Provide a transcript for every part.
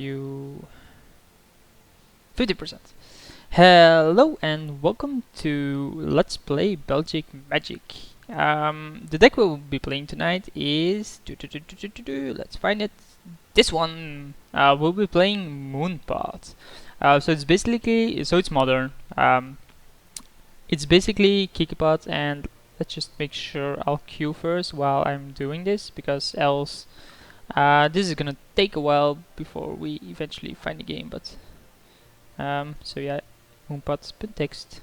you 50%. Hello and welcome to Let's Play Belgic Magic. The deck we'll be playing tonight is let's find it. This one. We'll be playing Moonpod. So it's modern. It's basically KikiPod, and let's just make sure I'll queue first while I'm doing this, because else this is gonna take a while before we eventually find the game. But so yeah, Moonpod spin text.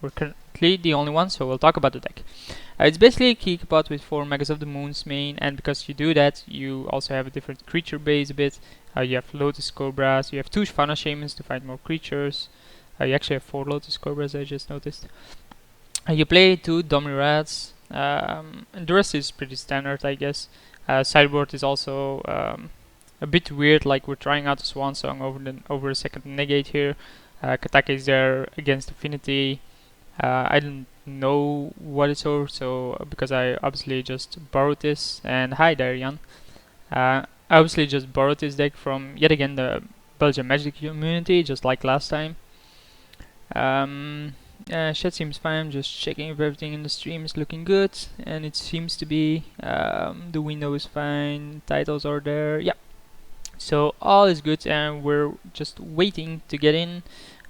We're currently the only one, so we'll talk about the deck. It's basically a KikiPod with 4 Magus of the Moon's main, and because you do that, you also have a different creature base a bit. You have Lotus Cobras, you have 2 Fauna Shamans to find more creatures. You actually have 4 Lotus Cobras, I just noticed. You play 2 Dummy Rats, and the rest is pretty standard, I guess. Sideboard is also a bit weird, like we're trying out a Swan Song over a second negate here. Katake is there against Affinity. I don't know what it's over, so because I obviously just borrowed this, and hi there, Jan. I obviously just borrowed this deck from yet again the Belgian Magic community, just like last time. Chat seems fine. I'm just checking if everything in the stream is looking good, and it seems to be. The window is fine, titles are there, yeah. So all is good, and we're just waiting to get in.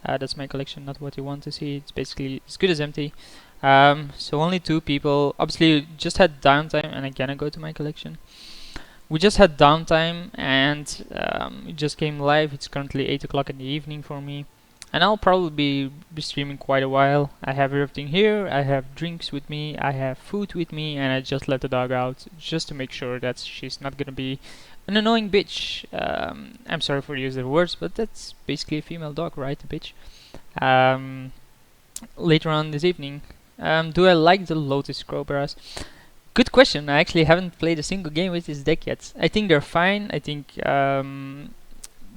That's my collection, not what you want to see. It's basically as good as empty. So only 2 people. Obviously, just had downtime, and I cannot go to my collection. We just had downtime, and it just came live. It's currently 8 o'clock in the evening for me, and I'll probably be streaming quite a while. I have everything here. I have drinks with me. I have food with me, and I just let the dog out just to make sure that she's not gonna be an annoying bitch. I'm sorry for the use of words, but that's basically a female dog, right? A bitch. Later on this evening, do I like the Lotus Cobras? Good question. I actually haven't played a single game with this deck yet. I think they're fine. I think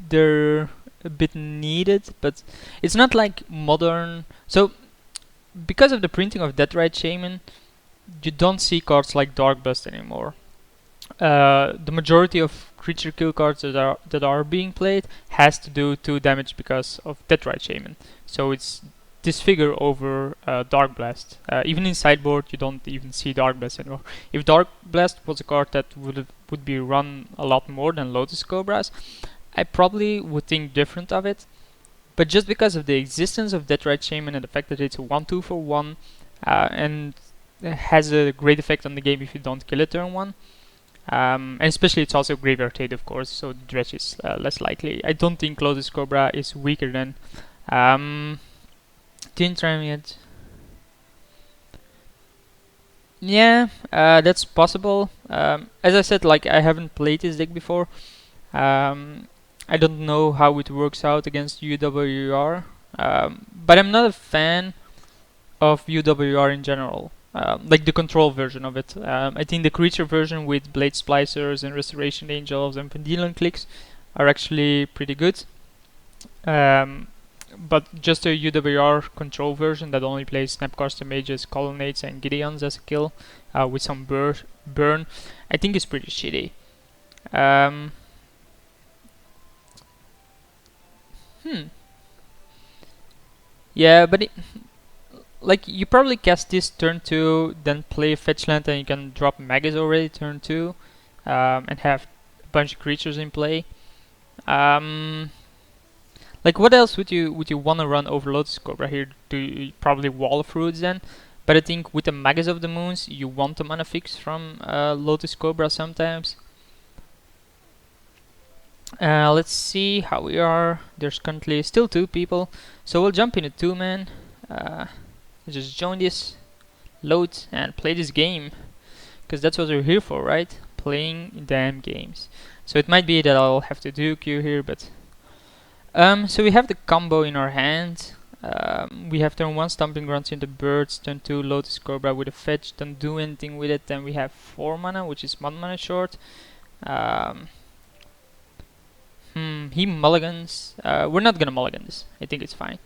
they're a bit needed, but it's not like modern. So because of the printing of Deathrite Shaman, you don't see cards like Dark Blast anymore. The majority of creature kill cards that are being played has to do 2 damage because of Deathrite Shaman. So it's Disfigure over Dark Blast. Even in sideboard, you don't even see Dark Blast anymore. If Dark Blast was a card that would be run a lot more than Lotus Cobras, I probably would think different of it. But just because of the existence of Deathrite Shaman and the fact that it's a 1/2 for 1, and it has a great effect on the game if you don't kill it turn 1. And especially it's also graveyard hit, of course, so the dredge is less likely. I don't think Lotus Cobra is weaker than. Didn't try him yet. Yeah, that's possible. As I said, like, I haven't played this deck before. I don't know how it works out against UWR, but I'm not a fan of UWR in general. Like the control version of it. I think the creature version with Blade Splicers and Restoration Angels and Pendulum Clicks are actually pretty good. But just a UWR control version that only plays Snapcaster Mages, Colonnades, and Gideons as a kill with some burn, I think is pretty shitty. Yeah, but like, you probably cast this turn 2, then play a fetch land, and you can drop Magus already turn 2, and have a bunch of creatures in play. Like, what else would you want to run over Lotus Cobra here? Do you probably Wall of Roots then? But I think with the Magus of the Moons, you want the mana fix from Lotus Cobra sometimes. Let's see how we are. There's currently still 2 people, so we'll jump in a 2-man. Just join this, load, and play this game, because that's what we're here for, right? Playing damn games. So it might be that I'll have to do Q here, but so we have the combo in our hand. We have turn 1 Stomping Grounds into Birds, turn 2 Lotus Cobra with a fetch, don't do anything with it, then we have 4 mana, which is 1 mana short. He mulligans. We're not gonna mulligan this. I think it's fine.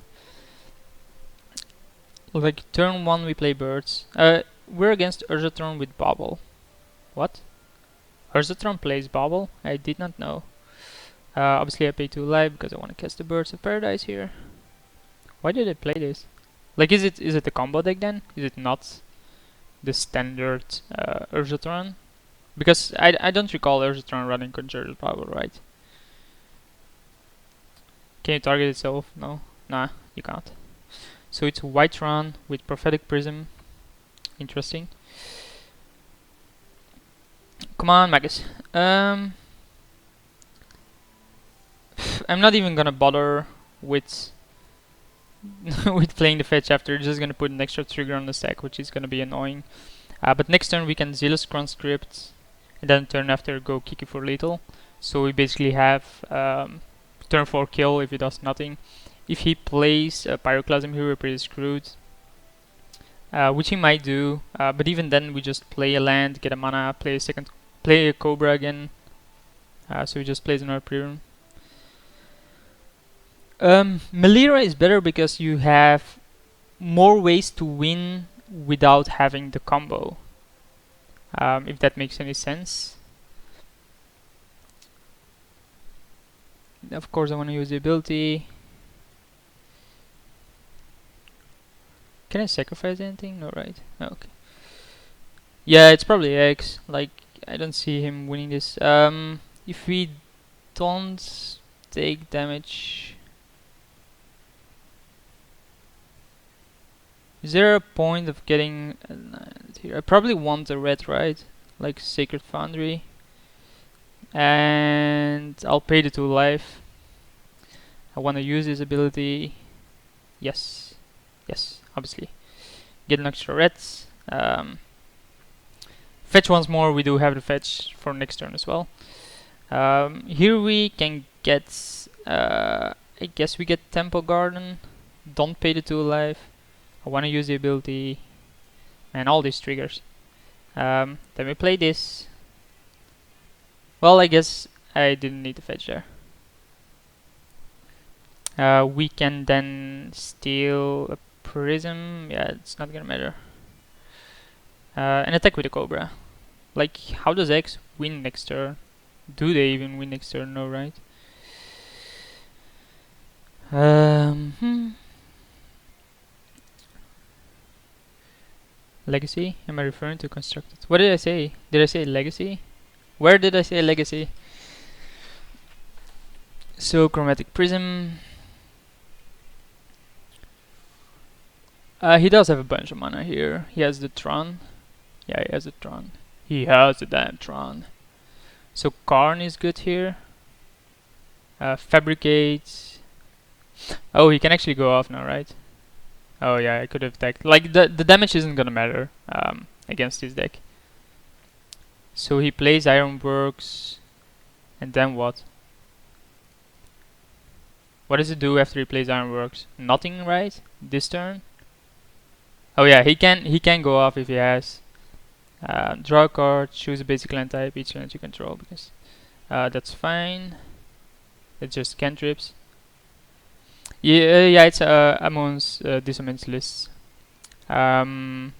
Like, turn 1 we play Birds. We're against Urzatron with Bobble. What? Urzatron plays Bobble? I did not know. Obviously I pay 2 life because I want to cast the Birds of Paradise here. Why did I play this? Like, is it a combo deck then? Is it not the standard Urgatron? Because I don't recall Urgatron running Conjured Power, right? Can you target itself? No? Nah, you can't. So it's Whiterun with Prophetic Prism. Interesting. Come on, Magus. I'm not even gonna bother with with playing the fetch after. Just gonna put an extra trigger on the stack, which is gonna be annoying. But next turn we can Zealous Conscript, and then turn after go Kiki for lethal. So we basically have turn 4 kill if he does nothing. If he plays a Pyroclasm here, we're pretty screwed. Which he might do, but even then we just play a land, get a mana, play a Cobra again. So he just plays another pre-room. Melira is better because you have more ways to win without having the combo. If that makes any sense. Of course I want to use the ability. Can I sacrifice anything? No, right? Oh, okay. Yeah, it's probably X. Like, I don't see him winning this. If we don't take damage, is there a point of getting here? I probably want a red, right? Like Sacred Foundry. And I'll pay the 2 life. I want to use his ability. Yes. Yes, obviously. Get an extra reds. Fetch once more. We do have the fetch for next turn as well. Here we can get, I guess we get Temple Garden. Don't pay the 2 life. I want to use the ability. And all these triggers. Then we play this. Well, I guess I didn't need to fetch there. We can then steal a Prism. Yeah, it's not gonna matter. And attack with a Cobra. Like, how does X win next turn? Do they even win next turn? No, right? Legacy? Am I referring to constructed? What did I say? Did I say legacy? Where did I say legacy? So Chromatic Prism. He does have a bunch of mana here. He has the Tron. Yeah, he has the Tron. He has the damn Tron. So Karn is good here. Fabricate. Oh, he can actually go off now, right? Oh yeah, I could have attacked. Like, the damage isn't gonna matter against this deck. So he plays Ironworks, and then what? What does it do after he plays Ironworks? Nothing, right? This turn? Oh yeah, he can go off if he has. Draw a card, choose a basic land type, each land you control, because that's fine. It's just cantrips. Yeah, it's Amon's Dissonance list. I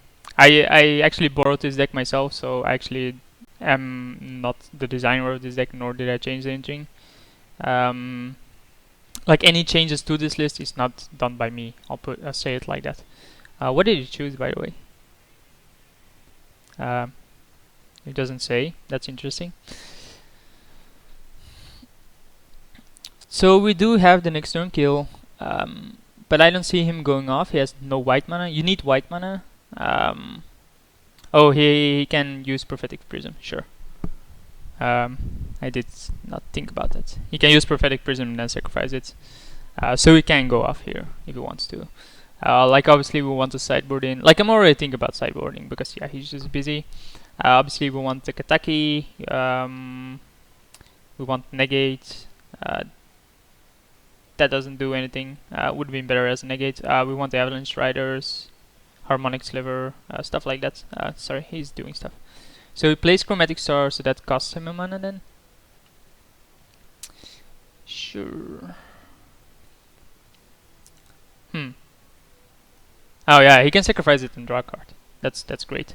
actually borrowed this deck myself, so I actually am not the designer of this deck, nor did I change anything. Like, any changes to this list is not done by me. I'll say it like that. What did you choose, by the way? It doesn't say. That's interesting. So we do have the next turn kill, but I don't see him going off. He has no white mana. You need white mana. Oh, he can use Prophetic Prism. Sure. I did not think about that. He can use Prophetic Prism and then sacrifice it. So he can go off here if he wants to. Like, obviously we want to sideboard in. Like, I'm already thinking about sideboarding because yeah, he's just busy. Obviously we want the Kataki. We want negate. That doesn't do anything. Would have been better as a negate. We want the Avalanche Riders, Harmonic Sliver, stuff like that. Sorry, he's doing stuff. So he plays Chromatic Star, so that costs him a mana then. Sure. Oh yeah, he can sacrifice it and draw a card. That's great.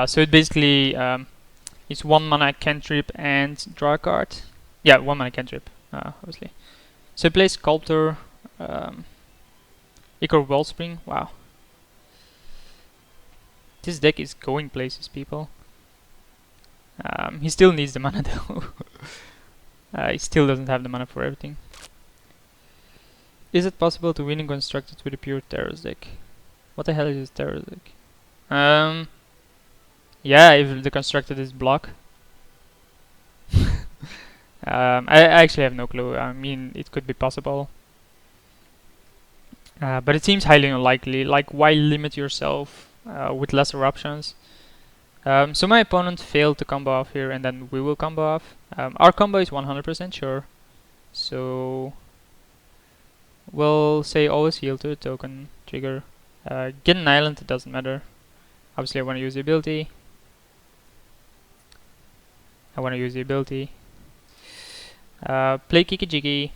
So it basically it's 1 mana cantrip and draw a card. Yeah, 1 mana cantrip. obviously. So he plays Sculptor, Ichor Wellspring. Wow. This deck is going places, people. He still needs the mana though. He still doesn't have the mana for everything. Is it possible to win in Constructed with a pure Terrors deck? What the hell is a Terrors deck? Yeah, if the Constructed is block. I actually have no clue. I mean, it could be possible. But it seems highly unlikely. Like, why limit yourself with lesser options? So my opponent failed to combo off here, and then we will combo off. Our combo is 100% sure. So we'll say always heal to the token, trigger. Get an island, it doesn't matter. Obviously I want to use the ability. Play Kiki.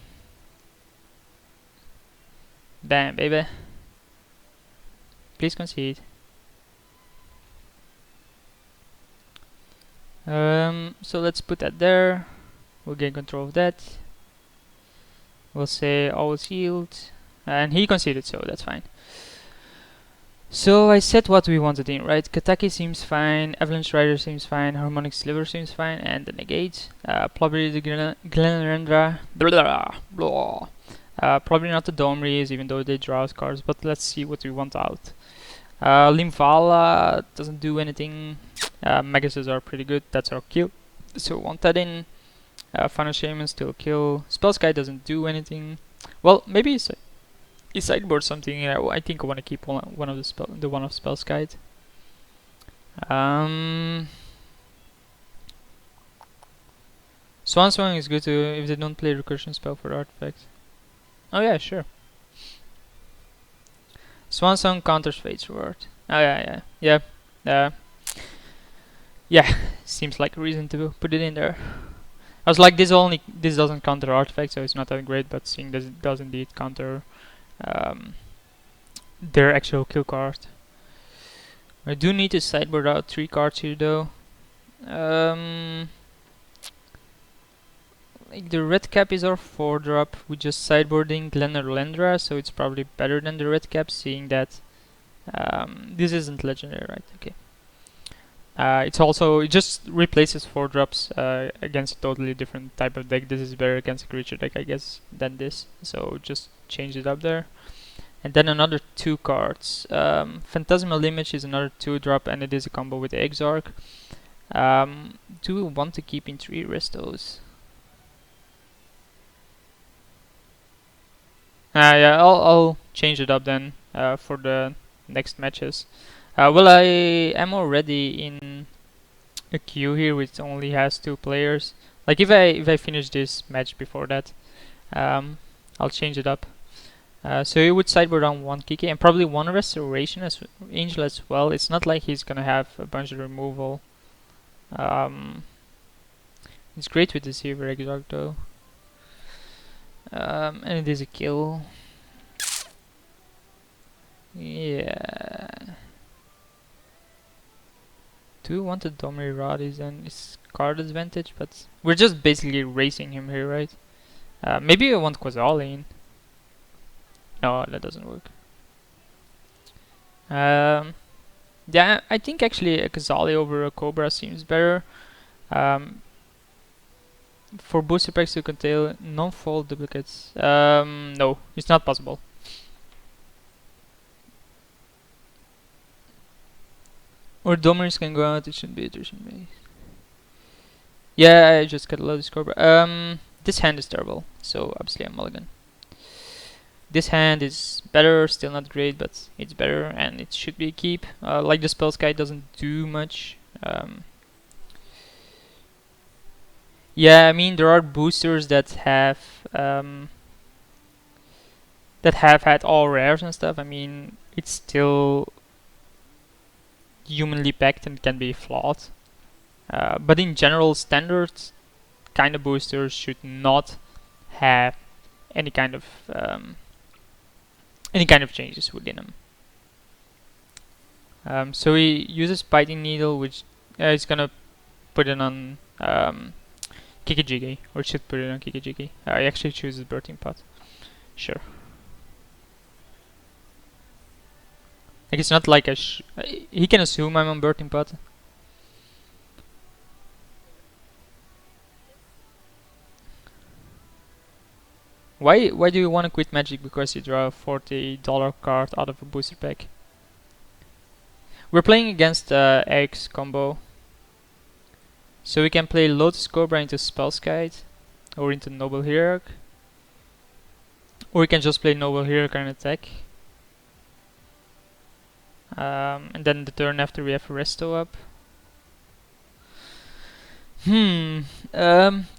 Bam, baby. Please concede. So let's put that there. We'll gain control of that. We'll say always yield. And he conceded, so that's fine. So I said what we wanted in, right? Kataki seems fine, Avalanche Rider seems fine, Harmonic Sliver seems fine, and the negate. Probably the Glenrendra. Blah, blah. Probably not the Domries, even though they draw us cards, but let's see what we want out. Limvala doesn't do anything. Maguses are pretty good, that's our kill. So want that in. Final Shaman still kill. Spellskite doesn't do anything. Well, maybe he sideboard something. I think I want to keep one of the one of Spellskite. Swan Song is good too if they don't play recursion spell for artifact. Oh yeah, sure. Swan Song counters Fate's Reward. Oh yeah. Seems like a reason to put it in there. I was like, this doesn't counter artifact, so it's not that great. But seeing that it does indeed counter their actual kill card. I do need to sideboard out 3 cards here though. Like the red cap is our 4-drop. We're just sideboarding Glenrendra, so it's probably better than the red cap, seeing that this isn't legendary, right? Okay. It just replaces 4-drops against a totally different type of deck. This is better against a creature deck, I guess, than this. So just change it up there. And then another 2 cards. Phantasmal Image is another 2-drop, and it is a combo with the Exarch. Do we want to keep in 3 restos? Yeah, I'll change it up then for the next matches. Well, I am already in a queue here which only has 2 players. Like if I finish this match before that, I'll change it up. So he would sideboard on 1 Kiki and probably 1 Restoration as Angel as well. It's not like he's gonna have a bunch of removal. It's great with the Silver Exarch though. And it is a kill. Yeah. Do we want the Domri Roddies and his card advantage? But we're just basically racing him here, right? Maybe I want Quasali. No, that doesn't work. Yeah, I think actually a Quasali over a Cobra seems better. For booster packs to contain non-fold duplicates. No, it's not possible. Or Domers can go out, it shouldn't be. Yeah, I just got a lot of Cobra. This hand is terrible, so obviously I'm mulligan. This hand is better, still not great, but it's better and it should be a keep. Like the Spellskite doesn't do much. Yeah, I mean there are boosters that have had all rares and stuff. I mean it's still humanly packed and can be flawed. But in general, standard kind of boosters should not have any kind of changes within them. So he uses Biting Needle, which is gonna put it on KikiPod, or should put it on KikiPod. I actually choose the birthing pot. Sure. Like it's not like he can assume I'm on birthing pot. Why do you want to quit Magic because you draw a $40 card out of a booster pack? We're playing against X combo. So we can play Lotus Cobra into Spellskite, or into Noble Hierarch. Or we can just play Noble Hierarch and attack. And then the turn after we have Resto up. Do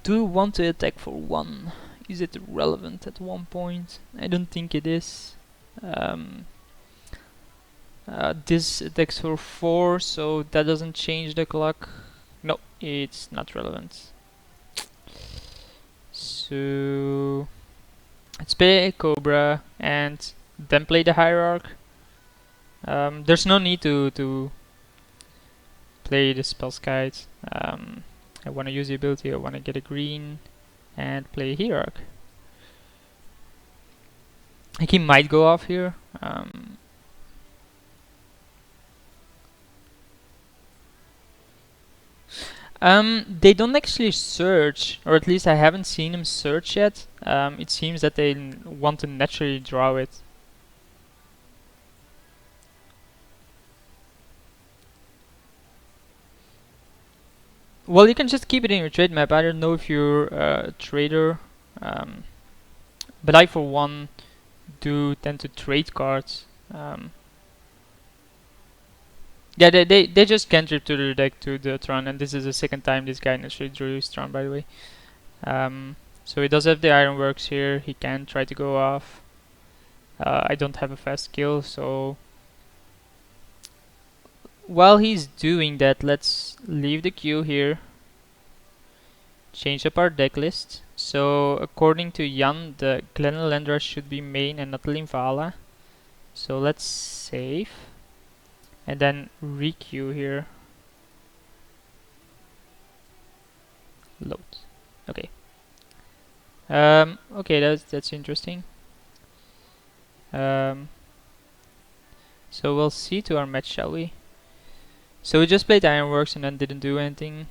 we want to attack for 1? Is it relevant at one point? I don't think it is. This attacks for 4, so that doesn't change the clock. No, it's not relevant. So let's play Cobra and then play the Hierarch. There's no need to play the Spellskite. I want to use the ability, I want to get a green and play Hierarch. I think he might go off here. They don't actually search, or at least I haven't seen him search yet. It seems that they want to naturally draw it. Well, you can just keep it in your trade map. I don't know if you're a trader, but I for one do tend to trade cards. Yeah, they just cantrip to the deck to the Tron, and this is the second time this guy naturally drew his Tron, by the way. So he does have the Ironworks here. He can try to go off. I don't have a fast kill, so while he's doing that, let's leave the queue here. Change up our deck list. So according to Jan, the Glenelendra should be main and not Linvala. So let's save. And then re-queue here. Load. Okay. Okay, that's interesting. So we'll see to our match, shall we? So we just played Ironworks and then didn't do anything.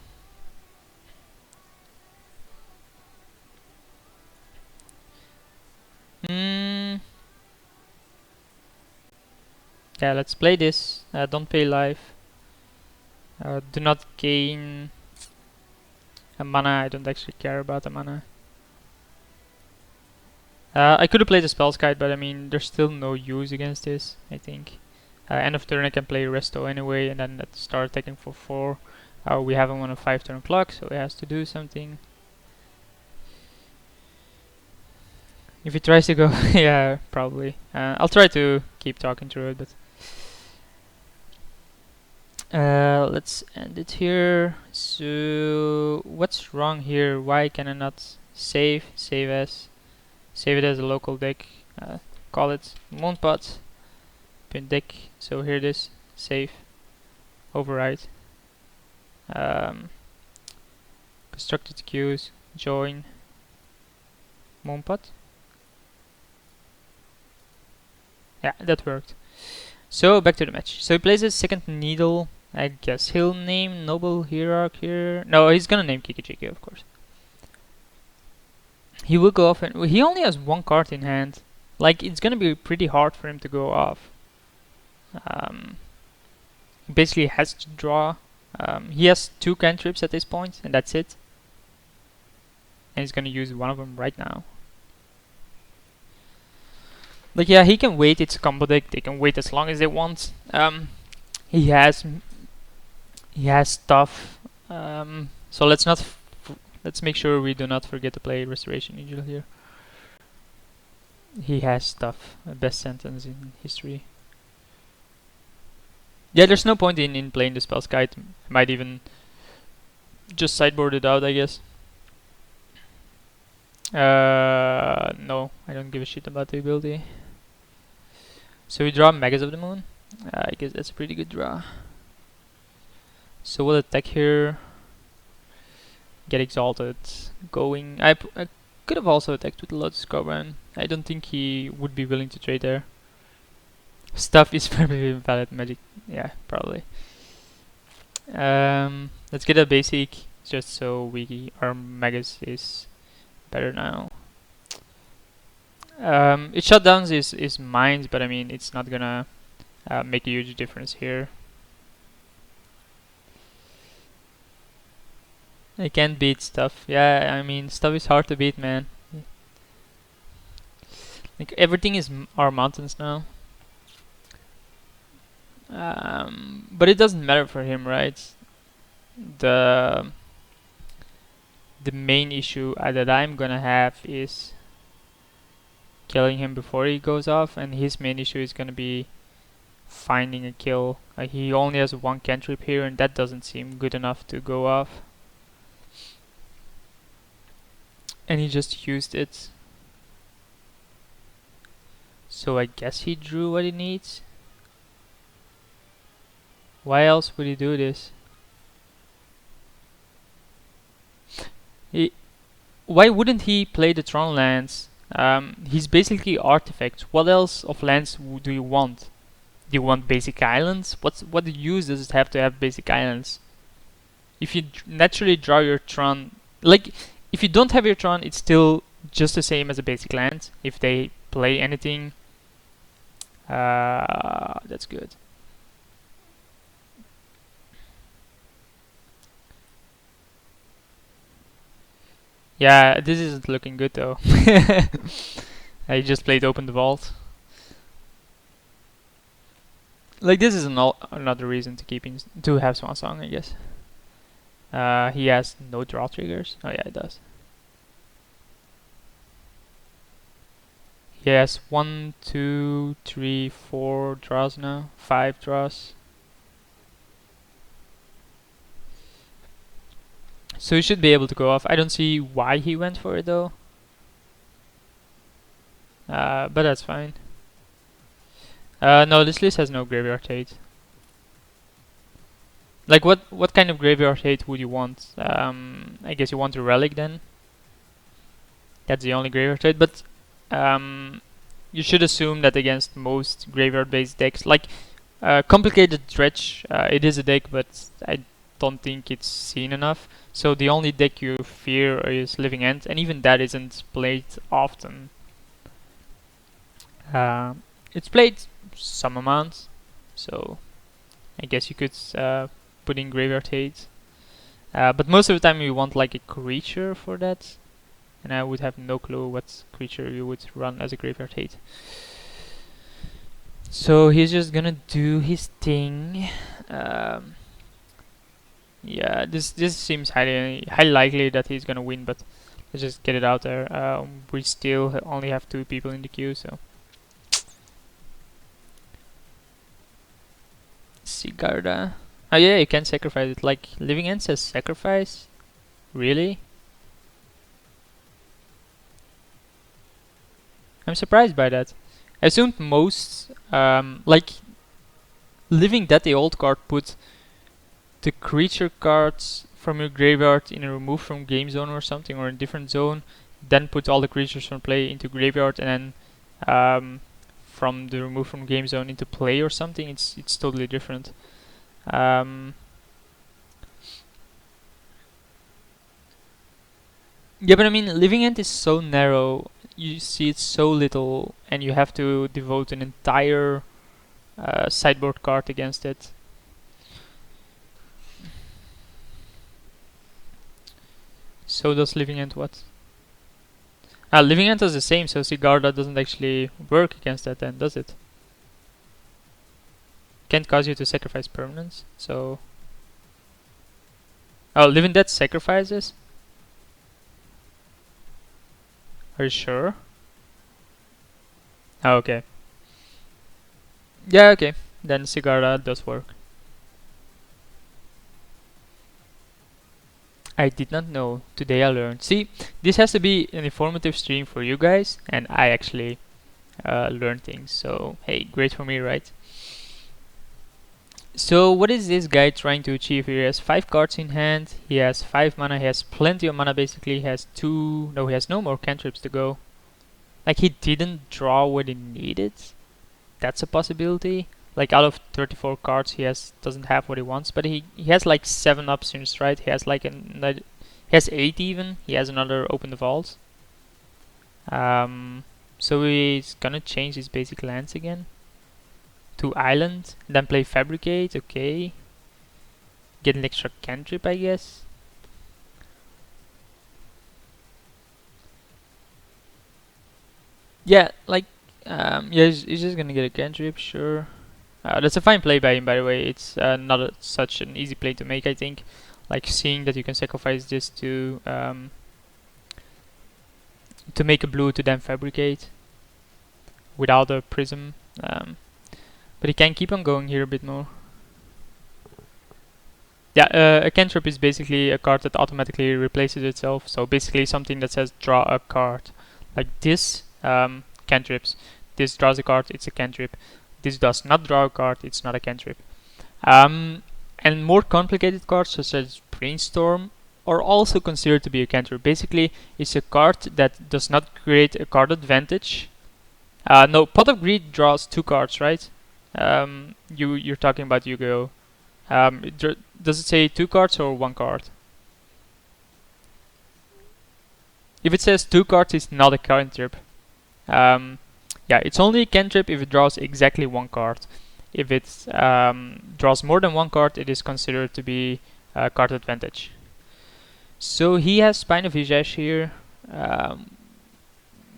Yeah, let's play this. Don't pay life. Do not gain a mana. I don't actually care about the mana. I could have played the Spellskite, but I mean, there's still no use against this, I think. End of turn I can play Resto anyway, and then start attacking for 4. We have him on a 5 turn clock, so he has to do something. If he tries to go, yeah, probably. I'll try to keep talking through it, but let's end it here. So what's wrong here? Why can I not save as? Save it as a local deck. Call it Moonpod. Pin deck. So here it is. Save. Override. Constructed queues. Join. Moonpod. Yeah, that worked. So back to the match. So he plays his second needle. I guess he'll name Noble Hierarch here. No, he's gonna name KikiPod, of course. He will go off, and he only has 1 card in hand. Like, it's gonna be pretty hard for him to go off. He basically has to draw. He has 2 cantrips at this point, and that's it. And he's gonna use one of them right now. Like, yeah, he can wait. It's a combo deck. They can wait as long as they want. He has stuff. So let's make sure we do not forget to play Restoration Angel here. He has stuff. Best sentence in history. Yeah, there's no point in playing the Spellskite. Might even just sideboard it out, I guess. No, I don't give a shit about the ability. So we draw Magus of the Moon. I guess that's a pretty good draw. So we'll attack here. get exalted going. I could have also attacked with Lotus Cobra. I don't think he would be willing to trade there. Stuff is probably invalid magic. Yeah, probably. Let's get a basic just so our Magus is better now. Its shutdowns is mines, but I mean it's not gonna make a huge difference here. I can't beat stuff. Yeah, I mean stuff is hard to beat, man. Like everything is our mountains now. But it doesn't matter for him, right? The main issue that I'm gonna have is killing him before he goes off, and his main issue is gonna be finding a kill. He only has one cantrip here, and that doesn't seem good enough to go off. And he just used it. So I guess he drew what he needs. Why else would he do this? Why wouldn't he play the Tron lands? He's basically artifacts. What else of lands do you want? Do you want basic islands? What use does it have to have basic islands? If you naturally draw your Tron, like if you don't have your Tron, it's still just the same as a basic land. If they play anything, that's good. Yeah, this isn't looking good though. I just played Open the Vault. Like this is another reason to have Swan Song, I guess. He has no draw triggers. Oh yeah, it does. He has 1, 2, 3, 4 draws now. 5 draws. So he should be able to go off. I don't see why he went for it though. But that's fine. No, this list has no graveyard hate. Like what kind of graveyard hate would you want? I guess you want a relic then. That's the only graveyard hate, but you should assume that against most graveyard-based decks, like complicated dredge, it is a deck, but I don't think it's seen enough. So the only deck you fear is Living End, and even that isn't played often. It's played some amount, so I guess you could put in Graveyard Hate. But most of the time you want like a creature for that, and I would have no clue what creature you would run as a Graveyard Hate. So he's just gonna do his thing. Yeah, this seems highly likely that he's gonna win, but let's just get it out there. We still only have 2 people in the queue, so. Sigarda. Oh yeah, you can sacrifice it. Like Living End says sacrifice? Really? I'm surprised by that. I assumed most like Living Dead, the old card, put the creature cards from your graveyard in a remove from game zone or something, or in a different zone, then put all the creatures from play into graveyard, and then from the remove from game zone into play or something. It's totally different. Yeah, but I mean, Living End is so narrow. You see it so little, and you have to devote an entire sideboard card against it. So does Living End what? Living End does the same, so Sigarda doesn't actually work against that then, does it? Can't cause you to sacrifice permanents, so... Oh, Living Dead sacrifices? Are you sure? Oh, okay. Yeah, okay. Then Sigarda does work. I did not know. Today I learned. See, this has to be an informative stream for you guys, and I actually learn things. So, hey, great for me, right? So what is this guy trying to achieve here? He has 5 cards in hand, he has 5 mana, he has plenty of mana basically, he has he has no more cantrips to go. Like, he didn't draw what he needed. That's a possibility. Like, out of 34 cards he doesn't have what he wants, but he has like 7 options, right? He has like he has 8 even, he has another Open the Vault. So he's gonna change his basic lands again to Island, then play Fabricate, okay. Get an extra cantrip, I guess. Yeah, like, yeah, he's just gonna get a cantrip, sure. That's a fine play by him, by the way. It's not such an easy play to make, I think. Like, seeing that you can sacrifice this to make a blue to then Fabricate without a Prism. But he can keep on going here a bit more. Yeah, a cantrip is basically a card that automatically replaces itself. So basically something that says draw a card. Like this, cantrips. This draws a card, it's a cantrip. This does not draw a card, it's not a cantrip. And more complicated cards such as Brainstorm are also considered to be a cantrip. Basically, it's a card that does not create a card advantage. No, Pot of Greed draws 2 cards, right? You're talking about Yu-Gi-Oh! Does it say 2 cards or 1 card? If it says 2 cards, it's not a cantrip. Yeah, it's only a cantrip if it draws exactly 1 card. If it draws more than 1 card, it is considered to be a card advantage. So he has Spine of Visage here,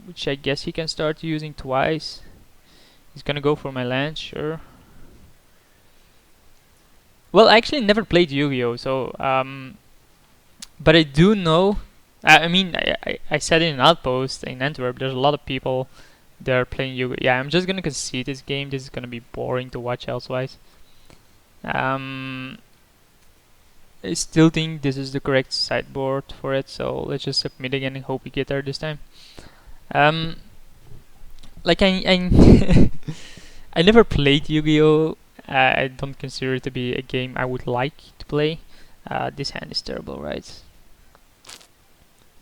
which I guess he can start using twice. He's gonna go for my land, sure. Well, I actually never played Yu-Gi-Oh, so but I do know. I mean, I said in an outpost in Antwerp, there's a lot of people that are playing Yu-Gi-Oh. Yeah, I'm just gonna concede this game. This is gonna be boring to watch elsewise. I still think this is the correct sideboard for it, so let's just submit again and hope we get there this time. Like I I never played Yu-Gi-Oh. I don't consider it to be a game I would like to play. This hand is terrible, right?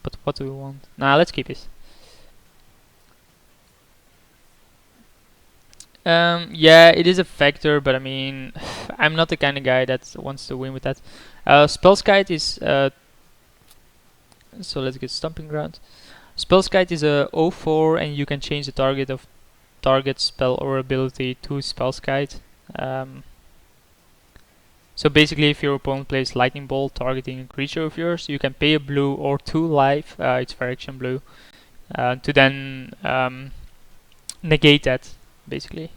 But what do we want? Nah, let's keep it. Yeah, it is a factor, but I mean, I'm not the kind of guy that wants to win with that. Spellskite is so let's get Stomping Ground. Spellskite is a 0/4, and you can change the target of target spell or ability to Spellskite. So basically, if your opponent plays Lightning Bolt targeting a creature of yours, you can pay a blue or 2 life, it's Variation Blue, to then negate that, basically.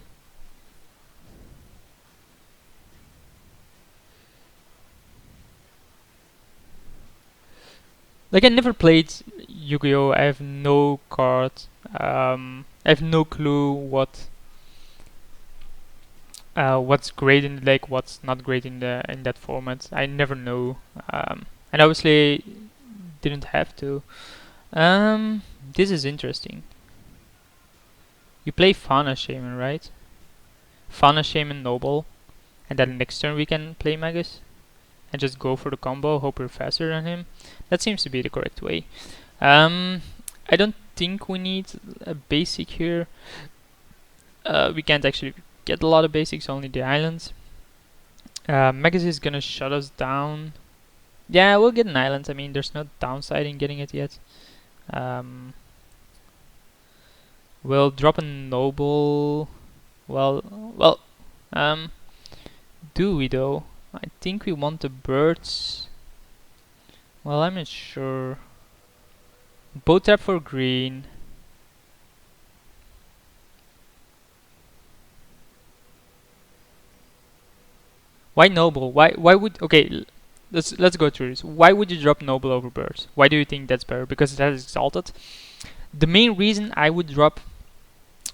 Like, I never played Yu-Gi-Oh! I have no card. I have no clue what's great in the deck, what's not great in that format. I never know, and obviously didn't have to. This is interesting. You play Fauna Shaman, right? Fauna Shaman Noble, and then next turn we can play Magus and just go for the combo, hope we're faster than him. That seems to be the correct way. I don't think we need a basic here. We can't actually get a lot of basics, only the islands. Magus is gonna shut us down. Yeah, we'll get an island. I mean, there's no downside in getting it yet. We'll drop a noble. Well, do we though? I think we want the birds. Well, I'm not sure. Boat tap for green. Why noble? Why would okay? Let's go through this. Why would you drop noble over birds? Why do you think that's better? Because it has exalted. The main reason I would drop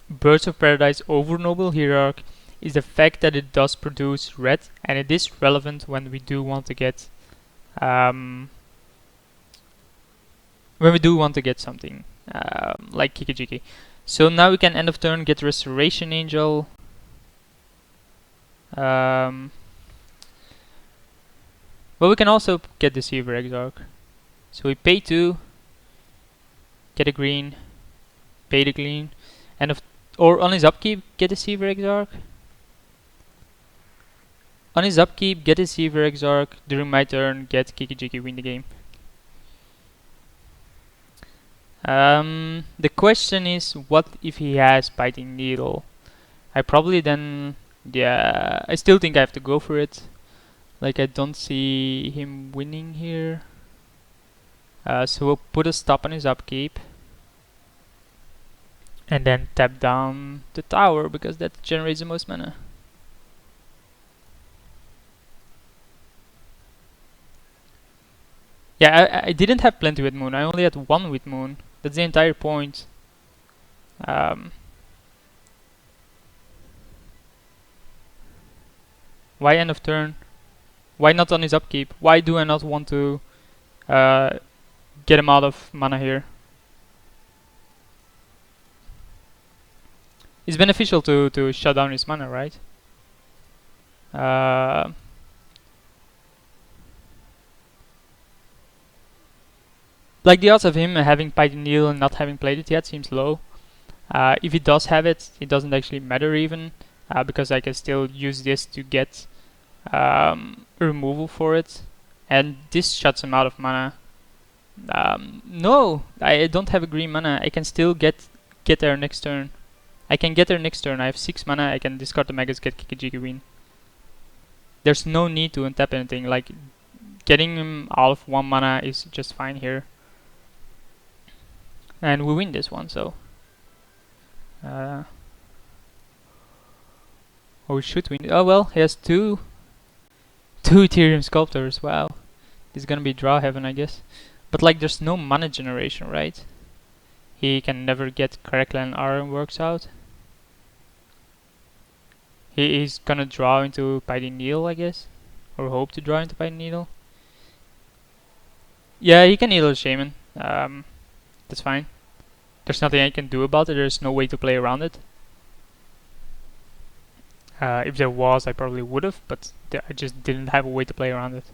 Birds of Paradise over Noble Hierarch is the fact that it does produce red, and it is relevant when we do want to get something like Kiki. So now we can end of turn get Restoration Angel. Well, we can also get Deceiver Exarch. So we pay 2, get a green, pay the green, and or on his upkeep, get Deceiver Exarch. On his upkeep, get Deceiver Exarch. During my turn, get KikiPod, win the game. The question is, what if he has Biting Needle? I probably then, yeah, I still think I have to go for it. Like, I don't see him winning here. So we'll put a stop on his upkeep. And then tap down the tower, because that generates the most mana. Yeah, I didn't have plenty with Moon. I only had 1 with Moon. That's the entire point. Why end of turn? Why not on his upkeep? Why do I not want to get him out of mana here? It's beneficial to shut down his mana, right? Like, the odds of him having Biting Needle and not having played it yet seems low. If he does have it, it doesn't actually matter even, because I can still use this to get removal for it, and this shuts him out of mana. No, I don't have a green mana. I can still get there next turn. I can get there next turn. I have 6 mana. I can discard the Magus, get KikiPod, win. There's no need to untap anything. Like, getting him out of 1 mana is just fine here. And we win this one, so. Oh, we should win. Oh well, he has two Ethereum Sculptors. Wow, this is gonna be draw heaven, I guess. But like, there's no mana generation, right? He can never get Crackland Iron works out. He's gonna draw into Biting Needle, I guess, or hope to draw into Biting Needle. Yeah, he can Needle Shaman. That's fine. There's nothing I can do about it. There's no way to play around it. If there was, I probably would have, but I just didn't have a way to play around it.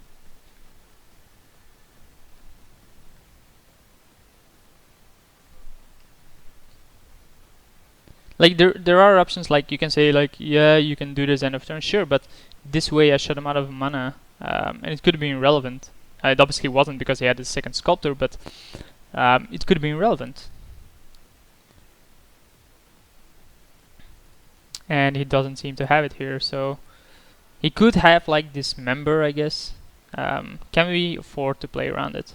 Like, there are options, like you can say, like, yeah, you can do this end of turn, sure, but this way I shut him out of mana, and it could have been relevant. It obviously wasn't because he had the second Sculptor, but it could have been relevant. And he doesn't seem to have it here, so he could have like Dismember, I guess. Can we afford to play around it?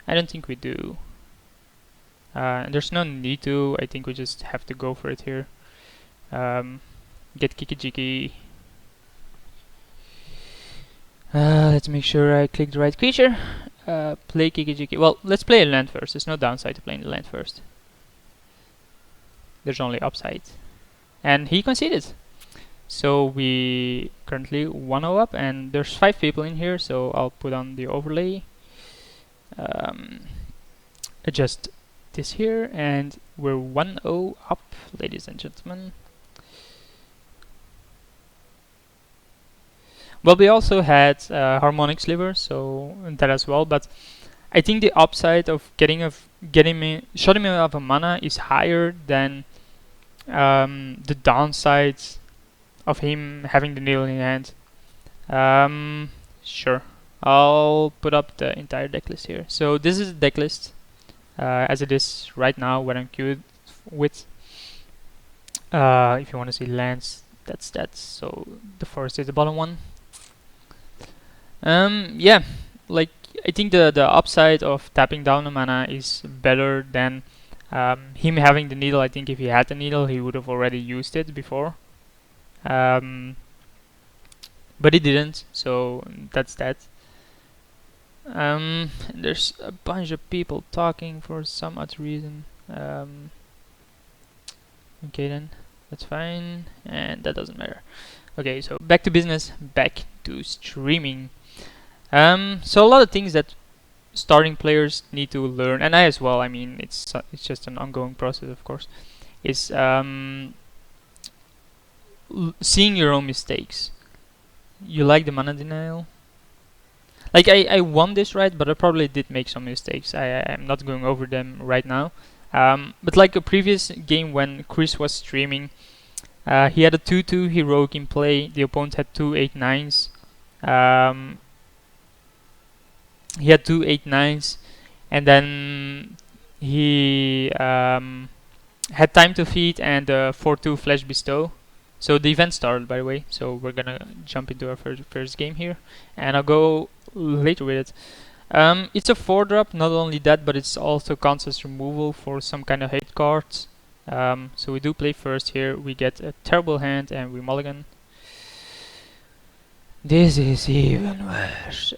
I don't think we do. There's no need to. I think we just have to go for it here. Get KikiPod. Let's make sure I click the right creature. Play KikiPod. Well, let's play a land first. There's no downside to playing the land first. There's only upside. And he conceded. So we currently 1-0 up, and there's 5 people in here, so I'll put on the overlay. Adjust this here, and we're 1-0 up, ladies and gentlemen. Well, we also had Harmonic Sliver, so that as well, but I think the upside of shutting him out of mana is higher than the downsides of him having the needle in hand. Sure, I'll put up the entire deck list here. So this is the deck list as it is right now, what I'm queued with. If you want to see lands, that's that. So the forest is the bottom one. Yeah, like, I think the upside of tapping down the mana is better than him having the needle. I think if he had the needle, he would have already used it before. But he didn't, so that's that. There's a bunch of people talking for some odd reason. Okay then, that's fine, and that doesn't matter. Okay, so back to business, back to streaming. So a lot of things that starting players need to learn, and I as well. I mean, it's just an ongoing process, of course. Is seeing your own mistakes. You like the mana denial? Like I won this, right, but I probably did make some mistakes. I'm not going over them right now. But like a previous game when Chris was streaming, he had a 2-2 heroic in play. The opponent had two 8-9s. He had two 8-9s, and then he had time to feed and 4-2 flash bestow. So the event started, by the way. So we're gonna jump into our first game here, and I'll go later with it. It's a 4-drop. Not only that, but it's also counts as removal for some kind of hate cards. So we do play first here. We get a terrible hand and we mulligan. This is even worse.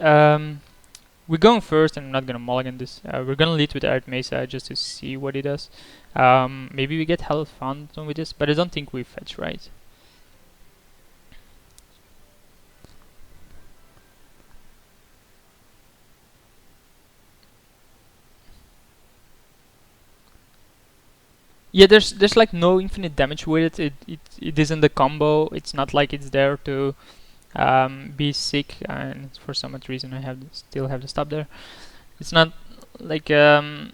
We're going first, and I'm not gonna mulligan this. We're gonna lead with Art Mesa just to see what he does. Maybe we get Hallowed Fountain with this, but I don't think we fetch, right? Yeah, there's like no infinite damage with it. It isn't a combo. It's not like it's there to be sick, and for some odd reason I still have to stop there. It's not like I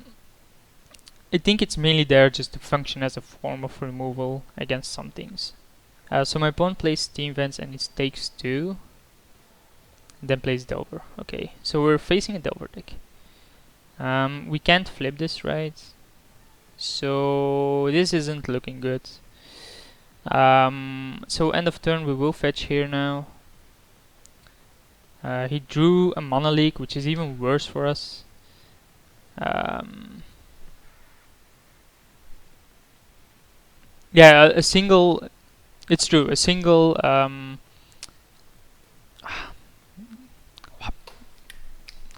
think it's mainly there just to function as a form of removal against some things. So my opponent plays Steam Vents and it takes 2, then plays Delver. Okay, so we're facing a Delver deck. We can't flip this, right? So this isn't looking good. So end of turn we will fetch here now. He drew a Mana Leak, which is even worse for us. Yeah, a single. It's true. A single.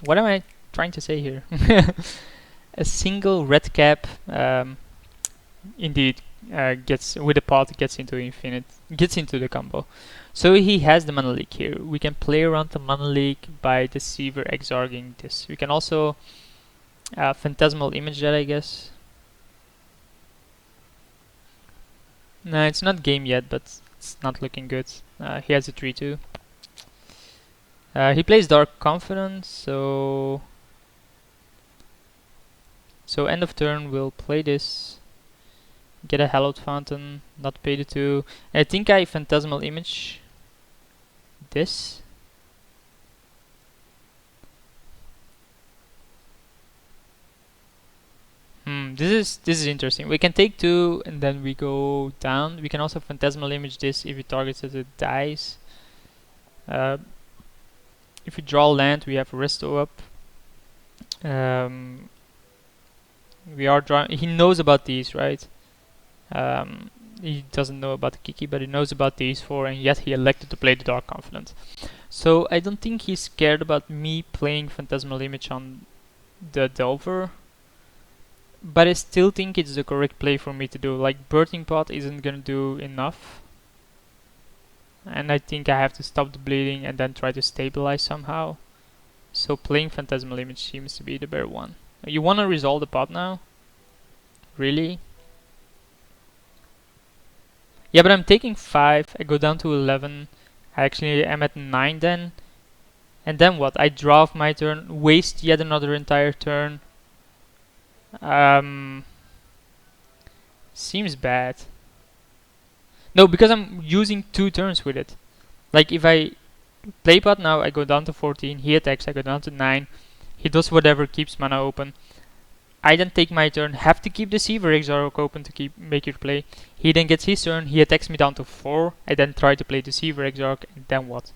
What am I trying to say here? A single red cap, indeed, gets with a pot gets into infinite, gets into the combo. So he has the Mana Leak here. We can play around the Mana Leak by Deceiver exarching this. We can also Phantasmal Image that, I guess. No, it's not game yet, but it's not looking good. He has a 3-2. He plays Dark Confidence, so end of turn we'll play this, get a Hallowed Fountain, not pay the 2. And I think I Phantasmal Image this. This is interesting. We can take 2 and then we go down. We can also Phantasmal Image this if it targets it, it dies. If we draw land, we have Resto up. We are drawing. He knows about these, right? He doesn't know about the Kiki, but he knows about these 4, and yet he elected to play the Dark Confidence. So I don't think he's scared about me playing Phantasmal Image on the Delver, but I still think it's the correct play for me to do. Like, Birthing Pot isn't gonna do enough, and I think I have to stop the bleeding and then try to stabilize somehow. So playing Phantasmal Image seems to be the better one. You wanna resolve the pot now? Really? Yeah, but I'm taking 5, I go down to 11, I actually am at 9 then. And then what? I draw off my turn, waste yet another entire turn. Seems bad. No, because I'm using 2 turns with it. Like if I play pot now, I go down to 14, he attacks, I go down to 9. He does whatever, keeps mana open. I then take my turn, have to keep Deceiver Exarch open to make your play. He then gets his turn, he attacks me down to 4. I then try to play Deceiver Exarch, and then what?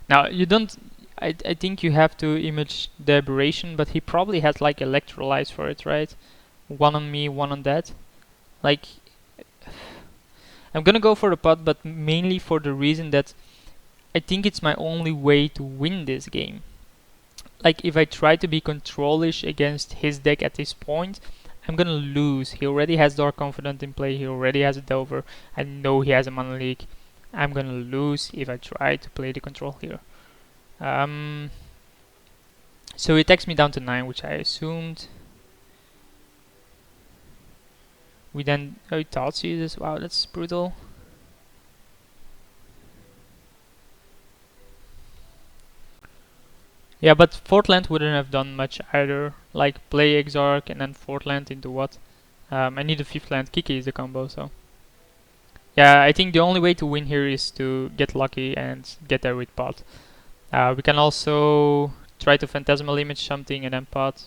Now, you don't... I think you have to image the Aberration, but he probably has like Electrolyze for it, right? 1 on me, 1 on that. Like... I'm gonna go for the pot, but mainly for the reason that I think it's my only way to win this game. Like, if I try to be control-ish against his deck at this point, I'm gonna lose. He already has Dark Confidant in play, he already has a Delver, I know he has a Mana Leak. I'm gonna lose if I try to play the control here. So he takes me down to 9, which I assumed. We then thought this. Wow, that's brutal. Yeah, but fourth land wouldn't have done much either. Like play Exarch and then fourth land into what? I need a fifth land. Kiki is the combo, so yeah, I think the only way to win here is to get lucky and get there with pot. We can also try to phantasmal image something and then pot.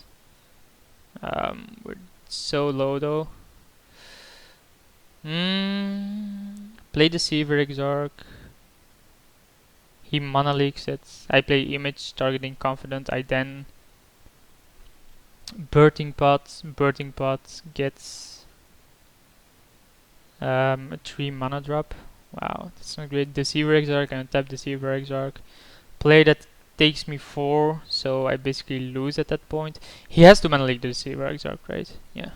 We're so low though. Play Deceiver Exarch. He mana leaks it. I play image targeting confident. I then Birthing Pot. Birthing Pot gets a 3 mana drop. Wow, that's not great. Deceiver Exarch, and tap Deceiver Exarch. Play that takes me 4, so I basically lose at that point. He has to mana leak the Deceiver Exarch, right? Yeah.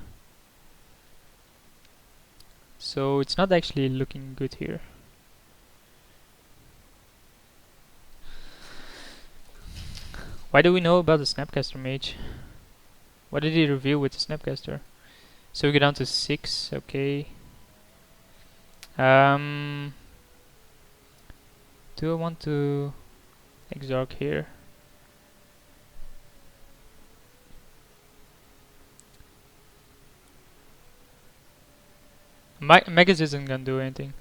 So it's not actually looking good here. Why do we know about the Snapcaster Mage? What did he reveal with the Snapcaster? So we go down to 6, okay. Do I want to Exarch here? Magus isn't gonna do anything.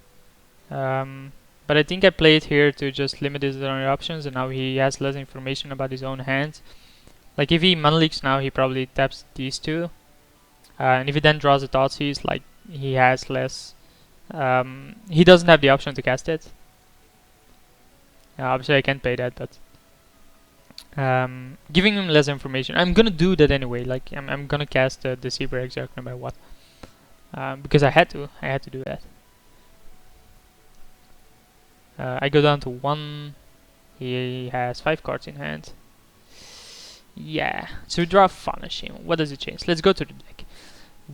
But I think I play it here to just limit his other options, and now he has less information about his own hand. Like if he mana leaks now, he probably taps these two. And if he then draws a Thoughtseize, like he has less. He doesn't have the option to cast it. Obviously I can't pay that, but giving him less information. I'm gonna do that anyway. Like I'm gonna cast the Deceiver Exarch no matter what. Because I had to do that. I go down to 1. He has 5 cards in hand. Yeah, so we draw Vanishing. What does it change? Let's go to the deck.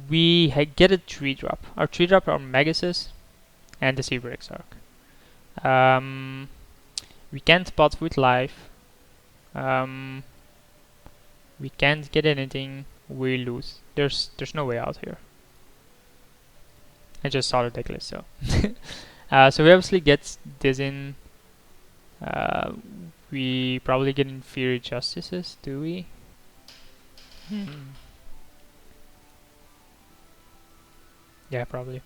We get a 3-drop. Our 3-drop are Maguses and Deceiver Exarch. We can't pot with life. We can't get anything. We lose. There's no way out here. I just saw the deck list, so. So we obviously get this in. We probably get Inferior Justices, do we? Yeah, probably.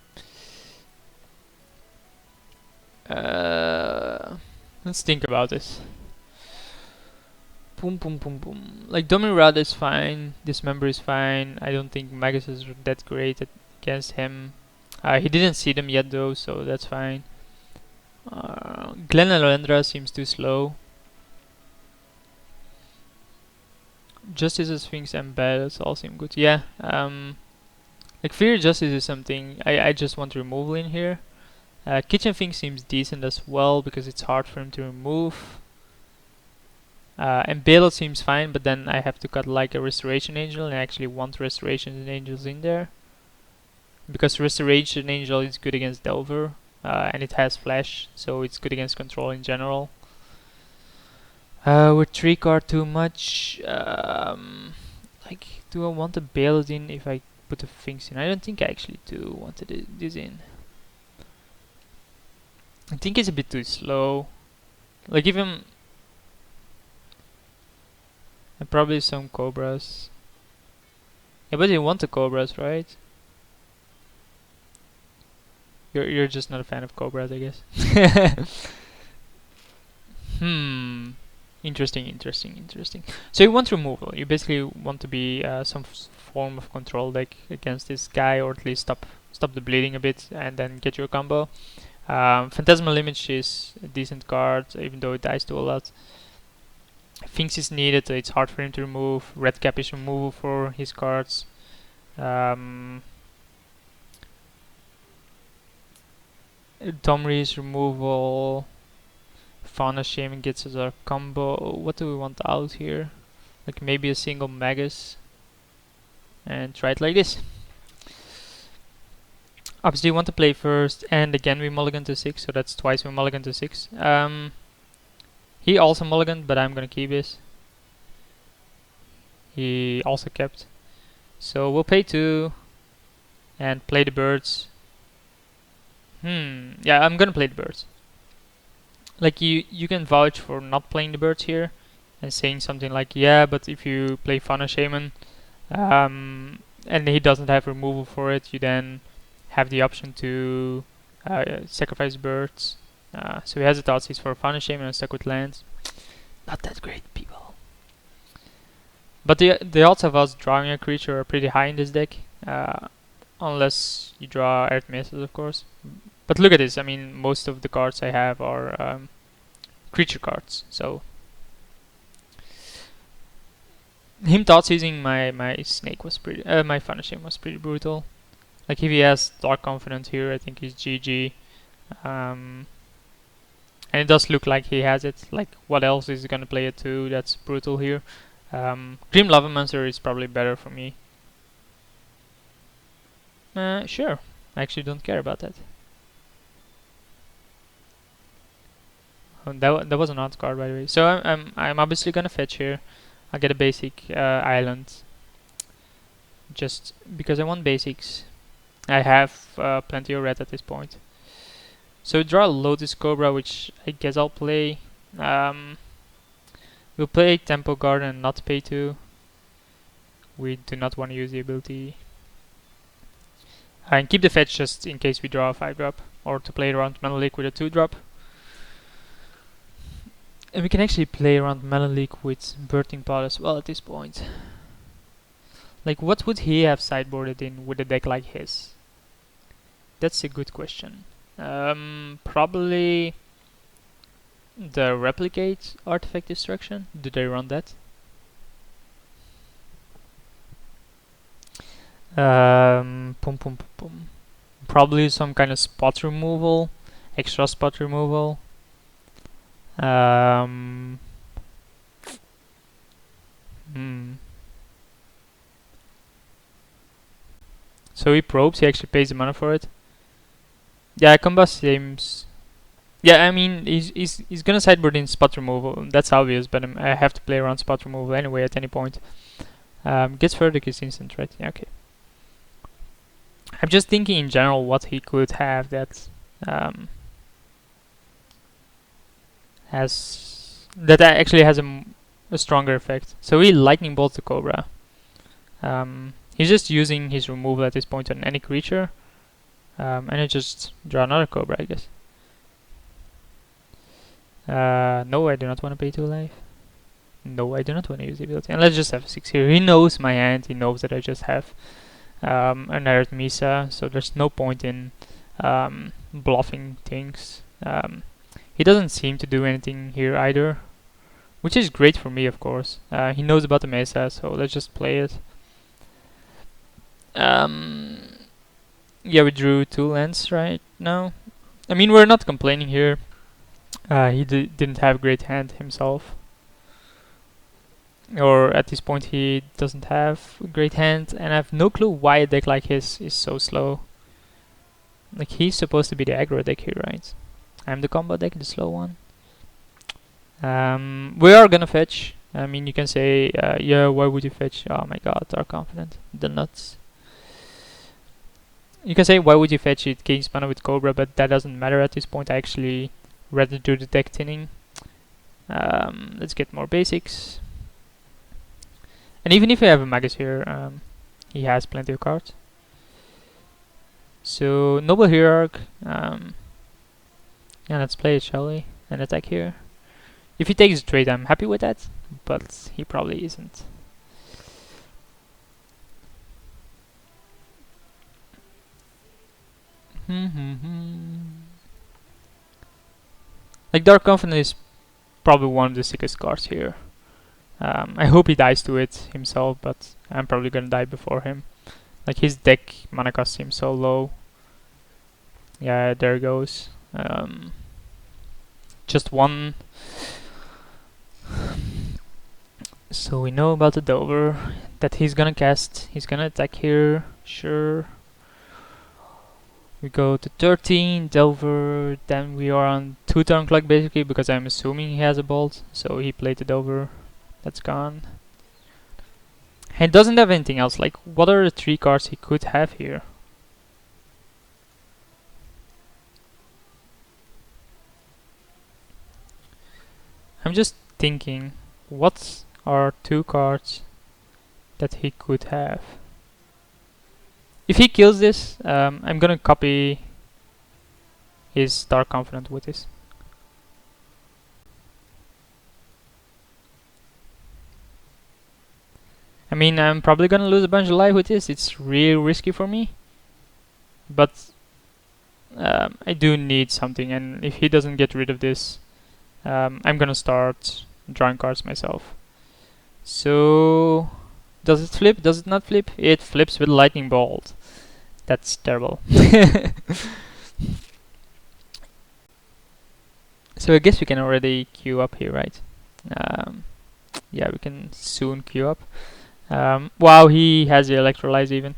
Let's think about this. Boom, boom, boom, boom. Like Dominrad is fine. Dismember is fine. I don't think Magus is that great against him. He didn't see them yet though, so that's fine. Glen Alendra seems too slow. Justice, Sphinx, and Battles all seem good. Yeah. Like Fear Justice is something I just want removal in here. Kitchen Thing seems decent as well because it's hard for him to remove. And Bail seems fine, but then I have to cut like a Restoration Angel, and I actually want Restoration Angels in there. Because Restoration Angel is good against Delver, and it has Flash, so it's good against control in general. With 3 card too much. Like, do I want to bail it in if I put the things in? I don't think I actually do want this in. I think it's a bit too slow. Like, even and probably some Cobras. Yeah, but you want the Cobras, right? You're just not a fan of Cobras, I guess. Interesting. So you want removal. You basically want to be some form of control deck against this guy, or at least stop the bleeding a bit, and then get your combo. Phantasmal Image is a decent card, even though it dies to a lot. Things is needed. It's hard for him to remove. Red Cap is removal for his cards. Domri is removal. Fauna Shaman gets us our combo. What do we want out here? Like maybe a single Magus. And try it like this. Obviously you want to play first, and again we mulligan to 6, so that's twice we mulligan to 6. He also mulliganed, but I'm gonna keep this. He also kept. So we'll pay 2, and play the birds. Yeah, I'm gonna play the birds. Like you can vouch for not playing the birds here and saying something like, yeah, but if you play Fauna Shaman and he doesn't have removal for it, you then have the option to sacrifice birds. So he has a Thoughtseize for Fauna Shaman and stuck with lands. Not that great, people. But the odds of us drawing a creature are pretty high in this deck, unless you draw Arithmesis, of course. But look at this, I mean, most of the cards I have are creature cards, so him Thoughtseizing my snake was pretty, my Funishing was pretty brutal. Like if he has Dark Confidence here, I think he's GG. And it does look like he has it. Like what else is he gonna play it to? That's brutal here. Grim Lava Monster is probably better for me. Sure. I actually don't care about that. Oh, that was an odd card, by the way. So I'm obviously gonna fetch here. I'll get a basic island, just because I want basics. I have plenty of red at this point. So draw Lotus Cobra, which I guess I'll play. We'll play Tempo Garden and not pay 2. We do not want to use the ability. And keep the fetch just in case we draw a 5-drop, or to play around Metallic with a 2-drop. And we can actually play around Metallic with Birthing Pod as well at this point. Like, what would he have sideboarded in with a deck like his? That's a good question. Probably the Replicate Artifact Destruction. Do they run that? Probably some kind of spot removal, extra spot removal. So he probes, he actually pays the mana for it. Yeah, Combust seems... Yeah, I mean, he's gonna sideboard in spot removal, that's obvious, but I have to play around spot removal anyway at any point. Gets Verdict is instant, right? Yeah, okay. I'm just thinking in general what he could have that actually has a stronger effect. So he Lightning Bolts the Cobra. He's just using his removal at this point on any creature, and I just draw another Cobra, I guess. No, I do not want to pay 2 life. No, I do not want to use the ability. And let's just have a 6 here. He knows my hand, he knows that I just have an Arithmesis, so there's no point in bluffing things. He doesn't seem to do anything here either, which is great for me, of course. He knows about the Mesa, so let's just play it. Yeah, we drew 2 lands right now. I mean, we're not complaining here. He didn't have a great hand himself. Or at this point he doesn't have a great hand, and I have no clue why a deck like his is so slow. Like, he's supposed to be the aggro deck here, right? I'm the combo deck, the slow one. We are gonna fetch. I mean, you can say, yeah, why would you fetch? Oh my god, Dark Confident. The nuts. You can say, why would you fetch it? Gains mana with Cobra, but that doesn't matter at this point. I actually rather do the deck thinning. Let's get more basics. And even if we have a Magus here, he has plenty of cards. So, Noble Hierarch. Yeah, let's play it, shall we? And attack here. If he takes a trade, I'm happy with that, but he probably isn't. Like, Dark Confident is probably one of the sickest cards here. I hope he dies to it himself, but I'm probably gonna die before him. Like, his deck mana cost seems so low. Yeah, there goes. Just one. So we know about the Dover, that he's gonna cast. He's gonna attack here, sure. We go to 13, Delver, then we are on 2 turn clock basically, because I'm assuming he has a bolt. So he played the Dover, that's gone. He doesn't have anything else. Like, what are the 3 cards he could have here? I'm just thinking, what are 2 cards that he could have? If he kills this, I'm gonna copy his Dark Confidant with this. I mean, I'm probably gonna lose a bunch of life with this. It's really risky for me. But I do need something, and if he doesn't get rid of this, I'm gonna start drawing cards myself. So, does it flip? Does it not flip? It flips with Lightning Bolt. That's terrible. So I guess we can already queue up here, right? Yeah, we can soon queue up. Wow, he has the Electrolyze even.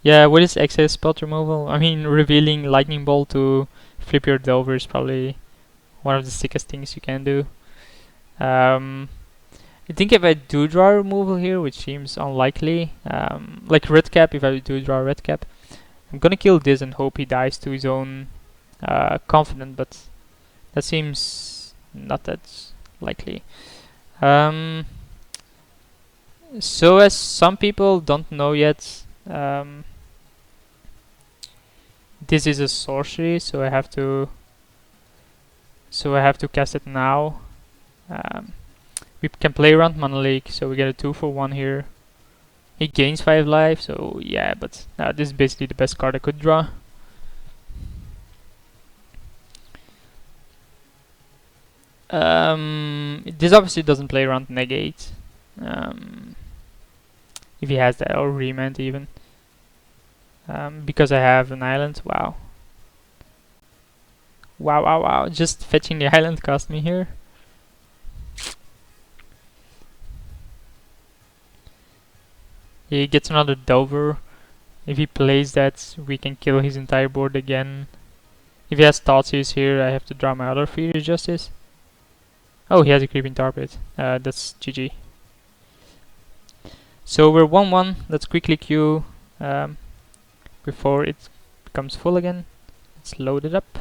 Yeah, with his excess spot removal, I mean, revealing Lightning Bolt to flip your Delver is probably one of the sickest things you can do. I think if I do draw removal here, which seems unlikely, like Red Cap, if I do draw Red Cap, I'm gonna kill this and hope he dies to his own Confidant, but that seems not that likely. So as some people don't know yet, this is a sorcery, so I have to cast it now. We can play around Mana Leak, so we get a 2-for-1 here. He gains 5 life, so yeah, but this is basically the best card I could draw. This obviously doesn't play around Negate. If he has that, or Remand even. Because I have an island, wow. Wow, just fetching the island cost me here. He gets another Delver. If he plays that, we can kill his entire board again. If he has Thoughtseize here, I have to draw my other Furious Justice. Oh, he has a Creeping Tar Pit. That's GG. So we're 1-1. Let's quickly queue before it becomes full again. Let's load it up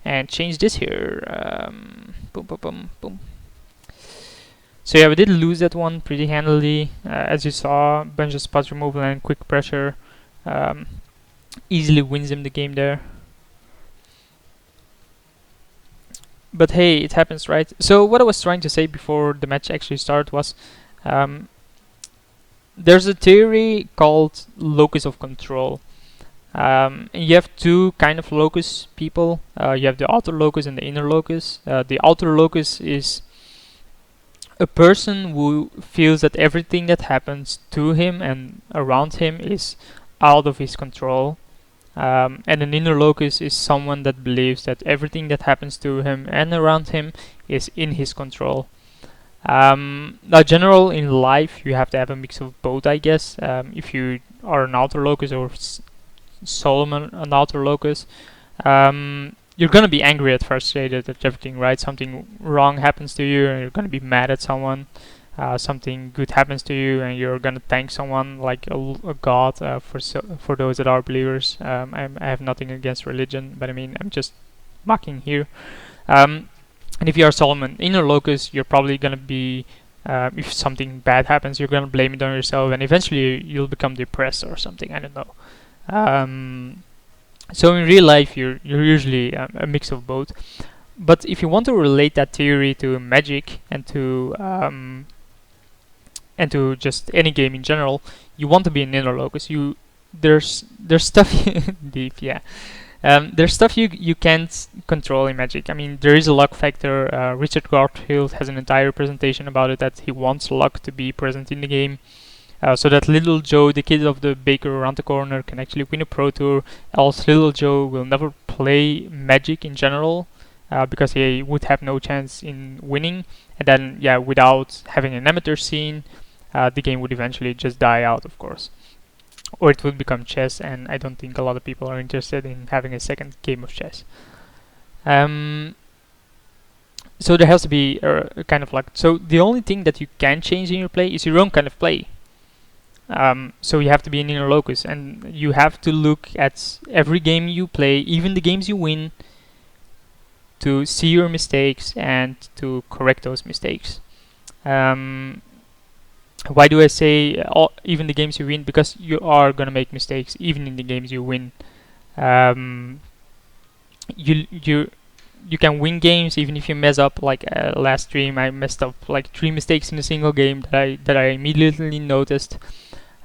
and change this here. Boom. So yeah, we did lose that one pretty handily. As you saw, a bunch of spot removal and quick pressure easily wins him the game there. But hey, it happens, right? So what I was trying to say before the match actually started was there's a theory called locus of control. And you have 2 kind of locus people. You have the outer locus and the inner locus. The outer locus is a person who feels that everything that happens to him and around him is out of his control. And an inner locus is someone that believes that everything that happens to him and around him is in his control. Now, general in life, you have to have a mix of both, I guess. If you are an outer locus or Solomon, an outer locus, you're gonna be angry at frustrated at everything, right? Something wrong happens to you and you're gonna be mad at someone. Something good happens to you and you're gonna thank someone like a god. For those that are believers, I have nothing against religion, but I mean, I'm just mocking here. And if you are Solomon inner locus, you're probably gonna be if something bad happens, you're gonna blame it on yourself, and eventually you'll become depressed or something. I don't know. So in real life, you're usually a mix of both. But if you want to relate that theory to Magic and to just any game in general, you want to be an inner locus. There's stuff deep, yeah. There's stuff you can't control in Magic. I mean, there is a luck factor. Richard Garfield has an entire presentation about it, that he wants luck to be present in the game. So that little Joe, the kid of the baker around the corner, can actually win a Pro Tour, else little Joe will never play Magic in general, because he would have no chance in winning. And then, yeah, without having an amateur scene, the game would eventually just die out, of course. Or it would become chess, and I don't think a lot of people are interested in having a second game of chess. So there has to be a kind of luck. So the only thing that you can change in your play is your own kind of play. So you have to be an inner locus, and you have to look at every game you play, even the games you win, to see your mistakes and to correct those mistakes. Why do I say even the games you win? Because you are gonna make mistakes even in the games you win. You can win games even if you mess up. Like last stream, I messed up like 3 mistakes in a single game that I immediately noticed,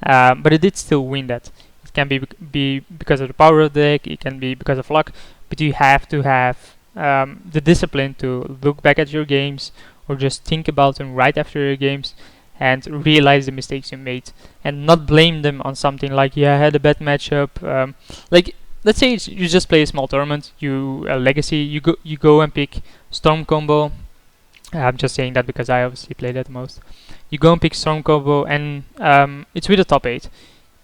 but I did still win that. It can be because of the power of the deck. It can be because of luck, but you have to have the discipline to look back at your games or just think about them right after your games and realize the mistakes you made and not blame them on something like, yeah, I had a bad matchup. Like, let's say you just play a small tournament, legacy, you go and pick Storm Combo. I'm just saying that because I obviously play that the most. You go and pick Storm Combo, and it's with a top 8.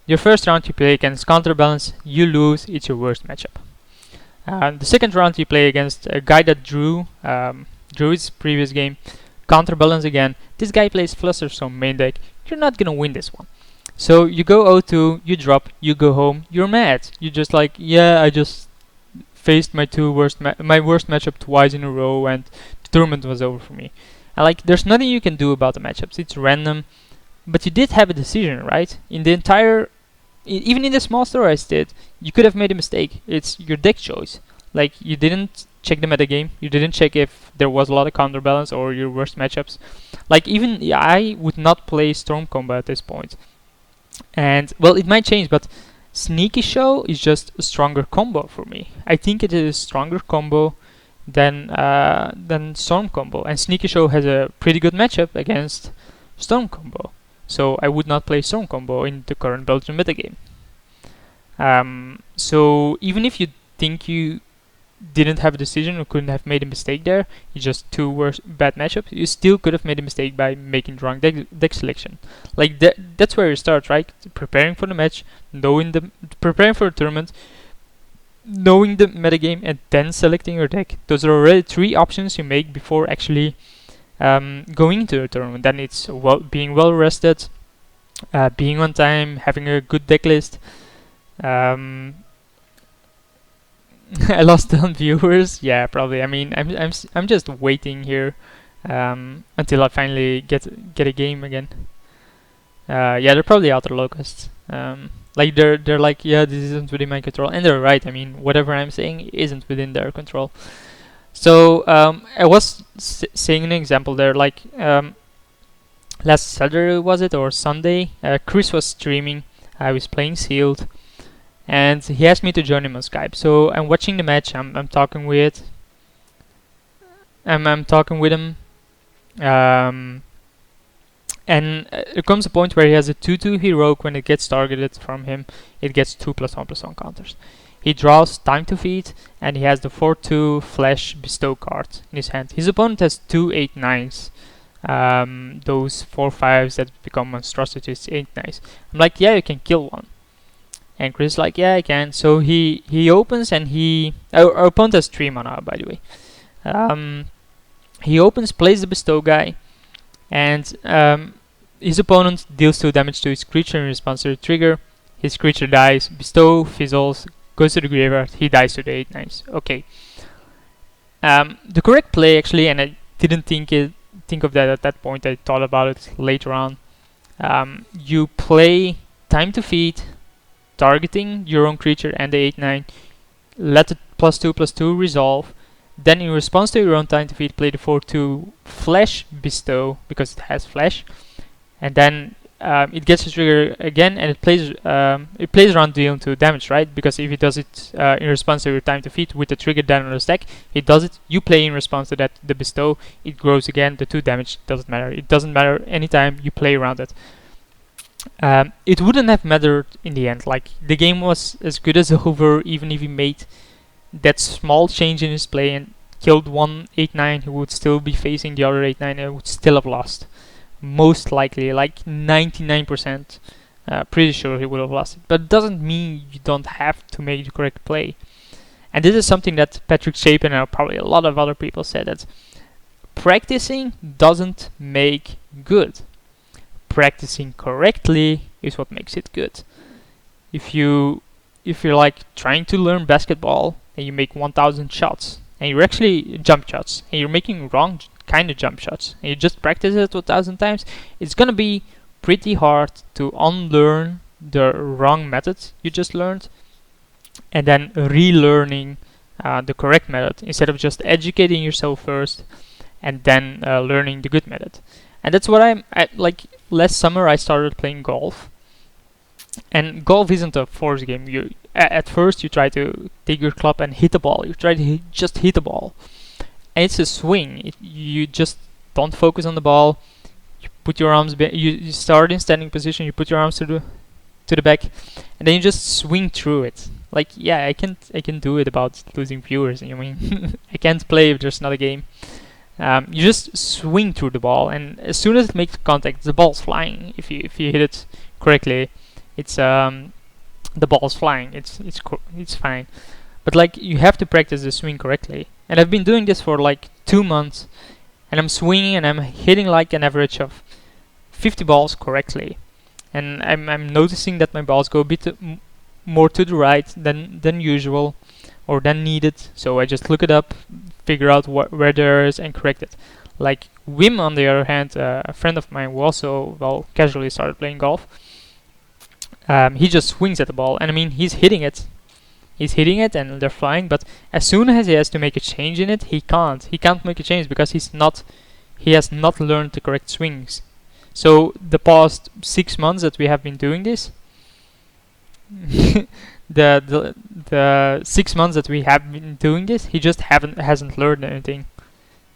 Your first round you play against Counterbalance, you lose, it's your worst matchup. The second round you play against a guy that drew his previous game, Counterbalance again. This guy plays Flusterstorm main deck. You're not gonna win this one. So you go 0-2, you drop, you go home, you're mad. You're just like, yeah, I just faced my worst matchup twice in a row, and the tournament was over for me. And like, there's nothing you can do about the matchups. It's random, but you did have a decision, right? In the entire, even in the small story I did, you could have made a mistake. It's your deck choice. Like, you didn't check the metagame. You didn't check if there was a lot of counterbalance or your worst matchups. Like, even I would not play Storm Combo at this point. And well, it might change, but Sneaky Show is just a stronger combo for me. I think it is a stronger combo than Storm Combo, and Sneaky Show has a pretty good matchup against Storm Combo. So I would not play Storm Combo in the current Belgian metagame. So even if you think you didn't have a decision or couldn't have made a mistake there, it's just 2 bad matchups, you still could have made a mistake by making the wrong deck selection. Like that's where you start, right? Preparing for the match, preparing for the tournament, knowing the metagame, and then selecting your deck. Those are already 3 options you make before actually going into the tournament. Then it's being well rested, being on time, having a good deck list. I lost on viewers. Yeah, probably. I mean, I'm just waiting here until I finally get a game again. Yeah, they're probably outer locusts. Like they're like, yeah, this isn't within my control, and they're right. I mean, whatever I'm saying isn't within their control. So I was saying an example there, like last Saturday was it, or Sunday? Chris was streaming. I was playing Sealed, and he asked me to join him on Skype. So I'm watching the match. I'm talking with him. And there comes a point where he has a 2/2 heroic. When it gets targeted from him, it gets 2+1/+1 counters. He draws Time to Feed, and he has the 4/2 Flash Bestow card in his hand. His opponent has 2 8/9s. Those 4/5s that become monstrosities, 8/9s. I'm like, yeah, you can kill one. And Chris is like, yeah, I can. So he opens, and our opponent has 3 mana, by the way. He opens, plays the Bestow guy, and his opponent deals 2 damage to his creature in response to the trigger. His creature dies, Bestow fizzles, goes to the graveyard, he dies to the 8/9s. Okay. The correct play, actually, and I didn't think of that at that point, I thought about it later on. You play Time to Feed, targeting your own creature and the 8/9, let the +2/+2 resolve, then in response to your own Time to Feed, play the 4/2 Flash Bestow, because it has Flash, and then it gets a trigger again, and it plays around dealing 2 damage, right? Because if it does it in response to your Time to Feed with the trigger down on the stack, it does it, you play in response to that, the Bestow, it grows again, the 2 damage doesn't matter. It doesn't matter anytime you play around it. It wouldn't have mattered in the end. Like, the game was as good as over, even if he made that small change in his play and killed one 8/9, he would still be facing the other 8/9 and would still have lost. Most likely, like 99%, pretty sure he would have lost it. But it doesn't mean you don't have to make the correct play. And this is something that Patrick Chapin and probably a lot of other people said, that practicing doesn't make good. Practicing correctly is what makes it good. If you're like trying to learn basketball and you make 1,000 shots, and you're actually jump shots, and you're making wrong kind of jump shots, and you just practice it 1,000 times, it's gonna be pretty hard to unlearn the wrong methods you just learned, and then relearning the correct method instead of just educating yourself first and then learning the good method. And that's what like last summer I started playing golf, and golf isn't a force game. You at first you try to take your club and hit the ball. You try to just hit the ball, and it's a swing. You just don't focus on the ball. You put your arms. You start in standing position. You put your arms to the back, and then you just swing through it. Like, yeah, I can do it about losing viewers. I mean, I can't play if there's not a game. You just swing through the ball, and as soon as it makes contact, the ball's flying. If you hit it correctly, it's the ball's flying. It's fine. But like, you have to practice the swing correctly. And I've been doing this for like 2 months, and I'm swinging and I'm hitting like an average of 50 balls correctly. And I'm noticing that my balls go a bit more to the right than usual or than needed. So I just look it up, figure out where there is, and correct it. Like Wim, on the other hand, a friend of mine who also casually started playing golf, he just swings at the ball, and I mean, he's hitting it and they're flying, but as soon as he has to make a change in it, he can't make a change because he has not learned the correct swings. So the past 6 months that we have been doing this, the 6 months that we have been doing this, he just hasn't learned anything.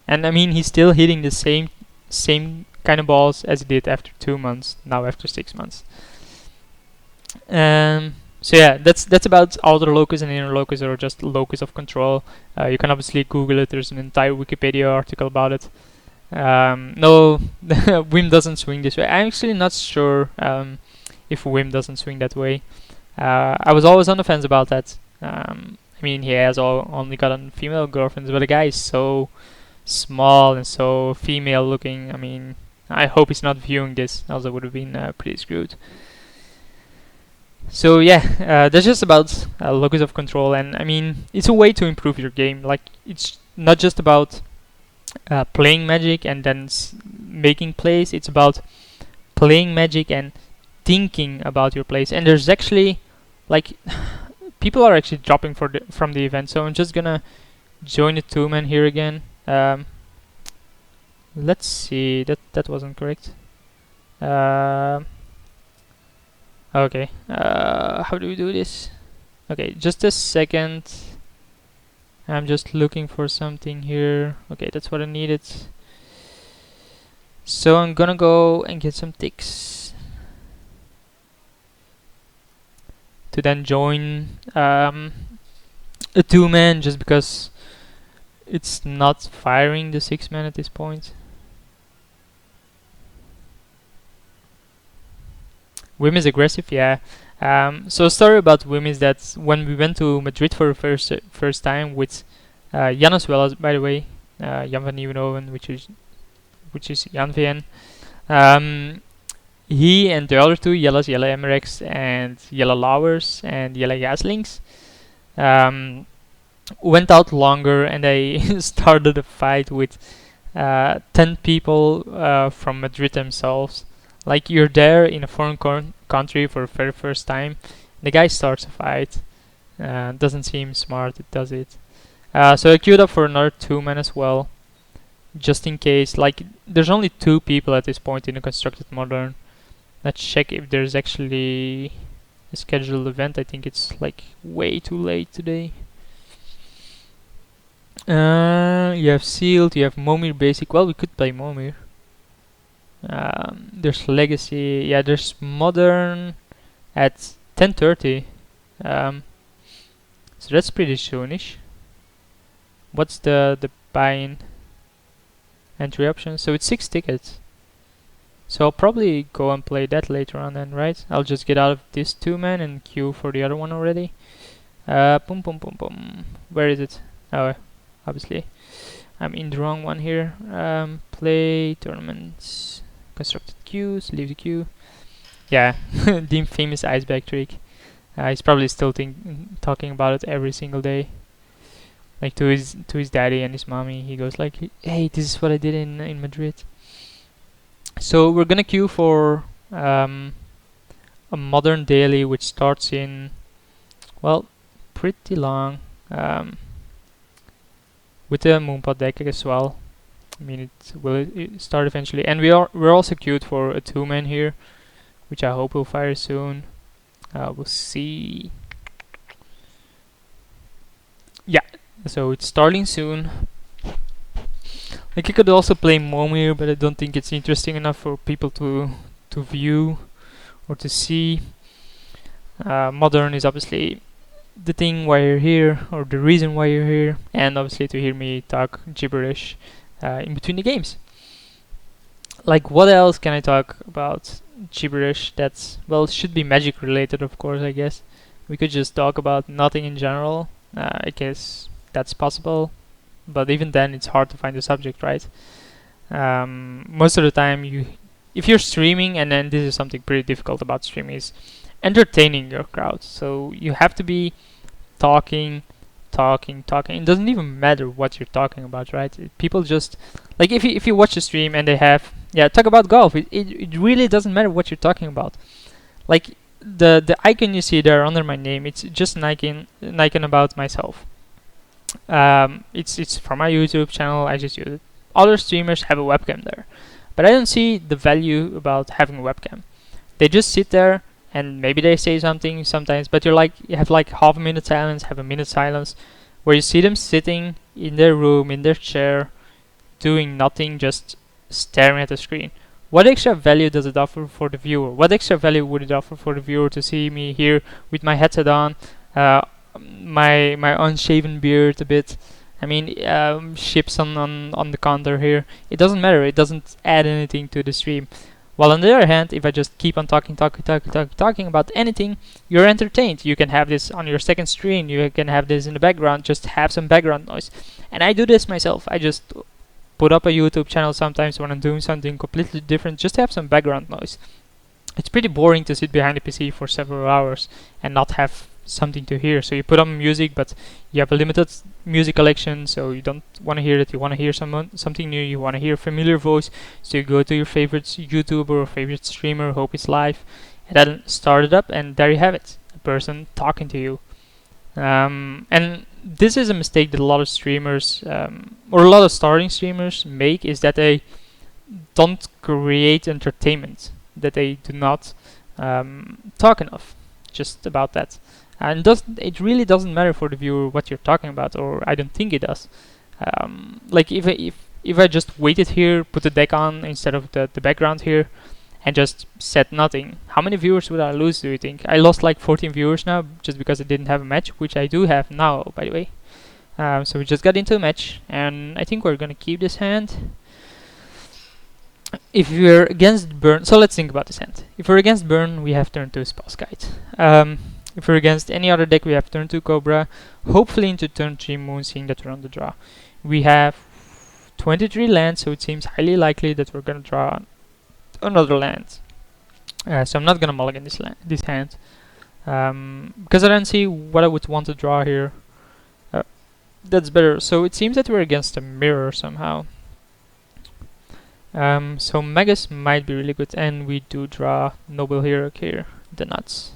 And I mean, he's still hitting the same kind of balls as he did after 2 months, now after 6 months. So yeah, that's about outer locus and inner locus, or just locus of control. You can obviously Google it. There's an entire Wikipedia article about it. No, Wim doesn't swing this way. I'm actually not sure if Wim doesn't swing that way. I was always on the fence about that. I mean, he has only gotten female girlfriends, but the guy is so small and so female looking. I mean, I hope he's not viewing this, else I would have been pretty screwed. So yeah, that's just about locus of control, and I mean, it's a way to improve your game. Like, it's not just about playing Magic and then making plays. It's about playing Magic and thinking about your plays. And there's actually, like, people are actually dropping from the event, so I'm just gonna join the 2-man here again. Let's see, that wasn't correct. Okay, how do we do this? Okay, just a second. I'm just looking for something here. Okay, that's what I needed. So I'm gonna go and get some ticks to then join a 2-man, just because it's not firing the 6-man at this point. Wim is aggressive, yeah. So a story about Wim is that when we went to Madrid for the first time with Jan as well, by the way, Jan van Nieuwenhoven, which is Jan VN. He and the other two, Jelle Emmerix and Jelle Lauwers and Jelle Gaslings, went out longer, and they started a fight with 10 people from Madrid themselves. Like, you're there in a foreign country for the very first time, the guy starts a fight. Doesn't seem smart, does it? So I queued up for another 2-man as well, just in case. Like, there's only 2 people at this point in the Constructed Modern. Let's check if there's actually a scheduled event. I think it's like way too late today. You have Sealed, you have Momir Basic. Well, we could play Momir. There's Legacy. Yeah, there's Modern at 10:30. So that's pretty soonish. What's the buy-in entry option? So it's 6 tickets. So I'll probably go and play that later on then, right? I'll just get out of this 2-man and queue for the other one already. Boom, boom, boom, boom. Where is it? Oh, obviously. I'm in the wrong one here. Play tournaments. Constructed queues. Leave the queue. Yeah, the infamous ice bag trick. He's probably still talking about it every single day. like to his daddy and his mommy. He goes like, "Hey, this is what I did in Madrid." So we're gonna queue for a modern daily, which starts in, well, pretty long, with the Moonpod deck as well. I mean, it will start eventually, and we're also queued for a 2-man here, which I hope will fire soon. We'll see. Yeah, so it's starting soon. Like, you could also play Momir, but I don't think it's interesting enough for people to view or to see. Modern is obviously the thing why you're here, or the reason why you're here, and obviously to hear me talk gibberish in between the games. Like, what else can I talk about gibberish that's, well, should be Magic related, of course, I guess. We could just talk about nothing in general. I guess that's possible, but even then it's hard to find a subject, right? Most of the time, if you're streaming, and then this is something pretty difficult about streaming, is entertaining your crowd. So you have to be talking. It doesn't even matter what you're talking about, right? People just, like, if you watch a stream and they have, talk about golf, it really doesn't matter what you're talking about. Like, the icon you see there under my name, it's just an icon about myself. It's from my YouTube channel. I just use it. Other streamers have a webcam there, but I don't see the value about having a webcam. They just sit there and maybe they say something sometimes, but you have like half a minute silence, have a minute silence, where you see them sitting in their room, in their chair, doing nothing, just staring at the screen. What extra value does it offer for the viewer? What extra value would it offer for the viewer to see me here with my headset on, my unshaven beard a bit? I mean, ships on the counter here. It doesn't matter. It doesn't add anything to the stream. While on the other hand, if I just keep on talking about anything, you're entertained. You can have this on your second screen. You can have this in the background. Just have some background noise. And I do this myself. I just put up a YouTube channel sometimes when I'm doing something completely different. Just have some background noise. It's pretty boring to sit behind a PC for several hours and not have something to hear. So you put on music, but you have a limited music collection, so you don't want to hear that. You want to hear something new. You want to hear a familiar voice, so you go to your favorite YouTuber or favorite streamer, hope it's live, and then start it up, and there you have it, a person talking to you. And this is a mistake that a lot of streamers, or a lot of starting streamers make, is that they don't create entertainment, that they do not talk enough just about that. And it really doesn't matter for the viewer what you're talking about, or I don't think it does. Like, if I just waited here, put the deck on instead of the background here, and just said nothing, how many viewers would I lose, do you think? I lost like 14 viewers now just because I didn't have a match, which I do have now, by the way. So we just got into a match, and I think we're gonna keep this hand. If we're against burn, so let's think about this hand. If we're against burn, we have turn 2 Spouse Guide. If we're against any other deck, we have turn 2 Cobra, hopefully into turn 3 Moon, seeing that we're on the draw. We have 23 lands, so it seems highly likely that we're gonna draw another land. So I'm not gonna mulligan this hand, because I don't see what I would want to draw here. That's better. So it seems that we're against a mirror somehow. So Magus might be really good, and we do draw Noble Hero here, the nuts.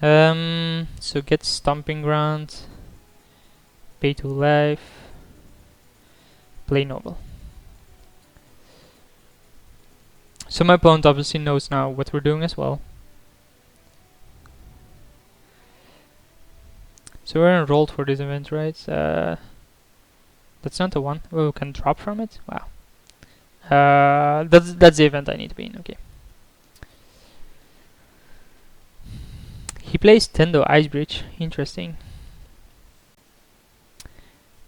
So get Stomping Ground, pay 2 life, play Noble. So my opponent obviously knows now what we're doing as well. So we're enrolled for this event, right? That's not the one. Oh, we can drop from it? Wow. That's the event I need to be in, okay. He plays Tendo Ice Bridge. Interesting.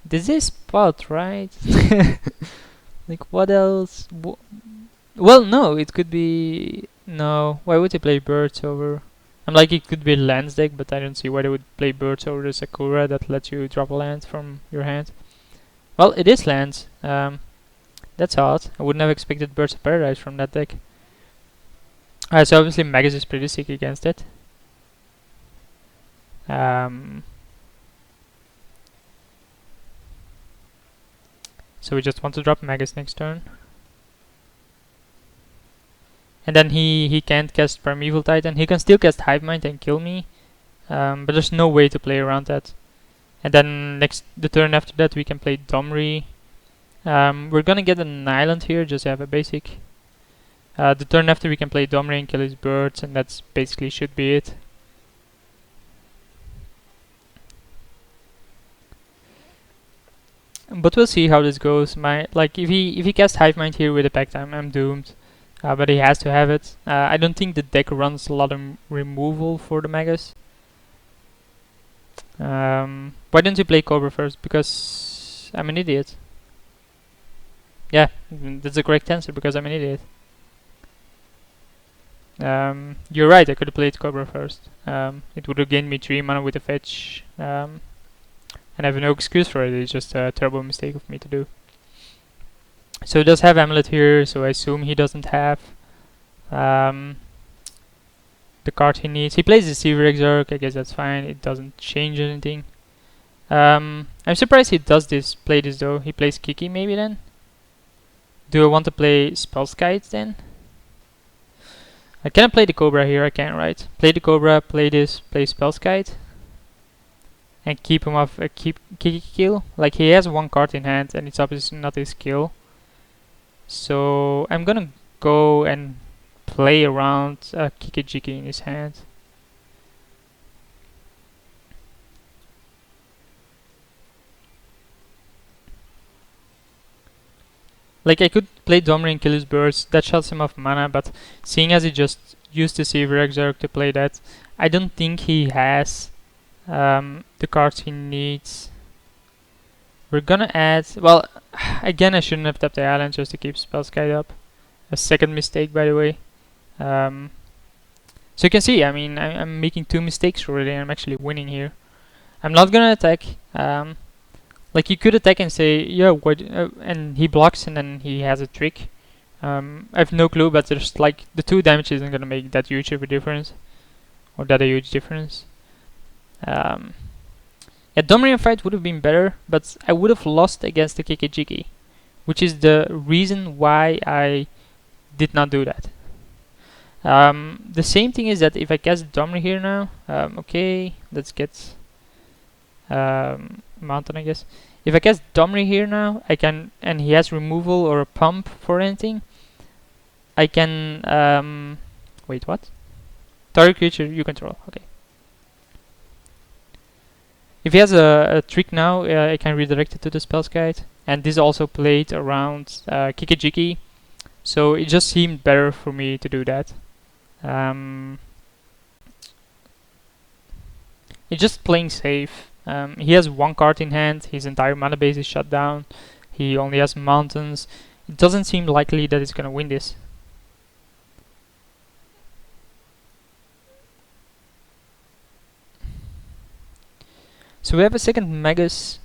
This is spot, right? Like, what else? Well, no, it could be... No, why would he play Birds over... I'm like, it could be a lands deck, but I don't see why they would play Birds over the Sakura that lets you drop a land from your hand. Well, it is lands. That's odd. I wouldn't have expected Birds of Paradise from that deck. So obviously Magus is pretty sick against it. So we just want to drop Magus next turn. And then he can't cast Primeval Titan. He can still cast Hive Mind and kill me. But there's no way to play around that. And then the turn after that we can play Domri. We're gonna get an island here, just have a basic. The turn after we can play Domri and kill his birds, and that's basically should be it. But we'll see how this goes. If he casts Hive Mind here with a pack time, I'm doomed. But he has to have it. I don't think the deck runs a lot of removal for the Magus. Why don't you play Cobra first? Because I'm an idiot. Yeah, that's the correct answer, because I'm an idiot. You're right, I could have played Cobra first. It would have gained me 3 mana with a fetch. And I have no excuse for it, it's just a terrible mistake of me to do. So he does have Amulet here, so I assume he doesn't have the card he needs. He plays Deceiver Exarch, I guess that's fine, it doesn't change anything. I'm surprised he does play this though. He plays Kiki maybe then? Do I want to play Spellskite then? I cannot play the Cobra here, I can, right? Play the Cobra, play this, play Spellskite. And keep him off, keep Kiki kill. Like, he has 1 card in hand and it's obviously not his kill. So I'm gonna go and play around Kiki in his hand. Like, I could play Domri and kill his birds, that shuts him off mana, but seeing as he just used Deceiver Exarch to play that, I don't think he has the cards he needs. We're gonna add, well, again I shouldn't have tapped the island just to keep Spellskite up. A second mistake, by the way. So you can see, I mean, I'm making 2 mistakes already and I'm actually winning here. I'm not gonna attack. Like, you could attack and say, yeah, what, and he blocks and then he has a trick. I have no clue, but there's like, the 2 damage isn't gonna make that huge of a difference. Or that a huge difference. Yeah, Domrian fight would have been better, but I would have lost against the Kiki, which is the reason why I did not do that. The same thing is that if I cast Domri here now, okay, let's get Mountain, I guess. If I cast Domri here now, I can, and he has removal or a pump for anything, I can, wait, what? Target creature you control, okay. If he has a trick now, I can redirect it to the Spellskite, and this also played around Kiki, so it just seemed better for me to do that. It's just playing safe. He has 1 card in hand, his entire mana base is shut down, he only has mountains. It doesn't seem likely that he's gonna win this. So we have a second Magus.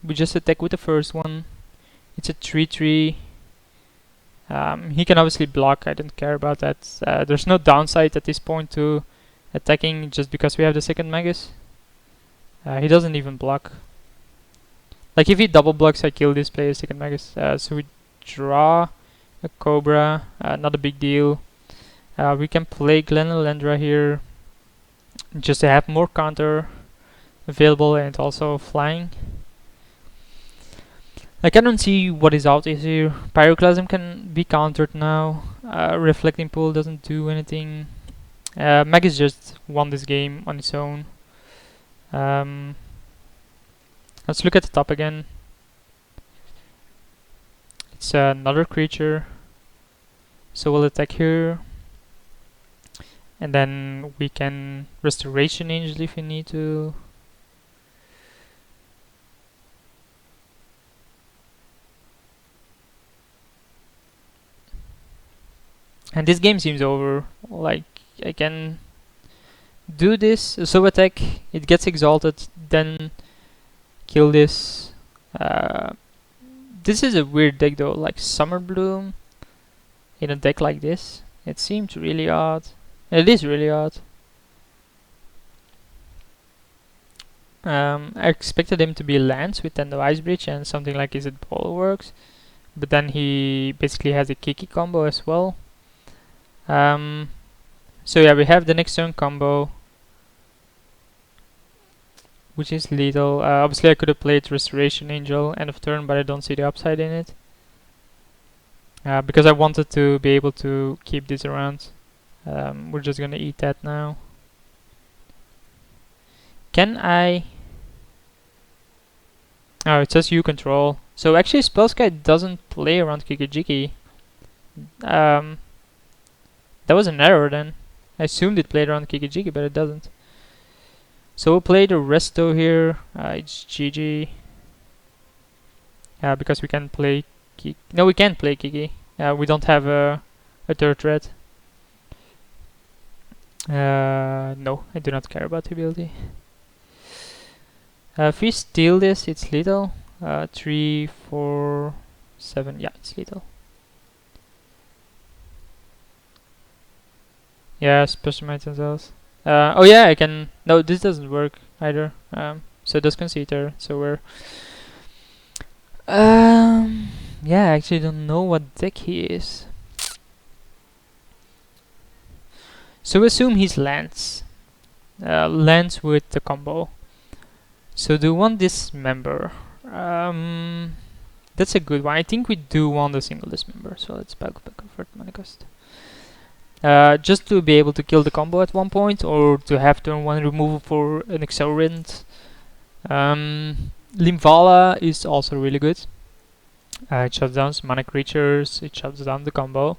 We just attack with the first one. It's a 3/3. He can obviously block, I don't care about that. There's no downside at this point to attacking just because we have the second Magus. He doesn't even block. Like, if he double blocks, I kill this player's second Magus. So we draw a Cobra, not a big deal. We can play Glenelendra here just to have more counter available and also flying. Like, I don't see what his out is here. Pyroclasm can be countered now. Reflecting Pool doesn't do anything. Magus just won this game on its own. Let's look at the top again. It's another creature. So we'll attack here. And then we can Restoration Angel if we need to. And this game seems over. Like, I can do this, so attack, it gets exalted, then kill this. This is a weird deck though, like Summer Bloom in a deck like this. It seems really odd. It is really odd. I expected him to be lands with Tendo Ice Bridge and something like Is It Bulwarks, but then he basically has a Kiki combo as well. So yeah, we have the next turn combo, which is lethal. Obviously I could have played Restoration Angel end of turn, but I don't see the upside in it. Because I wanted to be able to keep this around. We're just gonna eat that now. Can I... Oh, it says you control. So actually Spellskite doesn't play around Kikijiki. That was an error then. I assumed it played around Kikijiki, but it doesn't. So we'll play the Resto here. It's GG. Because we can play Kiki. No, we can't play Kiki. We don't have a third threat. No, I do not care about the ability. If we steal this, it's lethal. 3, 4, 7. Yeah, it's lethal. Yeah, special items. Oh yeah, I can. No, this doesn't work either. So it does concede there. So we're. Yeah, I actually don't know what deck he is. So assume he's lands. Lands with the combo. So do we want Dismember? That's a good one. I think we do want a single Dismember. So let's back convert mana cost. Just to be able to kill the combo at one point, or to have turn 1 removal for an Accelerant. Limvala is also really good. It shuts down mana creatures, it shuts down the combo.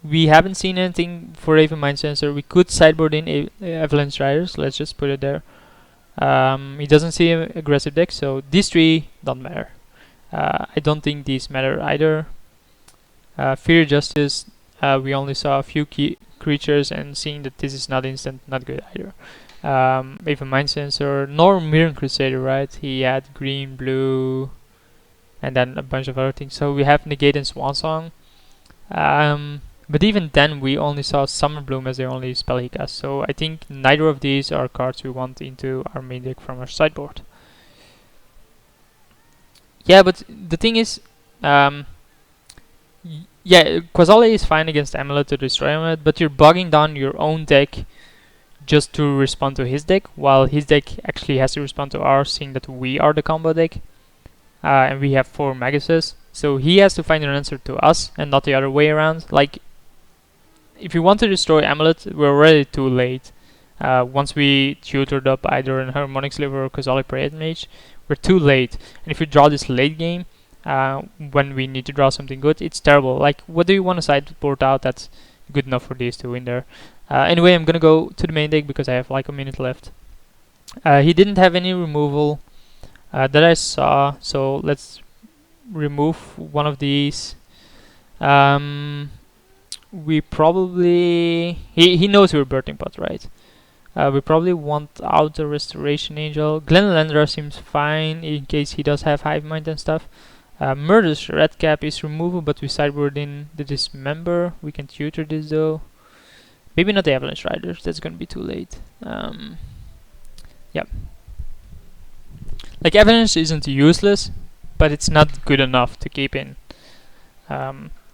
We haven't seen anything for Raven Mind Sensor. We could sideboard in Avalanche Riders, let's just put it there. He doesn't see an aggressive deck, so these 3 don't matter. I don't think these matter either. Fear Justice, we only saw a few key creatures, and seeing that this is not instant, not good either. Even Mind Sensor, nor Mirror Crusader, right? He had green, blue, and then a bunch of other things. So we have Negate and Swansong. But even then, we only saw Summer Bloom as the only spell he cast. So I think neither of these are cards we want into our main deck from our sideboard. Yeah, but the thing is, yeah, Quasale is fine against Amulet to destroy Amulet, but you're bogging down your own deck just to respond to his deck, while his deck actually has to respond to ours, seeing that we are the combo deck, and we have 4 Maguses. So he has to find an answer to us, and not the other way around. Like, if you want to destroy Amulet, we're already too late. Once we tutored up either in Harmonic Sliver or Quasale Parade Mage, we're too late. And if we draw this late game, when we need to draw something good, it's terrible. Like, what do you want to sideboard out that's good enough for these to win there? Anyway, I'm gonna go to the main deck because I have like a minute left. He didn't have any removal that I saw, so let's remove one of these. We probably... He knows we're Birthing Pot, right? We probably want out the Restoration Angel. Glenlandra seems fine in case he does have Hive Mind and stuff. Murder's Redcap is removal, but we sideboard in the Dismember. We can tutor this though. Maybe not the Avalanche Riders, that's gonna be too late. Yeah. Like, Avalanche isn't useless, but it's not good enough to keep in.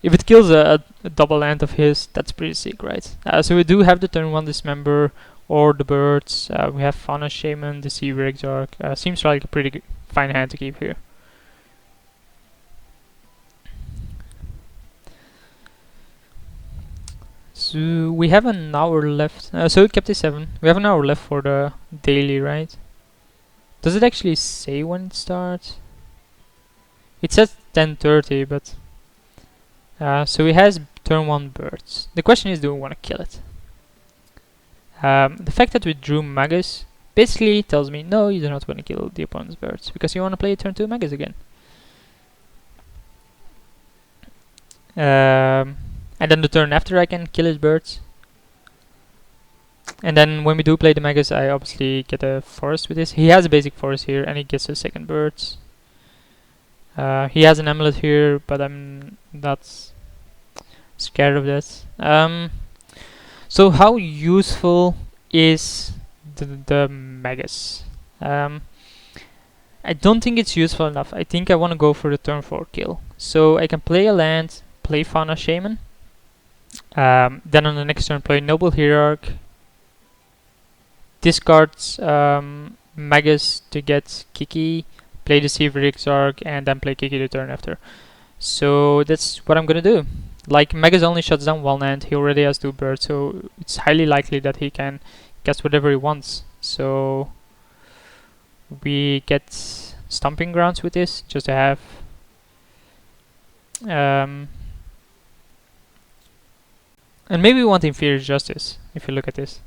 If it kills a double land of his, that's pretty sick, right? So we do have the turn 1 Dismember, or the birds. We have Fauna Shaman, the Sea Exarch. Seems like a pretty fine hand to keep here. So we have an hour left. So it kept it 7. We have an hour left for the daily, right? Does it actually say when it starts? It says 10:30, but so he has turn 1 birds. The question is, do we want to kill it? The fact that we drew Magus basically tells me no, you do not want to kill the opponent's birds because you want to play turn 2 Magus again. And then the turn after I can kill his birds. And then when we do play the Magus, I obviously get a forest with this. He has a basic forest here and he gets a second birds. He has an amulet here, but I'm not scared of that. So So how useful is the Magus? I don't think it's useful enough. I think I want to go for the turn 4 kill. So I can play a land, play Fauna Shaman. Then on the next turn play Noble Hierarch. Discards Magus to get Kiki, play Deceiver Exarch, and then play Kiki the turn after. So that's what I'm gonna do. Like, Magus only shuts down one land, he already has 2 birds, so it's highly likely that he can cast whatever he wants. So we get Stomping Grounds with this, just to have and maybe we want Inferior Justice, if you look at this.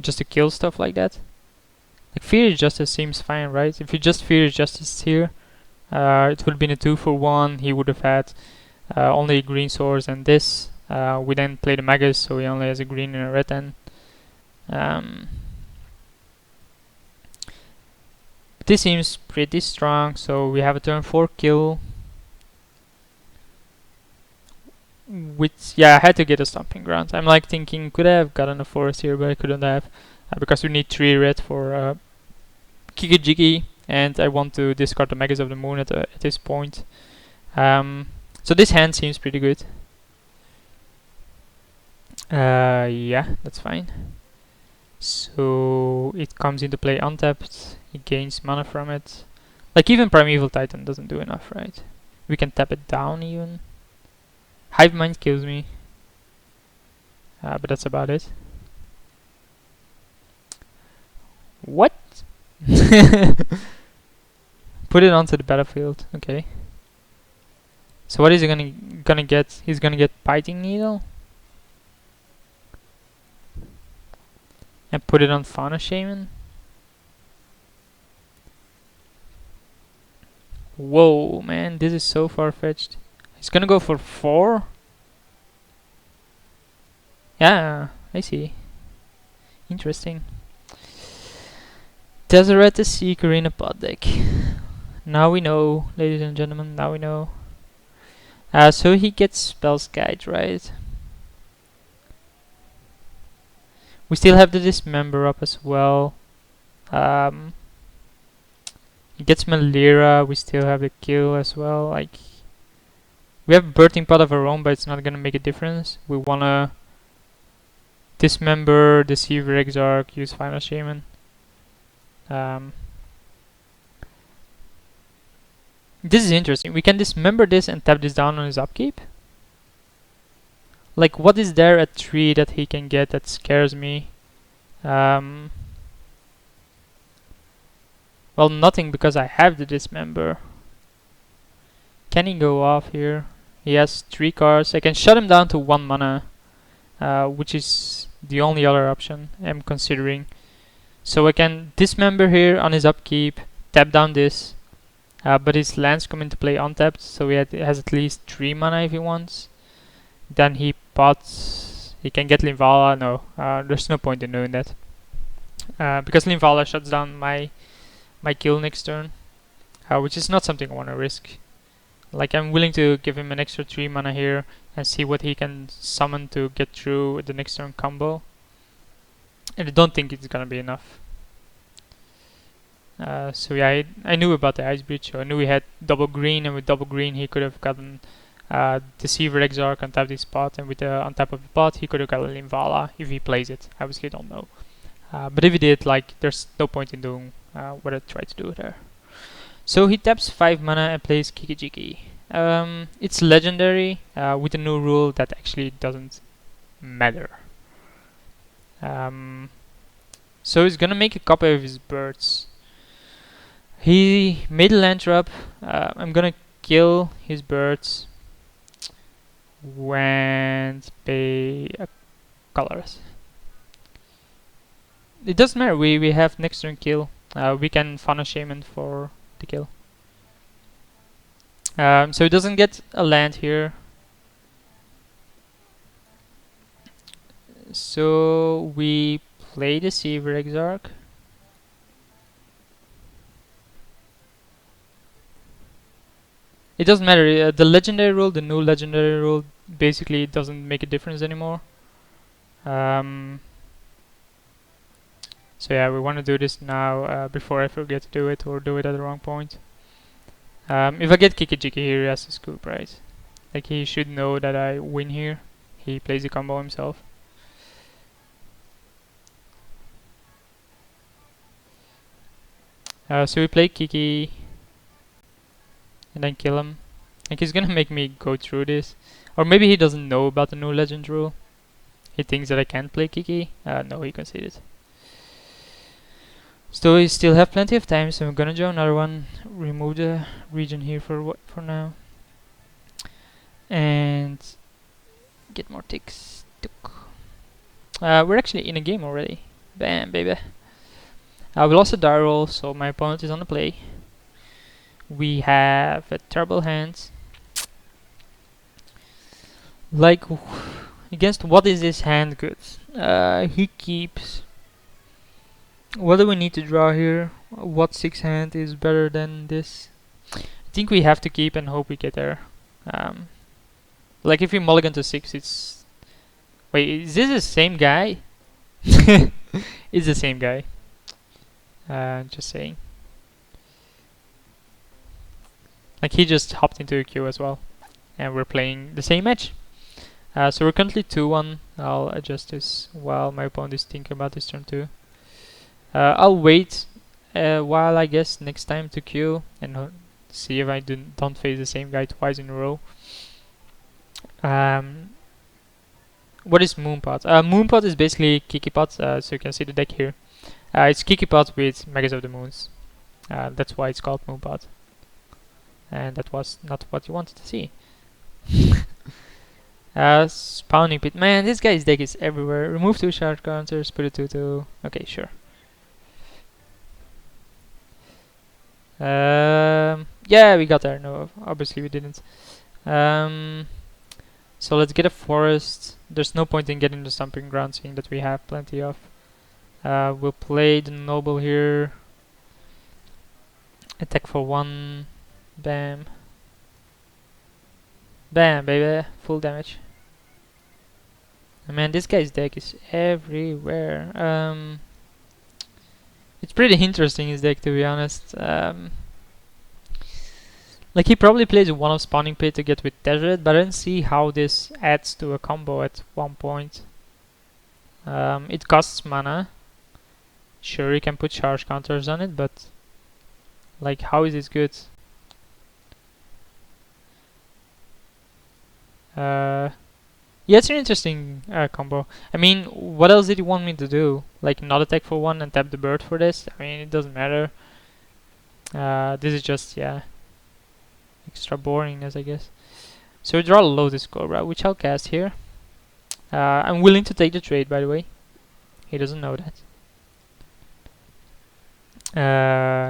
Just to kill stuff like that. Like, Inferior Justice seems fine, right? If you just Inferior Justice here, it would have been a 2 for 1, he would have had only green swords and this. We then play the Magus, so he only has a green and a red then. This seems pretty strong, so we have a turn 4 kill. Which, yeah, I had to get a Stomping Ground. I'm like thinking, could I have gotten a forest here, but I couldn't have. Because we need 3 red for Kiki, and I want to discard the Magus of the Moon at this point. So this hand seems pretty good. Yeah, that's fine. So it comes into play untapped, he gains mana from it. Like, even Primeval Titan doesn't do enough, right? We can tap it down even. Hive Mind kills me. But that's about it. What? Put it onto the battlefield, okay. So what is he gonna get? He's gonna get Biting Needle? And put it on Fauna Shaman? Whoa, man, this is so far-fetched. He's gonna go for 4? Yeah, I see. Interesting. Deseret the Seeker in a pod deck. Now we know, ladies and gentlemen, now we know. So he gets Spell's Guide, right? We still have the Dismember up as well. He gets Malira, we still have the kill as well. Like, we have Birthing Pot of our own, but it's not gonna make a difference. We wanna Dismember, Deceiver Exarch, use Final Shaman. This is interesting. We can Dismember this and tap this down on his upkeep. Like, what is there at 3 that he can get that scares me? Well, nothing, because I have the Dismember. Can he go off here? He has 3 cards. I can shut him down to 1 mana, which is the only other option I'm considering. So I can Dismember here on his upkeep, tap down this, but his lands come into play untapped, so he has at least 3 mana if he wants. Then he pots, he can get Linvala. No, there's no point in doing that, because Linvala shuts down my kill next turn, which is not something I want to risk. Like, I'm willing to give him an extra 3 mana here and see what he can summon to get through the next turn combo. And I don't think it's gonna be enough. So yeah, I knew about the Ice Breach, so I knew he had double green, and with double green he could have gotten Deceiver Exarch on top of this pot, and with on top of the pot he could have gotten Linvala if he plays it. I obviously don't know. But if he did, like, there's no point in doing what I tried to do there. So he taps 5 mana and plays Kiki. It's legendary with a new rule that actually doesn't matter. So he's gonna make a copy of his birds. He made a land trap. I'm gonna kill his birds and pay a colorless. It doesn't matter. We have next turn kill. We can Fauna Shaman for the kill. So he doesn't get a land here. So we play Deceiver Exarch. It doesn't matter. The legendary rule, the new legendary rule, basically doesn't make a difference anymore. So yeah, we want to do this now before I forget to do it or do it at the wrong point. If I get Kiki here, he has to scoop, right? Like, he should know that I win here. He plays the combo himself. So we play Kiki and then kill him. Like, he's gonna make me go through this. Or maybe he doesn't know about the new legend rule. He thinks that I can't play Kiki. No, he conceded. So we still have plenty of time, so I'm gonna draw another one. Remove the region here for now. And get more ticks. We're actually in a game already. Bam, baby. We lost a die roll, so my opponent is on the play. We have a terrible hand. Like, against what is this hand good? He keeps. What do we need to draw here? What 6 hand is better than this? I think we have to keep and hope we get there. Like, if we mulligan to 6, it's... Wait, is this the same guy? It's the same guy. Just saying. Like, he just hopped into a queue as well. And we're playing the same match. So we're currently 2-1. I'll adjust this while my opponent is thinking about this turn too. I'll wait a while, I guess, next time to queue and see if I don't face the same guy twice in a row. What is Moonpod? Moonpod is basically KikiPod, so you can see the deck here. It's KikiPod with Magus of the Moons. That's why it's called Moonpod. And that was not what you wanted to see. Spawning pit. Man, this guy's deck is everywhere. Remove 2 shard counters, put a 2-2. Okay, sure. Yeah, we got there. No, obviously we didn't. So let's get a forest. There's no point in getting the stomping ground, seeing that we have plenty of. We'll play the noble here. Attack for 1. Bam. Bam, baby. Full damage. Man, this guy's deck is everywhere. It's pretty interesting, his deck, to be honest. Like, he probably plays one of Spawning Pit to get with Desert, but I don't see how this adds to a combo at one point. It costs mana. Sure, you can put charge counters on it, but like, how is this good? Yeah, it's an interesting combo. I mean, what else did you want me to do? Like, not attack for 1 and tap the bird for this? I mean, it doesn't matter. This is just, yeah, extra boringness, I guess. So we draw Lotus Cobra, which I'll cast here. I'm willing to take the trade, by the way. He doesn't know that.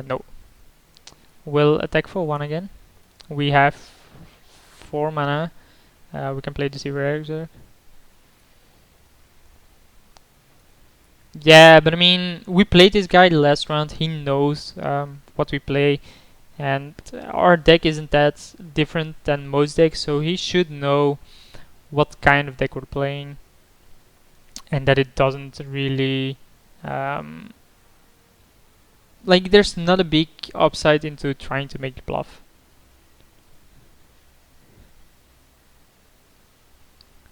No. We'll attack for 1 again. We have 4 mana. We can play Deceiver Exarch. Yeah, but I mean, we played this guy the last round. He knows what we play, and our deck isn't that different than most decks, so he should know what kind of deck we're playing, and that it doesn't really like, there's not a big upside into trying to make the bluff.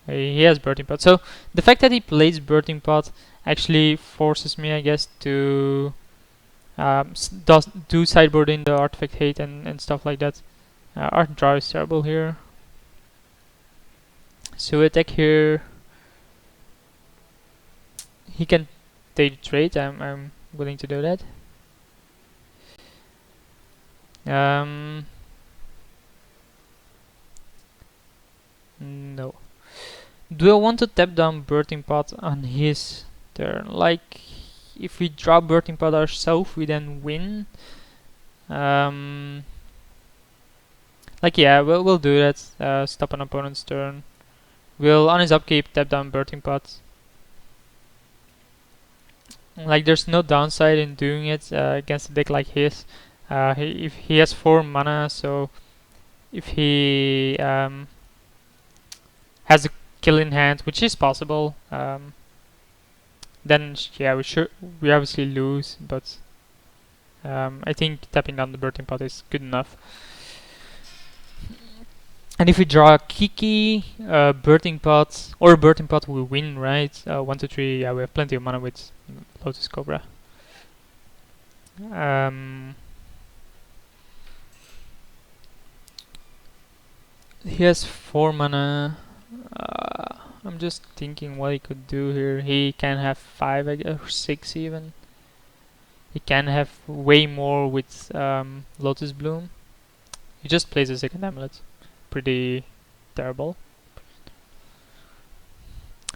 He has Birthing Pot. So the fact that he plays Birthing Pot actually forces me, I guess, to do sideboarding the Artifact Hate and stuff like that. Our draw is terrible here. So we attack here. He can take the trade. I'm willing to do that. No. Do I want to tap down Birthing Pot on his turn? Like, if we draw Birthing Pot ourselves, we then win. Like, yeah, we'll do that. Stop an opponent's turn. We'll, on his upkeep, tap down Birthing Pot. Like, there's no downside in doing it against a deck like his. If he has 4 mana, so if he has a kill in hand, which is possible, then yeah, we obviously lose, but I think tapping down the birthing pot is good enough. And if we draw a Kiki, birthing pot, or birthing pot, we win, right? 1, 2, 3. Yeah, we have plenty of mana with Lotus Cobra. He has 4 mana. I'm just thinking what he could do here. He can have 5, I guess, or 6 even. He can have way more with Lotus Bloom. He just plays a second amulet. Pretty terrible.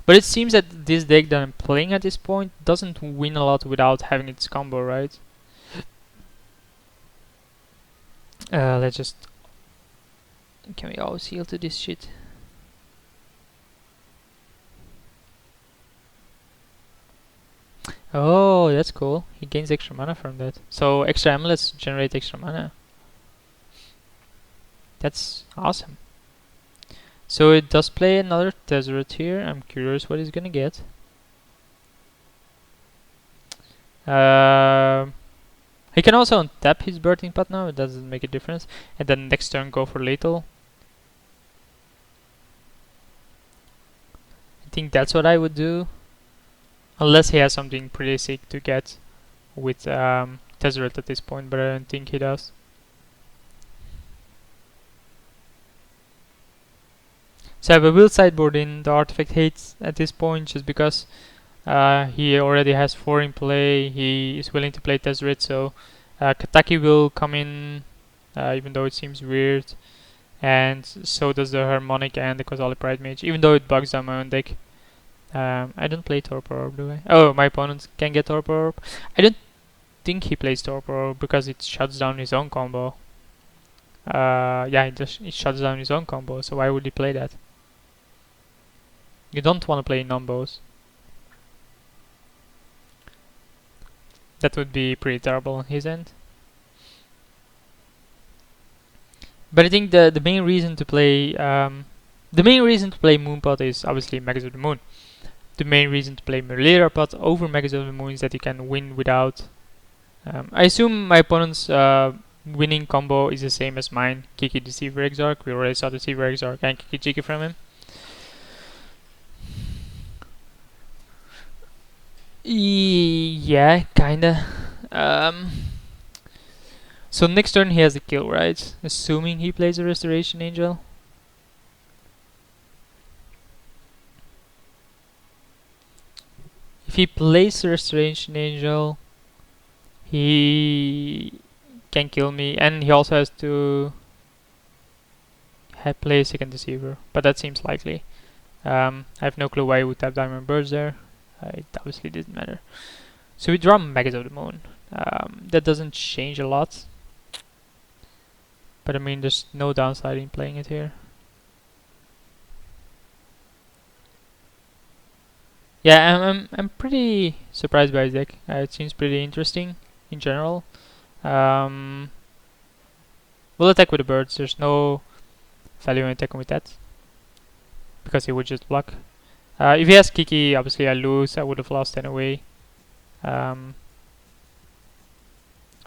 But it seems that this deck that I'm playing at this point doesn't win a lot without having its combo, right? Let's just... Can we always heal to this shit? Oh, that's cool. He gains extra mana from that. So extra amulets generate extra mana. That's awesome. So it does play another Tezzeret here. I'm curious what he's gonna get. He can also untap his birthing pot now. It doesn't make a difference. And then next turn go for lethal. I think that's what I would do. Unless he has something pretty sick to get with Tezzeret at this point, but I don't think he does. So I will sideboard in the Artifact Hates at this point just because he already has 4 in play. He is willing to play Tezzeret, so Kataki will come in, even though it seems weird. And so does the Harmonic and the Kozali Pride Mage, even though it bugs down my own deck. I don't play Torpor Orb, do I? Oh, my opponent can get Torpor Orb. I don't think he plays Torpor Orb because it shuts down his own combo. Yeah, it shuts down his own combo, so why would he play that? You don't want to play Numbos. That would be pretty terrible on his end. But I think the main reason to play Moonpod is obviously Magus of the Moon. The main reason to play Merlira Pot over Magus of the Moon is that you can win without. I assume my opponent's winning combo is the same as mine. Kiki Deceiver Exarch. We already saw Deceiver Exarch and Kiki from him. Yeah, kinda. So next turn he has a kill, right? Assuming he plays a Restoration Angel. If he plays a Restoration Angel, he can kill me, and he also has to play a second Deceiver, but that seems likely. I have no clue why he would tap Diamond Birds there. It obviously didn't matter. So we draw Magus of the Moon. That doesn't change a lot, but I mean, there's no downside in playing it here. Yeah, I'm pretty surprised by his deck. It seems pretty interesting in general. We'll attack with the birds. There's no value in attacking with that because he would just block. If he has Kiki, obviously I lose. I would have lost anyway. Well,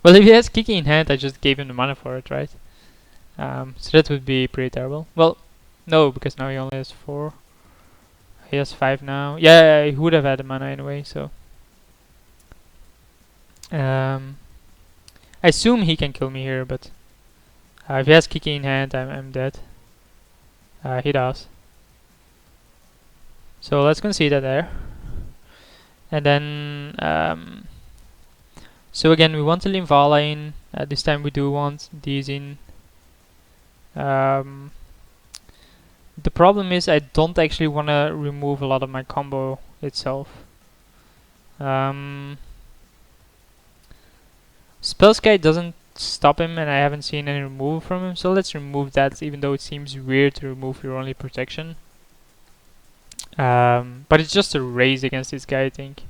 if he has Kiki in hand, I just gave him the mana for it, right? So that would be pretty terrible. Well, no, because now he only has 4. He has 5 now. Yeah, he would have had the mana anyway, so... I assume he can kill me here, but... if he has Kiki in hand, I'm dead. He does. So let's concede that there. And then... so again, we want to Linvala in. This time we do want these in. The problem is I don't actually want to remove a lot of my combo itself. Spellskite doesn't stop him, and I haven't seen any removal from him, so let's remove that, even though it seems weird to remove your only protection. But it's just a raise against this guy, I think.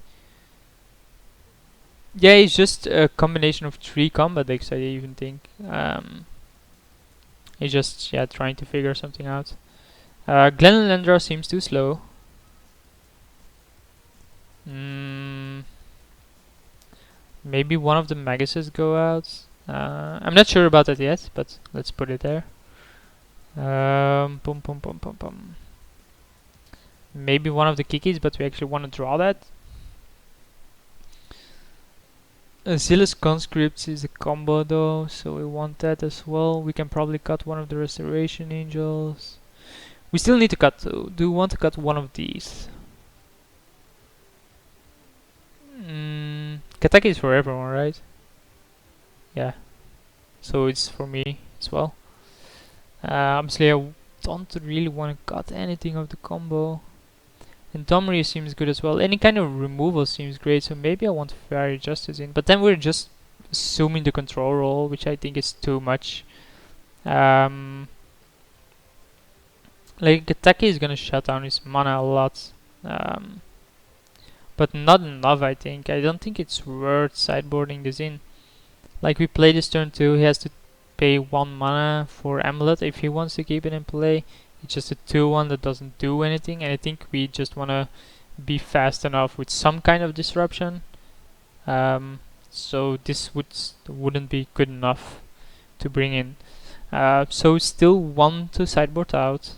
Yeah, it's just a combination of 3 combat decks, I even think. He's just trying to figure something out. Glenlendra seems too slow. Maybe one of the Maguses go out. I'm not sure about that yet, but let's put it there. Pum pum pum pum pum. Maybe one of the Kikis, but we actually want to draw that. Zealous Conscripts is a combo though, so we want that as well. We can probably cut one of the Restoration Angels. We still need to cut though. Do we want to cut one of these? Kataki is for everyone, right? Yeah. So it's for me as well. Obviously I don't really want to cut anything of the combo. And Domri seems good as well. Any kind of removal seems great, so maybe I want Fairy Justice in. But then we're just assuming the control role, which I think is too much. Like Gateki is gonna shut down his mana a lot. But not enough, I think. I don't think it's worth sideboarding this in. Like we play this turn 2, he has to pay 1 mana for Amulet if he wants to keep it in play. It's just a 2-1 that doesn't do anything, and I think we just want to be fast enough with some kind of disruption. So this wouldn't be good enough to bring in. So still want to sideboard out.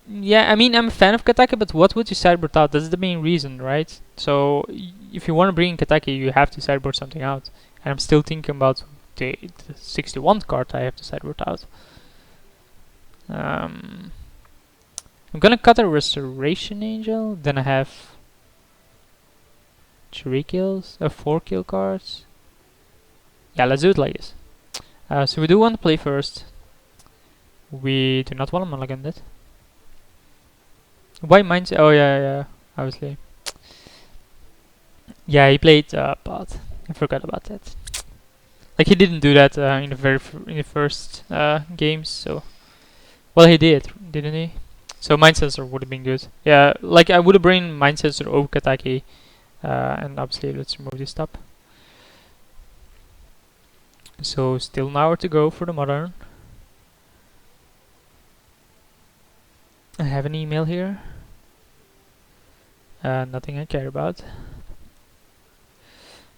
Yeah, I mean, I'm a fan of Kataki, but what would you sideboard out? That's the main reason, right? So if you want to bring in Kataki, you have to sideboard something out. And I'm still thinking about the 61 card I have to sideboard out. I'm gonna cut a Restoration Angel, then I have 3 kills, 4 kill cards. Yeah, let's do it like this. So we do want to play first. We do not want to mulligan that. Why mines? Oh yeah, obviously. Yeah, he played Pod. I forgot about that. Like he didn't do that in the first games, so well he did, didn't he? So Mind Sensor would have been good. Yeah, like I would have bring Mind Sensor over Kataki, and obviously let's remove this top. So still an hour to go for the modern. I have an email here. Nothing I care about.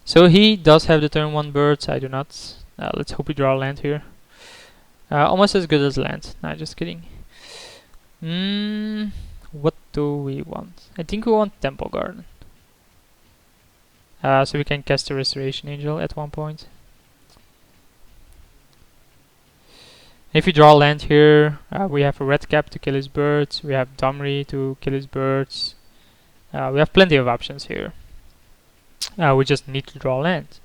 So he does have the turn 1 birds, I do not. Let's hope we draw a land here. Almost as good as land. Nah, just kidding. What do we want? I think we want Temple Garden. So we can cast a Restoration Angel at one point. If we draw land here, we have a Red Cap to kill his birds. We have Domri to kill his birds. We have plenty of options here. We just need to draw land.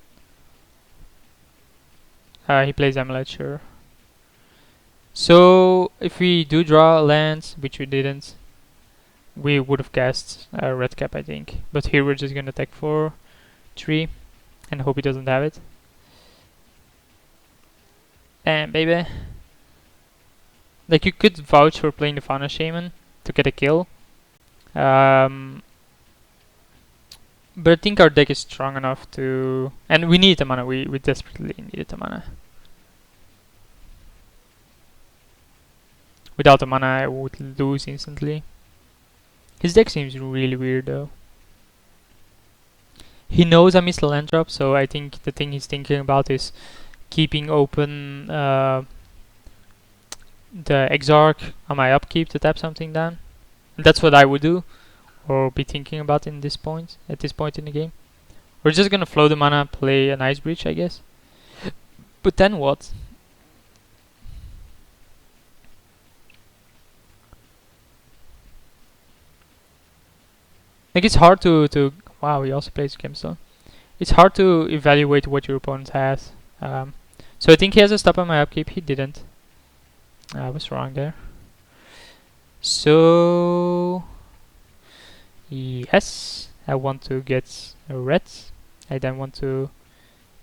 He plays Amulet, sure. So if we do draw land, which we didn't, we would have cast a Red Cap, I think. But here we're just gonna attack for 3 and hope he doesn't have it. And baby. Like you could vouch for playing the Fauna Shaman to get a kill. But I think our deck is strong enough to... And we need the mana, we desperately needed the mana. Without the mana I would lose instantly. His deck seems really weird though. He knows I missed the land drop, so I think the thing he's thinking about is keeping open the Exarch on my upkeep to tap something down. And that's what I would do, or be thinking about at this point in the game. We're just gonna flow the mana, play an Ice Breach, I guess. But then what? Like it's hard to wow, he also plays Gemstone. It's hard to evaluate what your opponent has. So I think he has a stop on my upkeep. He didn't. I was wrong there. So yes, I want to get a red. I then want to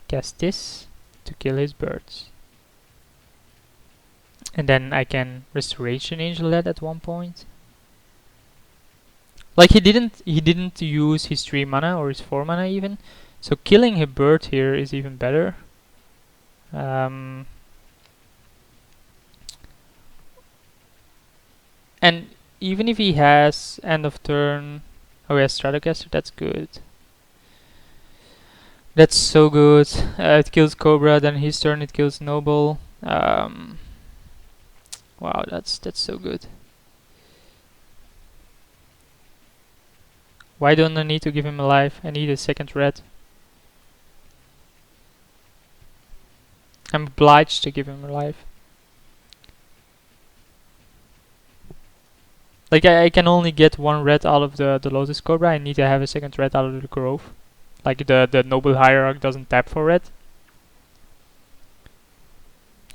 cast this to kill his birds. And then I can Restoration Angel that at one point. Like he didn't use his 3 mana or his 4 mana even. So killing a bird here is even better. And even if he has end of turn, oh yeah, Stratocaster, that's good. That's so good. It kills Cobra, then his turn it kills Noble. Wow, that's so good. Why don't I need to give him a life? I need a second red. I'm obliged to give him a life. Like I can only get one red out of the Lotus Cobra. I need to have a second red out of the Grove. Like the Noble Hierarch doesn't tap for red.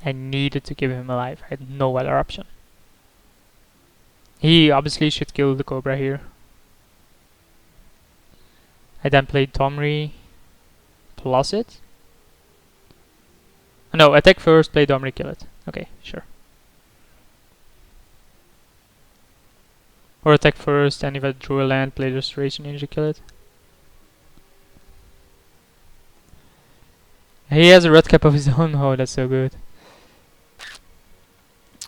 I needed to give him a life. I had no other option. He obviously should kill the Cobra here. I then played Domri plus it. No, attack first, play Domri, kill it. Okay, sure. Or attack first, and if I drew a land, play Restoration Ninja, kill it. He has a red cap of his own. Oh, that's so good.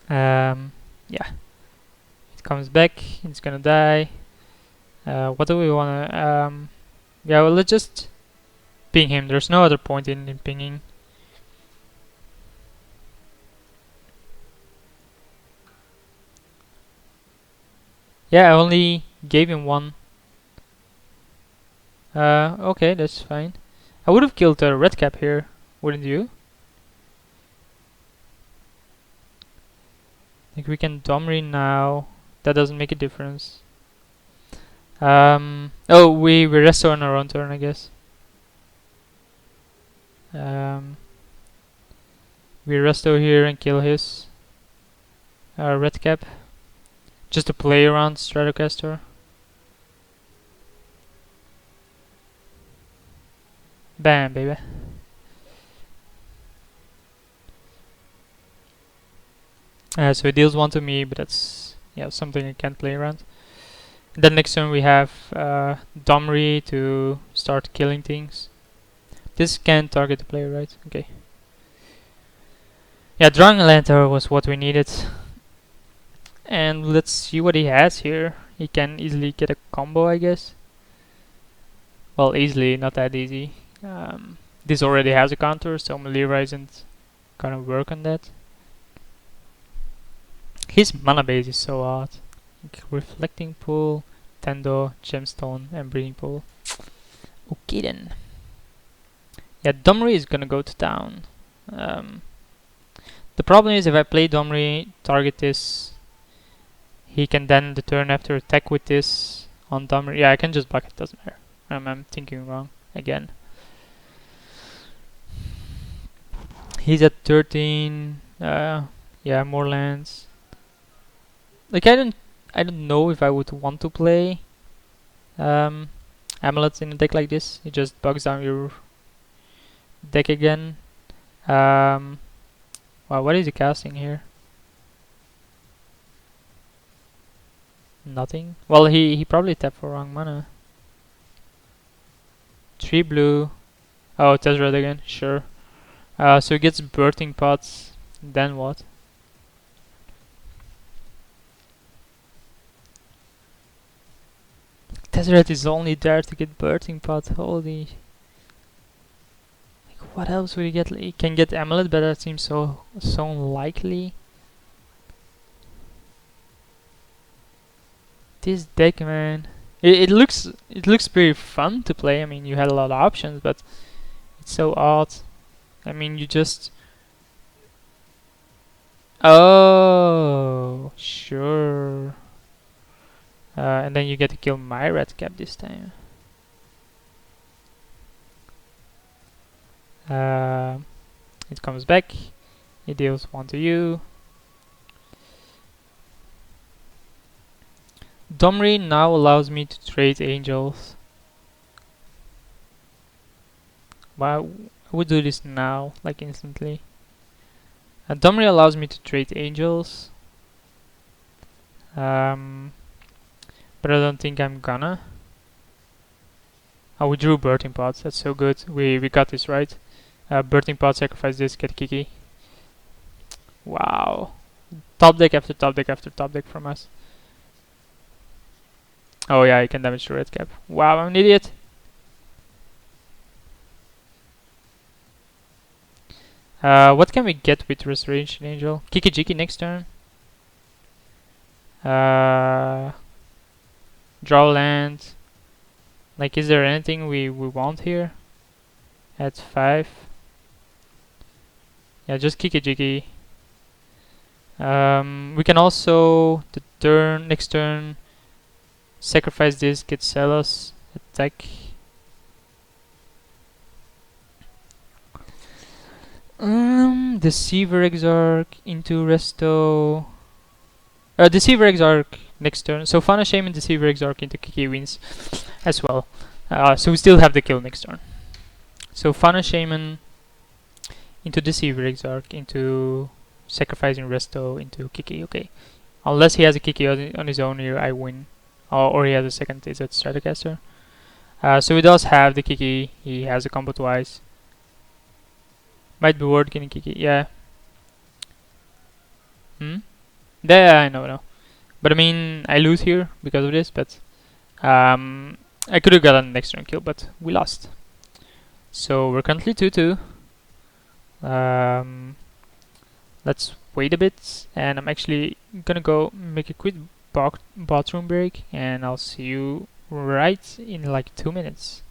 Yeah. It comes back, it's gonna die. What do we wanna... yeah, well, let's just ping him. There's no other point in pinging. Yeah, I only gave him one. Okay, that's fine. I would have killed the red cap here, wouldn't you? Like we can Domri now. That doesn't make a difference. Oh, we restore on our own turn, I guess. We restore here and kill his red cap. Just to play around Stratocaster. Bam, baby. So it deals 1 to me, but that's something I can't play around. Then next turn we have Domri to start killing things. This can target the player, right? Okay. Yeah, drawing a lantern was what we needed. And let's see what he has here. He can easily get a combo, I guess. Well, easily, not that easy. This already has a counter, so Melira isn't gonna work on that. His mana base is so odd. Like Reflecting Pool, Tendo, Gemstone, and Breeding Pool. Okay then. Yeah, Domri is gonna go to town. The problem is if I play Domri, target this, he can then the turn after attack with this on Domri. Yeah, I can just block it, doesn't matter. I'm thinking wrong again. He's at 13. Yeah, more lands. Like I don't know if I would want to play amulets in a deck like this. It just bogs down your deck again. Wow, what is he casting here? Nothing. Well, he probably tapped for wrong mana. 3 blue. Oh, Tezzeret again. Sure. So he gets birthing pots. Then what? Tezzeret is only there to get birthing pot. Holy. Like, what else would he get? He can get amulet, but that seems so unlikely. This deck, man. It looks pretty fun to play. I mean, you had a lot of options, but it's so odd. I mean, you just... Oh, sure. And then you get to kill my red cap this time. It comes back. It deals 1 to you. Domri now allows me to trade angels. Wow, I would do this now, like instantly. Domri allows me to trade angels. But I don't think I'm gonna. Oh, we drew birthing pots. That's so good. We got this right. Birthing pot, sacrifice this, get Kiki. Wow. Top deck after top deck after top deck from us. Oh yeah, I can damage the red cap. Wow, I'm an idiot. What can we get with Restoration Angel? Kiki next turn. Draw land. Like, is there anything we want here? At 5. Yeah, just Kiki. We can also next turn sacrifice this, get Celos, attack. Deceiver Exarch into Resto. Deceiver Exarch next turn. So Fauna Shaman, Deceiver Exarch into Kiki wins as well. So we still have the kill next turn. So Fauna Shaman into Deceiver Exarch into sacrificing Resto into Kiki. Okay. Unless he has a Kiki on his own here, I win. Or he has a second, is that Stratocaster? So he does have the Kiki. He has a combo twice. Might be worth getting Kiki. Yeah. Yeah, I know. But I mean, I lose here because of this, but I could have gotten an next turn kill, but we lost. So we're currently 2-2. Let's wait a bit, and I'm actually gonna go make a quick bathroom break, and I'll see you right in like 2 minutes.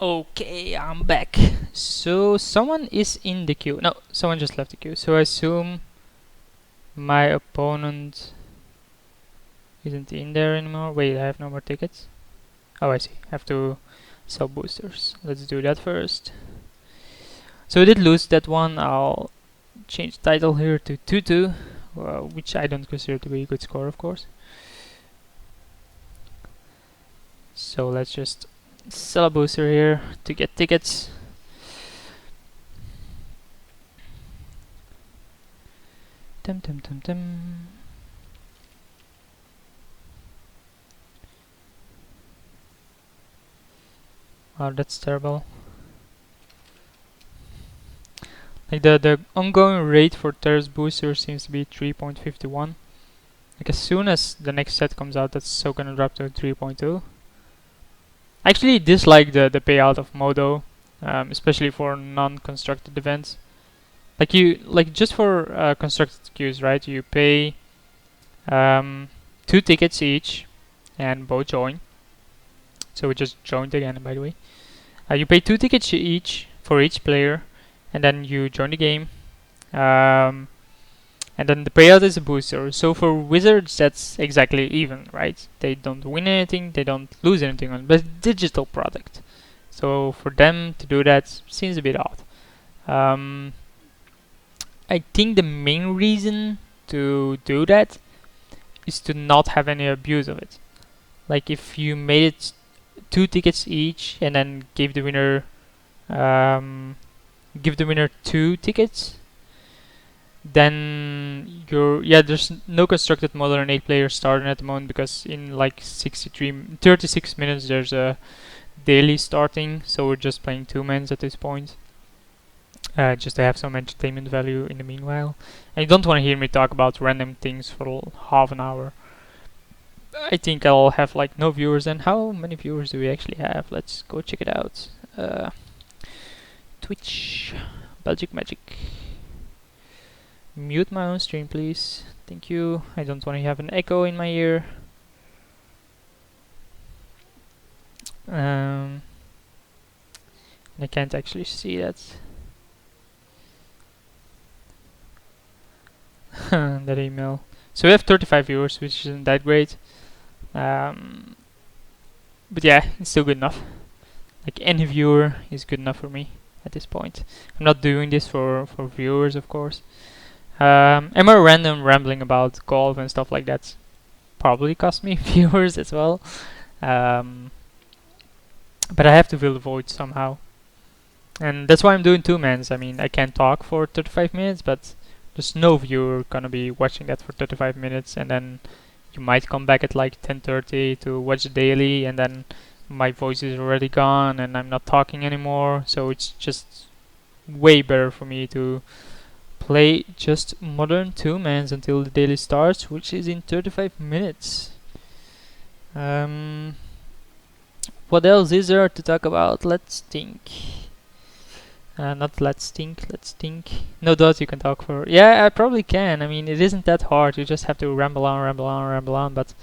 Okay, I'm back. So someone is in the queue. No, someone just left the queue. So I assume my opponent isn't in there anymore. Wait, I have no more tickets. Oh, I see. I have to sell boosters. Let's do that first. So we did lose that one. I'll change title here to 2-2, which I don't consider to be a good score, of course. So let's just sell a booster here to get tickets. Dum dum dum dum. Oh, that's terrible. Like the ongoing rate for Terrace booster seems to be 3.51. Like as soon as the next set comes out, that's so gonna drop to 3.2. I actually dislike the payout of Modo, especially for non-constructed events. Like just for constructed queues, right? You pay 2 tickets each, and both join. So we just joined again, by the way. You pay 2 tickets each for each player, and then you join the game. And then the payout is a booster. So for Wizards, that's exactly even, right? They don't win anything, they don't lose anything on it, but it's a digital product. So for them to do that seems a bit odd. I think the main reason to do that is to not have any abuse of it. Like if you made it 2 tickets each and then give the winner 2 tickets, then there's no constructed modern 8 players starting at the moment, because in like 36 minutes there's a daily starting, so we're just playing 2-mans at this point, just to have some entertainment value in the meanwhile. And you don't want to hear me talk about random things for half an hour. I think I'll have like no viewers. And how many viewers do we actually have? Let's go check it out. Twitch, Belgic Magic. Mute my own stream, please. Thank you. I don't want to have an echo in my ear. I can't actually see that. That email. So we have 35 viewers, which isn't that great. But yeah, it's still good enough. Like any viewer is good enough for me at this point. I'm not doing this for viewers, of course. And more random rambling about golf and stuff like that probably cost me viewers as well. But I have to fill the void somehow. And that's why I'm doing 2-mans. I mean, I can't talk for 35 minutes, but there's no viewer gonna be watching that for 35 minutes, and then you might come back at like 10:30 to watch the daily, and then my voice is already gone and I'm not talking anymore. So it's just way better for me to play just modern 2-mans until the daily starts, which is in 35 minutes. What else is there to talk about? Let's think. Not let's think, let's think. No doubt you can talk for... Yeah, I probably can. I mean, it isn't that hard. You just have to ramble on, but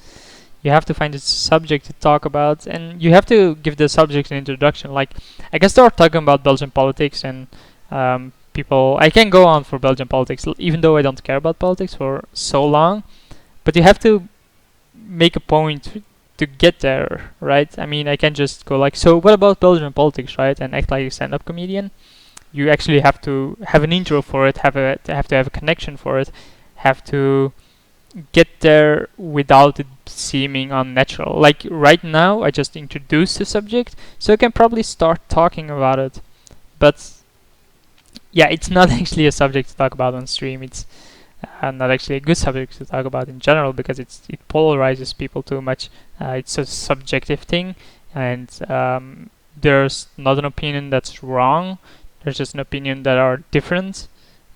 you have to find a subject to talk about, and you have to give the subject an introduction. Like, I can start talking about Belgian politics and people... I can go on for Belgian politics, even though I don't care about politics for so long, but you have to make a point to get there, right? I mean, I can just go like, so what about Belgian politics, right? And act like a stand-up comedian. You actually have to have an intro for it, have to have a connection for it, have to get there without it seeming unnatural. Like right now, I just introduced the subject, so I can probably start talking about it. But yeah, it's not actually a subject to talk about on stream. It's not actually a good subject to talk about in general, because it polarizes people too much. It's a subjective thing, and there's not an opinion that's wrong. There's just an opinion that are different,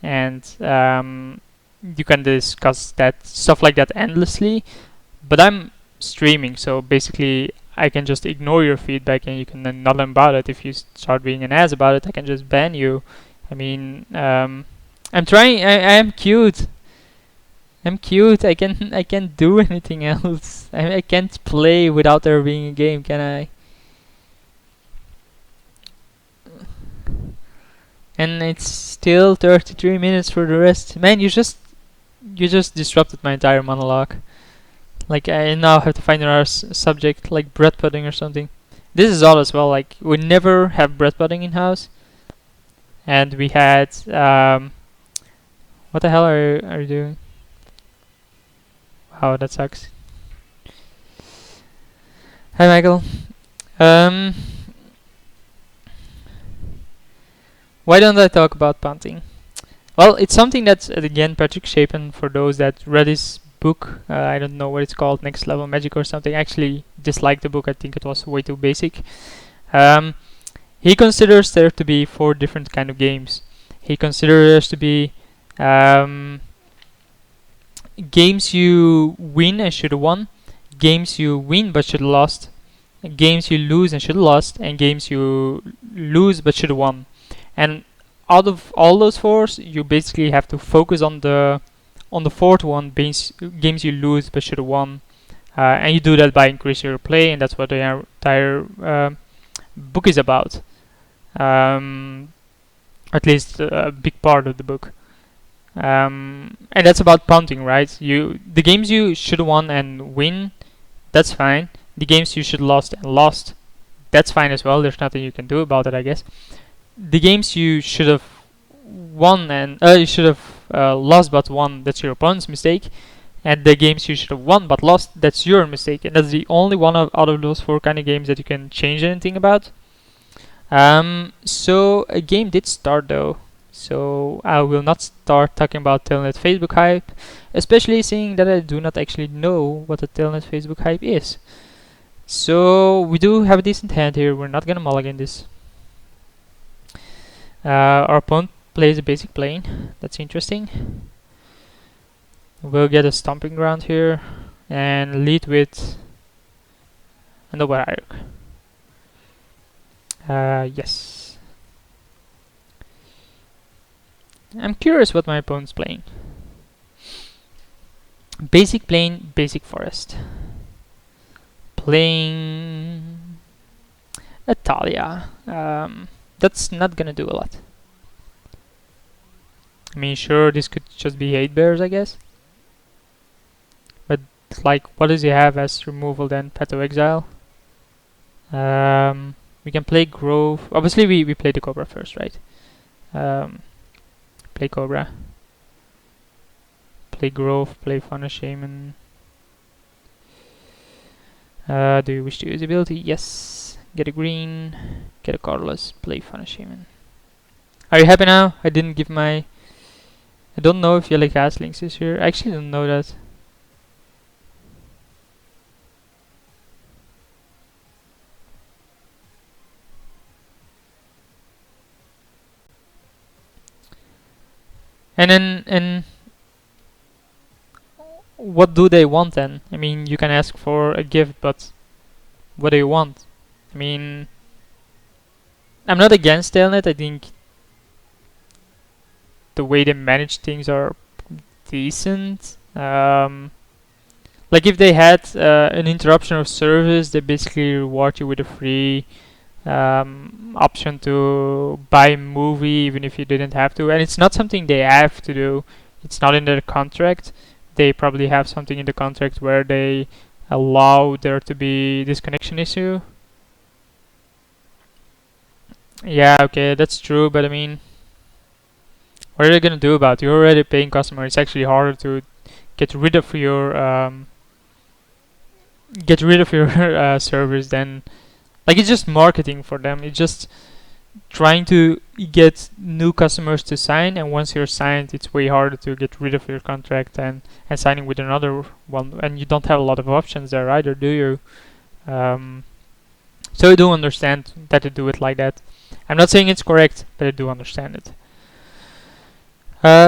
and you can discuss that stuff like that endlessly. But I'm streaming, so basically I can just ignore your feedback, and you can then not learn about it. If you start being an ass about it, I can just ban you. I mean, I'm trying. I am cute. I'm cute. I can't do anything else. I can't play without there being a game, can I? And it's still 33 minutes for the rest. Man, you just disrupted my entire monologue. Like, I now have to find another subject, like bread pudding or something. This is odd as well. Like, we never have bread pudding in house, and we had What the hell are you doing? Wow, that sucks. Hi, Michael. Why don't I talk about punting? Well, it's something that's again Patrick Chapin. For those that read his book, I don't know what it's called, Next Level Magic or something. I actually disliked the book. I think it was way too basic. He considers there to be 4 different kind of games. He considers to be games you win and should have won, games you win but should have lost, games you lose and should have lost, and games you lose but should have won. And out of all those 4, you basically have to focus on the 4th one, games you lose but should have won. And you do that by increasing your play, and that's what the entire book is about. At least a big part of the book. And that's about punting, right? The games you should have won and win, that's fine. The games you should have lost and lost, that's fine as well. There's nothing you can do about it, I guess. The games you should have won and you should have lost but won, that's your opponent's mistake. And the games you should have won but lost, that's your mistake. And that's the only one out of those 4 kind of games that you can change anything about. So a game did start though. So I will not start talking about Telnet Facebook hype, especially seeing that I do not actually know what the Telnet Facebook hype is. So we do have a decent hand here. We're not gonna mulligan this. Our opponent plays a basic plane. That's interesting. We'll get a stomping ground here and lead with a noble hierarch. Yes. I'm curious what my opponent's playing. Basic plane, basic forest. Playing a Talia. That's not gonna do a lot. I mean, sure, this could just be 8 bears, I guess. But, like, what does he have as removal then? Path to Exile. We can play Grove. Obviously, we play the Cobra first, right? Play Cobra. Play Grove, play Fauna Shaman. Do you wish to use ability? Yes. Get a green. Get a cardless. Play Fauna Shaman. Are you happy now? I didn't give my... I don't know if Yellow Gas Links is here. I actually don't know that. And what do they want then? I mean, you can ask for a gift, but what do you want? I mean, I'm not against Telnet. I think the way they manage things are decent. Like if they had an interruption of service, they basically reward you with a free option to buy a movie even if you didn't have to, and it's not something they have to do. It's not in their contract. They probably have something in the contract where they allow there to be this connection issue. Yeah, okay, that's true, but I mean, what are they gonna do about it? You're already a paying customer. It's actually harder to get rid of your servers than, like, it's just marketing for them. It's just trying to get new customers to sign, and once you're signed, it's way harder to get rid of your contract and signing with another one. And you don't have a lot of options there either, do you? So I do understand that they do it like that. I'm not saying it's correct, but I do understand it.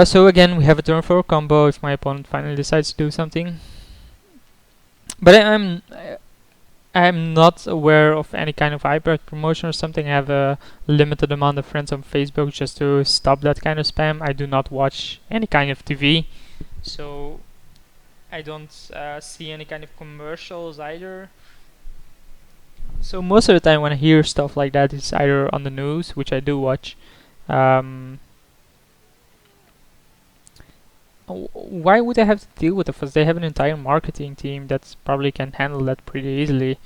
So again, we have a turn 4 combo if my opponent finally decides to do something. But I'm not aware of any kind of hyper promotion or something. I have a limited amount of friends on Facebook just to stop that kind of spam. I do not watch any kind of TV, so I don't see any kind of commercials either. So most of the time when I hear stuff like that, it's either on the news, which I do watch. Why would I have to deal with it? They have an entire marketing team that probably can handle that pretty easily.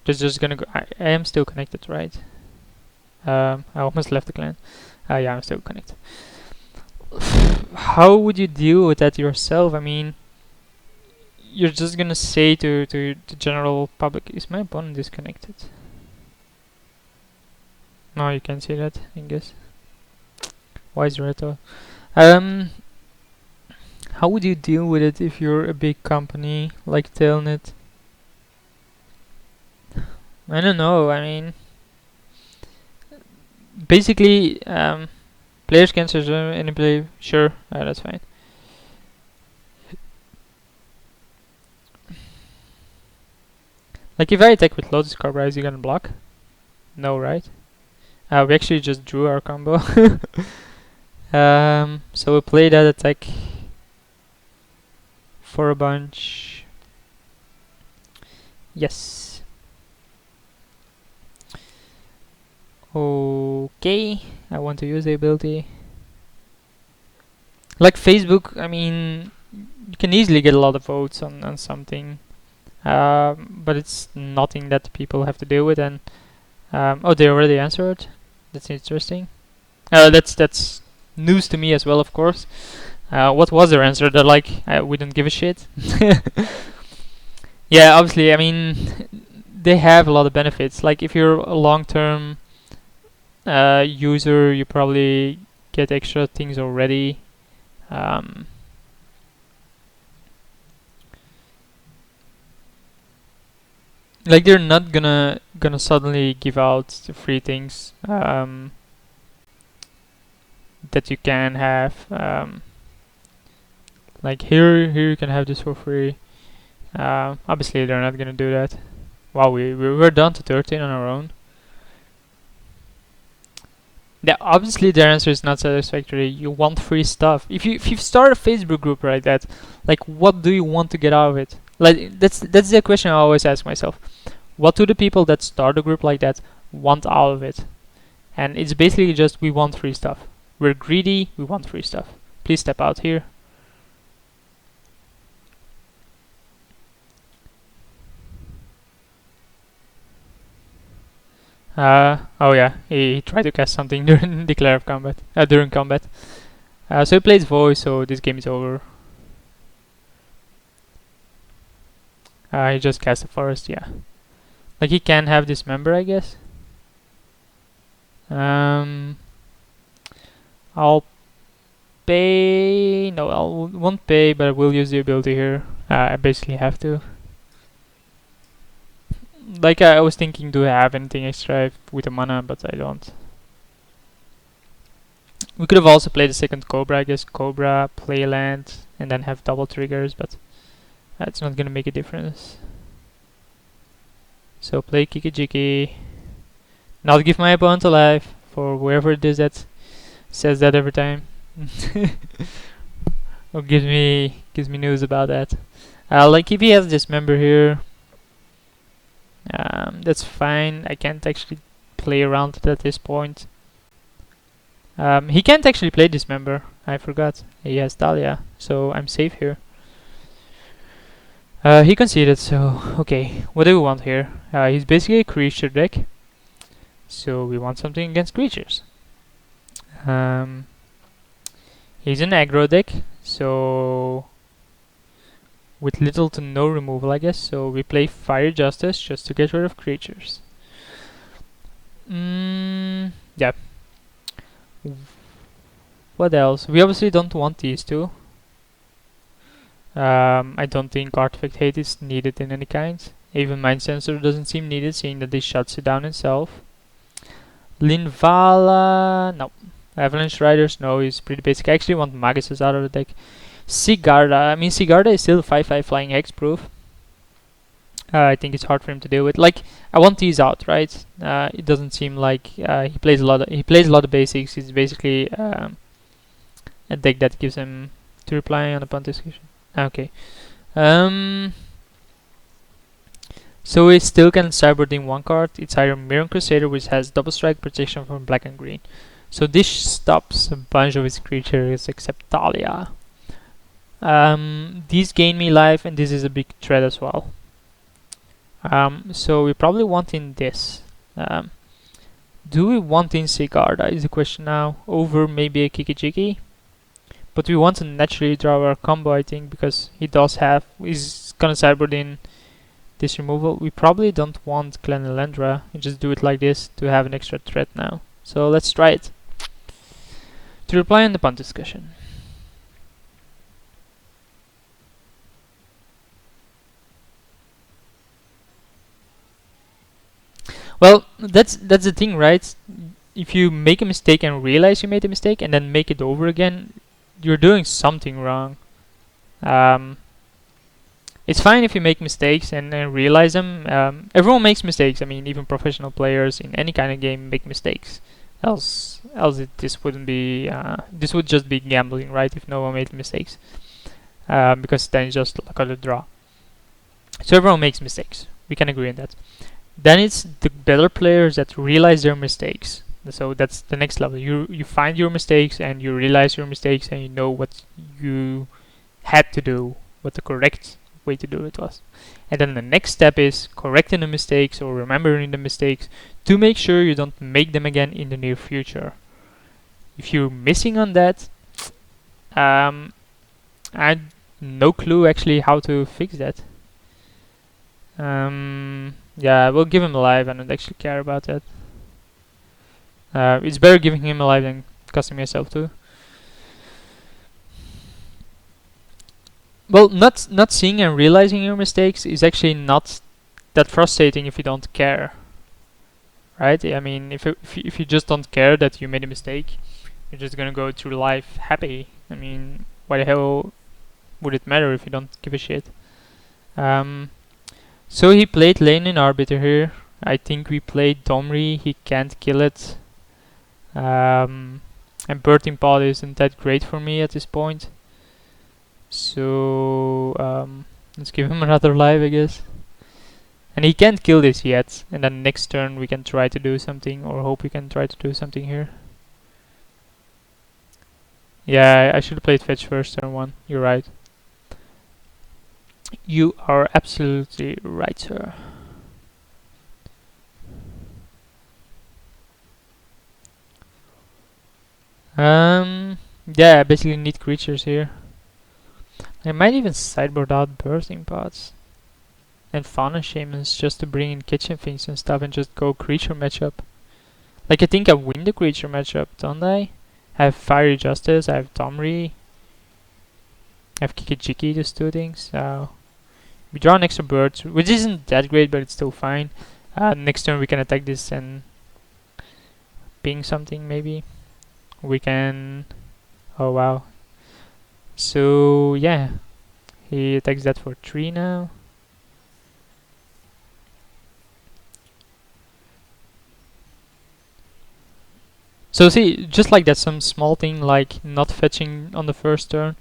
Just gonna go. I am still connected, right? I almost left the clan. Yeah, I'm still connected. how would you deal with that yourself? I mean, you're just gonna say to the general public, is my opponent disconnected? No, you can't see that, I guess. Why is Reto? How would you deal with it if you're a big company like Telnet? I don't know, I mean, basically, players can search any play, sure, that's fine. Like if I attack with Lotus Cobra, is he gonna block? No, right? We actually just drew our combo. So we play that attack for a bunch. Yes. Okay, I want to use the ability. Like Facebook, I mean, you can easily get a lot of votes on something, but it's nothing that people have to deal with. And oh, they already answered. That's interesting. That's news to me as well, of course. What was their answer? They're like, we don't give a shit. Yeah, obviously, I mean, they have a lot of benefits. Like if you're a long-term user, you probably get extra things already. Like they're not gonna suddenly give out the free things that you can have. Like here you can have this for free. Obviously they're not gonna do that. Wow, we're down to 13 on our own. Yeah, obviously their answer is not satisfactory. You want free stuff. If you start a Facebook group like that, like what do you want to get out of it? Like that's the question I always ask myself. What do the people that start a group like that want out of it? And it's basically just we want free stuff. We're greedy, we want free stuff. Please step out here. Oh yeah, he tried to cast something during declare combat. During combat. So he plays voice, so this game is over. He just cast a forest, yeah. Like he can have dismember, I guess. I'll pay. No, I won't pay, but I will use the ability here. I basically have to. Like I was thinking, do I have anything extra with the mana, but I don't. We could have also played the second Cobra, I guess. Cobra, play land, and then have double triggers, but that's not gonna make a difference. So play Kiki. Not give my opponent a life, for whoever it is that says that every time. Or gives me news about that. Like if he has this member here, that's fine. I can't actually play around it at this point. He can't actually play this member. I forgot. He has Dahlia, so I'm safe here. He conceded, so okay. What do we want here? He's basically a creature deck, so we want something against creatures. He's an aggro deck, so with little to no removal, I guess. So we play Fire Justice just to get rid of creatures. Yeah. What else? We obviously don't want these two. I don't think Artifact Hate is needed in any kind. Even Mind Sensor doesn't seem needed, seeing that this shuts it down itself. Linvala, no. Avalanche Riders, no, he's pretty basic. I actually want Magus out of the deck. Sigarda, I mean Sigarda is still 5/5 flying hexproof. I think it's hard for him to deal with. Like I want these out, right? It doesn't seem like he plays a lot of basics. It's basically a deck that gives him to reply on opponent execution. Okay. So we still can Cyberding one card. It's either Mirror Crusader, which has double strike protection from black and green. So this stops a bunch of his creatures except Talia. These gain me life, and this is a big threat as well. So we probably want in this. Do we want in Sigarda is the question now, over maybe a Kiki? But we want to naturally draw our combo, I think, because he's gonna sideboard in this removal. We probably don't want Clan Elendra. We just do it like this to have an extra threat now. So let's try it. To reply on the punt discussion. Well, that's the thing, right? If you make a mistake and realize you made a mistake and then make it over again, you're doing something wrong. It's fine if you make mistakes and realize them. Everyone makes mistakes. I mean, even professional players in any kind of game make mistakes. Else this wouldn't be. This would just be gambling, right? If no one made mistakes, because then it's just like a draw. So everyone makes mistakes. We can agree on that. Then it's the better players that realize their mistakes. So that's the next level. You find your mistakes and you realize your mistakes and you know what you had to do, what the correct way to do it was. And then the next step is correcting the mistakes or remembering the mistakes to make sure you don't make them again in the near future. If you're missing on that, I had no clue actually how to fix that. Yeah, I will give him a life. I don't actually care about that. It's better giving him a life than costing myself too. Well, not seeing and realizing your mistakes is actually not that frustrating if you don't care, right? I mean, if you just don't care that you made a mistake, you're just gonna go through life happy. I mean, why the hell would it matter if you don't give a shit? So he played lane in Arbiter here. I think we played Domri. He can't kill it. And Birthing Pod isn't that great for me at this point. So let's give him another life, I guess. And he can't kill this yet. And then next turn we can try to do something, or hope we can try to do something here. Yeah, I should have played fetch first turn 1. You're right. You are absolutely right, sir. Yeah, I basically need creatures here. I might even sideboard out Birthing Pods and Fauna Shamans just to bring in kitchen things and stuff and just go creature matchup. Like, I think I win the creature matchup, don't I? I have Fiery Justice, I have Domri, I have Kiki, just 2 things. So we draw an extra bird, which isn't that great, but it's still fine. Next turn we can attack this and ping something maybe. We can... Oh wow. So yeah, he attacks that for 3 now. So see, just like that, some small thing like not fetching on the first turn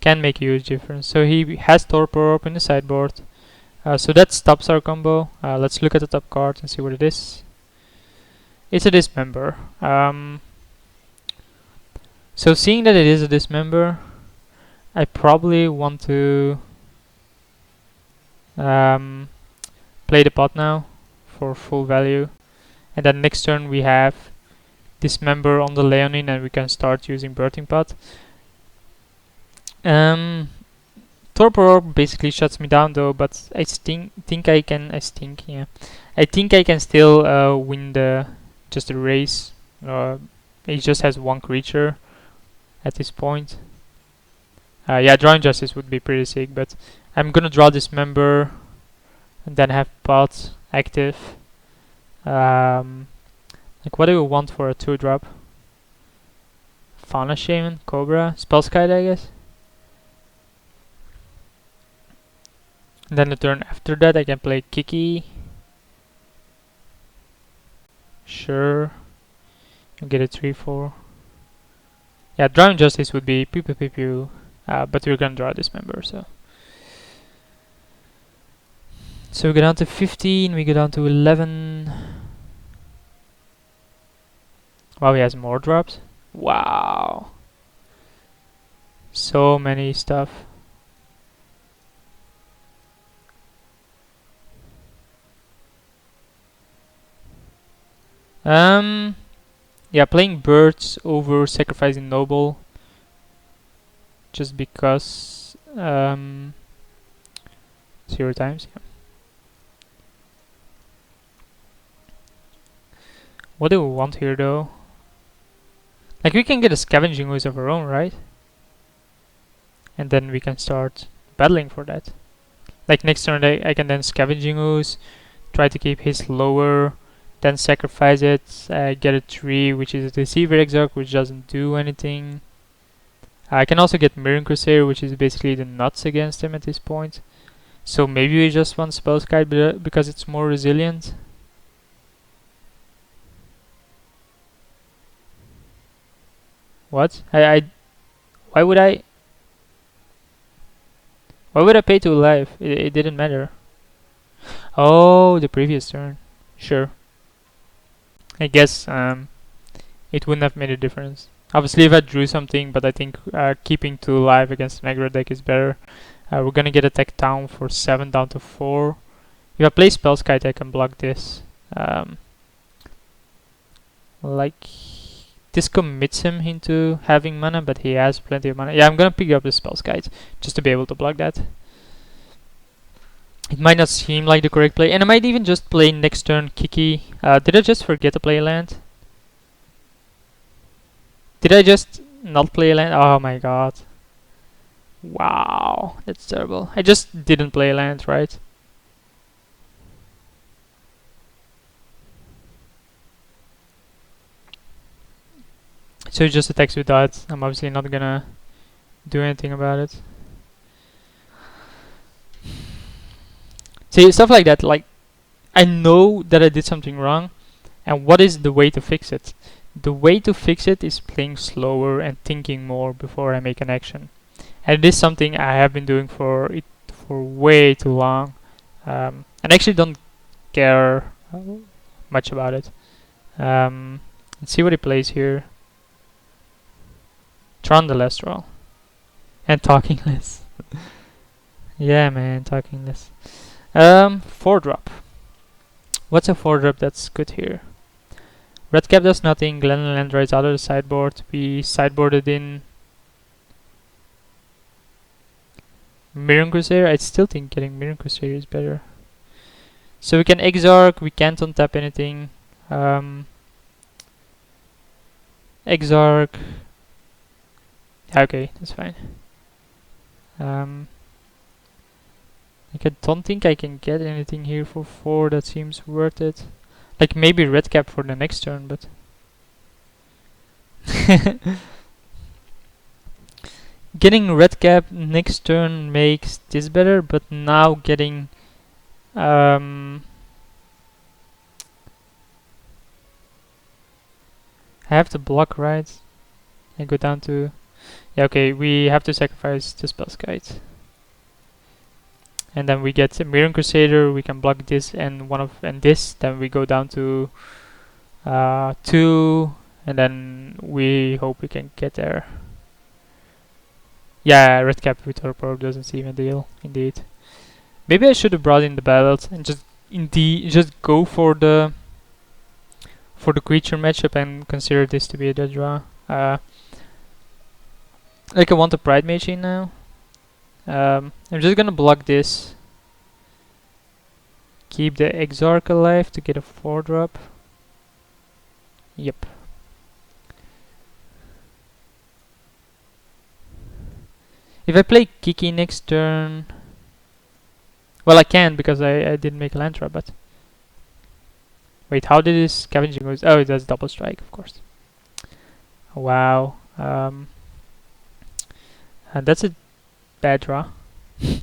can make a huge difference. So he has Torpor up in the sideboard. So that stops our combo. Let's look at the top card and see what it is. It's a Dismember. So seeing that it is a Dismember, I probably want to play the pot now for full value. And then next turn we have Dismember on the Leonin and we can start using Birthing Pot. Torpor basically shuts me down though, but I think I can still win just the race. He just has 1 creature at this point. Yeah, drawing Justice would be pretty sick, but I'm gonna draw Dismember and then have Pot active. Like, what do we want for a 2-drop? Fauna Shaman, Cobra, Spellskite, I guess. And then the turn after that I can play Kiki. Sure. I'll get a 3-4. Yeah, drawing Justice would be pew pew pew pew. But we're gonna draw Dismember, so. So we go down to 15, we go down to 11. Wow, he has more drops. Wow. So many stuff. Yeah, playing birds over sacrificing noble just because 0 times. Yeah. What do we want here though? Like we can get a scavenging ooze of our own, right? And then we can start battling for that. Like next turn I can then scavenging ooze, try to keep his lower, then sacrifice it, get a 3 which is a Deceiver Exarch which doesn't do anything. I can also get Mirror Crusader which is basically the nuts against him at this point. So maybe we just want Spellskite because it's more resilient. What? Why would I pay to life? It didn't matter. Oh, the previous turn. Sure. I guess it wouldn't have made a difference. Obviously if I drew something, but I think keeping 2 alive against an aggro deck is better. We're gonna get attack down for 7 down to 4. If I play Spellskite I can block this. Like this commits him into having mana, but he has plenty of mana. Yeah, I'm gonna pick up the Spellskite just to be able to block that. It might not seem like the correct play, and I might even just play next turn Kiki. Did I just forget to play a land? Did I just not play a land? Oh my god. Wow, that's terrible. I just didn't play a land, right? So he just attacks with that. I'm obviously not gonna do anything about it. See, stuff like that, like, I know that I did something wrong, and what is the way to fix it? The way to fix it is playing slower and thinking more before I make an action. And it is something I have been doing for way too long, and actually don't care much about it. Let's see what he plays here. Tron the Lestral. And Talking Less. Yeah man, Talking Less. 4-drop. What's a 4-drop that's good here? Red cap does nothing, Glen land rides out of the sideboard. We sideboarded in Mirror Crusader. I still think getting Mirror Crusader is better. So we can Exarch, we can't untap anything. Exarch. Okay, that's fine. Like I don't think I can get anything here for 4 that seems worth it. Like maybe red cap for the next turn, but getting red cap next turn makes this better, but now getting I have to block, right? And go down to yeah, okay, we have to sacrifice the Spellskite. And then we get a Mirror Crusader, we can block this and this, then we go down to 2, and then we hope we can get there. Yeah, red cap with Torpor doesn't seem ideal, indeed. Maybe I should have brought in the belt and just go for the creature matchup and consider this to be a dead draw. Like I want a Pride Mage in now. I'm just gonna block this. Keep the Exarch alive to get a 4-drop. Yep. If I play Kiki next turn, well I can because I didn't make a land trap, but wait, how did this scavenging goes? Oh, it does double strike, of course. Wow. And that's a bad draw. I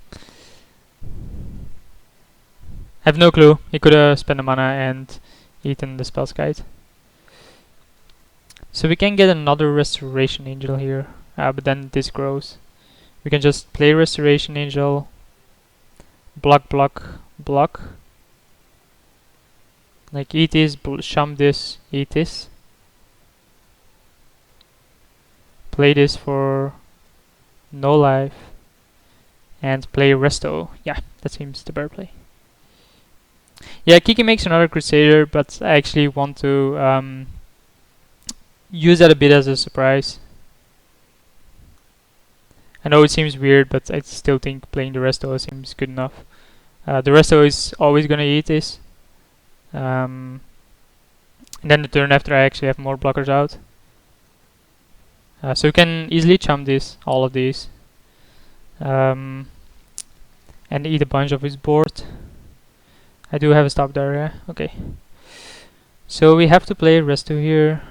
have no clue. He could have spent the mana and eaten the Spellskite. So we can get another Restoration Angel here, but then this grows. We can just play Restoration Angel, block, block, block. Like eat this, shum this, eat this. Play this for no life. And play Resto. Yeah, that seems the better play. Yeah, Kiki makes another Crusader, but I actually want to use that a bit as a surprise. I know it seems weird, but I still think playing the resto seems good enough. The resto is always gonna eat this. And then the turn after I actually have more blockers out. So you can easily chump this, all of these. And eat a bunch of his board. I do have a stop there, yeah? Okay. So we have to play resto here.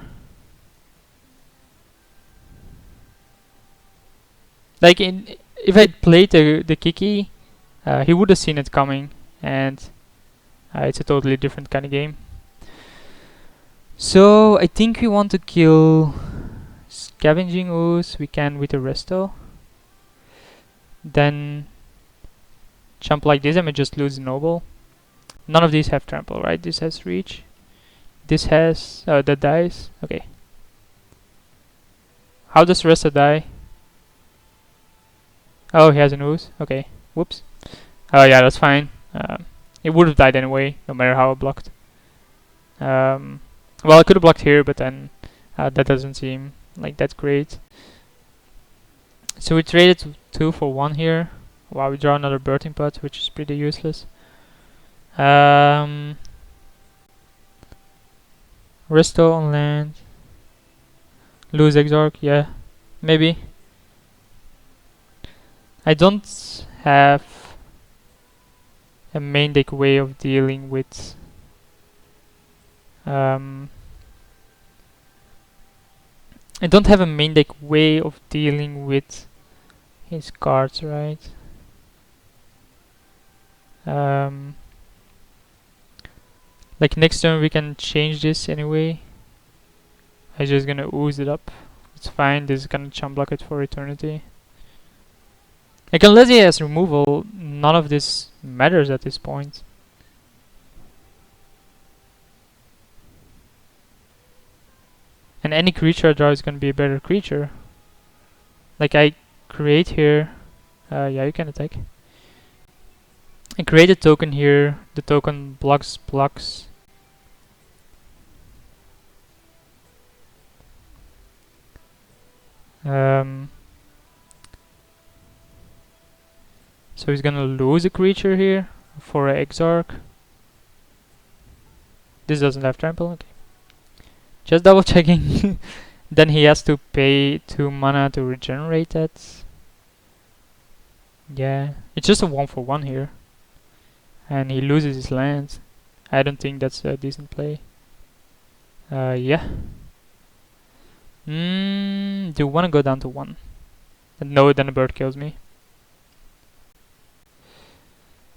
Like if I played the Kiki, he would have seen it coming, and it's a totally different kind of game. So I think we want to kill Scavenging Ooze. We can with the resto. Then jump like this and we just lose the noble. None of these have trample, right? This has reach. This has that dies. Okay. How does resto die? Oh, he has an ooze. Okay. Whoops. Oh yeah, that's fine. It would have died anyway, no matter how I blocked. Well, I could have blocked here, but then that doesn't seem like that's great. So we traded 2 for 1 here. Wow, we draw another birthing pot, which is pretty useless. Resto on land. Lose Exarch, yeah, maybe. I don't have a main deck way of dealing with I don't have a main deck way of dealing with his cards, right? Like next turn we can change this anyway. I'm just gonna ooze it up. It's fine, this is gonna chump block it for eternity. Like unless he has removal, none of this matters at this point. And any creature I draw is gonna be a better creature. Like I create here, yeah, you can attack. I create a token here, the token blocks. So he's gonna lose a creature here for an Exarch. This doesn't have trample, okay. Just double checking. Then he has to pay 2 mana to regenerate that. Yeah, it's just a 1 for 1 here. And he loses his land. I don't think that's a decent play. Yeah. Do you want to go down to 1? No, then the bird kills me.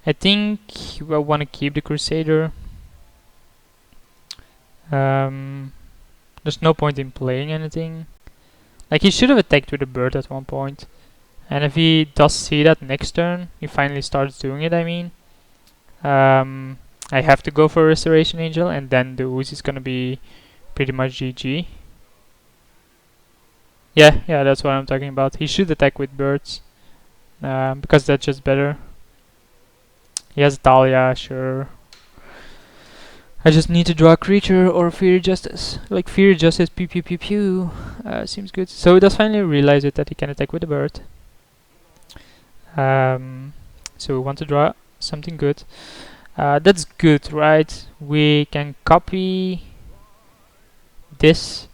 I think I want to keep the Crusader. There's no point in playing anything. Like he should have attacked with a bird at one point. And if he does see that next turn, he finally starts doing it, I mean. I have to go for Restoration Angel, and then the ooze is gonna be pretty much GG. Yeah, that's what I'm talking about. He should attack with birds, because that's just better. He has Dahlia, sure. I just need to draw a creature or Fear Justice. Like Fear Justice, pew pew pew pew. Seems good. So he does finally realize it that he can attack with a bird. So we want to draw something good. That's good, right? We can copy this.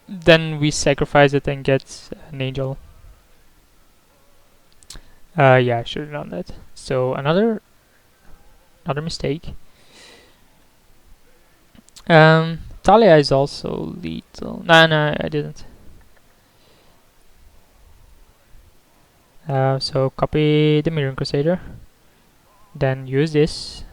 Then we sacrifice it and get an angel. Yeah, I should have done that. So another mistake. Talia is also lethal. No, I didn't. So copy the Mirror Crusader. Then use this.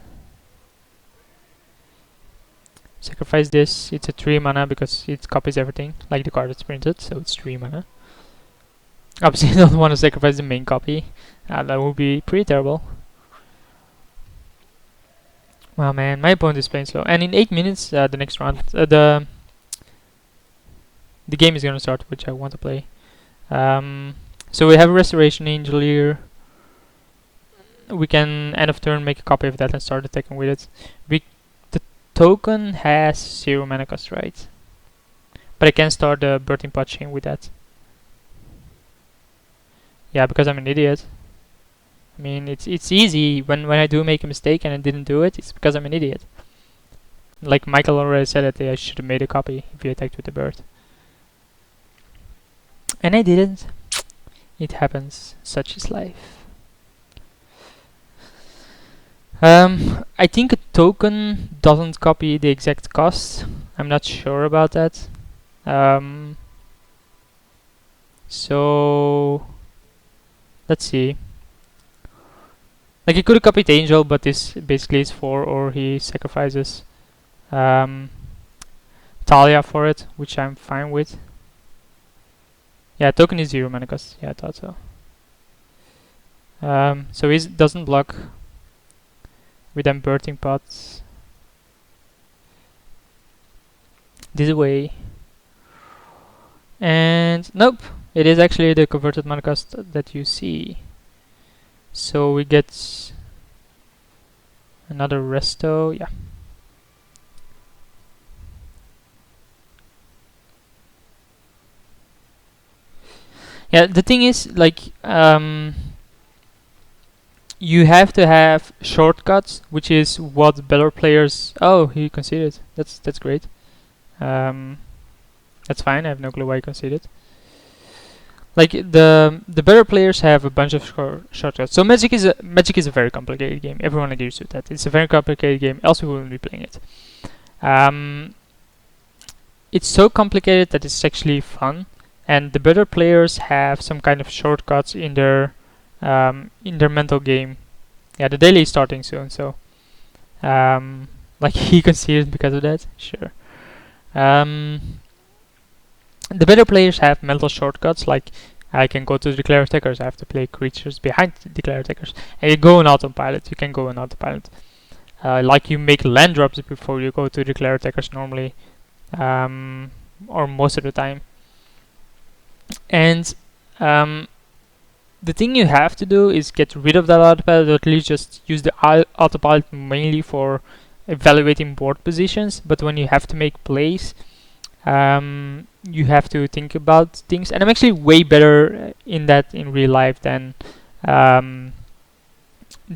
Sacrifice this. It's a 3 mana because it copies everything, like the card that's printed, so it's 3 mana. Obviously, you don't want to sacrifice the main copy. That would be pretty terrible. Wow, man, my opponent is playing slow. And in 8 minutes, the next round, the game is gonna start, which I want to play. So we have a Restoration Angel here. We can end of turn make a copy of that and start attacking with it. The token has 0 mana cost, right? But I can start the Birthing Pot chain with that. Yeah, because I'm an idiot. I mean, it's easy when I do make a mistake and I didn't do it. It's because I'm an idiot. Like Michael already said that I should have made a copy if you attacked with the bird. And I didn't. It happens. Such is life. I think a token doesn't copy the exact cost. I'm not sure about that. So let's see. Like, he could have copied Angel, but this basically is 4, or he sacrifices Talia for it, which I'm fine with. Yeah, token is 0 mana cost. Yeah, I thought so. So he doesn't block with them birthing pots. This way. And nope, it is actually the converted mana cost that you see. So we get another resto, yeah. Yeah, the thing is, like, you have to have shortcuts, which is what better players... Oh, he conceded. That's great. That's fine, I have no clue why he conceded. Like, the better players have a bunch of shortcuts. So Magic is a very complicated game. Everyone agrees with that. It's a very complicated game, else we wouldn't be playing it. It's so complicated that it's actually fun, and the better players have some kind of shortcuts in their mental game. Yeah, the daily is starting soon, so like, he conceded because of that. Sure. The better players have mental shortcuts, like I can go to declare attackers, I have to play creatures behind declare attackers, and you go on autopilot. You can go on autopilot. Like, you make land drops before you go to declare attackers normally, or most of the time. And the thing you have to do is get rid of that autopilot, or at least just use the autopilot mainly for evaluating board positions. But when you have to make plays, you have to think about things, and I'm actually way better in that in real life than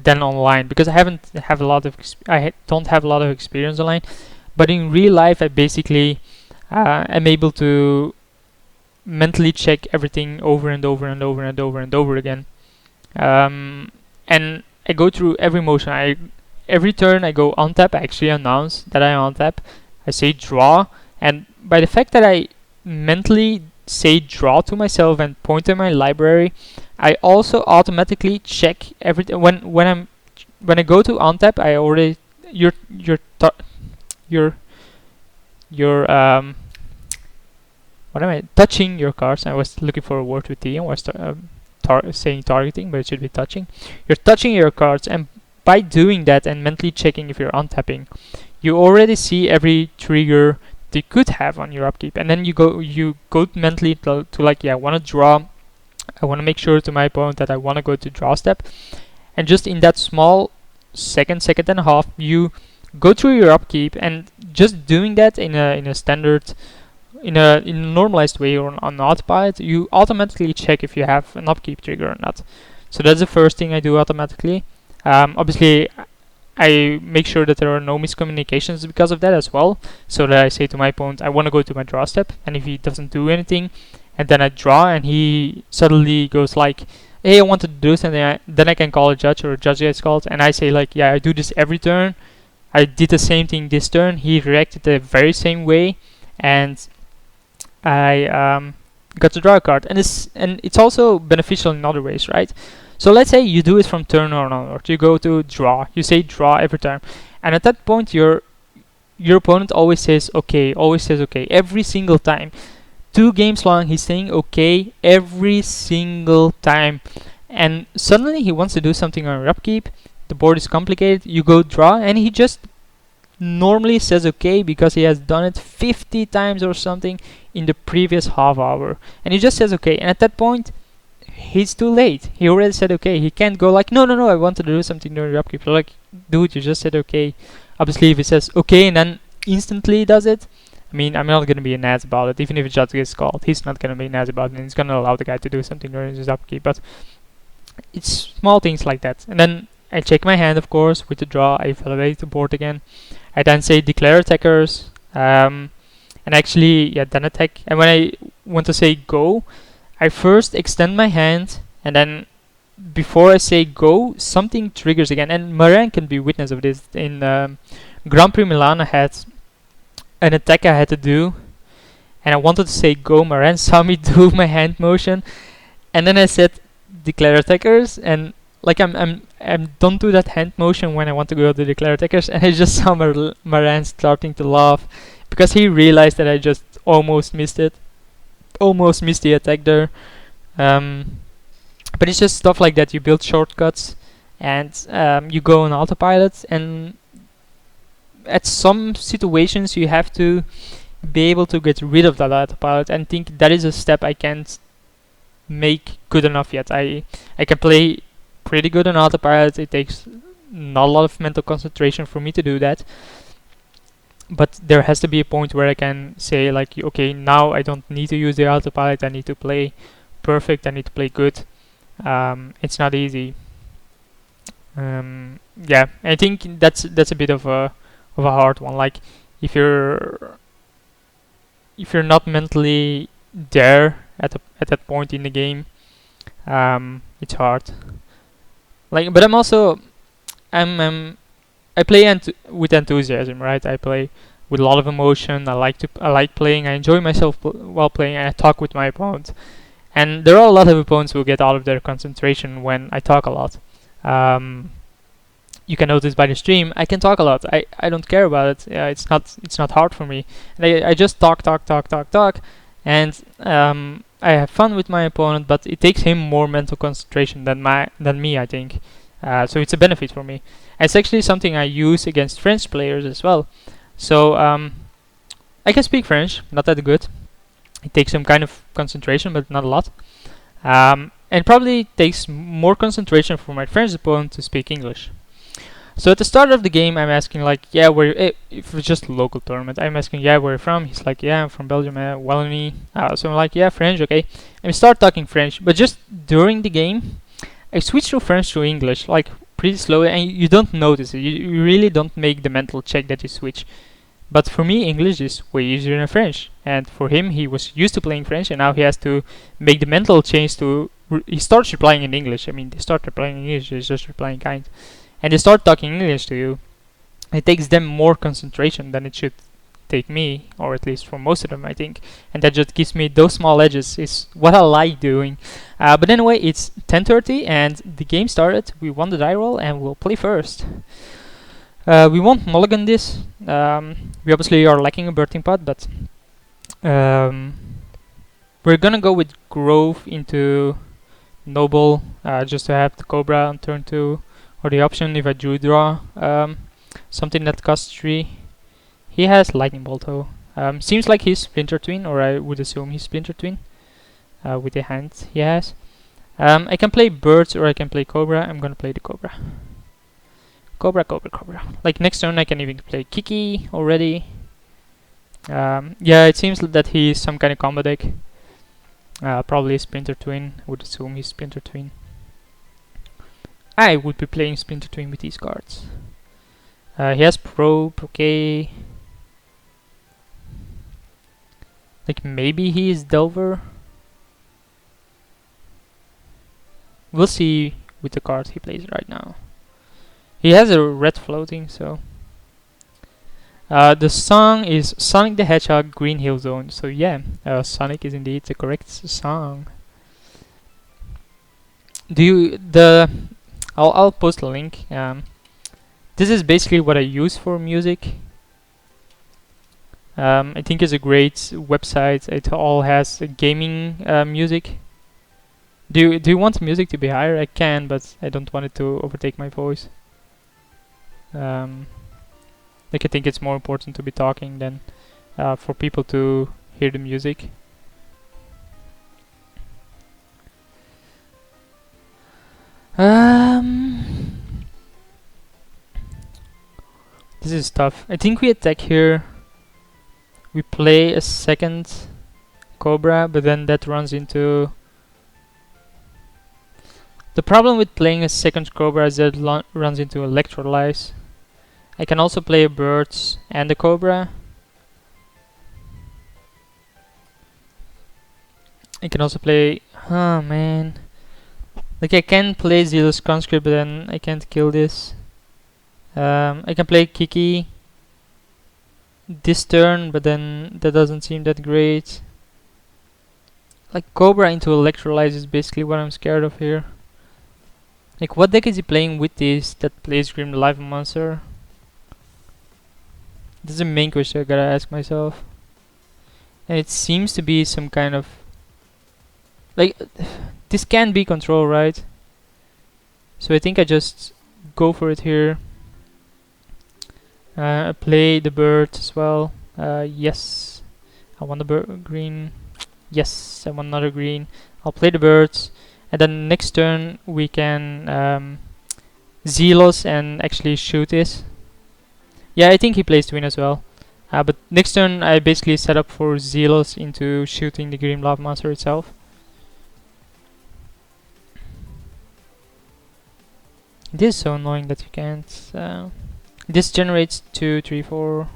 online, because I don't have a lot of experience online. But in real life, I basically am able to mentally check everything over and over and over and over and over again, and I go through every motion. Every turn I go on tap. I actually announce that I on tap. I say draw, and by the fact that I mentally say draw to myself and point to my library, I also automatically check everything. When I go to on tap, I already what am I? Touching your cards. I was looking for a word with T and was saying targeting, but it should be touching. You're touching your cards, and by doing that and mentally checking if you're untapping, you already see every trigger they could have on your upkeep, and then you go mentally to like, yeah, I want to draw. I want to make sure to my opponent that I want to go to draw step, and just in that small second and a half, you go through your upkeep, and just doing that in a standard, in a normalized way or on autopilot, you automatically check if you have an upkeep trigger or not. So that's the first thing I do automatically. Obviously, I make sure that there are no miscommunications because of that as well, so that I say to my opponent, I want to go to my draw step, and if he doesn't do anything, and then I draw, and he suddenly goes like, hey, I want to do something, then I can call a judge, or a judge gets called, and I say like, yeah, I do this every turn. I did the same thing this turn. He reacted the very same way, and I got to draw a card. And it's also beneficial in other ways, right? So let's say you do it from turn onward. You go to draw. You say draw every time, and at that point, your opponent always says okay. Every single time. 2 games long, he's saying okay every single time, and suddenly he wants to do something on your upkeep. The board is complicated. You go draw, and he just normally says okay because he has done it 50 times or something in the previous half hour, and he just says okay. And at that point, he's too late. He already said okay. He can't go like, no, I want to do something during your upkeep. You're like, dude, you just said okay. Obviously, if he says okay and then instantly does it, I mean, I'm not gonna be an ass about it. Even if it just gets called, he's not gonna be an ass about it, and he's gonna allow the guy to do something during his upkeep. But it's small things like that. And then I check my hand, of course, with the draw. I evaluate the board again. I then say declare attackers, and actually, yeah, then attack. And when I want to say go, I first extend my hand, and then before I say go, something triggers again. And Morin can be witness of this. In Grand Prix Milan, I had an attack I had to do, and I wanted to say go. Morin saw me do my hand motion, and then I said declare attackers, and like I'm don't do that hand motion when I want to go to declare attackers, and I just saw Morin starting to laugh because he realized that I just almost missed it, almost missed the attack there. But it's just stuff like that. You build shortcuts, and you go on autopilot, and at some situations you have to be able to get rid of that autopilot and think that is a step I can't make good enough yet. I can play pretty good on autopilot. It takes not a lot of mental concentration for me to do that, but there has to be a point where I can say like, okay, now I don't need to use the autopilot. I need to play perfect. I need to play good. It's not easy. Yeah, I think that's a bit of a hard one. Like if you're not mentally there at that point in the game, it's hard. Like, but I play with enthusiasm, right? I play with a lot of emotion. I like playing. I enjoy myself while playing, and I talk with my opponent. And there are a lot of opponents who get out of their concentration when I talk a lot. You can notice by the stream, I can talk a lot. I don't care about it. It's not hard for me. And I just talk, and I have fun with my opponent. But it takes him more mental concentration than me, I think. So it's a benefit for me. It's actually something I use against French players as well. So I can speak French, not that good. It takes some kind of concentration, but not a lot. And probably takes more concentration for my French opponent to speak English. So at the start of the game, I'm asking like, yeah, if it's just a local tournament, I'm asking, yeah, where are you from? He's like, yeah, I'm from Belgium, Wallonie. So I'm like, yeah, French, okay. And we start talking French, but just during the game, I switch from French to English, like pretty slowly, and you don't notice it. You really don't make the mental check that you switch. But for me, English is way easier than French. And for him, he was used to playing French, and now he has to make the mental change to... he starts replying in English. I mean, they start replying in English, he's just replying kind. And they start talking English to you. It takes them more concentration than it should take me, or at least for most of them, I think. And that just gives me those small edges, is what I like doing. But anyway, it's 10:30, and the game started. We won the die roll, and we'll play first. We won't mulligan this. We obviously are lacking a birthing pot, but we're gonna go with Grove into Noble, just to have the Cobra on turn 2, or the option if I do draw something that costs 3. He has Lightning Bolt though. Seems like he's Splinter Twin, or I would assume he's Splinter Twin with the hand he has. I can play Birds or I can play Cobra. I'm gonna play the Cobra. Cobra. Like next turn I can even play Kiki already. Yeah, it seems that he's some kind of combo deck. Probably Splinter Twin. I would assume he's Splinter Twin. I would be playing Splinter Twin with these cards. He has Probe, okay. Like maybe he is Delver. We'll see with the card he plays right now. He has a red floating, so... the song is Sonic the Hedgehog Green Hill Zone. So yeah, Sonic is indeed the correct song. I'll post a link. This is basically what I use for music. I think it's a great website. It all has gaming music. Do you want music to be higher? I can, but I don't want it to overtake my voice. Like I think it's more important to be talking than for people to hear the music. This is tough. I think we attack here. we play a second Cobra, but then that runs into... The problem with playing a second Cobra is that it runs into Electrolyze. I can also play a Birds and a Cobra. I can also play... Oh man. Like I can play Zealous Conscript, but then I can't kill this. I can play Kiki this turn, but then that doesn't seem that great. Like Cobra into Electrolyze is basically what I'm scared of here. Like what deck is he playing with this that plays Grim Live Monster? This is the main question I gotta ask myself. And it seems to be some kind of... Like, this can be control, right? So I think I just go for it here. Play the bird as well. Yes, I want the green. Yes, I want another green. I'll play the birds, and then next turn we can Zealous and actually shoot this. Yeah, I think he plays Twin as well. But next turn I basically set up for Zealous into shooting the Green Lava Monster itself. This is so annoying that you can't. This generates 2, 3, 4.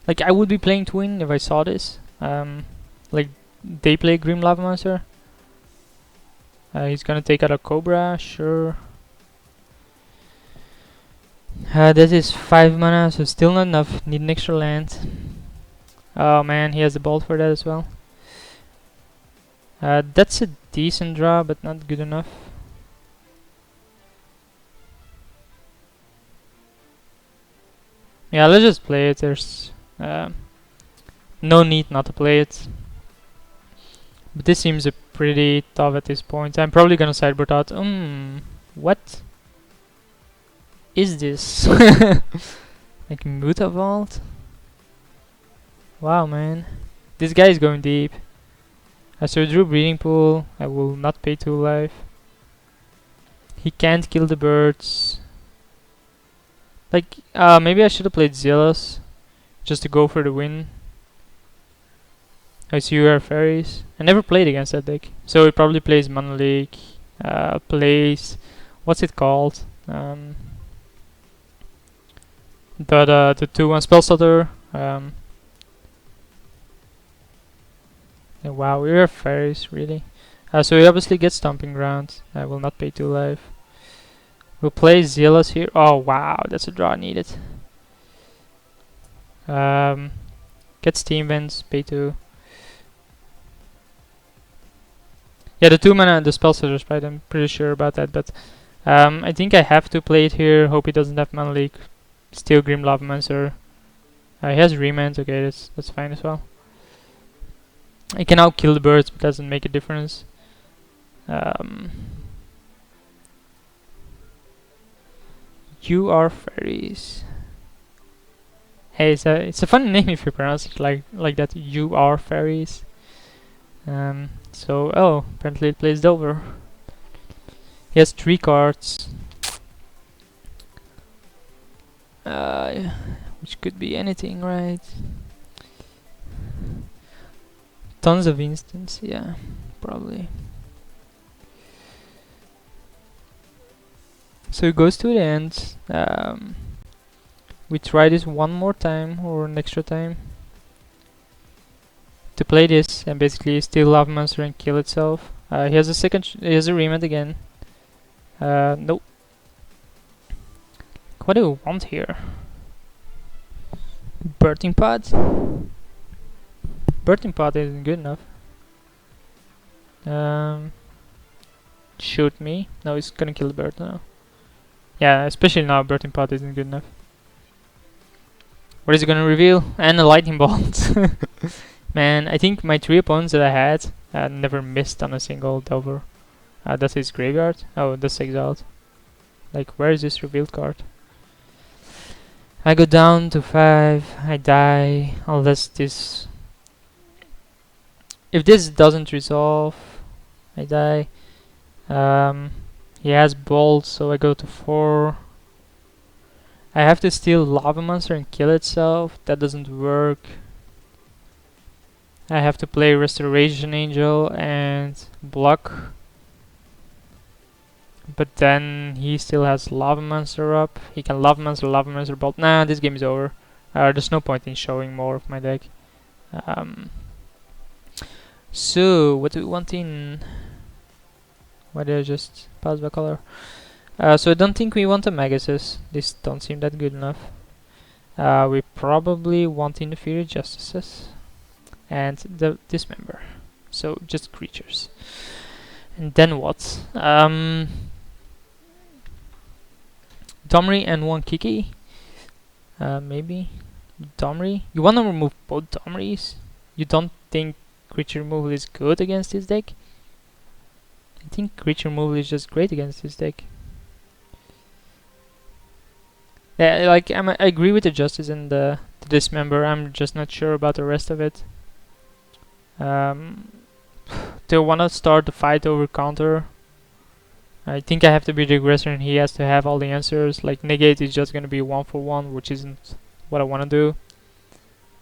Like I would be playing Twin if I saw this. Like they play Grim Lava Monster. He's gonna take out a Cobra, sure. This is 5 mana, so still not enough. Need an extra land. Oh man, he has the bolt for that as well. That's a decent draw, but not good enough. Yeah, let's just play it. There's no need not to play it. But this seems pretty tough at this point. I'm probably gonna sideboard out. What is this? Like Mutavault? Wow, man. This guy is going deep. So I drew Breeding Pool. I will not pay 2 life. He can't kill the birds. Like, maybe I should have played Zealous just to go for the win. I see you are fairies. I never played against that deck, so it probably plays Mana League. Plays what's it called? The 2/1 Spell Stutter. And wow, we are fairies, really. So he obviously gets Stomping Ground. I will not pay 2 life. We'll play Zealous here. Oh wow, that's a draw needed. Get Steam Vents, pay 2. Yeah, the 2 mana, the Spell Stutter Sprite, I'm pretty sure about that, but I think I have to play it here. Hope he doesn't have Mana Leak. Still Grim Lava Monster. He has Remand, okay, that's fine as well. I can now kill the birds, but doesn't make a difference. You are fairies. Hey, it's a fun name if you pronounce it like that. You are fairies. So apparently it plays Dover. He has 3 cards. Which could be anything, right? Tons of instants, yeah, probably. So it goes to the end. We try this one more time or an extra time to play this and basically steal Lava Monster and kill itself. He has he has a Remand again. Nope. What do we want here? Birthing Pod? Birthing Pod isn't good enough. Shoot me. No, he's gonna kill the bird now. Yeah, especially now Birthing Pod isn't good enough. What is he gonna reveal? And a Lightning Bolt. Man, I think my 3 opponents that I had never missed on a single Dover. That's his graveyard. Oh, that's exiled. Like, where is this revealed card? I go down to 5. I die unless this... If this doesn't resolve, I die. He has Bolt, so I go to 4. I have to steal Lava Monster and kill itself. That doesn't work. I have to play Restoration Angel and block. But then he still has Lava Monster up. He can Lava Monster Bolt. Nah, this game is over. There's no point in showing more of my deck. So, what do we want in? Why did I just pass by color? So I don't think we want the Maguses. These don't seem that good enough. We probably want in the Fury Justices and the Dismember. So just creatures. And then what? Domri and one Kiki. Maybe Domri. You want to remove both Domris? You don't think creature removal is good against this deck? I think creature removal is just great against this deck. Yeah, like I agree with the Justice and the Dismember. I'm just not sure about the rest of it. They wanna start the fight over counter. I think I have to be the aggressor and he has to have all the answers. Like negate is just gonna be 1-for-1, which isn't what I wanna do.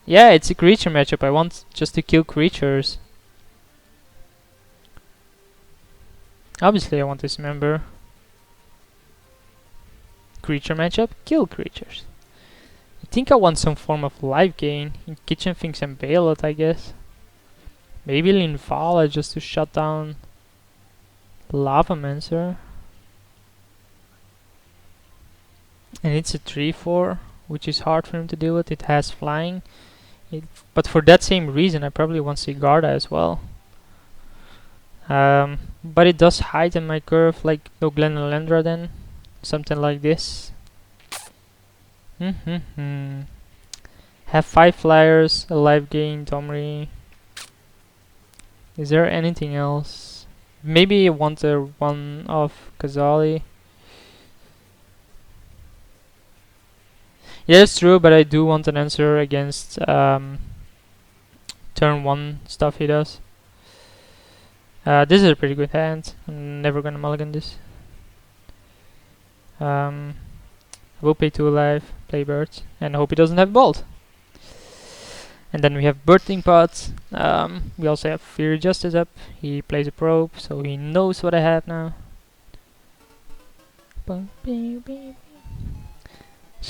Yeah, it's a creature matchup. I want just to kill creatures. Obviously I want Dismember. Creature matchup, kill creatures. I think I want some form of life gain in Kitchen Finks and Bailout, I guess. Maybe Linvala just to shut down Lavamancer. And it's a 3-4, which is hard for him to deal with. It has flying. But for that same reason, I probably want Sigarda as well. But it does hide in my curve, like no Glenalendra then. Something like this. Have 5 flyers, a life gain, Domri. Is there anything else? Maybe I want a one of Kazali. Yeah, it's true, but I do want an answer against turn 1 stuff he does. This is a pretty good hand. I'm never gonna mulligan this. I will pay 2 life, play Bird, and hope he doesn't have Bolt. And then we have Birthing Pot. We also have Fury Justice up. He plays a probe, so he knows what I have now. So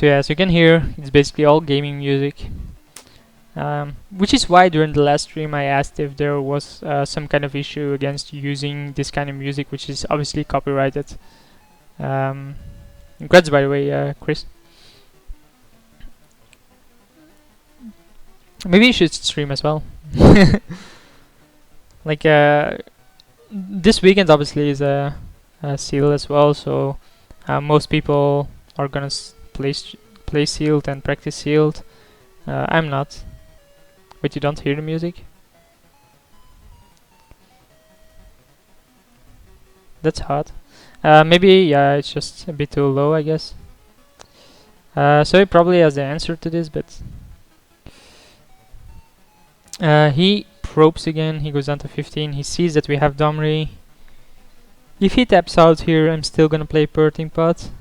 yeah, as you can hear, it's basically all gaming music. Which is why during the last stream I asked if there was some kind of issue against using this kind of music, which is obviously copyrighted. Congrats, by the way, Chris. Maybe you should stream as well. Like this weekend obviously is a seal as well, so most people are gonna play sealed and practice sealed. I'm not. But you don't hear the music? That's hot. Maybe yeah, it's just a bit too low, I guess. So he probably has the answer to this, but he probes again. He goes down to 15. He sees that we have Domri. If he taps out here, I'm still gonna play Birthing Pot.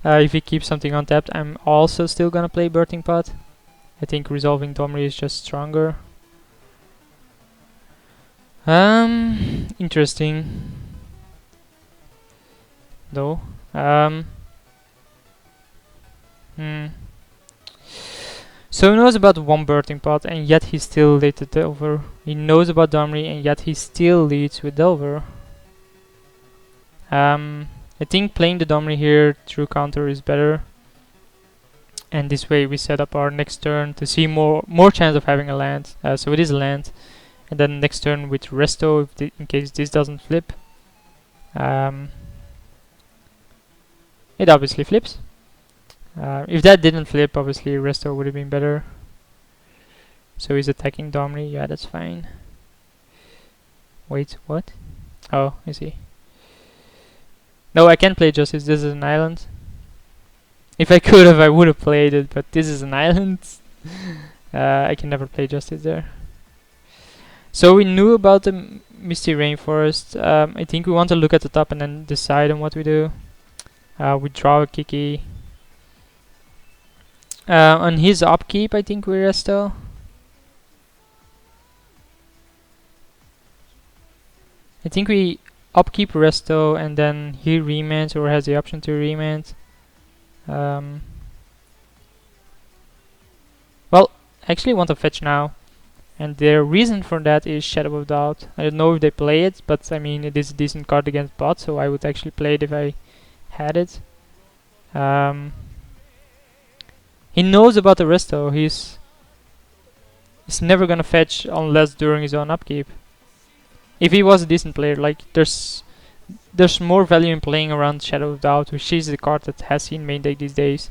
If he keeps something untapped, I'm also still gonna play Birthing Pot. I think resolving Domri is just stronger. Interesting. Though. So he knows about one Birthing Pot and yet he still leads with Delver. He knows about Domri and yet he still leads with Delver. I think playing the Domri here through counter is better. And this way we set up our next turn to see more chance of having a land. So it is a land. And then next turn with Resto, if in case this doesn't flip. It obviously flips. If that didn't flip, obviously Resto would have been better. So he's attacking Domri, yeah, that's fine. Wait, what? Oh, I see. No, I can't play Justice, this is an island. If I could have, I would have played it, but this is an island. I can never play Justice there. So we knew about the Misty Rainforest. I think we want to look at the top and then decide on what we do. We draw a Kiki. On his upkeep, I think we Resto. I think we upkeep Resto and then he remands or has the option to remand. Well, I actually want to fetch now. And their reason for that is Shadow of Doubt. I don't know if they play it, but I mean it is a decent card against bot, so I would actually play it if I had it. He knows about the Resto. He's never gonna fetch unless during his own upkeep. If he was a decent player, like there's more value in playing around Shadow of Doubt, which is the card that has seen main deck these days.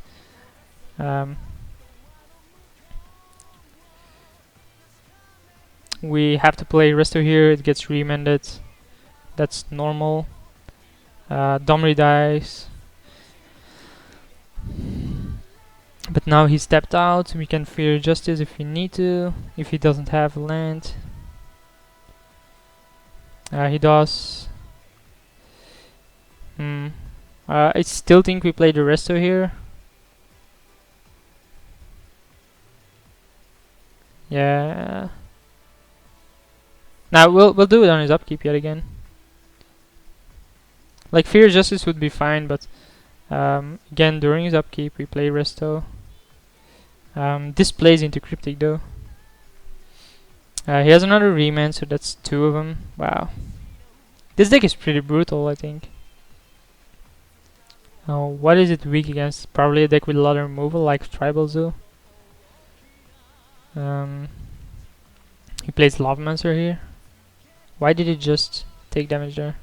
We have to play Resto here, it gets remanded. That's normal. Domri dies. But now he's tapped out, we can Fear Justice if we need to, if he doesn't have land. He does. I still think we play the Resto here. Yeah. Now we'll do it on his upkeep yet again. Like Fear Justice would be fine, but again during his upkeep we play Resto. This plays into Cryptic though. He has another remand, so that's 2 of them. Wow. This deck is pretty brutal, I think. What is it weak against? Probably a deck with a lot of removal, like Tribal Zoo. He plays Lavamancer here. Why did he just take damage there?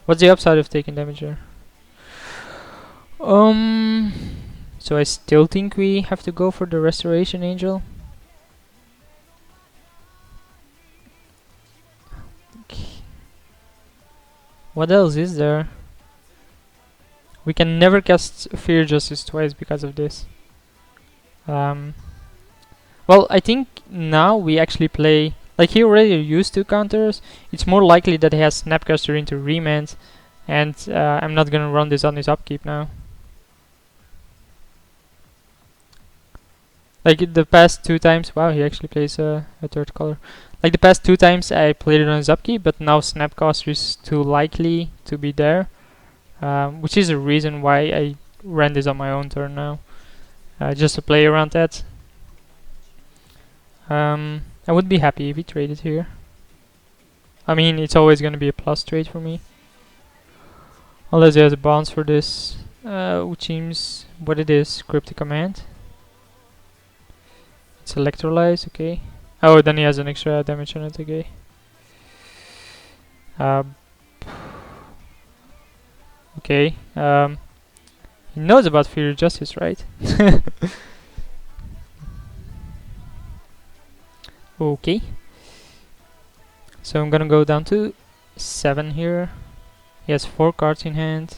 What's the upside of taking damage there? So I still think we have to go for the Restoration Angel. What else is there? We can never cast Fear Justice twice because of this. Well, I think now we actually play... Like he already used 2 counters. It's more likely that he has Snapcaster into remand. And I'm not gonna run this on his upkeep now. Like the past 2 times... Wow, he actually plays a 3rd color. Like the past 2 times I played it on his upkeep, but now Snapcaster is too likely to be there. Which is a reason why I ran this on my own turn now. Just to play around that. I would be happy if he traded here. I mean, it's always gonna be a plus trade for me. Unless he has a bounce for this, which seems what it is, Cryptic Command. It's Electrolyze, okay. Oh, then he has an extra damage on it, okay. Okay, he knows about Fear Justice, right? Okay. So I'm gonna go down to 7 here. He has 4 cards in hand.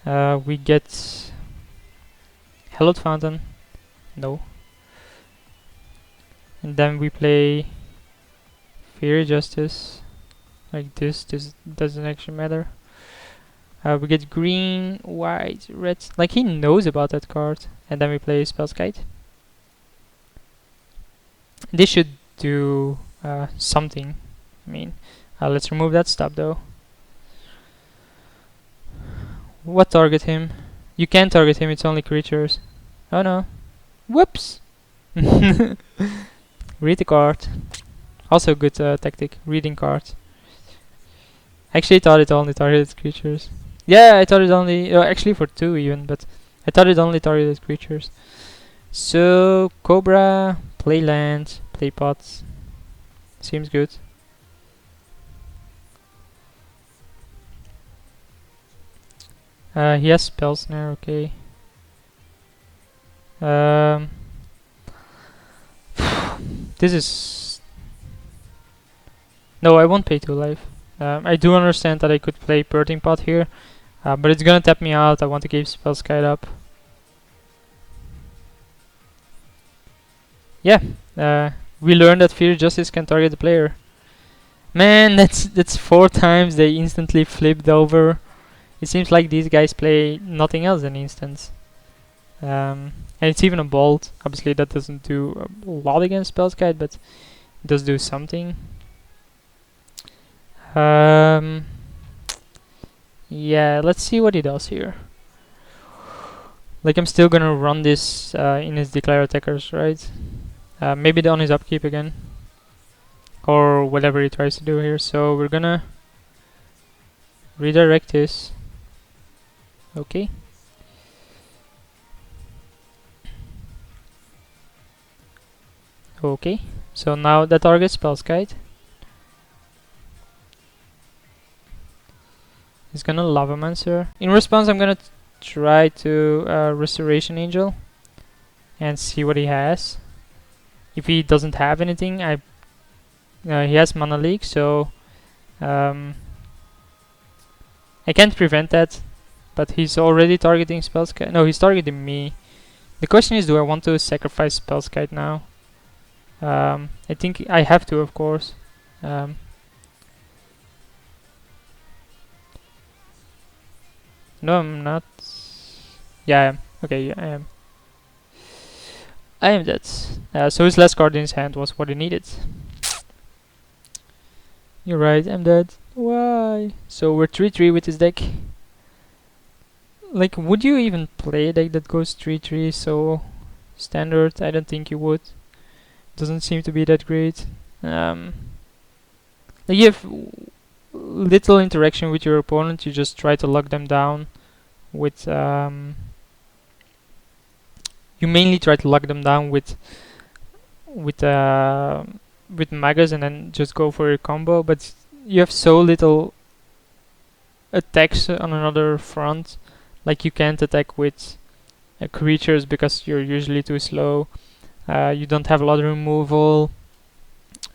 We get Hallowed Fountain. No. And then we play Fear Justice. Like this. This doesn't actually matter. We get green, white, red. Like he knows about that card. And then we play Spellskite. This should do something. I mean, let's remove that stop though. What target him? You can't target him, it's only creatures. Oh no. Whoops! Read the card. Also a good tactic, reading cards. Actually, I thought it only targeted creatures. Yeah, I thought it only... actually for 2 even, but I thought it only targeted creatures. So, Cobra, play land, play pots. Seems good. He has Spell Snare, okay. This is... No, I won't pay 2 life. I do understand that I could play Birthing Pot here, but it's gonna tap me out. I want to keep Spellskite up. Yeah, we learned that Fear Justice can target the player. Man, that's 4 times they instantly flipped over. It seems like these guys play nothing else than instants. And it's even a bolt. Obviously that doesn't do a lot against Spellskite, but it does do something. Yeah, let's see what he does here. Like, I'm still gonna run this in his declare attackers, right? Maybe on his upkeep again. Or whatever he tries to do here. So we're gonna redirect this. Okay. Okay. So now the target spells guide. He's gonna Lavamancer. In response, I'm gonna try to Restoration Angel and see what he has. If he doesn't have anything, he has Mana Leak, so I can't prevent that. But he's already targeting Spellskite. No, he's targeting me. The question is, do I want to sacrifice Spellskite now? I think I have to, of course. No, I'm not. Yeah, I am. Okay, yeah, I am. I am dead. So his last card in his hand was what he needed. You're right, I'm dead. Why? So we're 3-3 with this deck. Like, would you even play a deck that goes 3-3 so standard? I don't think you would. Doesn't seem to be that great. Like, you have little interaction with your opponent. You just try to lock them down with you mainly try to lock them down with Magus and then just go for your combo, but you have so little attacks on another front. Like, you can't attack with creatures because you're usually too slow. You don't have a lot of removal.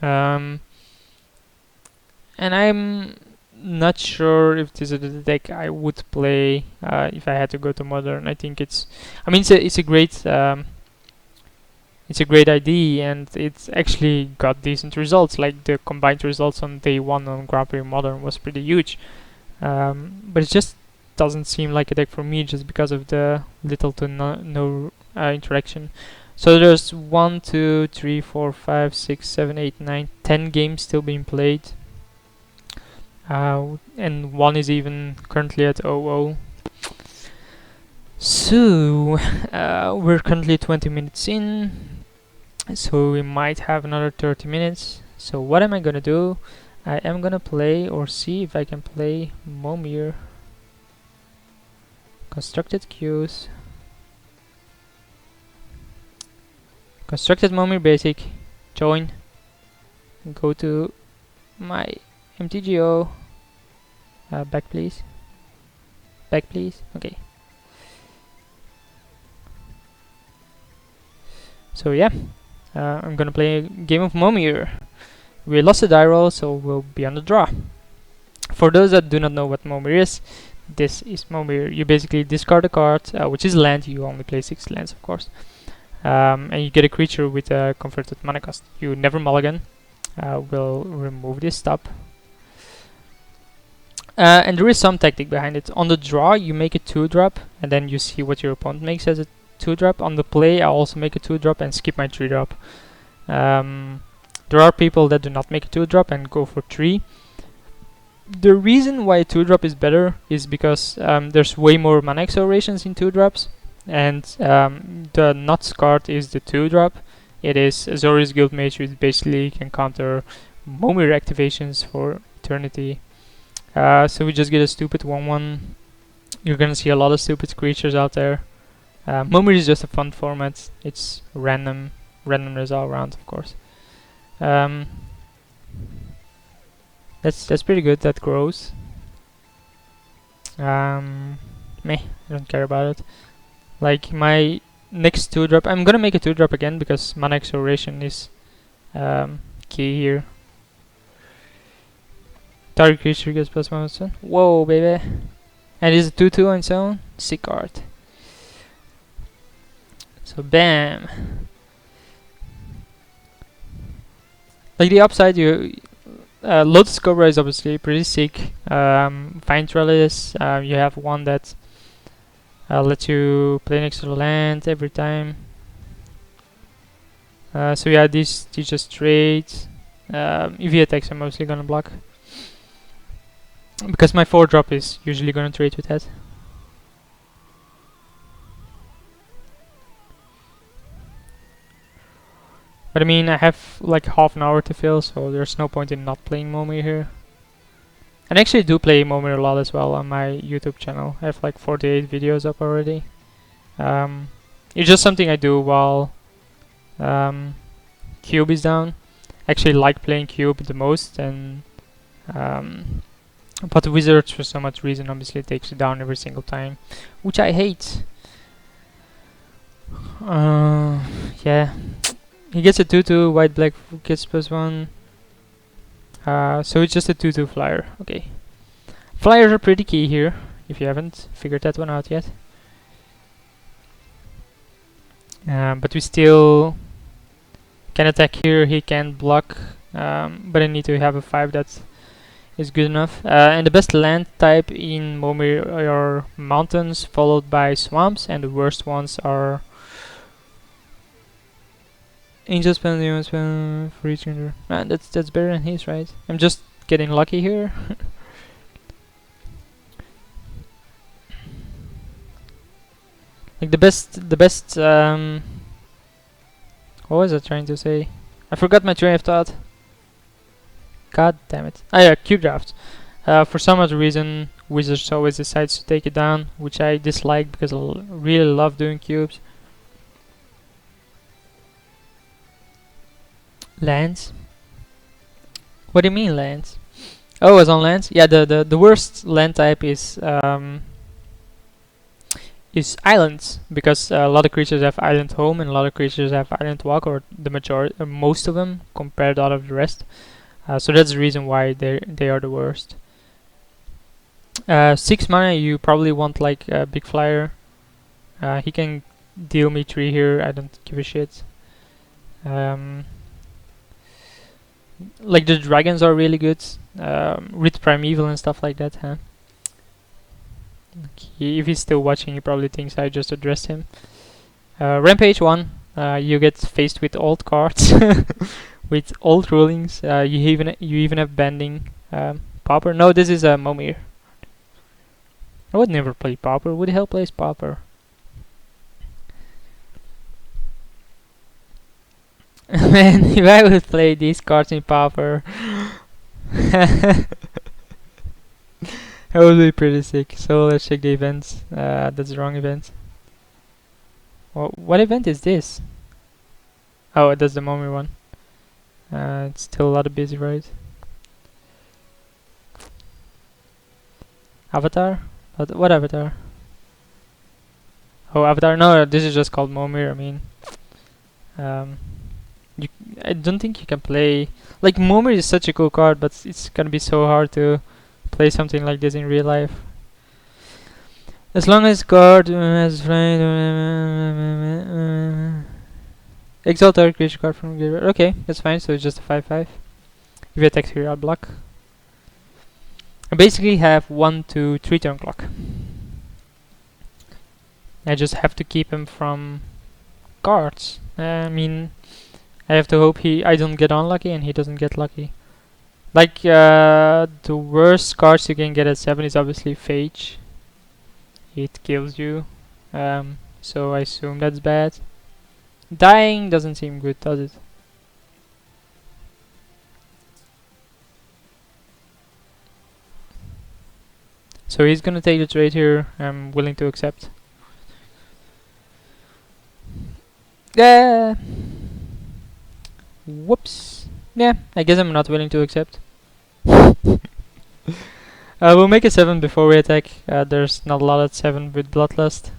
And I'm not sure if this is the deck I would play if I had to go to modern. I think it's a great idea, and it's actually got decent results. Like, the combined results on day one on Grand Prix Modern was pretty huge. But it just doesn't seem like a deck for me just because of the little to no interaction. So there's 1, 2, 3, 4, 5, 6, 7, 8, 9, 10 games still being played. And one is even currently at 0-0. So we're currently 20 minutes in, so we might have another 30 minutes. So what am I gonna do? I am gonna play, or see if I can play, Momir. Constructed queues. Constructed Momir basic. Join. Go to my MTGO. Back please. Back please. Okay. So yeah, I'm gonna play a game of Momir. We lost a die roll, so we'll be on the draw. For those that do not know what Momir is, this is Momir. You basically discard a card, which is land. You only play 6 lands, of course. And you get a creature with a converted mana cost. You never mulligan. We'll remove this stop. And there is some tactic behind it. On the draw, you make a 2-drop, and then you see what your opponent makes as a 2-drop. On the play, I also make a 2-drop and skip my 3-drop. There are people that do not make a 2-drop and go for 3. The reason why a 2-drop is better is because there's way more mana accelerations in 2-drops, and the Nuts card is the 2-drop. It is Azorius Guildmage, which basically can counter Momir activations for eternity. So we just get a stupid 1-1. You're gonna see a lot of stupid creatures out there. Momir is just a fun format. It's randomness all around, of course. That's pretty good. That grows. Meh, I don't care about it. Like, my next 2-drop, I'm gonna make a 2-drop again because mana acceleration is key here. Target creature gets +1/+1. Whoa, baby! And it's a 2/2 on its own. Sick card. So bam. Like, the upside, Lotus Cobra is obviously pretty sick. Fine Trellis, you have one that lets you play next to the land every time. So yeah, these just trade. If he attacks, I'm mostly gonna block. because my 4-drop is usually gonna trade with that. But I mean, I have like half an hour to fill, so there's no point in not playing Momir here. And I actually do play Momir a lot as well on my YouTube channel. I have like 48 videos up already. It's just something I do while Cube is down. I actually like playing Cube the most, and but Wizards for some odd reason obviously takes you down every single time, which I hate. Yeah. He gets a 2-2, white black gets +1. So it's just a 2-2 flyer. Okay. Flyers are pretty key here, if you haven't figured that one out yet. But we still can attack here, he can block, but I need to have a 5 that is good enough. And the best land type in Momir are mountains, followed by swamps, and the worst ones are Angel spell, demon spell for each creature. Man, that's better than his, right? I'm just getting lucky here. Like the best. What was I trying to say? I forgot my train of thought. God damn it! Ah yeah, cube draft. For some other reason, Wizards always decides to take it down, which I dislike because I really love doing cubes. Lands? What do you mean lands? Oh, it's on lands? Yeah, the worst land type is islands, because a lot of creatures have island home and a lot of creatures have island walk, or the majority, most of them compared to all of the rest. So that's the reason why they are the worst. 6 mana, you probably want like a big flyer. He can deal me 3 here. I don't give a shit. Like the dragons are really good, with Primeval and stuff like that, huh? If he's still watching, he probably thinks I just addressed him. Rampage 1, you get faced with old cards, with old rulings. You even have Bending, Pauper. No, this is a Momir. I would never play Pauper. Who the hell plays Pauper? Man, if I would play these cards in Pauper, that would be pretty sick. So let's check the events. That's the wrong event. Well, what event is this? Oh, that's the Momir one. It's still a lot of busy, right? Avatar? What avatar? Oh, avatar. No, this is just called Momir. I mean, I don't think you can play like Momir is such a cool card, but it's gonna be so hard to play something like this in real life. As long as card has exile target creature card from graveyard. Okay, that's fine. So it's just a 5/5. If you attack here, I'll block. I basically have 1, 2, 3 turn clock. I just have to keep him from cards. I mean, I have to hope I don't get unlucky and he doesn't get lucky. Like, the worst cards you can get at 7 is obviously Phage. It kills you. So I assume that's bad. Dying doesn't seem good, does it? So he's gonna take the trade here. I'm willing to accept. Yeah. Whoops. Yeah, I guess I'm not willing to accept. We'll make a 7 before we attack. There's not a lot at 7 with Bloodlust.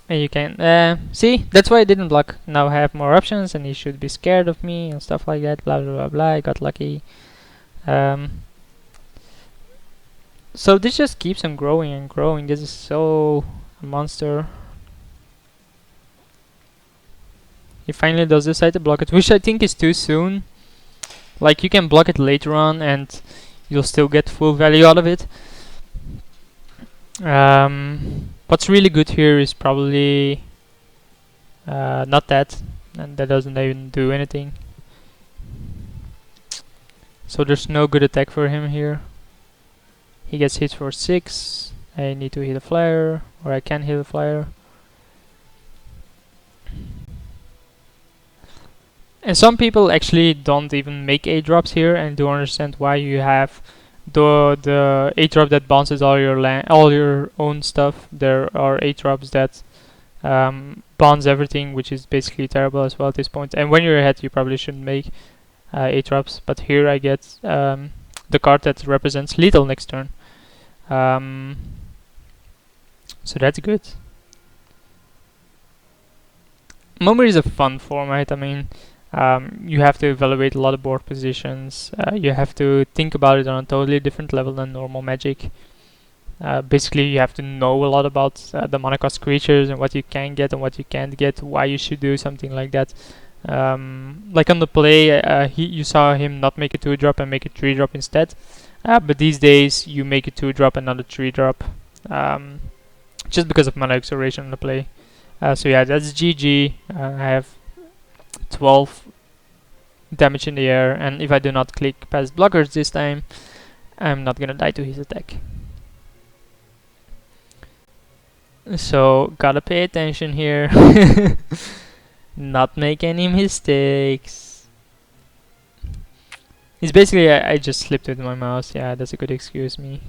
And you can see, that's why I didn't block. Now I have more options and he should be scared of me and stuff like that. Blah blah blah blah. I got lucky. So this just keeps on growing and growing. This is so a monster. He finally does decide to block it, which I think is too soon. Like, you can block it later on and you'll still get full value out of it. What's really good here is probably not that, and that doesn't even do anything. So there's no good attack for him here. He gets hit for 6. I need to hit a flyer, or I can hit a flyer. And some people actually don't even make 8 drops here, and don't understand why you have the 8 drop that bounces all your own stuff. There are 8 drops that bounce everything, which is basically terrible as well at this point. And when you're ahead, you probably shouldn't make 8 drops. But here I get the card that represents lethal next turn. So that's good. Momir is a fun format. I mean, you have to evaluate a lot of board positions. You have to think about it on a totally different level than normal Magic. Basically, you have to know a lot about the mana cost creatures and what you can get and what you can't get, why you should do something like that. Like on the play, you saw him not make a 2-drop and make a 3-drop instead. But these days, you make a 2-drop and not a 3-drop. Just because of mana acceleration on the play. So yeah, that's GG. I have 12 damage in the air, and if I do not click past blockers this time, I'm not gonna die to his attack. So gotta pay attention here. Not make any mistakes. It's basically I just slipped with my mouse. Yeah, that's a good excuse me.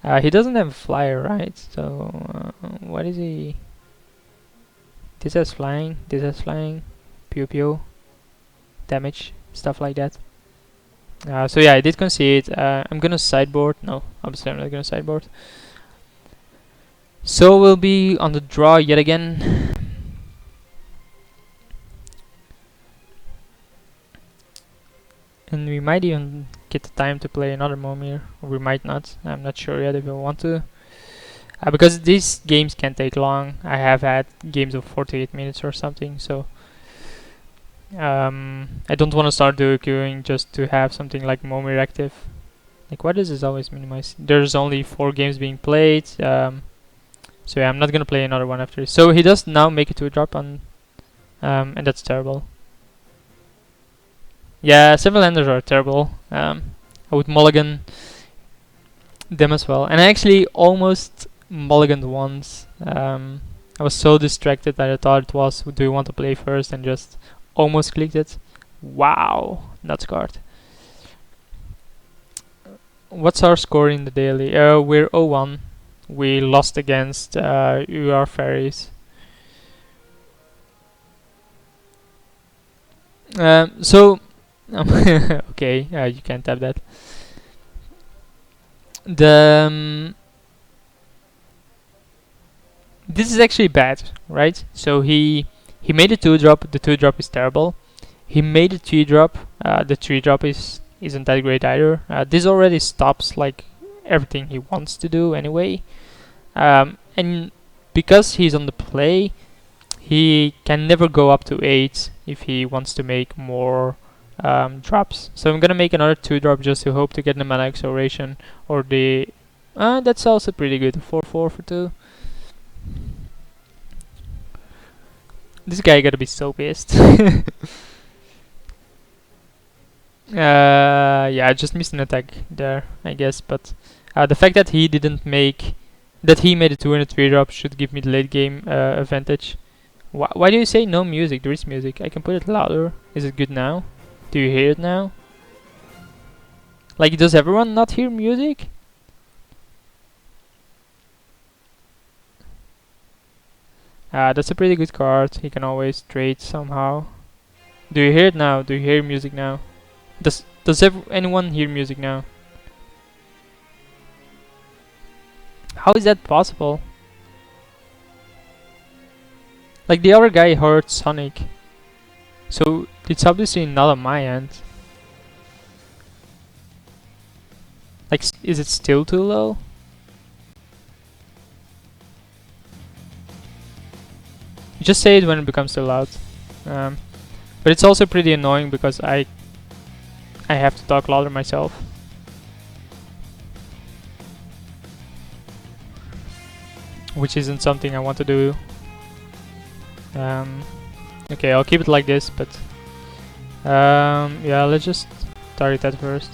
He doesn't have a flyer, right? So what is he? This has flying. This has flying. Pew pew. Damage. Stuff like that. So yeah, I did concede. I'm gonna sideboard. No, obviously I'm not gonna sideboard. So we'll be on the draw yet again. And we might even get the time to play another Momir, or we might not. I'm not sure yet if I want to. Because these games can take long. I have had games of 48 minutes or something, so I don't want to start queuing just to have something like Momir active. Like, why does this always minimize? There's only 4 games being played, so yeah, I'm not gonna play another one after this. So he does now make it to a drop on, and that's terrible. Yeah, several enders are terrible. I would mulligan them as well, and I actually almost mulliganed once. I was so distracted that I thought it was, do you want to play first, and just almost clicked it. Wow, nuts card. What's our score in the daily? We're 0-1. We lost against UR Fairies. So okay, you can't tap that. This is actually bad, right? So he made a 2-drop. The 2-drop is terrible. He made a 3-drop. The 3-drop isn't that great either. This already stops like everything he wants to do anyway. And because he's on the play, he can never go up to 8 if he wants to make more drops. So I'm gonna make another 2-drop just to hope to get the mana acceleration, or the that's also pretty good, 4/4 for 2. This guy gotta be so pissed. Yeah, I just missed an attack there, I guess, but the fact that he didn't make, that he made a 2 and a 3-drop should give me the late game advantage. Why do you say no music? There is music. I can put it louder. Is it good now? Do you hear it now? Like, does everyone not hear music? That's a pretty good card. He can always trade somehow. Do you hear it now? Do you hear music now? Does anyone hear music now? How is that possible? Like, the other guy heard Sonic, so it's obviously not on my end. Like, is it still too low? Just say it when it becomes too loud. But it's also pretty annoying because I have to talk louder myself. Which isn't something I want to do. Okay, I'll keep it like this, but yeah, let's just target that first.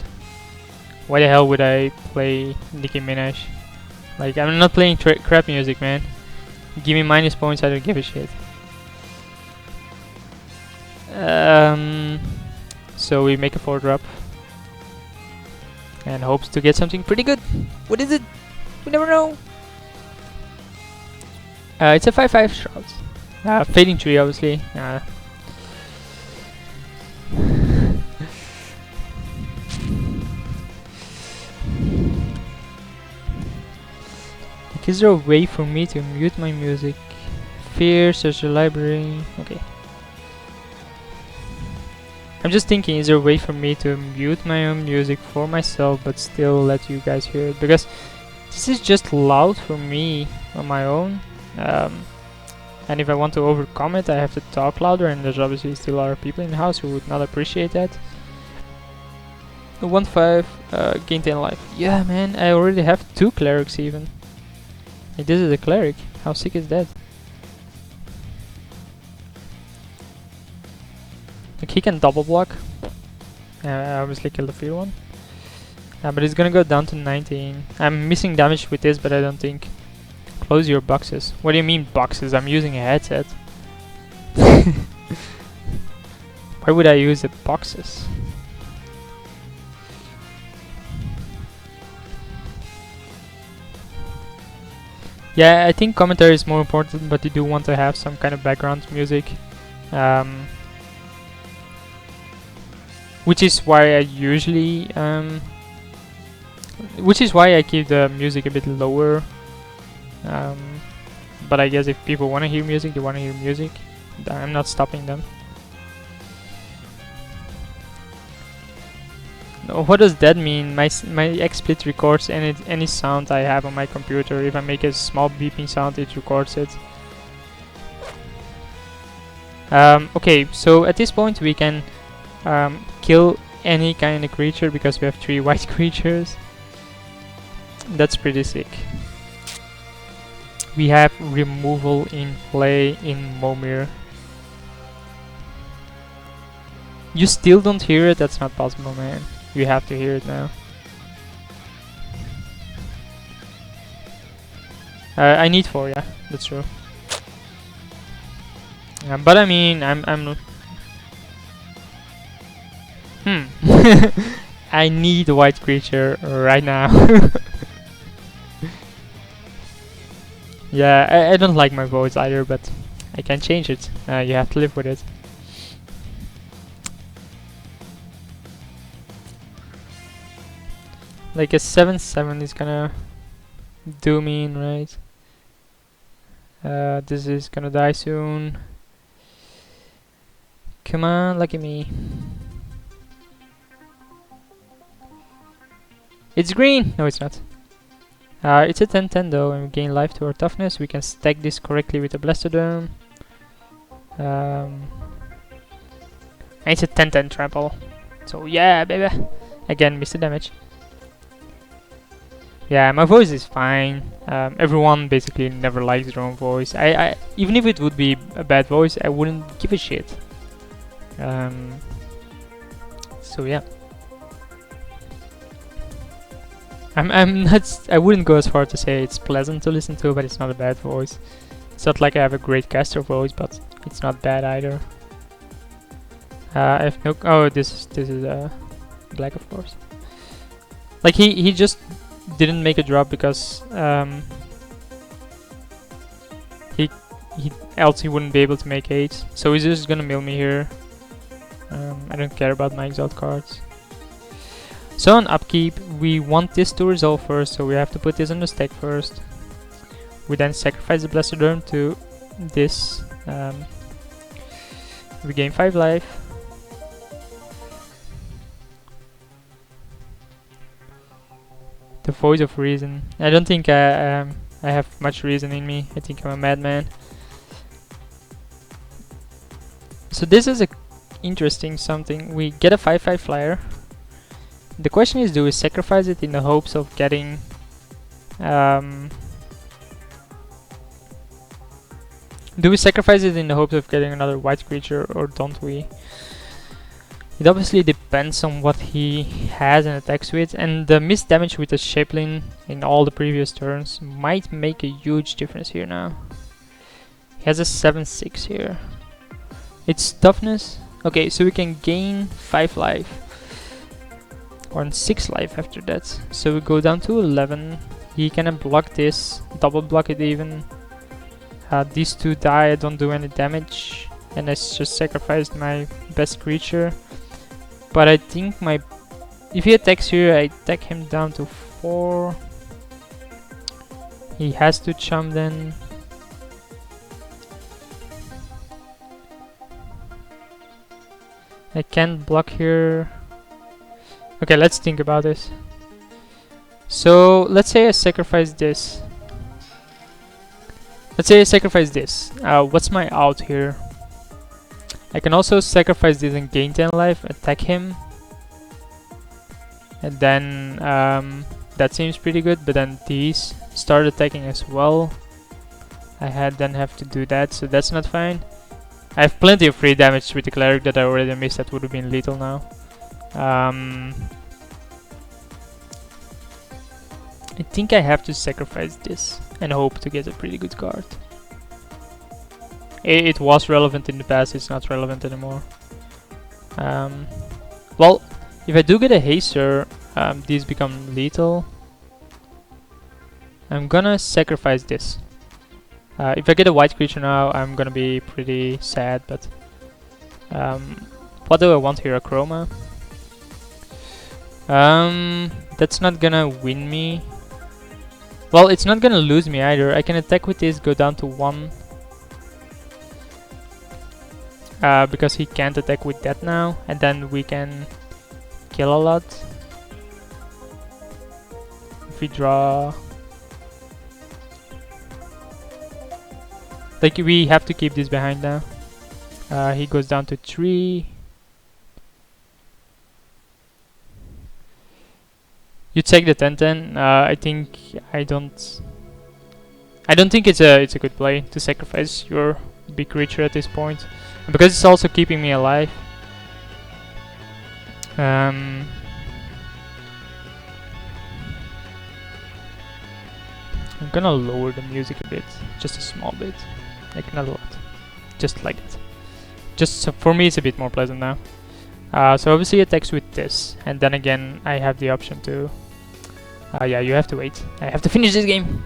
Why the hell would I play Nicki Minaj? Like, I'm not playing crap music, man. Give me minus points, I don't give a shit. So we make a 4-drop. And hopes to get something pretty good. What is it? We never know. It's a 5/5 shroud. Fading tree, obviously. Is there a way for me to mute my music? Fear, search the library. Okay. I'm just thinking, is there a way for me to mute my own music for myself but still let you guys hear it? Because this is just loud for me on my own. And if I want to overcome it, I have to talk louder, and there's obviously still a lot of people in the house who would not appreciate that. 1/5, gain 10 life. Yeah, man, I already have 2 clerics even. Hey, this is a cleric. How sick is that? Like, he can double block. I obviously kill the field one. But it's gonna go down to 19. I'm missing damage with this, but I don't think. Close your boxes. What do you mean boxes? I'm using a headset. Why would I use the boxes? Yeah, I think commentary is more important, but you do want to have some kind of background music. Which is why I usually which is why I keep the music a bit lower. But I guess if people want to hear music, they want to hear music. I'm not stopping them. No, what does that mean? My Xsplit records any sound I have on my computer. If I make a small beeping sound, it records it. Okay, so at this point we can kill any kind of creature because we have 3 white creatures. That's pretty sick. We have removal in play in Momir. You still don't hear it? That's not possible, man. You have to hear it now. I need 4, yeah, that's true. But I mean, I'm I need a white creature right now. Yeah, I don't like my voice either, but I can change it. You have to live with it. Like a 7/7 is gonna do me in, right? This is gonna die soon. Come on, lucky me. It's green! No, it's not. It's a 10/10 though, and we gain life to our toughness. We can stack this correctly with a Blastodome. And it's a 10/10 trample. So yeah, baby. Again, missed the damage. Yeah, my voice is fine. Everyone basically never likes their own voice. I even if it would be a bad voice, I wouldn't give a shit. So yeah. I'm not. I wouldn't go as far to say it's pleasant to listen to, but it's not a bad voice. It's not like I have a great caster voice, but it's not bad either. I have no. Oh, this is black, of course. Like he just didn't make a drop because he else he wouldn't be able to make 8. So he's just gonna mill me here. I don't care about my exalt cards. So on upkeep, we want this to resolve first, so we have to put this on the stack first. We then sacrifice the Blastodome to this. We gain 5 life. The voice of reason. I don't think I have much reason in me. I think I'm a madman. So this is a interesting something. We get a 5/5 flyer. The question is, do we sacrifice it in the hopes of getting do we sacrifice it in the hopes of getting another white creature, or don't we? It obviously depends on what he has and attacks with, and the missed damage with the Shapelin in all the previous turns might make a huge difference here now. He has a 7-6 here. It's toughness. Okay, so we can gain 5 life. Or 6 life after that. So we go down to 11. He can block this, double block it even. These two die, I don't do any damage. And I just sacrificed my best creature. But I think my... if he attacks here, I attack him down to 4. He has to chump then. I can't block here. Okay, let's think about this. So, let's say I sacrifice this. Let's say I sacrifice this. What's my out here? I can also sacrifice this and gain 10 life, attack him. And then, that seems pretty good, but then these start attacking as well. I then have to do that, so that's not fine. I have plenty of free damage with the cleric that I already missed, that would have been lethal now. I think I have to sacrifice this and hope to get a pretty good card. It was relevant in the past, it's not relevant anymore. Well, if I do get a haster, these become lethal. I'm gonna sacrifice this. If I get a white creature now, I'm gonna be pretty sad, but... what do I want here? A chroma? That's not gonna win me. Well, it's not gonna lose me either. I can attack with this, go down to 1. Because he can't attack with that now, and then we can kill a lot. If we draw... like, we have to keep this behind now. He goes down to 3. You take the 10-10. I think I don't think it's a good play to sacrifice your big creature at this point, and because it's also keeping me alive. I'm gonna lower the music a bit, just a small bit, like not a lot, just like that. Just so for me, it's a bit more pleasant now. So obviously attacks with this, and then again I have the option to... yeah, you have to wait. I have to finish this game.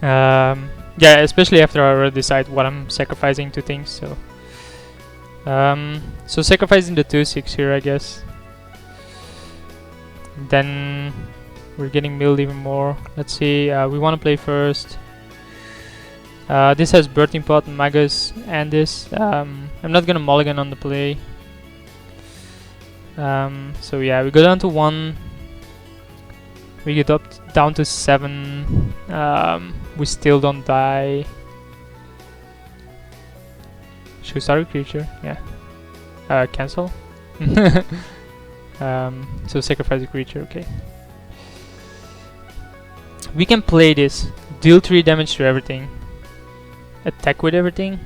Yeah, especially after I already decide what I'm sacrificing to things. So, so sacrificing the 2/6 here, I guess. Then we're getting milled even more. Let's see. We want to play first. This has Birthing Pot, Magus, and this. I'm not gonna mulligan on the play. So yeah, we go down to 1. We get down to 7. We still don't die. Should we start a creature? Yeah. Cancel. So sacrifice a creature. Okay. We can play this. Deal 3 damage to everything. Attack with everything.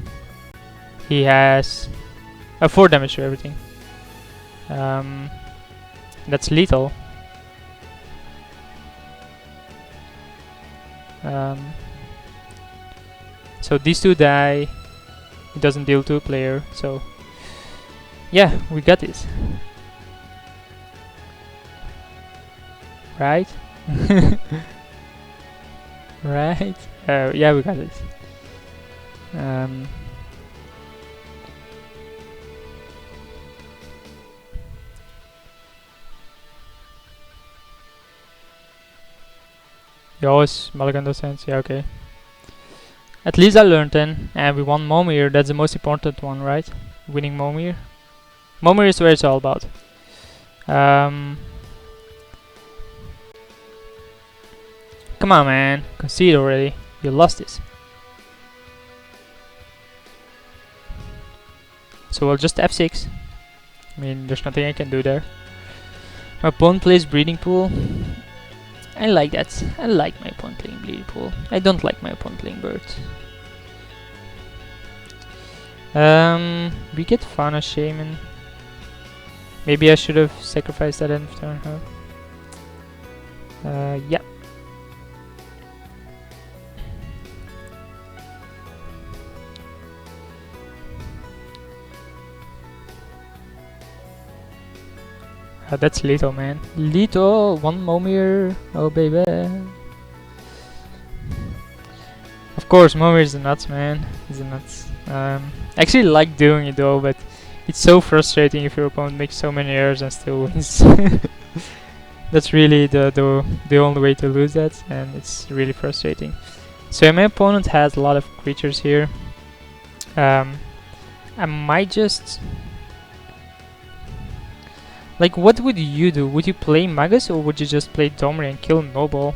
He has 4 damage to everything. That's lethal. So these two die. It doesn't deal to a player. So yeah, we got this. Right? Right? Yeah, we got this. You always mulligan those hands? Yeah, okay. At least I learned then, and we won Momir. That's the most important one, right? Winning Momir. Momir is where it's all about. Come on, man. Concede already. You lost this. So I'll just F6. I mean, there's nothing I can do there. My opponent plays Breeding Pool. I like that. I like my opponent playing Bleeding Pool. I don't like my opponent playing Birds. We get Fauna Shaman. Maybe I should have sacrificed that end of turn, huh? Yeah. That's lethal, man. Lethal! One Momir! Oh, baby! Of course, Momir is the nuts, man. He's the nuts. I actually like doing it though, but it's so frustrating if your opponent makes so many errors and still wins. That's really the only way to lose that, and it's really frustrating. So my opponent has a lot of creatures here. I might just... Like, what would you do? Would you play Magus or would you just play Domri and kill Noble?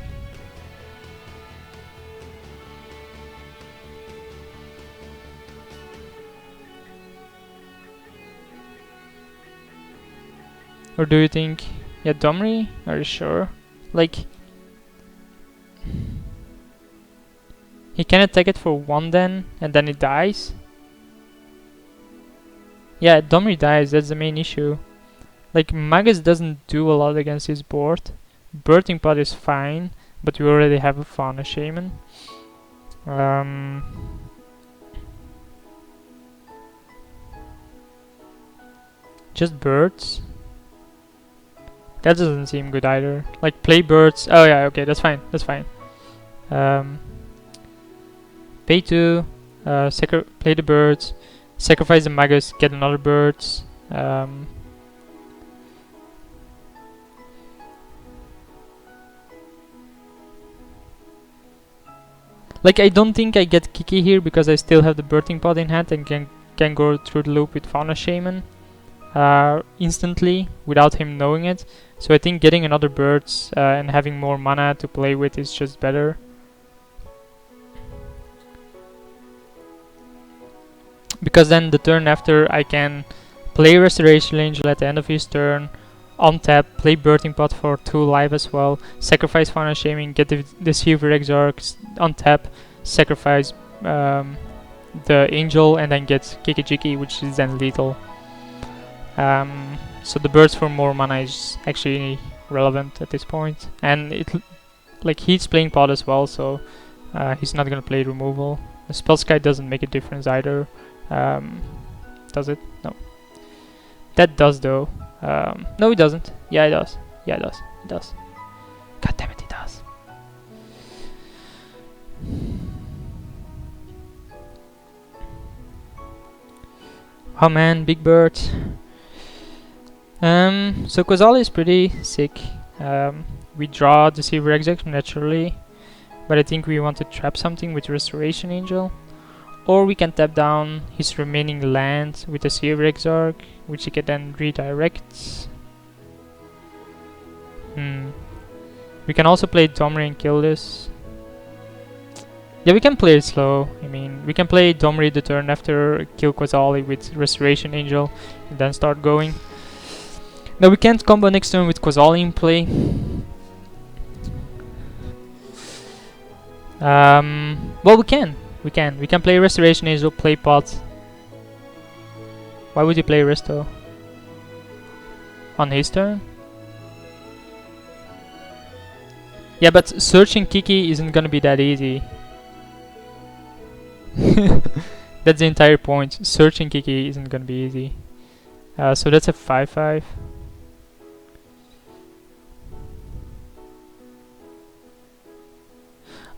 Or do you think... Yeah, Domri? Are you sure? Like... He can attack it for 1 then, and then it dies? Yeah, Domri dies, that's the main issue. Like, Magus doesn't do a lot against his board. Birthing Pod is fine, but we already have a Fauna Shaman. Just birds. That doesn't seem good either. Like, play birds. Oh yeah, okay, that's fine. That's fine. Pay 2, play the birds, sacrifice the Magus, get another birds. Like, I don't think I get Kiki here because I still have the Birthing Pod in hand and can go through the loop with Fauna Shaman instantly without him knowing it. So I think getting another birds and having more mana to play with is just better. Because then the turn after I can play Restoration Angel at the end of his turn, untap, play Birthing Pod for 2 life as well, sacrifice Fauna Shaman, get the Silver Exarch, untap, sacrifice the Angel, and then get Kiki, which is then lethal. So the birds for more mana is actually relevant at this point, and he's playing Pod as well, so he's not gonna play removal. The Spellskite doesn't make a difference either. Does it? No. That does though. No, it doesn't. Yeah, it does. Yeah, it does. It does. God damn it, it does. Oh man, big bird. So Kozali is pretty sick. We draw the Silver Exarch naturally, but I think we want to trap something with Restoration Angel. Or we can tap down his remaining land with the Silver Exarch, which he can then redirect. We can also play Domri and kill this. Yeah, we can play it slow. I mean, we can play Domri the turn after, kill Kozali with Restoration Angel, and then start going. Now we can't combo next turn with Kozali in play. Well, we can. We can play Restoration Angel, play Pod. Why would you play Resto? On his turn? Yeah, but searching Kiki isn't gonna be that easy. That's the entire point. Searching Kiki isn't gonna be easy. So that's a 5/5.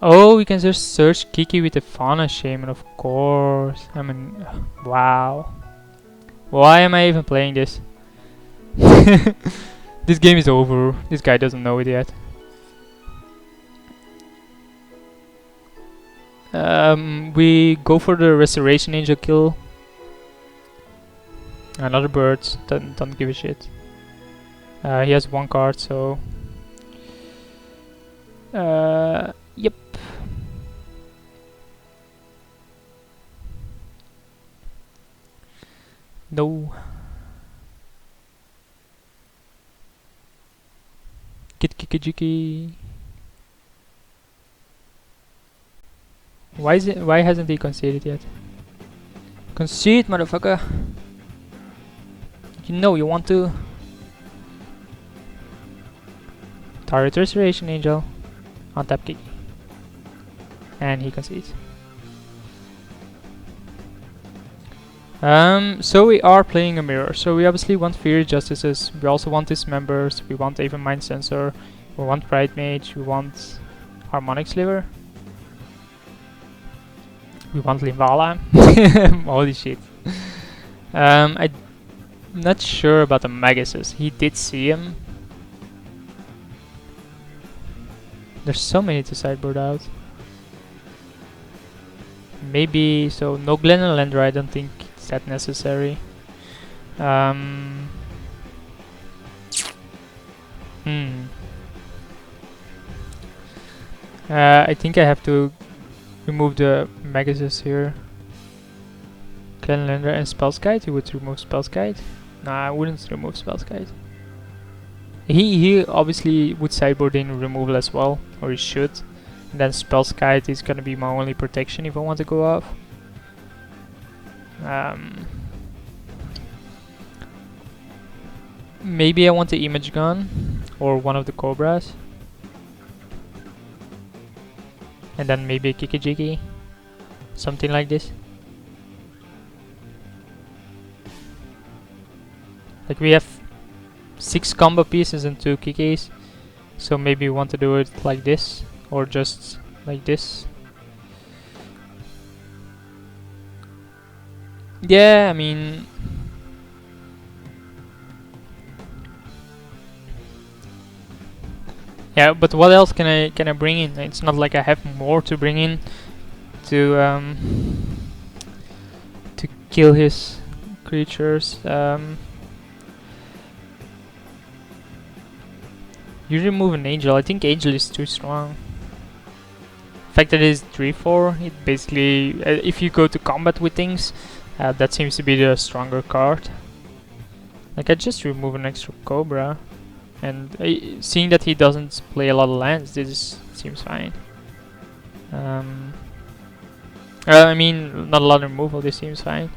Oh, we can just search Kiki with the Fauna Shaman, of course. I mean, wow. Why am I even playing this? This game is over. This guy doesn't know it yet. We go for the Restoration Angel kill. Another bird. Don't give a shit. He has 1 card, so... Yep. No. Get Kikijiki. Why hasn't he conceded yet? Concede, motherfucker. You know you want to. Target Restoration Angel. On tap Kiki. And he concedes. So we are playing a mirror. So we obviously want Fiery Justices. We also want Dismembers. We want Even Mind Sensor. We want Pride Mage. We want Harmonic Sliver. We want Limbala. Holy shit. I'm not sure about the Maguses. He did see him. There's so many to sideboard out. Maybe, so no Glen and Lander, I don't think it's that necessary. I think I have to remove the Maguses here. Glen Lander and Spellskite, you would remove Spellskite? Nah, I wouldn't remove Spellskite. He obviously would sideboard in removal as well, or he should. And then Spellskite is gonna be my only protection if I want to go off. Maybe I want the Image Gun or one of the Cobras. And then maybe a Kiki-Jiki. Something like this. Like we have 6 combo pieces and 2 Kikis. So maybe we want to do it like this. Or just like this. Yeah, I mean... Yeah, but what else can I bring in? It's not like I have more to bring in to kill his creatures. You remove an Angel. I think Angel is too strong. The fact that it is 3/4, it basically, if you go to combat with things, that seems to be the stronger card. Like I just remove an extra Cobra, and seeing that he doesn't play a lot of lands, this seems fine. I mean, not a lot of removal, this seems fine.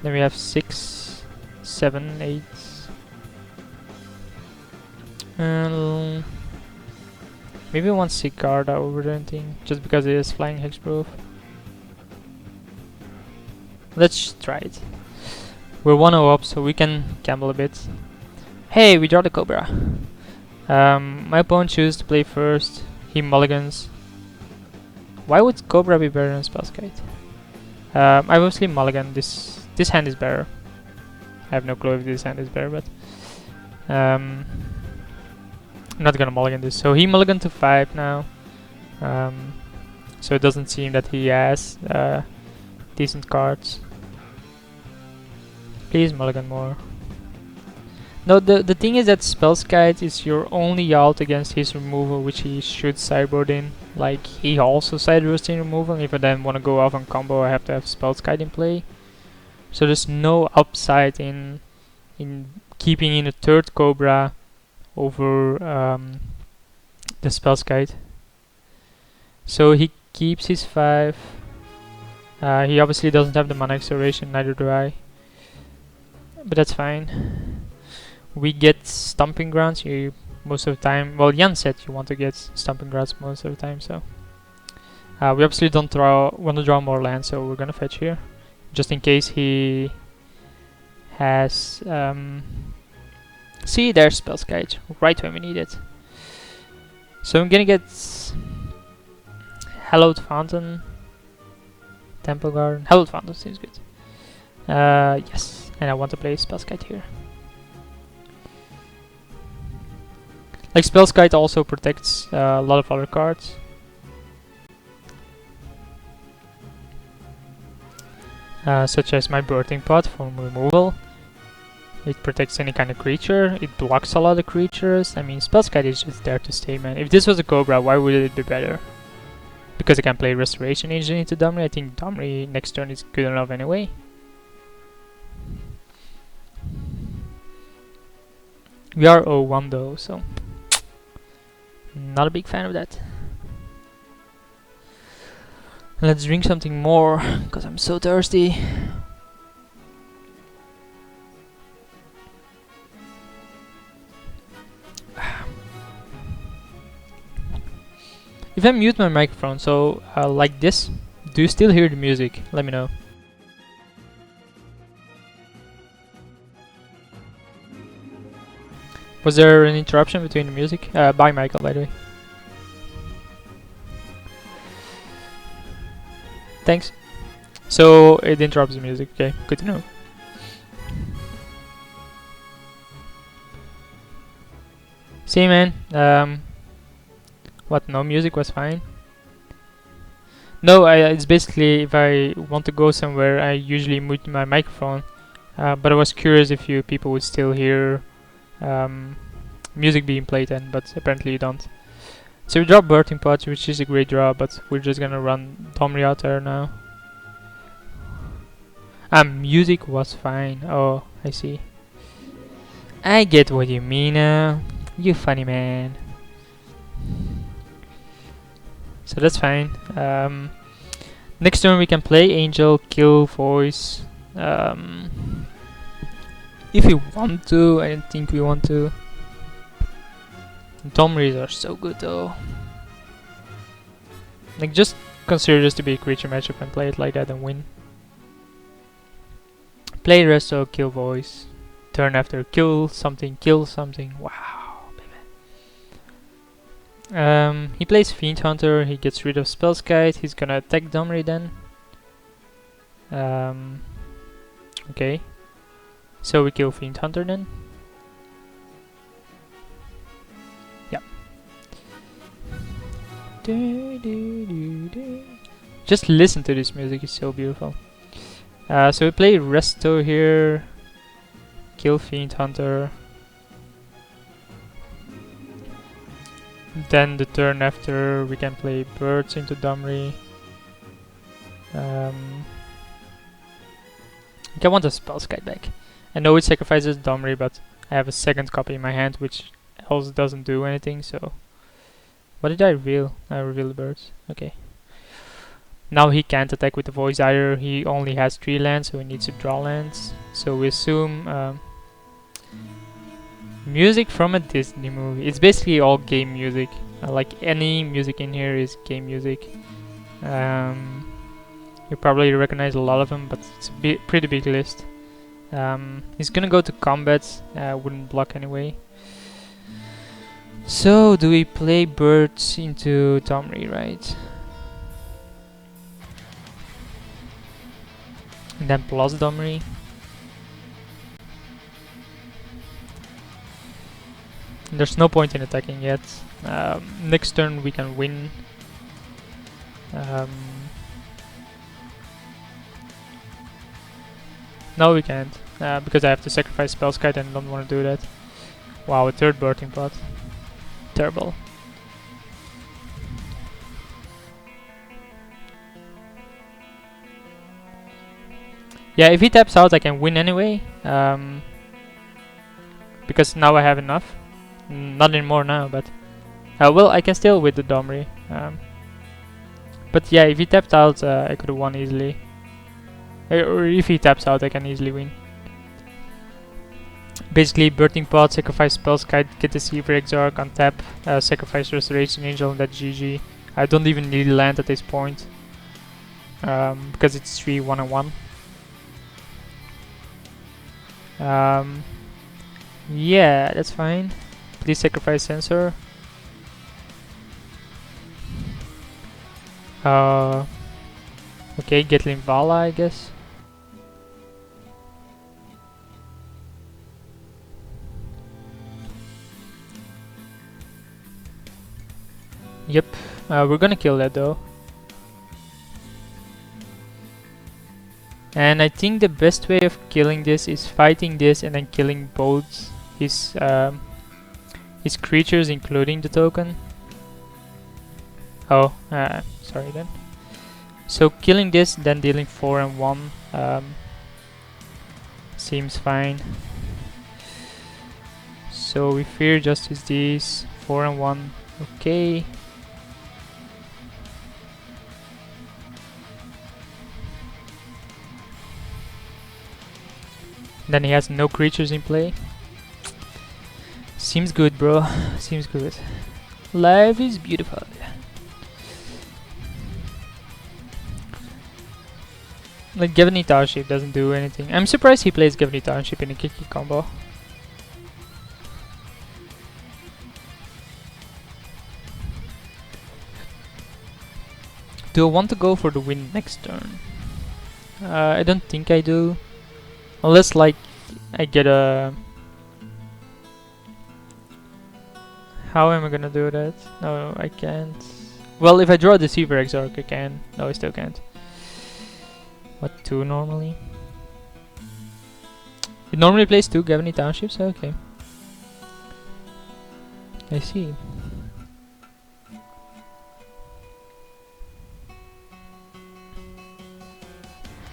Then we have 6, 7, 8. Maybe I want Sigarda over anything, just because it is flying hexproof. Let's try it. We're 1-0 up, so we can gamble a bit. Hey, we draw the Cobra. My opponent chooses to play first. He mulligans. Why would Cobra be better than Spellskite? I obviously mulligan. This hand is better. I have no clue if this hand is better, but I'm not gonna mulligan this. So he mulliganed to 5 now. So it doesn't seem that he has decent cards. Please mulligan more. No, the thing is that Spellskite is your only out against his removal, which he should sideboard in. Like, he also sideboards in removal, and if I then want to go off on combo, I have to have Spellskite in play. So there's no upside in keeping in a 3rd Cobra over the Spellskite. So he keeps his 5. He obviously doesn't have the mana acceleration, neither do I. But that's fine. We get Stomping Grounds here most of the time. Well, Jan said you want to get Stomping Grounds most of the time, so we obviously want to draw more land, so we're gonna fetch here, just in case he has. See, there's Spellskite, right when we need it. So I'm gonna get Hallowed Fountain, Temple Garden. Hallowed Fountain seems good. Yes, and I want to play Spellskite here. Like, Spellskite also protects a lot of other cards. Such as my Birthing Pot from removal. It protects any kind of creature. It blocks a lot of creatures. I mean, Spellskite is just there to stay, man. If this was a Cobra, why would it be better? Because I can play Restoration Engine into Domri. I think Domri next turn is good enough anyway. We are 0-1 though, so not a big fan of that. Let's drink something more, because I'm so thirsty. If I mute my microphone, so like this, do you still hear the music? Let me know. Was there an interruption between the music? Bye, Michael, by the way. Thanks. So it interrupts the music. Okay, good to know. See, man. What? No music was fine. No, it's basically if I want to go somewhere, I usually mute my microphone. But I was curious if you people would still hear music being played then, but apparently you don't. So we drop Birthing Pod, which is a great draw, but we're just gonna run Domri out there now. Music was fine. Oh, I see. I get what you mean now. You funny man. So that's fine. Next turn we can play Angel, kill Voice. If we want to, I don't think we want to. Domries are so good though. Like, just consider this to be a creature matchup and play it like that and win. Play Resto, kill Voice. Turn after, kill something. Wow, baby. He plays Fiend Hunter, he gets rid of Spellskite, he's gonna attack Domri then. Okay. So we kill Fiend Hunter then. Yeah. Just listen to this music, it's so beautiful. So we play Resto here. Kill Fiend Hunter. Then the turn after we can play Birds into Domri. I want a Spellskite back. I know it sacrifices Domri, but I have a second copy in my hand which else doesn't do anything, so... What did I reveal? I revealed the birds. Okay. Now he can't attack with the Voice either, he only has 3 lands, so he needs to draw lands. So we assume... music from a Disney movie. It's basically all game music. Like any music in here is game music. You probably recognize a lot of them, but it's a pretty big list. He's gonna go to combat, wouldn't block anyway. So, do we play Birds into Domri, right? And then plus Domri. There's no point in attacking yet. Next turn we can win. No, we can't, because I have to sacrifice Spellskite and don't want to do that. Wow, a third Birthing Pod. Terrible. Yeah, if he taps out I can win anyway. Because now I have enough. Not anymore now, but... well, I can still with the Domri. But yeah, if he tapped out, I could have won easily. Or if he taps out, I can easily win. Basically, Birthing Pod, sacrifice Spellskite, get the Seaver Exarch on tap, sacrifice Restoration Angel, and that's GG. I don't even need land at this point. Because it's 3 1-1. Yeah, that's fine. Please sacrifice Sensor. Okay, get Linvala, I guess. Yep, we're gonna kill that though. And I think the best way of killing this is fighting this and then killing both his creatures, including the token. Oh, sorry then. So killing this, then dealing 4 and 1 seems fine. So we fear justice these 4 and 1. Okay. Then he has no creatures in play. Seems good, bro. Seems good. Life is beautiful. Like Gavany Township doesn't do anything. I'm surprised he plays Gavany Township in a Kiki combo. Do I want to go for the win next turn? I don't think I do. Unless like I get a... How am I gonna do that? No, I can't. Well, if I draw a Deceiver Exarch, I can. No, I still can't. What, 2 normally? It normally plays 2 Gavany Townships? Okay. I see.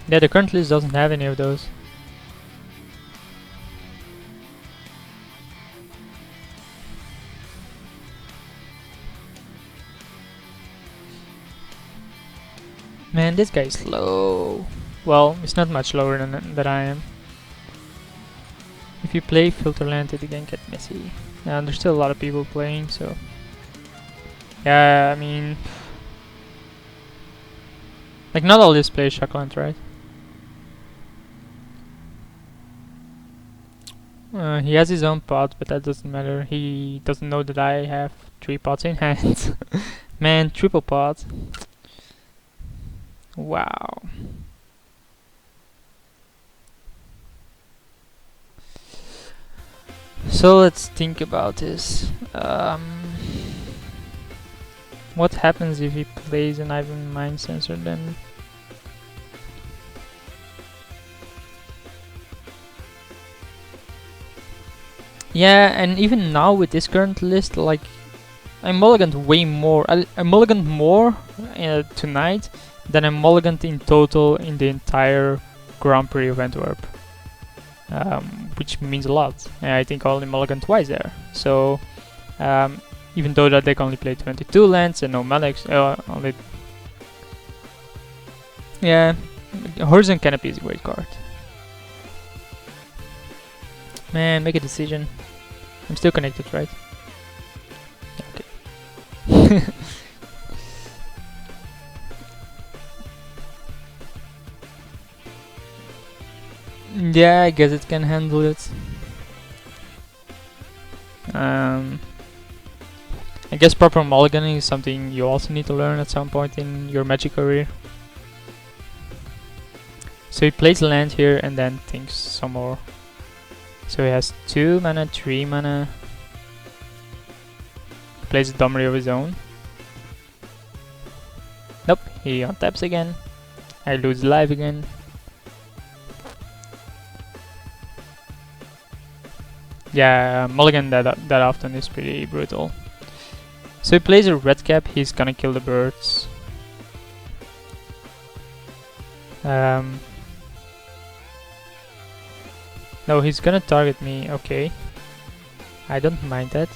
Yeah, the current list doesn't have any of those. Man, this guy's slow. Well, he's not much slower than I am. If you play Filterland, it can get messy. And there's still a lot of people playing, so... Yeah, I mean... Like, not all this plays Shockland, right? He has his own pot, but that doesn't matter. He doesn't know that I have 3 pots in hand. Man, triple pot. Wow. So let's think about this. What happens if he plays an Ivan Mind Sensor then? Yeah, and even now with this current list, like, I mulliganed way more. I mulliganed more tonight than I mulliganed in total in the entire Grand Prix of Antwerp. Which means a lot. And I think I only mulliganed twice there. So, even though that deck only played 22 lands and no Malex, only... Yeah, Horizon Canopy is a great card. Man, make a decision. I'm still connected, right? Okay. Yeah, I guess it can handle it. I guess proper mulliganing is something you also need to learn at some point in your Magic career. So he plays land here and then thinks some more. So he has 2 mana, 3 mana. He plays a Domri of his own. Nope, he untaps again. I lose life again. Yeah, mulligan that often is pretty brutal. So he plays a red cap, he's gonna kill the birds. No, he's gonna target me, okay. I don't mind that.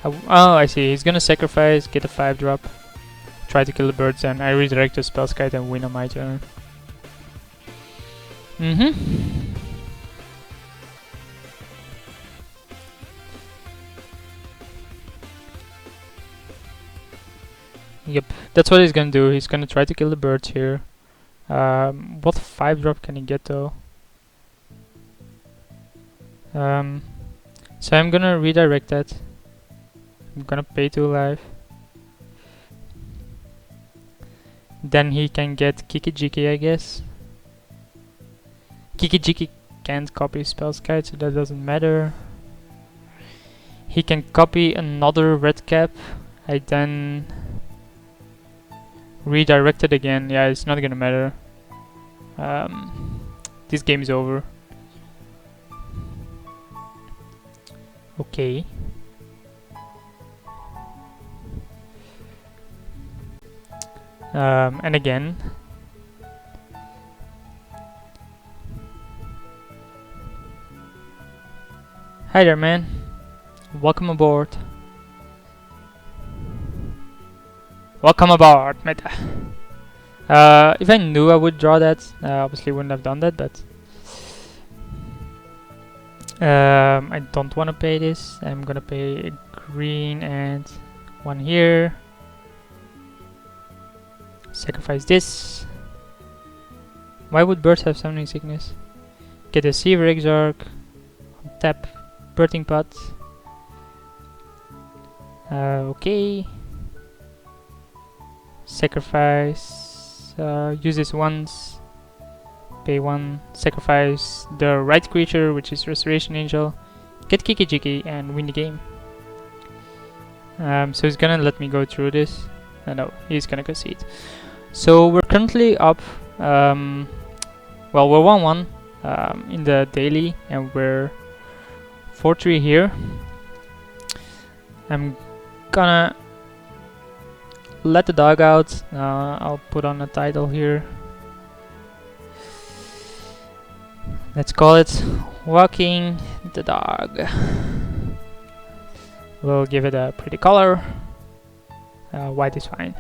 Oh, I see, he's gonna sacrifice, get a 5-drop. Try to kill the birds and I redirect the Spellskite and win on my turn. Yep, that's what he's gonna do. He's gonna try to kill the birds here. What 5-drop can he get though? So I'm gonna redirect that. I'm gonna pay 2 life. Then he can get Kiki, I guess. Kiki can't copy Spellskite, so that doesn't matter. He can copy another red cap. I then redirect it again. Yeah, it's not gonna matter. This game is over. Okay. And again. Hi there, man. Welcome aboard. Welcome aboard, meta. If I knew I would draw that, obviously wouldn't have done that, but I don't want to pay this. I'm gonna pay a green and 1 here. Sacrifice this. Why would birds have summoning sickness? Get a Sea Exarch. Tap. Birthing Pot. Okay. Sacrifice. Use this once. Pay 1. Sacrifice the right creature, which is Restoration Angel. Get Kiki and win the game. So he's gonna let me go through this. No, he's gonna concede. So we're currently up. Well, we're 1-1 in the daily, and we're 4-3 here. I'm gonna let the dog out. I'll put on a title here. Let's call it Walking the Dog. We'll give it a pretty color. White is fine.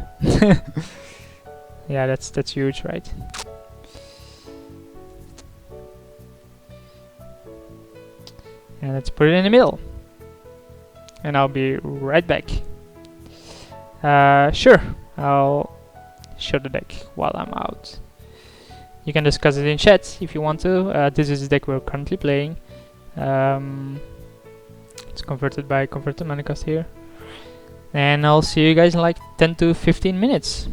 Yeah, that's huge, right? And let's put it in the middle. And I'll be right back. Sure, I'll show the deck while I'm out. You can discuss it in chat if you want to. This is the deck we're currently playing. It's converted by Converted Magus here. And I'll see you guys in like 10 to 15 minutes.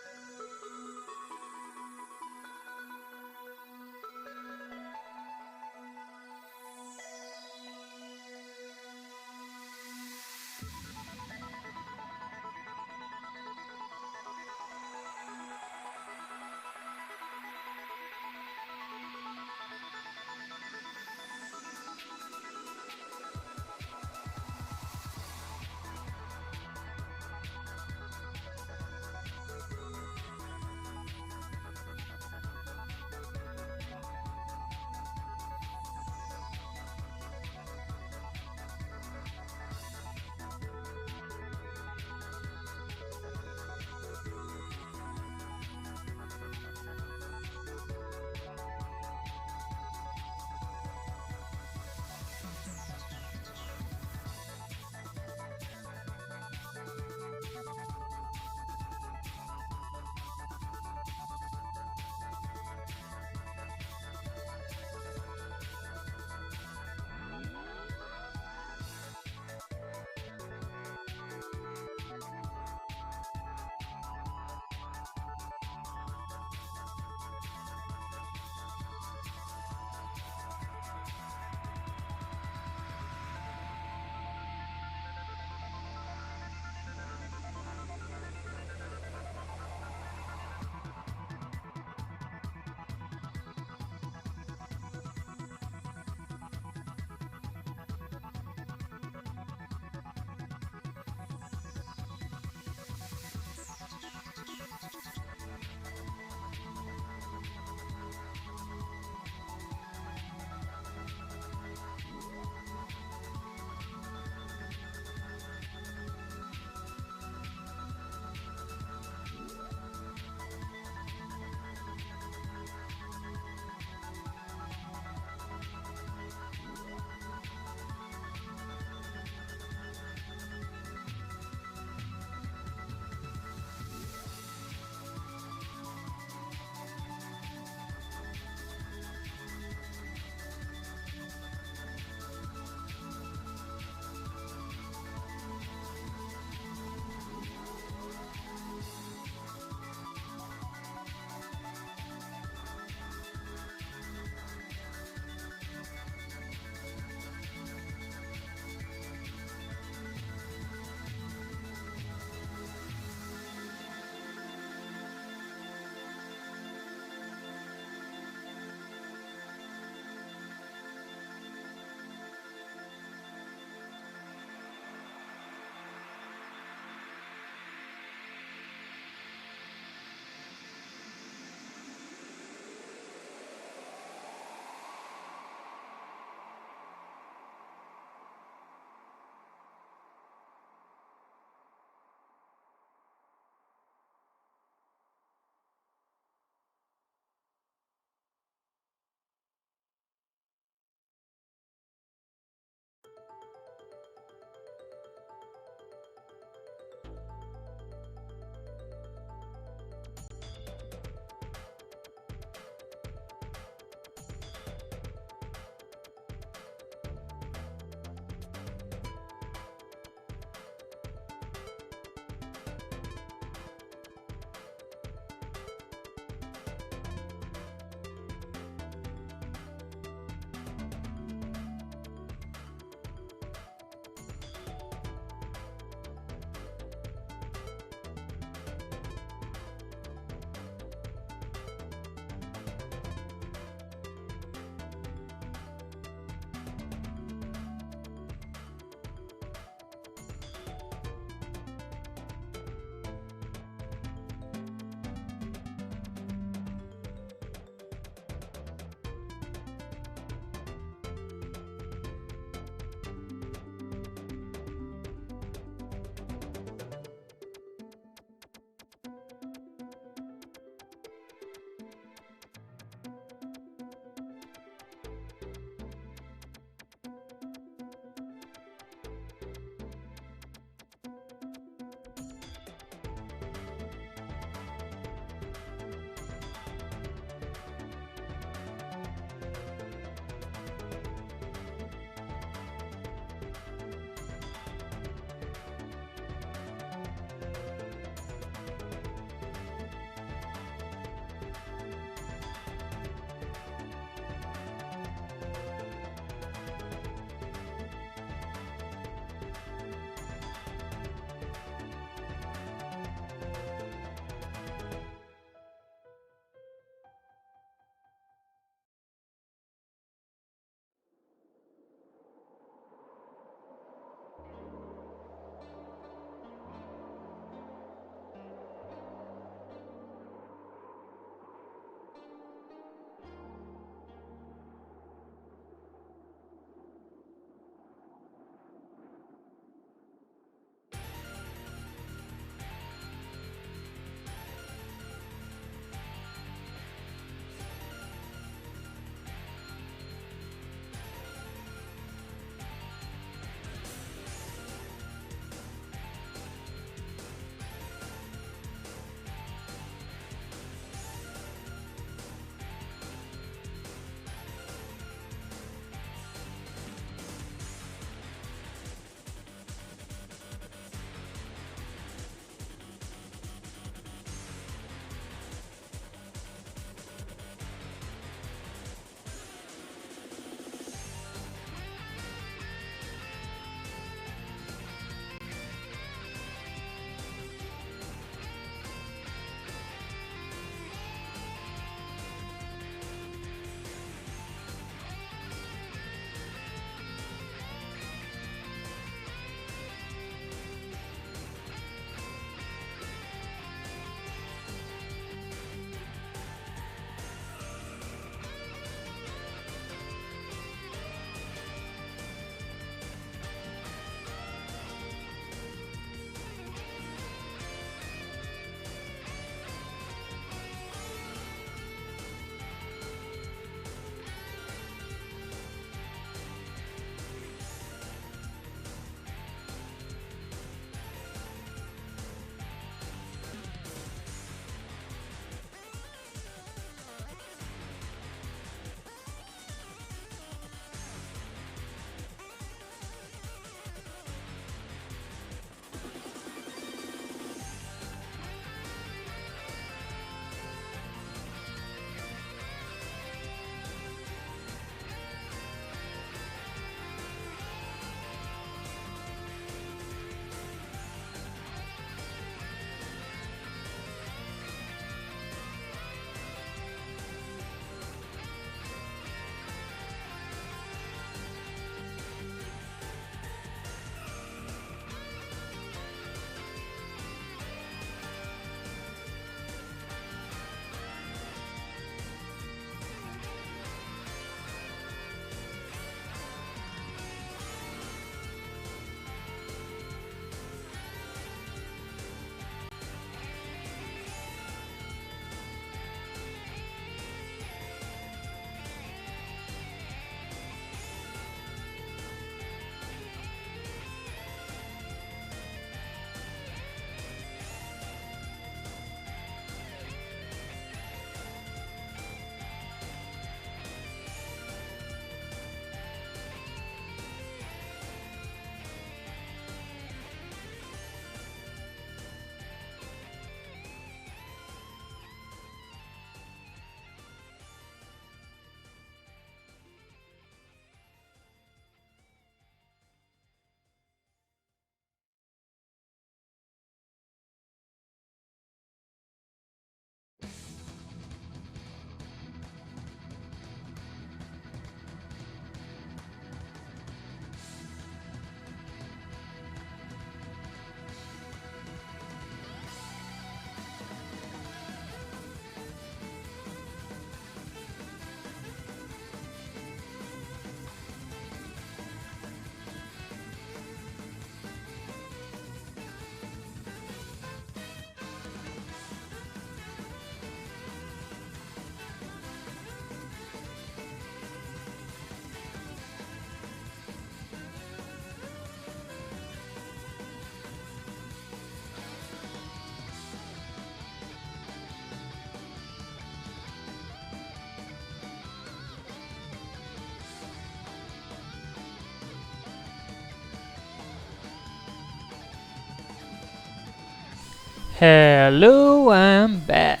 Hello, I'm back.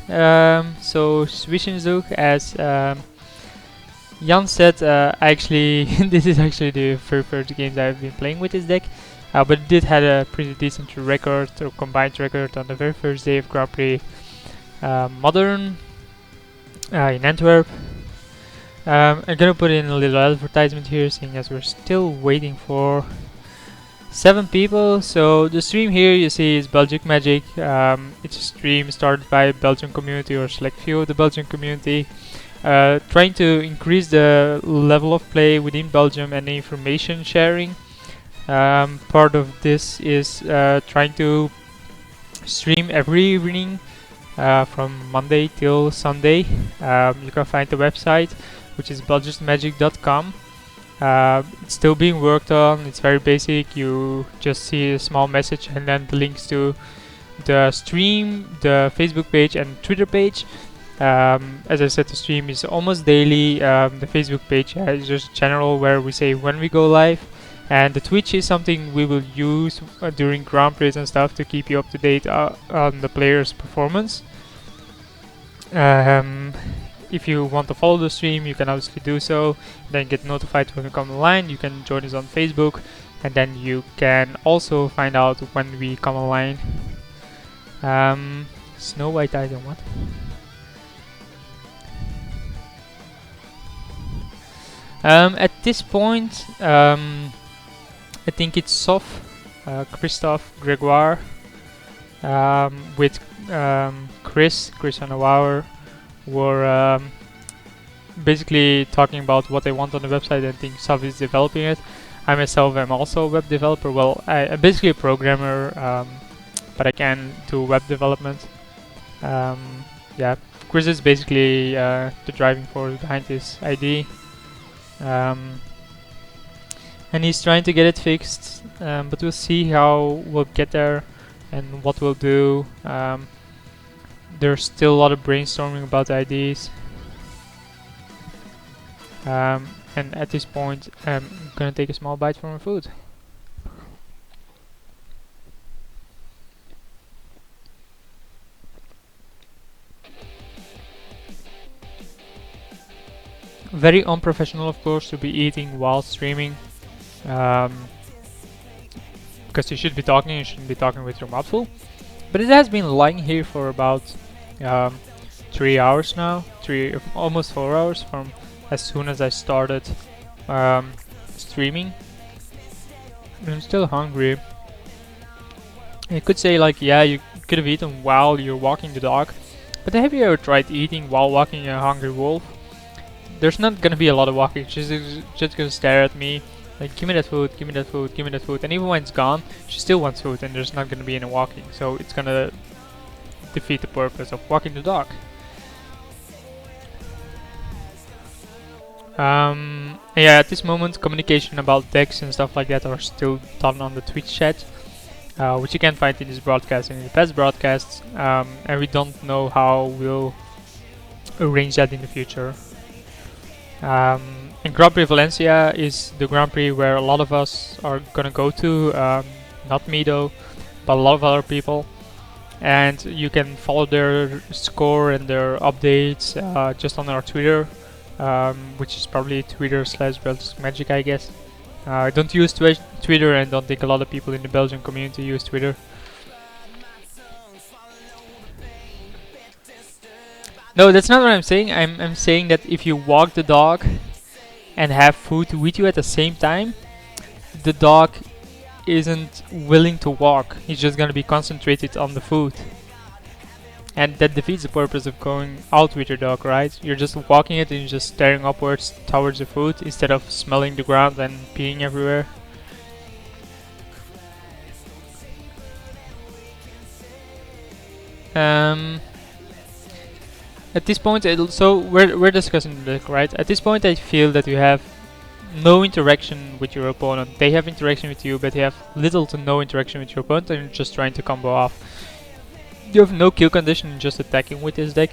So Zwischenzoek, as Jan said, actually this is actually the very first games I've been playing with this deck, but it did had a pretty decent record or combined record on the very first day of Grand Prix Modern in Antwerp. I'm gonna put in a little advertisement here, seeing as we're still waiting for 7 people. So the stream here you see is Belgic Magic. It's a stream started by a Belgian community or select few of the Belgian community, trying to increase the level of play within Belgium and the information sharing. Part of this is trying to stream every evening from Monday till Sunday. You can find the website, which is belgismagic.com. It's still being worked on. It's very basic. You just see a small message and then the links to the stream, the Facebook page and Twitter page. As I said, the stream is almost daily. The Facebook page is just general, where we say when we go live, and the Twitch is something we will use during Grand Prix and stuff to keep you up to date on the players' performance. If you want to follow the stream, you can obviously do so, then get notified when we come online. You can join us on Facebook, and then you can also find out when we come online. Snow White item, what? At this point, I think it's Sof, Christophe, Gregoire, with Chris on a Wower, were basically talking about what they want on the website. I think Sof is developing it. I myself am also a web developer. Well, I'm basically a programmer, but I can do web development. Yeah, Chris is basically the driving force behind this idea. And he's trying to get it fixed, but we'll see how we'll get there and what we'll do. There's still a lot of brainstorming about the ideas, and at this point I'm gonna take a small bite from my food. Very unprofessional, of course, to be eating while streaming, because you should be talking. You shouldn't be talking with your mouth full. But it has been lying here for about 3 hours now, almost 4 hours from as soon as I started streaming. And I'm still hungry. You could say like, yeah, you could have eaten while you're walking the dog, but have you ever tried eating while walking a hungry wolf? There's not gonna be a lot of walking. She's just gonna stare at me like, give me that food, give me that food, give me that food. And even when it's gone, she still wants food, and there's not gonna be any walking. So it's gonna defeat the purpose of walking the dog. Yeah, at this moment, communication about decks and stuff like that are still done on the Twitch chat, which you can find in this broadcast and in the past broadcasts. And we don't know how we'll arrange that in the future. And Grand Prix Valencia is the Grand Prix where a lot of us are gonna go to, not me though, but a lot of other people. And you can follow their score and their updates just on our Twitter, which is probably Twitter/BelgicMagic, I guess. I don't use Twitter, and don't think a lot of people in the Belgian community use Twitter. No, that's not what I'm saying. I'm saying that if you walk the dog and have food with you at the same time, the dog isn't willing to walk. He's just gonna be concentrated on the food. And that defeats the purpose of going out with your dog, right? You're just walking it and you're just staring upwards towards the food instead of smelling the ground and peeing everywhere. At this point, so we're discussing the deck, right? At this point, I feel that you have no interaction with your opponent. They have interaction with you, but they have little to no interaction with your opponent, and you're just trying to combo off. You have no kill condition, just attacking with this deck.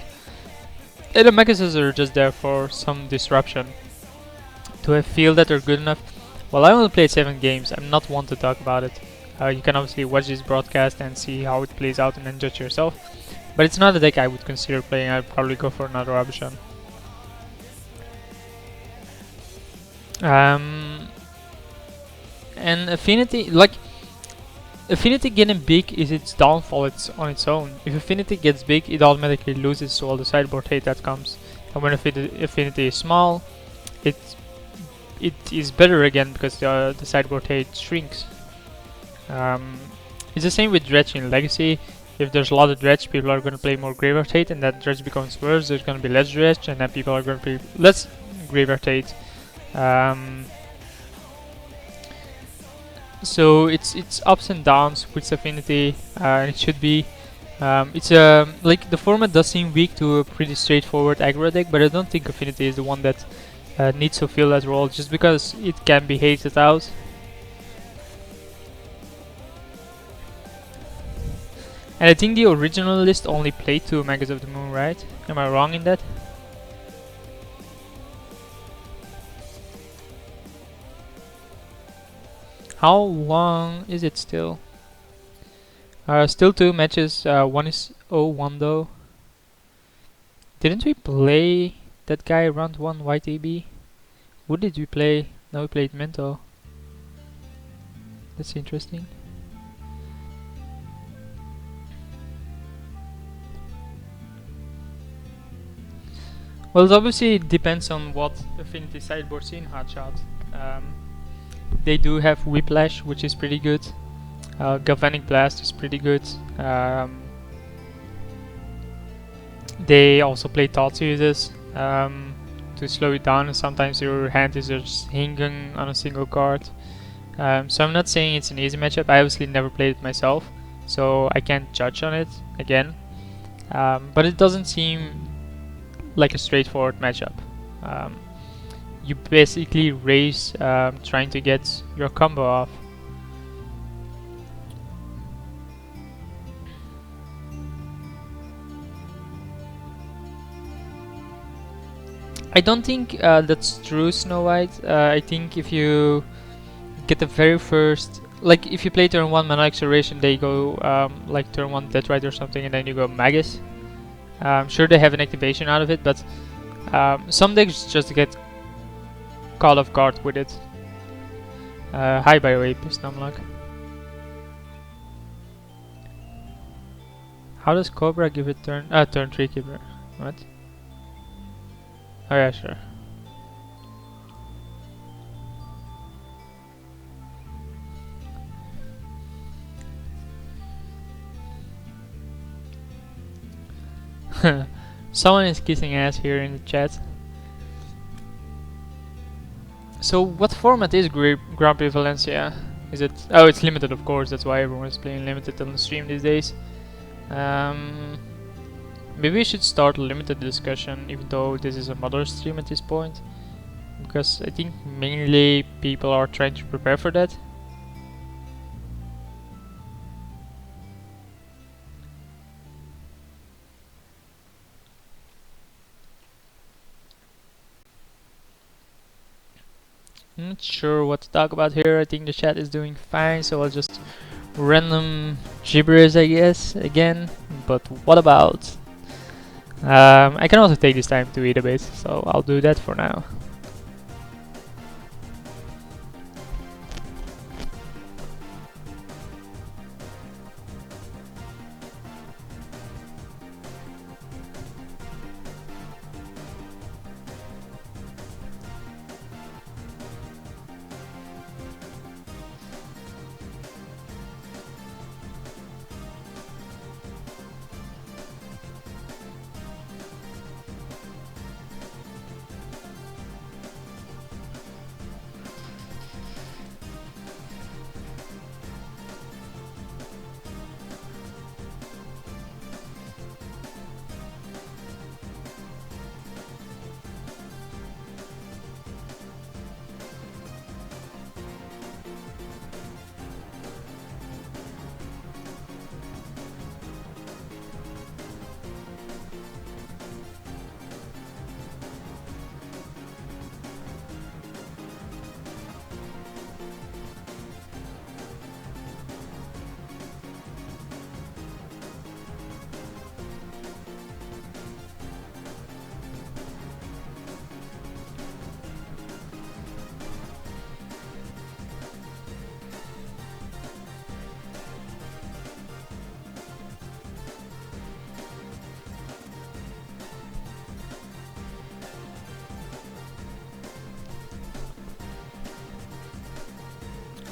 And the Maguses are just there for some disruption. Do I feel that they're good enough? Well, I only played 7 games. I'm not one to talk about it. You can obviously watch this broadcast and see how it plays out and then judge yourself. But it's not a deck I would consider playing. I'd probably go for another option. And Affinity, like, Affinity getting big is its downfall. It's on its own. If Affinity gets big, it automatically loses all the sideboard hate that comes. And when Affinity is small, it is better again because the sideboard hate shrinks. It's the same with Dredge in Legacy. If there's a lot of Dredge, people are going to play more Graveyard Hate, and that Dredge becomes worse. There's going to be less Dredge, and then people are going to play less Graveyard Hate. So it's ups and downs with Affinity, and it should be. It's like the format does seem weak to a pretty straightforward aggro deck, but I don't think Affinity is the one that needs to fill that role, just because it can be hated out. And I think the original list only played 2 Magus of the Moon, right? Am I wrong in that? How long is it still? Still 2 matches. One is 0-1 though. Didn't we play that guy round 1 YTB? What did we play? No, we played Mento. That's interesting. Well, it obviously depends on what Affinity sideboards in Hotshot. They do have Whiplash, which is pretty good. Galvanic Blast is pretty good. They also play Thought Seizes to slow it down, and sometimes your hand is just hanging on a single card. So I'm not saying it's an easy matchup. I obviously never played it myself, so I can't judge on it again. But it doesn't seem like a straightforward matchup. You basically race trying to get your combo off. I don't think that's true, Snow White. I think if you get the very first, like if you play turn 1 Mana Acceleration, they go like turn 1 Deathrite or something, and then you go Magus. Sure, they have an activation out of it, but some decks just get caught off guard with it. Hi, by the way, Pistomluck. How does Cobra give it turn? Turn 3 keeper. What? Oh yeah, sure. Someone is kissing ass here in the chat. So what format is Grand Prix Valencia? Is it... Oh, it's limited, of course. That's why everyone is playing limited on the stream these days. Maybe we should start a limited discussion, even though this is a mother stream at this point, because I think mainly people are trying to prepare for that. I'm not sure what to talk about here. I think the chat is doing fine, so I'll just random gibberish, I guess, again. But what about? I can also take this time to eat a bit, so I'll do that for now.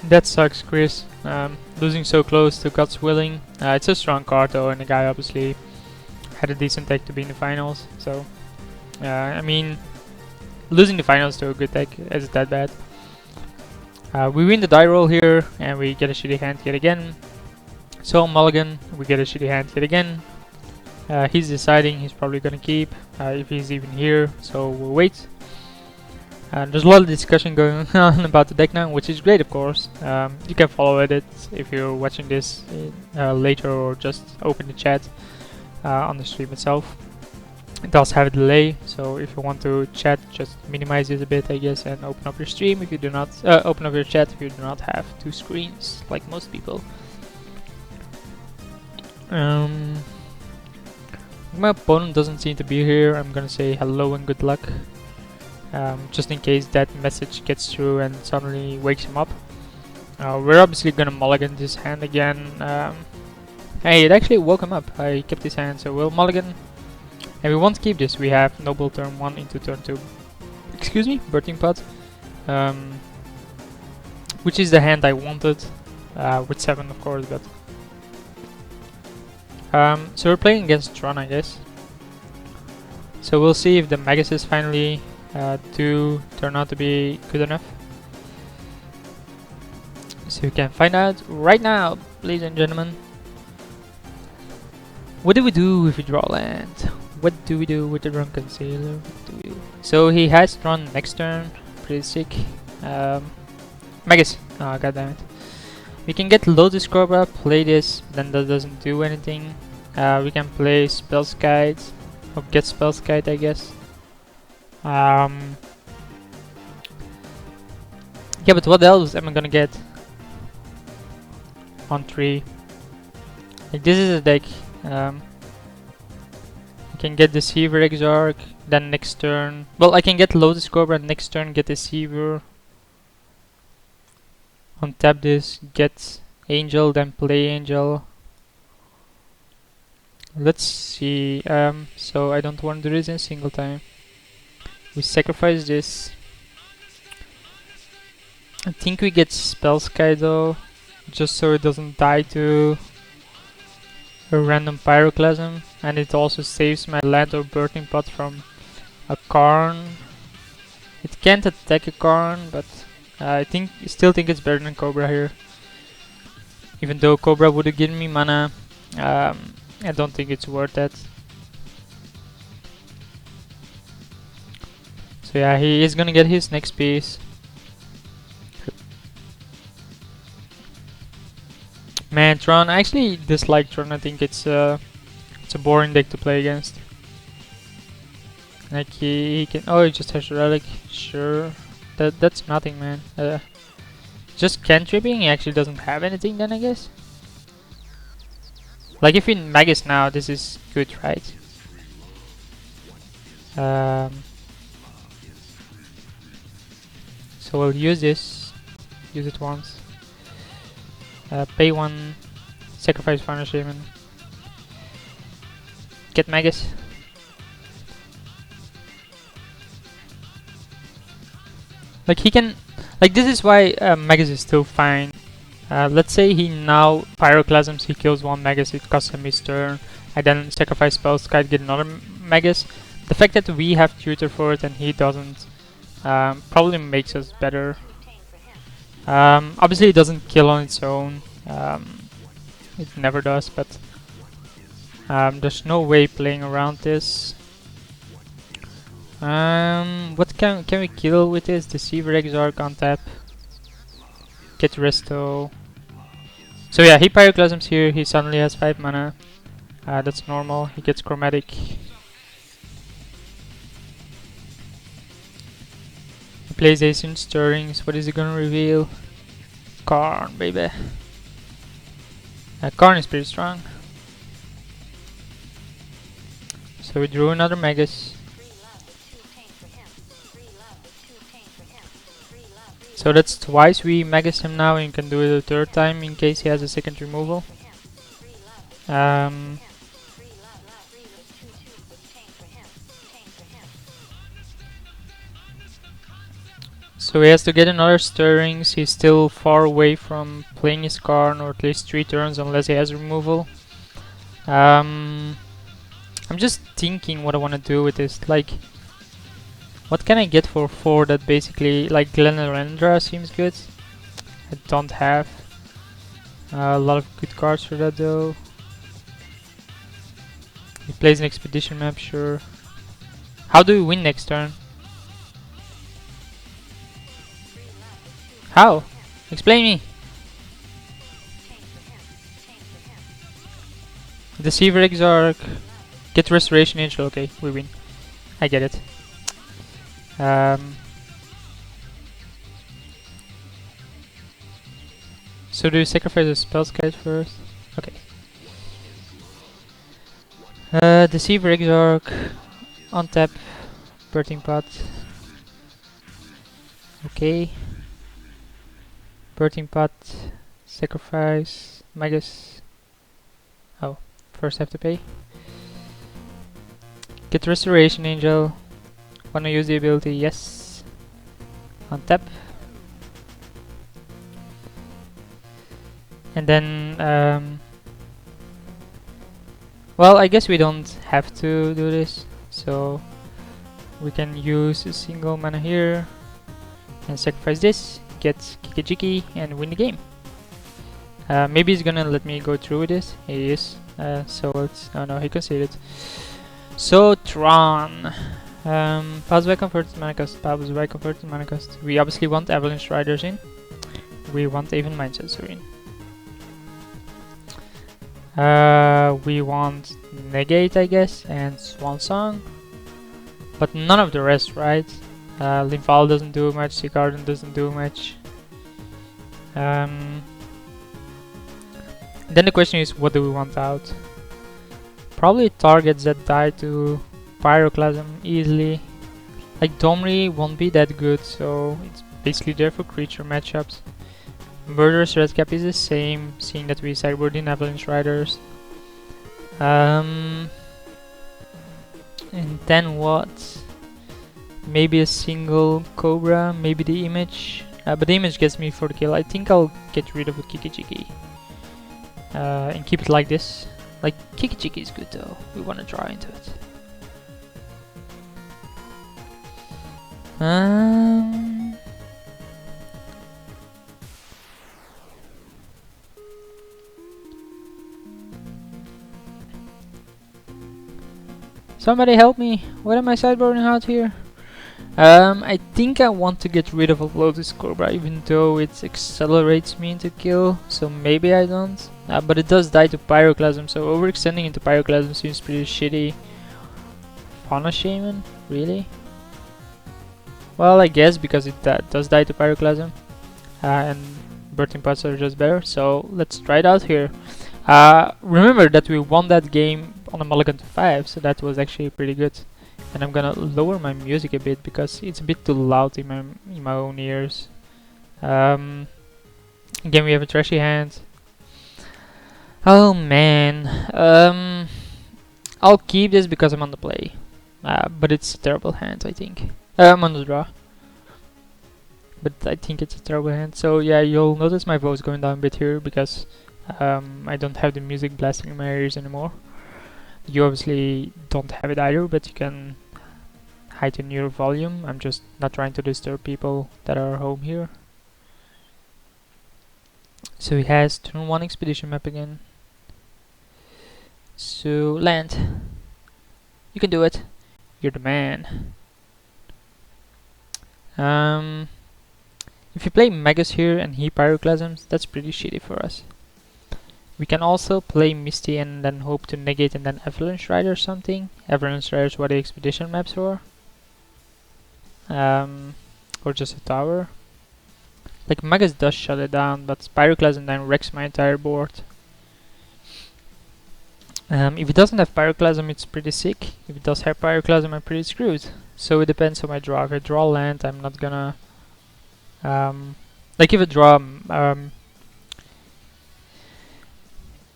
That sucks, Chris. Losing so close to God's Willing. It's a strong card though, and the guy obviously had a decent deck to be in the finals. So, I mean, losing the finals to a good deck isn't that bad. We win the die roll here, and we get a shitty hand yet again. So mulligan, we get a shitty hand yet again. He's deciding he's probably gonna keep, if he's even here, so we'll wait. There's a lot of discussion going on about the deck now, which is great, of course. You can follow it if you're watching this later, or just open the chat on the stream itself. It does have a delay, so if you want to chat, just minimize it a bit, I guess, and open up your stream if you do not open up your chat if you do not have two screens like most people. My opponent doesn't seem to be here. I'm gonna say hello and good luck, just in case that message gets through and suddenly wakes him up. We're obviously gonna mulligan this hand again. Hey, it actually woke him up. I kept his hand, so we'll mulligan. And we won't keep this. We have Noble turn 1 into turn 2. Excuse me, Birthing Pot. Which is the hand I wanted. With 7, of course, but... so we're playing against Tron, I guess. So we'll see if the Maguses finally do turn out to be good enough. So you can find out right now, ladies and gentlemen. What do we do if we draw land? What do we do with the Drunken Sailor? So he has Tron next turn. Pretty sick. Magus. Oh, goddammit. We can get Lotus Cobra, play this, then that doesn't do anything. We can play Spellskite, or get Spellskite, I guess. Yeah, but what else am I gonna get on 3? Like, this is a deck. I can get Deceiver Exarch, then next turn. Well, I can get Lotus Cobra, next turn get Deceiver. Untap this, get Angel, then play Angel. Let's see. So I don't want to do this in a single time. We sacrifice this. I think we get Spellskite though, just so it doesn't die to a random Pyroclasm, and it also saves my land or Birthing Pot from a Karn. It can't attack a Karn, but I still think it's better than Cobra here. Even though Cobra would have given me mana, I don't think it's worth that. So yeah, he is gonna get his next piece. Man, Tron, I actually dislike Tron. I think it's a boring deck to play against. Like he can, oh, he just has Relic, sure. That's nothing, man. Just cantripping, he actually doesn't have anything then, I guess. Like if in Magus now, this is good, right? So we'll use this, use it once. Pay 1, sacrifice Farmer Shaman. Get Magus. Like he can, like this is why Magus is still fine. Let's say he now Pyroclasms, he kills one Magus, it costs him his turn. I then sacrifice Spellskite, get another Magus. The fact that we have tutor for it and he doesn't probably makes us better. Obviously it doesn't kill on its own. It never does, but there's no way playing around this. What can we kill with this? Deceiver Exarch on tap. Get Resto. So yeah, he Pyroclasms here, he suddenly has 5 mana. That's normal, he gets Chromatic. He plays Ancient Stirrings, what is he gonna reveal? Karn, baby. Karn is pretty strong. So we drew another Magus. So that's twice we Magus him now, and you can do it a third time in case he has a second removal. So he has to get another stirrings. He's still far away from playing his Karn, or at least 3 turns unless he has removal. I'm just thinking what I want to do with this. Like, what can I get for 4 that basically, like Glenarendra seems good. I don't have a lot of good cards for that though. He plays an expedition map, sure. How do we win next turn? How? Explain me. Deceiver Exarch. Get Restoration Angel. Okay, we win. I get it. So do you sacrifice a spell guys first? Okay. Deceiver Exarch. Untap. Birthing Pot. Okay. Birthing Pot. Sacrifice. Magus. Oh, first have to pay. Get Restoration Angel. Wanna use the ability? Yes. Untap. And then, well, I guess we don't have to do this, so we can use a single mana here and sacrifice this, get Kiki and win the game. Maybe he's gonna let me go through with this. He is. So it's, oh no, he conceded. So Tron, pass by converted mana cost, pass by converted mana cost. We obviously want Avalanche Riders in. We want even Mind Sensor in. We want Negate, I guess, and Swan Song, but none of the rest, right? Lymphal doesn't do much, Sea Garden doesn't do much. Then the question is, what do we want out? Probably targets that die to Pyroclasm easily. Like Domri won't be that good, so it's basically there for creature matchups. Murderous Redcap is the same, seeing that we sideboard in Avalanche Riders. And then what? Maybe a single Cobra, maybe the Image. But the Image gets me for the kill. I think I'll get rid of a Kiki and keep it like this. Like, Kiki is good though, we want to draw into it. Somebody help me, what am I sideboarding out here? I think I want to get rid of a Lotus Cobra, even though it accelerates me into kill, so maybe I don't. But it does die to Pyroclasm, so overextending into Pyroclasm seems pretty shitty. Fauna Shaman? Really? Well, I guess because it does die to Pyroclasm, and Birthing Pots are just better, so let's try it out here. Remember that we won that game on a mulligan to 5, so that was actually pretty good. And I'm gonna lower my music a bit because it's a bit too loud in my own ears. Again, we have a trashy hand. Oh man, I'll keep this because I'm on the play, but it's a terrible hand, I think. I'm on the draw, but I think it's a terrible hand. So yeah, you'll notice my voice going down a bit here because I don't have the music blasting in my ears anymore. You obviously don't have it either, but you can heighten your volume. I'm just not trying to disturb people that are home here. So he has turn 1 expedition map again. So land. You can do it. You're the man. If you play Magus here and he Pyroclasms, that's pretty shitty for us. We can also play Misty and then hope to negate and then Avalanche Rider or something. Avalanche Rider is what the expedition maps for. Or just a tower. Like Magus does shut it down, but Pyroclasm then wrecks my entire board. If it doesn't have Pyroclasm, it's pretty sick. If it does have Pyroclasm, I'm pretty screwed. So it depends on my draw. If I draw land, I'm not gonna... like if I draw...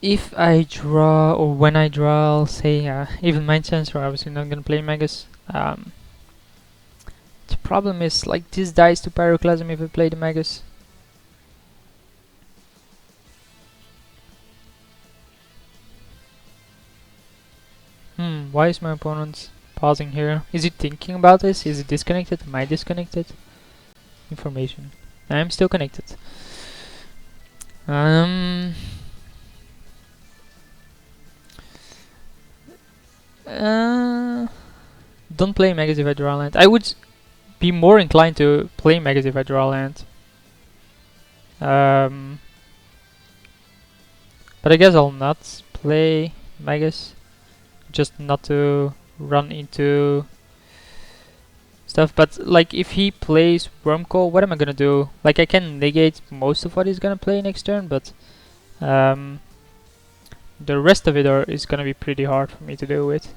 if I draw, or when I draw, I'll say even Mind Sensor, obviously not gonna play Magus. It's problem is, like, this dies to Pyroclasm if I play the Magus. Why is my opponent pausing here? Is he thinking about this? Is he disconnected? Am I disconnected? Information. I am still connected. Don't play Magus if I draw land. I would be more inclined to play Magus if I draw land. But I guess I'll not play Magus, just not to run into stuff. But like, if he plays Wormcoil, what am I gonna do? Like, I can negate most of what he's gonna play next turn, but the rest of it is gonna be pretty hard for me to deal with.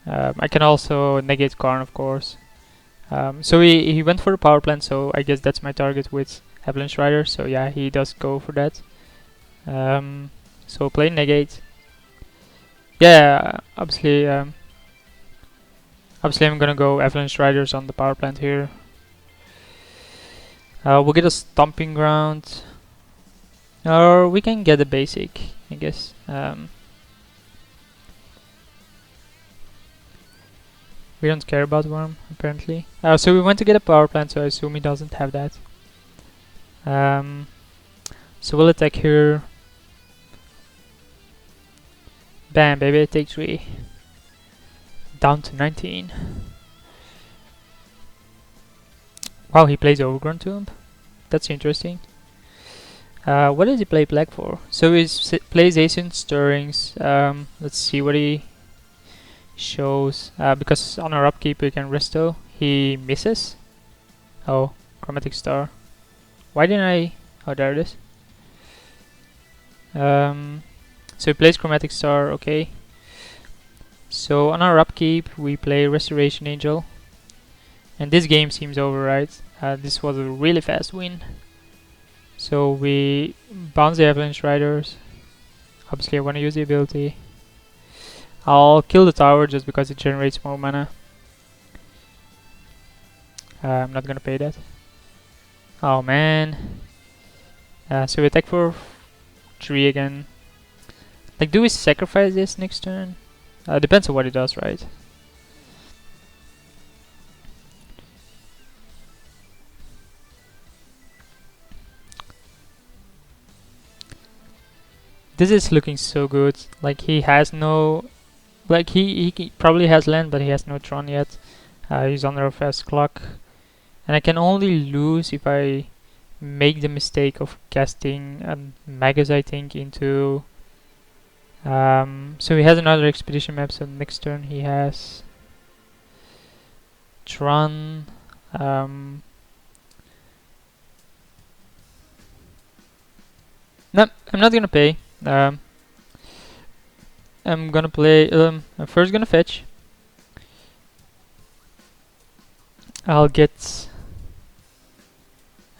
I can also negate Karn, of course. So he went for the power plant, so I guess that's my target with Avalanche Rider. So yeah, he does go for that. So play negate. Yeah, obviously I'm gonna go Avalanche Riders on the power plant here. We'll get a Stomping Ground, or we can get a basic, I guess. We don't care about Worm, apparently. So we went to get a power plant, so I assume he doesn't have that. So we'll attack here. Bam, baby, take 3. Down to 19. Wow, he plays Overgrown Tomb. That's interesting. What does he play black for? So he plays Ancient Stirrings. Let's see what he shows. Because on our upkeep we can resto. He misses. Oh, Chromatic Star. Why didn't I? Oh, there it is. So he plays Chromatic Star, okay. So on our upkeep we play Restoration Angel. And this game seems over, right? This was a really fast win. So we bounce the Avalanche Riders. Obviously I want to use the ability. I'll kill the tower just because it generates more mana. I'm not gonna pay that. Oh man. So we attack for 3 again. Like, do we sacrifice this next turn? Depends on what it does, right? This is looking so good. Like, he has no... Like, he probably has land, but he has no Tron yet. He's under a fast clock. And I can only lose if I make the mistake of casting a Magus, I think, into... so he has another expedition map, so next turn he has Tron. No, I'm not gonna pay. I'm gonna play. I'm first gonna fetch. I'll get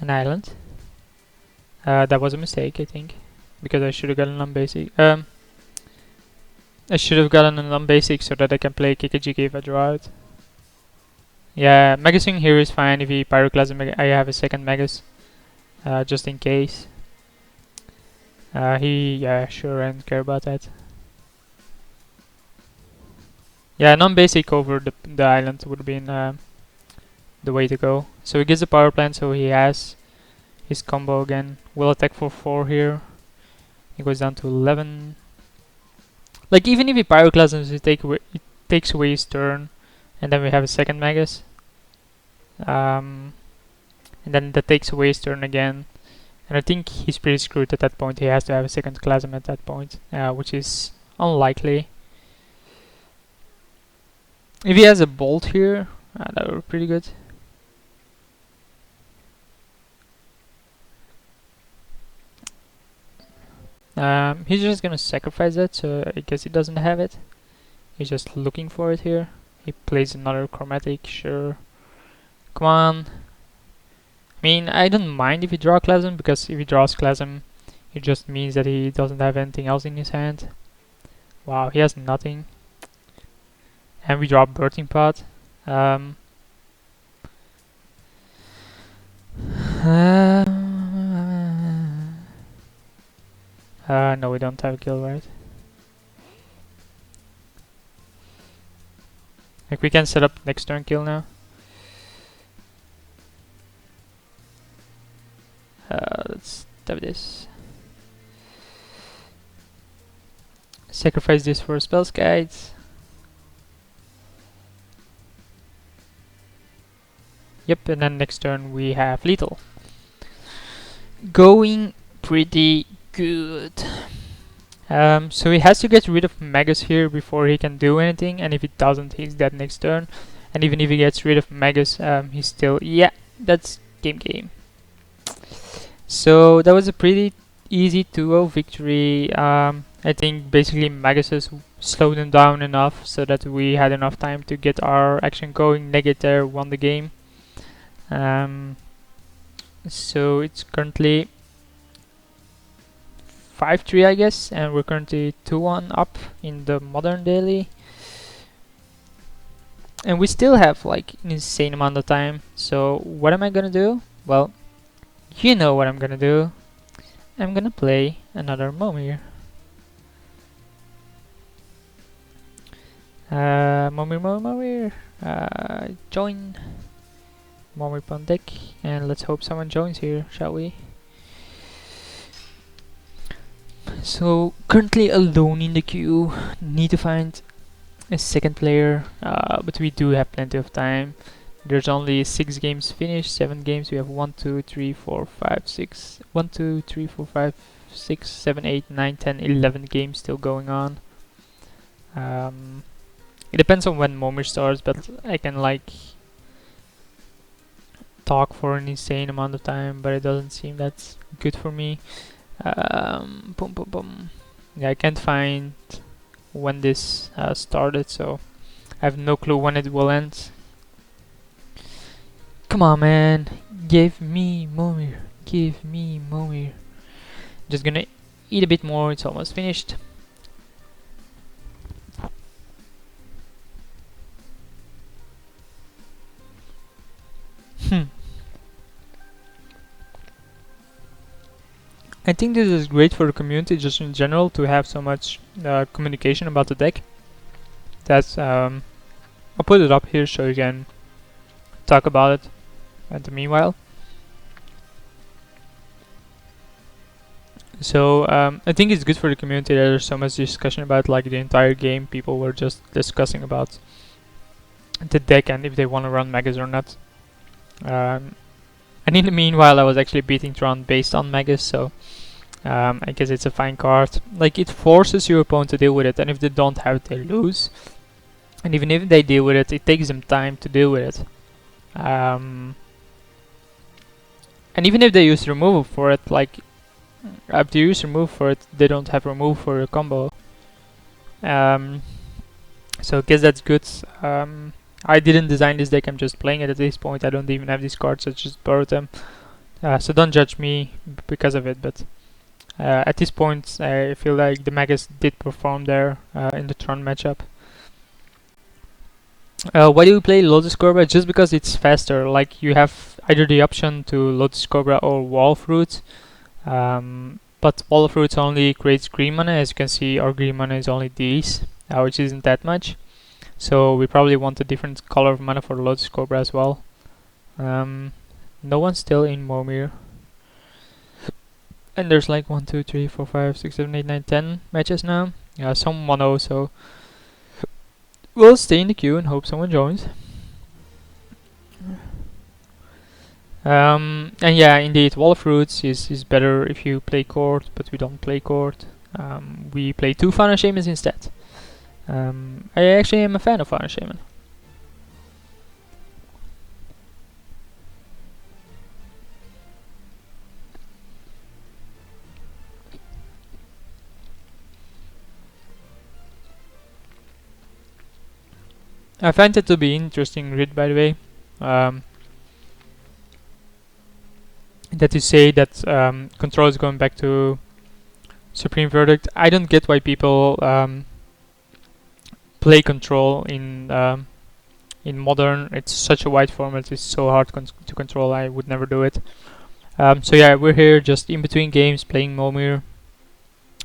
an island. That was a mistake, I think, because I should have gotten an basic. I should have gotten an basic so that I can play Kikijiki if I draw it. Yeah, Magusing here is fine. If he Pyroclasm, I have a second Magus, just in case. Yeah, sure, I don't care about that. Yeah, non-basic over the island would have been the way to go. So he gets the power plant, so he has his combo again. We'll attack for 4 here. He goes down to 11. Like, even if he Pyroclasms, it takes away his turn, and then we have a second Magus. And then that takes away his turn again. And I think he's pretty screwed at that point. He has to have a second Clasm at that point, which is unlikely. If he has a Bolt here, that would be pretty good. He's just gonna sacrifice that, so I guess he doesn't have it. He's just looking for it here. He plays another Chromatic, sure. Come on. I mean, I don't mind if he draws Clasm, because if he draws Clasm, it just means that he doesn't have anything else in his hand. Wow, he has nothing. And we draw Birthing Pod. No, we don't have a kill, right? Like, we can set up next turn kill now. Let's have this. Sacrifice this for spells guides. Yep, and then next turn we have lethal. Going pretty good. So he has to get rid of Magus here before he can do anything, and if he doesn't, he's dead next turn. And even if he gets rid of Magus, he's still... yeah, that's game. So that was a pretty easy 2-0 victory. I think basically Magus has slowed him down enough so that we had enough time to get our action going. Negator won the game. So it's currently 5-3, I guess, and we're currently 2-1 up in the modern daily. And we still have like an insane amount of time. So what am I gonna do? Well, you know what I'm gonna do. I'm gonna play another Momir. Momir. Join Momir on deck, and let's hope someone joins here, shall we? So currently alone in the queue. Need to find a second player, but we do have plenty of time. There's only 6 games finished, 7 games. We have 1, 2, 3, 4, 5, 6. 1, 2, 3, 4, 5, 6, 7, 8, 9, 10, 11 games still going on. It depends on when Momir starts, but I can like talk for an insane amount of time, but it doesn't seem that's good for me. Yeah, I can't find when this started, so I have no clue when it will end. Come on, man, give me Momir, give me Momir. Just gonna eat a bit more, it's almost finished. I think this is great for the community just in general to have so much communication about the deck. That's I'll put it up here so you can talk about it at the meanwhile. So I think it's good for the community that there's so much discussion about like the entire game. People were just discussing about the deck and if they want to run Magus or not. And in the meanwhile I was actually beating Tron based on Magus, so I guess it's a fine card. Like, it forces your opponent to deal with it, and if they don't have it, they lose. And even if they deal with it, it takes them time to deal with it. And even if they use removal for it, like, after you use removal for it, they don't have removal for a combo. So I guess that's good. I didn't design this deck, I'm just playing it at this point. I don't even have these cards, I just borrowed them. So don't judge me because of it, but at this point I feel like the Magus did perform there in the Tron matchup. Why do we play Lotus Cobra? Just because it's faster. Like, you have either the option to Lotus Cobra or Wall Fruit, but Wall Fruit only creates green mana. As you can see, our green mana is only these, which isn't that much. So we probably want a different color of mana for Lotus Cobra as well. No one's still in Momir. And there's like 1, 2, 3, 4, 5, 6, 7, 8, 9, 10 matches now. Yeah, some mono, so we'll stay in the queue and hope someone joins. And yeah, indeed, Wall of Fruits is better if you play court, but we don't play court. We play 2 Fauna Shamans instead. I actually am a fan of Fauna Shaman. I find it to be interesting read, by the way. That you say that control is going back to Supreme Verdict. I don't get why people play control in modern. It's such a wide format. It's so hard to control. I would never do it. So yeah, we're here just in between games playing Momir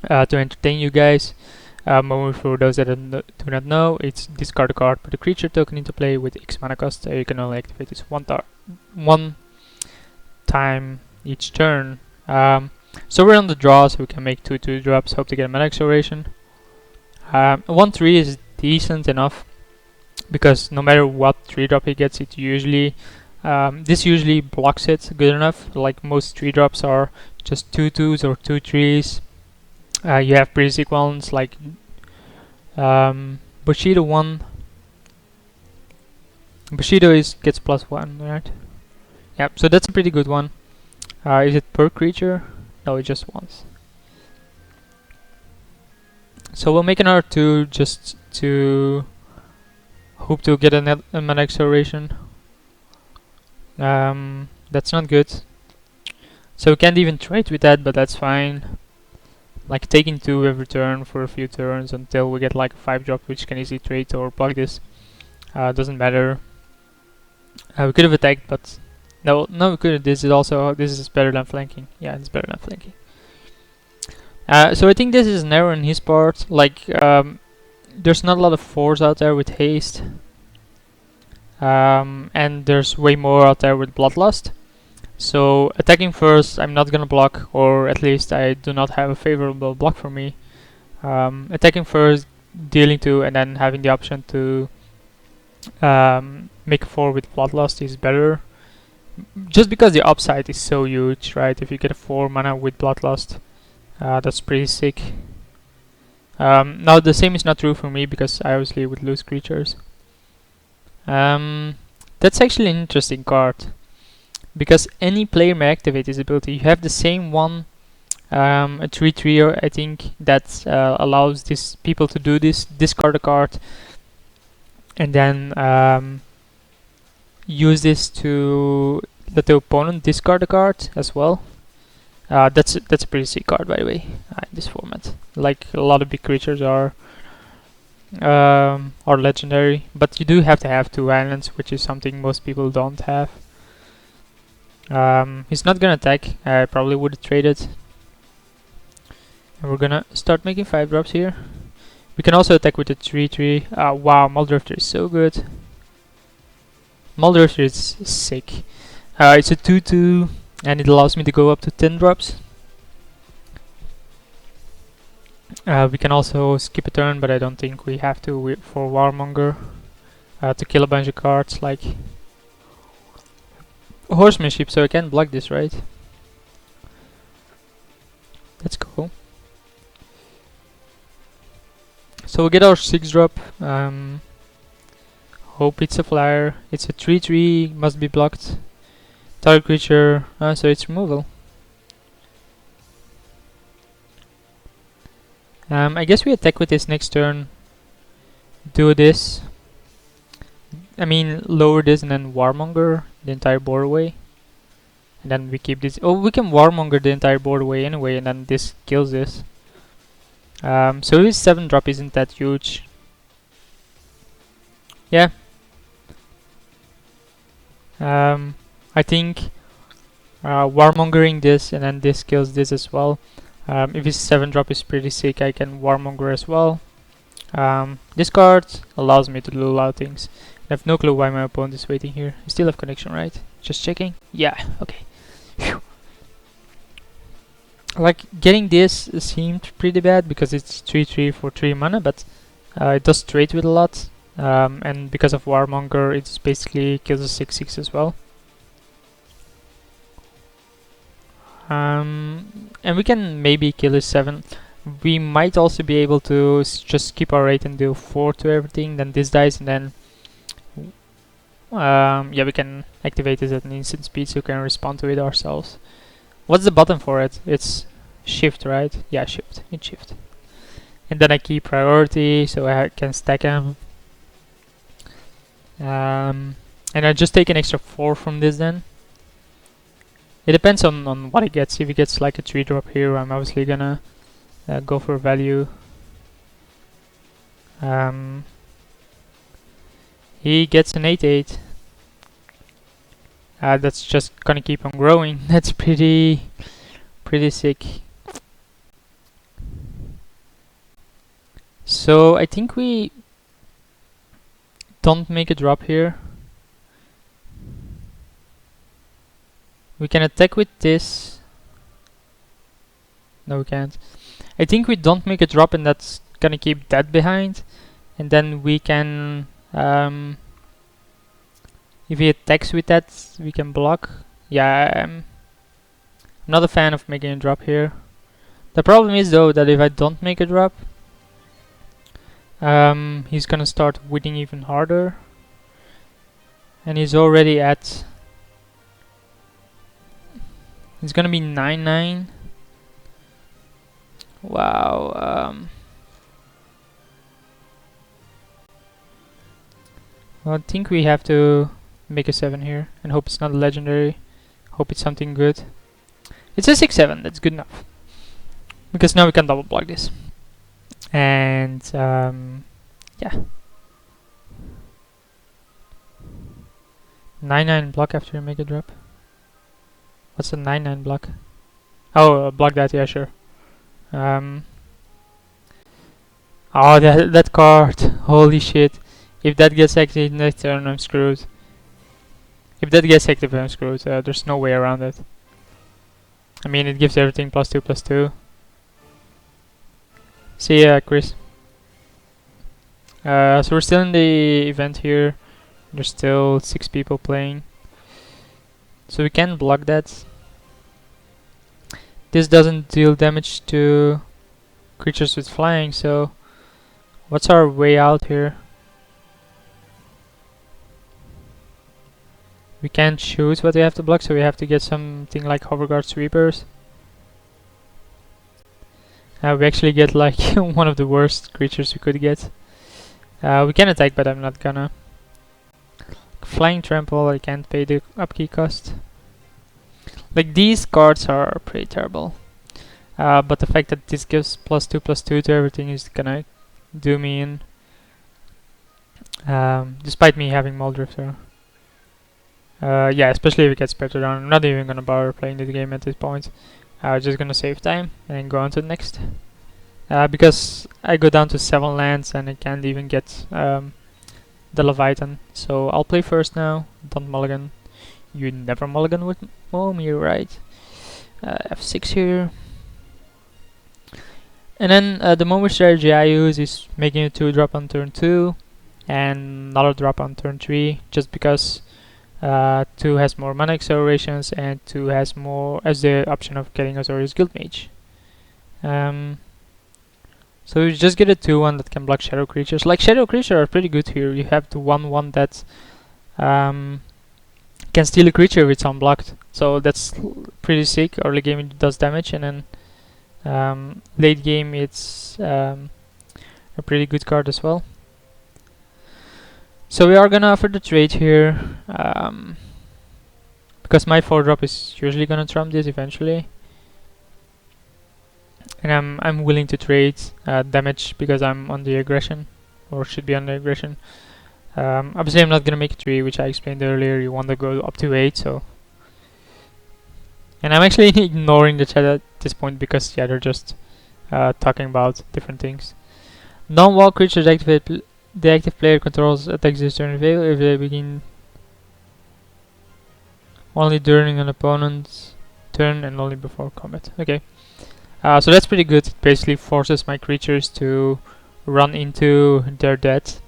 to entertain you guys. Momir, for those that do not know, it's discard a card, put a creature token into play with X mana cost. You can only activate this one time each turn. So we're on the draw, so we can make 2/2 drops, hope to get a mana acceleration. 1/3 is decent enough, because no matter what 3-drop he gets, it usually this usually blocks it good enough. Like most 3-drops are just 2/2s or 2/3s. You have pretty sick ones like Bushido 1. Bushido gets +1, right? Yep, so that's a pretty good one. Is it per creature? No, it just once. So we'll make another 2 just to hope to get a mana acceleration. That's not good. So we can't even trade with that, but that's fine. Like taking 2 every turn for a few turns until we get like a 5-drop, which can easily trade or block this. Doesn't matter. We could have attacked, but no, we couldn't. This is better than flanking. Yeah, it's better than flanking. So I think this is an error on his part. Like, there's not a lot of 4s out there with haste. And there's way more out there with bloodlust. So attacking first, I'm not gonna block, or at least I do not have a favorable block for me. Attacking first, dealing 2, and then having the option to make a 4 with bloodlust is better. Just because the upside is so huge, right? If you get a 4 mana with bloodlust, that's pretty sick. Now the same is not true for me because I obviously would lose creatures. That's actually an interesting card, because any player may activate this ability. You have the same one, a 3/3, I think, that allows these people to do this: discard a card, and then use this to let the opponent discard a card as well. That's a pretty sick card, by the way, in this format. Like, a lot of big creatures are legendary, but you do have to have 2 islands, which is something most people don't have. He's not gonna attack. I probably would have traded. And we're gonna start making 5-drops here. We can also attack with the 3/3. Wow, Muldrifter is so good. Muldrifter is sick. It's a 2/2, and it allows me to go up to 10 drops. We can also skip a turn, but I don't think we have to for Warmonger to kill a bunch of cards like Horsemanship, so I can block this, right? Let's go. So we get our 6-drop. Hope it's a flyer. It's a 3/3, must be blocked. Target creature, so it's removal. I guess we attack with this next turn. Do this. I mean, lower this and then Warmonger the entire board away. And then we keep this. Oh, we can Warmonger the entire board away anyway, and then this kills this. So his 7-drop isn't that huge. Yeah. I think Warmongering this and then this kills this as well. If his 7-drop is pretty sick, I can Warmonger as well. This card allows me to do a lot of things. I have no clue why my opponent is waiting here. I still have connection, right? Just checking. Yeah, okay. Phew. Like, getting this seemed pretty bad because it's 3/3 for 3 mana, but it does trade with a lot. And because of Warmonger, it's basically kills a 6/6 as well. And we can maybe kill his 7. We might also be able to just skip our 8 and do 4 to everything. Then this dies, and then yeah, we can activate it at an instant speed, so we can respond to it ourselves. What's the button for it? It's shift, right? Yeah, shift. It's shift. And then I keep priority, so I can stack them. And I just take an extra 4 from this then. It depends on what he gets. If he gets like a 3-drop here, I'm obviously gonna go for value. He gets an 8/8. that's just gonna keep on growing. That's pretty sick. So I think we don't make a drop here. We can attack with this. No, we can't. I think we don't make a drop, and that's gonna keep that behind. And then we can, if he attacks with that, we can block. Yeah, I'm not a fan of making a drop here. The problem is though that if I don't make a drop, he's gonna start winning even harder. And he's already at... It's gonna be 9-9. Wow. Well, I think we have to make a 7 here and hope it's not a legendary. Hope it's something good. It's a 6-7. That's good enough. Because now we can double block this. And yeah. 9-9 block after you make a drop. What's a 9-9 block? Oh, block that, yeah, sure. Oh, that card. Holy shit. If that gets active next turn, I'm screwed. If that gets active, I'm screwed. There's no way around it. I mean, it gives everything +2/+2. See ya, Chris. So we're still in the event here. There's still 6 people playing. So we can block that. This doesn't deal damage to creatures with flying, so what's our way out here? We can't choose what we have to block, so we have to get something like Hoverguard Sweepers. We actually get like one of the worst creatures we could get. We can attack, but I'm not gonna. Flying Trample, I can't pay the upkeep cost. Like, these cards are pretty terrible. But the fact that this gives +2/+2 to everything is gonna do me in. Despite me having Muldrifter. Yeah, especially if it gets better down. I'm not even gonna bother playing the game at this point. Just gonna save time and go on to the next. Because I go down to 7 lands and I can't even get the Leviathan. So I'll play first now. Don't mulligan. You never mulligan with Momir, right? F6 here. And then the Momir strategy I use is making a 2-drop on turn 2 and another drop on turn 3, just because 2 has more mana accelerations and 2 has the option of getting Azorius Guildmage. So you just get a 2/1 that can block shadow creatures. Like, shadow creatures are pretty good here. You have the 1/1 that can steal a creature if it's unblocked. So that's pretty sick. Early game it does damage, and then late game it's a pretty good card as well. So we are gonna offer the trade here, because my 4-drop is usually gonna trump this eventually. And I'm willing to trade damage because I'm on the aggression, or should be on the aggression. Obviously I'm not gonna make a 3, which I explained earlier. You want to go up to 8, so. And I'm actually ignoring the chat at this point because, yeah, they're just talking about different things. Non-wall creatures activate. The active player controls attacks this turn fail if they begin only during an opponent's turn and only before combat. Okay. So that's pretty good. It basically forces my creatures to run into their death.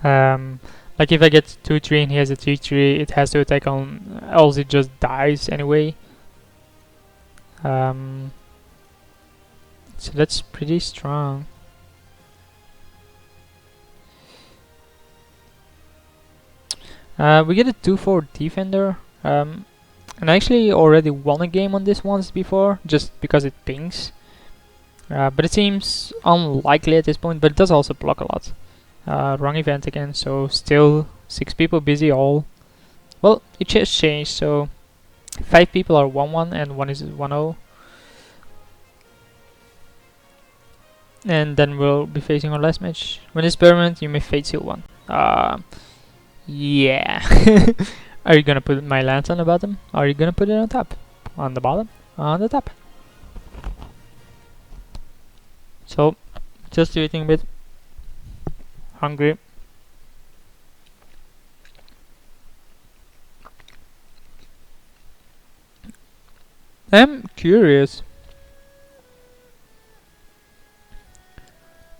Like, if I get 2/3 and he has a 3/3, it has to attack on, else it just dies anyway. So that's pretty strong. We get a 2/4 defender. And I actually already won a game on this once before, just because it pings. But it seems unlikely at this point, but it does also block a lot. Wrong event again, so still 6 people busy all. Well, it just changed, so 5 people are 1/1 and 1 is 1/0. And then we'll be facing our last match. When it's permanent, you may fate seal 1. Yeah. Are you gonna put my lands on the bottom? Or are you gonna put it on top? On the bottom? On the top. So, just eating a bit. Hungry. I'm curious.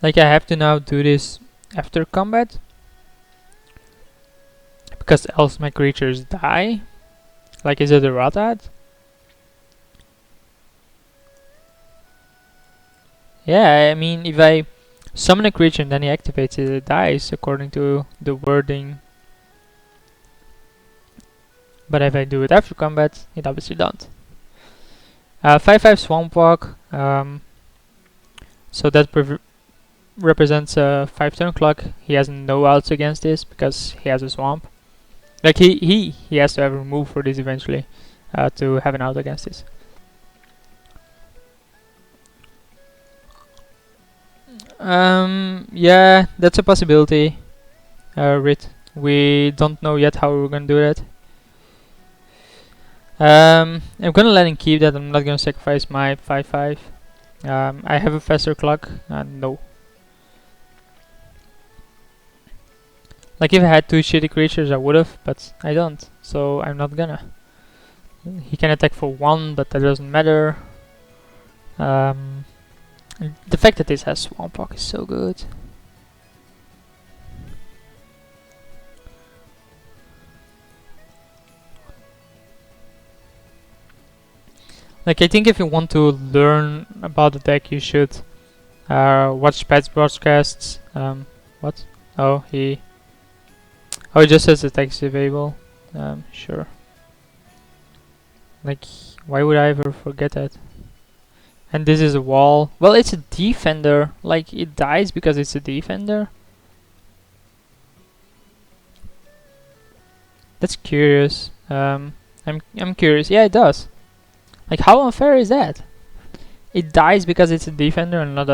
Like, I have to now do this after combat? Because else my creatures die? Like, is it a Rotad? Yeah, I mean, if I summon a creature and then he activates it, it dies according to the wording. But if I do it after combat, it obviously don't. 5/5 Swamp Walk. So that represents a 5 turn clock. He has no outs against this because he has a swamp. Like he has to have a remove for this eventually to have an out against this. Yeah, that's a possibility. Rit. We don't know yet how we're gonna do that. I'm gonna let him keep that. I'm not gonna sacrifice my 5/5. I have a faster clock. No. Like if I had 2 shitty creatures, I would've, but I don't. So I'm not gonna. He can attack for 1, but that doesn't matter. The fact that this has Swamp Walk is so good. Like, I think if you want to learn about the deck, you should watch Pat's broadcasts. What? Oh, he just says the text is available. Sure. Like, why would I ever forget that? And this is a wall. Well, it's a defender. Like, it dies because it's a defender. That's curious. I'm curious. Yeah, it does. Like, how unfair is that? It dies because it's a defender and not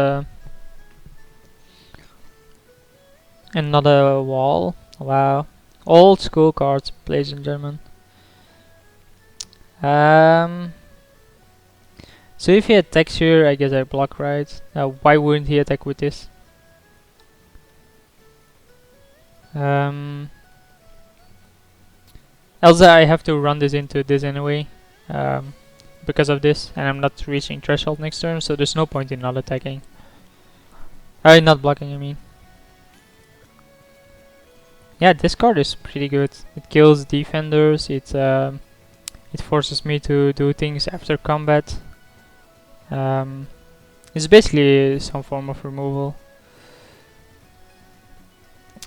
a wall. Wow. Old school cards, ladies and gentlemen. So if he attacks here, I guess I block, right? Why wouldn't he attack with this? Else I have to run this into this anyway. Because of this, and I'm not reaching threshold next turn, so there's no point in not attacking. Not blocking, I mean. Yeah, this card is pretty good. It kills defenders, it forces me to do things after combat. It's basically some form of removal.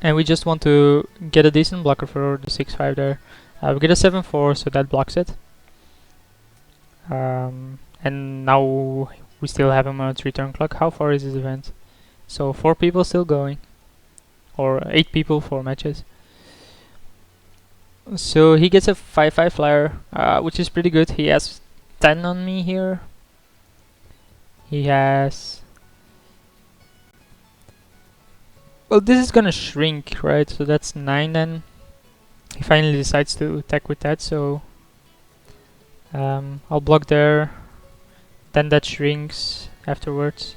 And we just want to get a decent blocker for the 6/5 there. We get a 7/4, so that blocks it. And now we still have him on a 3 turn clock. How far is this event? So 4 people still going. Or 8 people, 4 matches. So he gets a 5/5 flyer, which is pretty good. He has 10 on me here. He has... Well, this is gonna shrink, right? So that's 9 then. He finally decides to attack with that, so... I'll block there. Then that shrinks afterwards.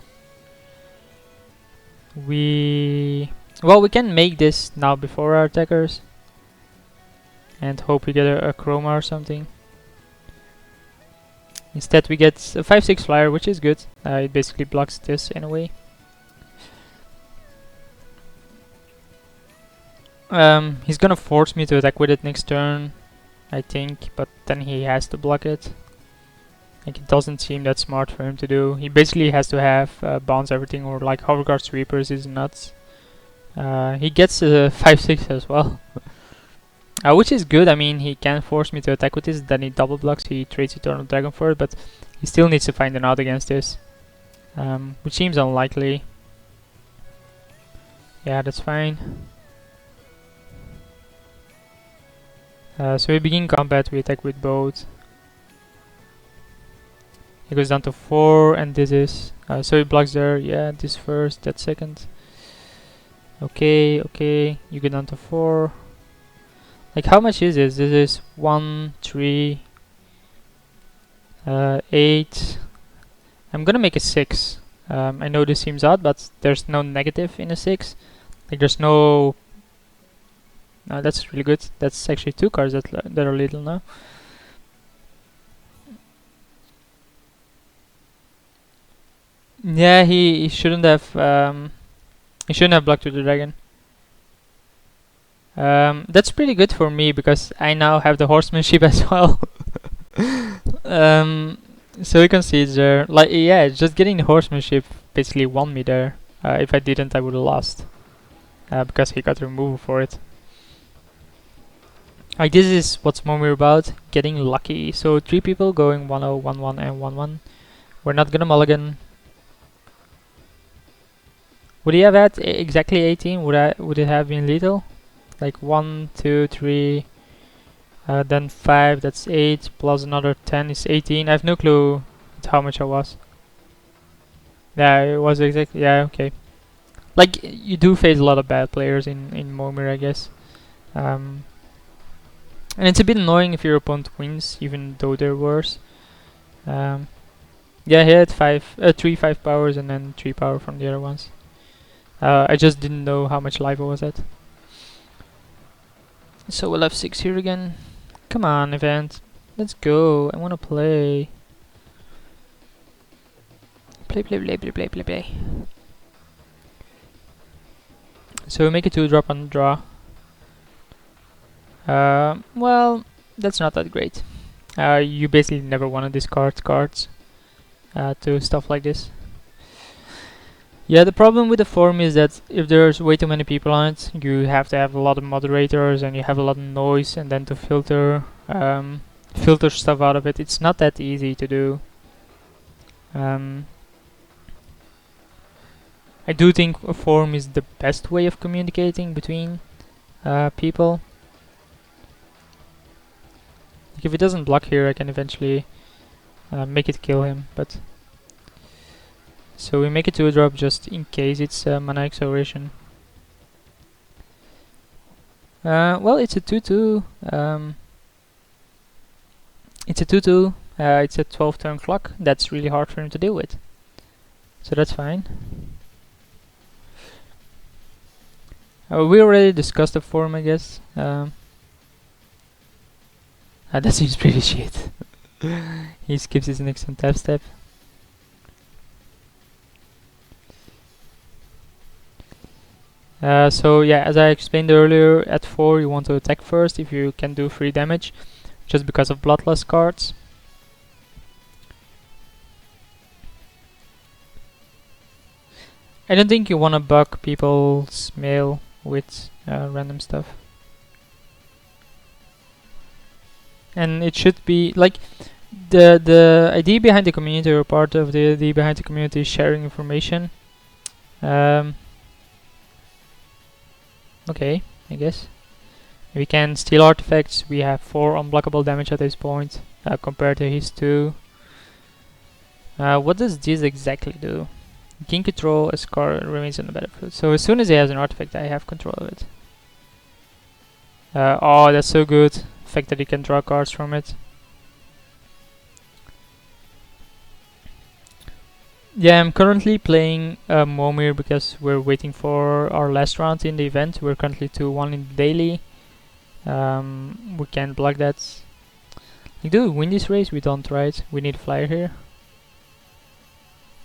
Well, we can make this now before our attackers. And hope we get a chroma or something. Instead we get a 5/6 flyer, which is good. It basically blocks this in a way. He's gonna force me to attack with it next turn, I think, but then he has to block it. Like, it doesn't seem that smart for him to do. He basically has to have bounce everything, or like Hoverguard Sweepers is nuts. He gets a 5/6 as well. Which is good. I mean, he can force me to attack with this, then he double blocks, he trades Eternal Dragon for it, but he still needs to find an out against this. Which seems unlikely. Yeah, that's fine. So we begin combat, we attack with both. He goes down to 4, and this is... so he blocks there, yeah, this first, that second. Okay, you go down to 4. Like, how much is this? This is 1, 3, 8. I'm gonna make a 6. I know this seems odd, but there's no negative in a 6. Like, there's no... that's really good. That's actually 2 cards that are little now. Yeah, he shouldn't have blocked with the dragon. That's pretty good for me because I now have the horsemanship as well. So you can see it's there. Like, yeah, just getting the horsemanship basically won me there. If I didn't, I would have lost. Because he got removal for it. Like, this is what's Momir about, getting lucky. So 3 people going 1-0, 1-1, and 1-1. We're not gonna mulligan. Would he have had exactly 18? Would it have been lethal? Like 1, 2, 3, then 5, that's 8, plus another 10 is 18. I have no clue how much I was. Yeah, it was exactly, yeah, okay. Like, you do face a lot of bad players in Momir, I guess. And it's a bit annoying if your opponent wins, even though they're worse. Yeah, he had 3 5 powers and then 3 power from the other ones. I just didn't know how much life I was at. So we'll have 6 here again. Come on, event. Let's go. I wanna play. Play. So we make a 2-drop on the draw. Well, that's not that great. You basically never wanna discard cards to stuff like this. Yeah, the problem with the forum is that if there's way too many people on it, you have to have a lot of moderators and you have a lot of noise, and then to filter stuff out of it, it's not that easy to do. I do think a forum is the best way of communicating between people. Like, if it doesn't block here, I can eventually make it kill him, but... So we make it 2-drop just in case it's mana acceleration. Well, it's a 2-2. It's a 2-2. It's a 12-turn clock. That's really hard for him to deal with. So that's fine. We already discussed the form, I guess. That seems pretty shit. He skips his next on tap step. So yeah, as I explained earlier, at 4 you want to attack first if you can do 3 damage, just because of bloodlust cards. I don't think you want to bug people's mail with random stuff. And it should be like the idea behind the community, or part of the idea behind the community, is sharing information. Okay, I guess. We can steal artifacts. We have 4 unblockable damage at this point, compared to his 2. What does this exactly do? Gain control as card remains on the battlefield. So as soon as he has an artifact, I have control of it. Oh, that's so good. The fact that he can draw cards from it. Yeah, I'm currently playing Momir because we're waiting for our last round in the event. We're currently 2-1 in the daily. We can't block that. Like, do we win this race? We don't, right? We need a flyer here.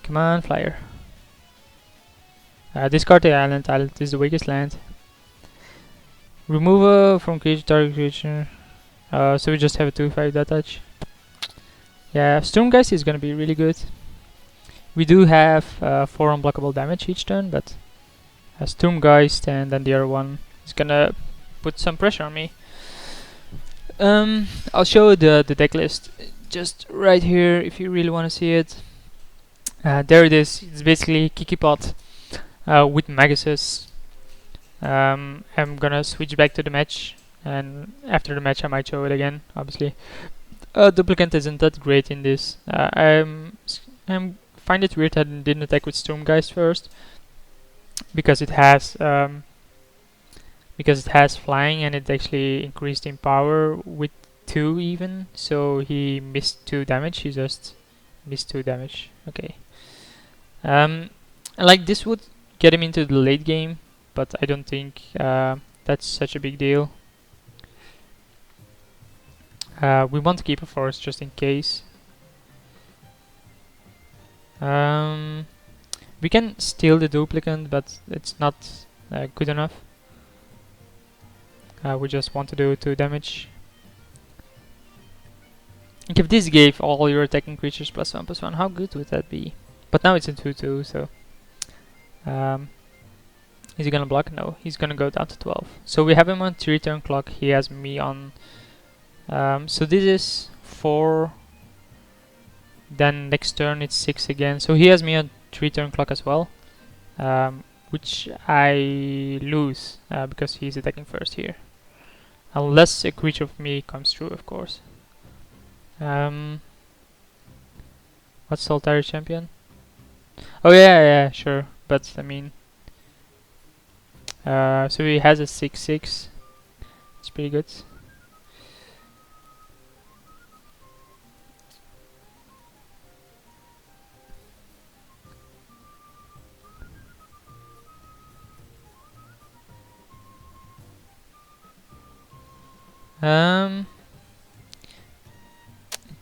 Come on, flyer. Discard the island. Island is the weakest land. Remove from creature, target creature. So we just have a 2/5 that touch. Yeah, Stormgeist is gonna be really good. We do have 4 unblockable damage each turn, but Stormgeist and then the other one is gonna put some pressure on me. I'll show the deck list just right here if you really want to see it. There it is. It's basically KikiPod with Maguses. I'm gonna switch back to the match, and after the match I might show it again, obviously. Duplicant isn't that great in this. I find it weird that I didn't attack with Stormgeist first, because it has because it has flying and it actually increased in power with 2 even, so he missed 2 damage. He just missed 2 damage. Okay. Like this would get him into the late game, but I don't think that's such a big deal. We want to keep a forest just in case. We can steal the duplicant, but it's not good enough. We just want to do 2 damage. Like if this gave all your attacking creatures +1/+1, how good would that be? But now it's a 2/2, so... is he gonna block? No, he's gonna go down to 12. So we have him on 3 turn clock, he has me on... so this is 4... Then next turn it's 6 again. So he has me on 3 turn clock as well. Which I lose because he's attacking first here. Unless a creature of me comes through, of course. What's Solitary Champion? Oh yeah, sure. But I mean... so he has a 6/6. It's pretty good. I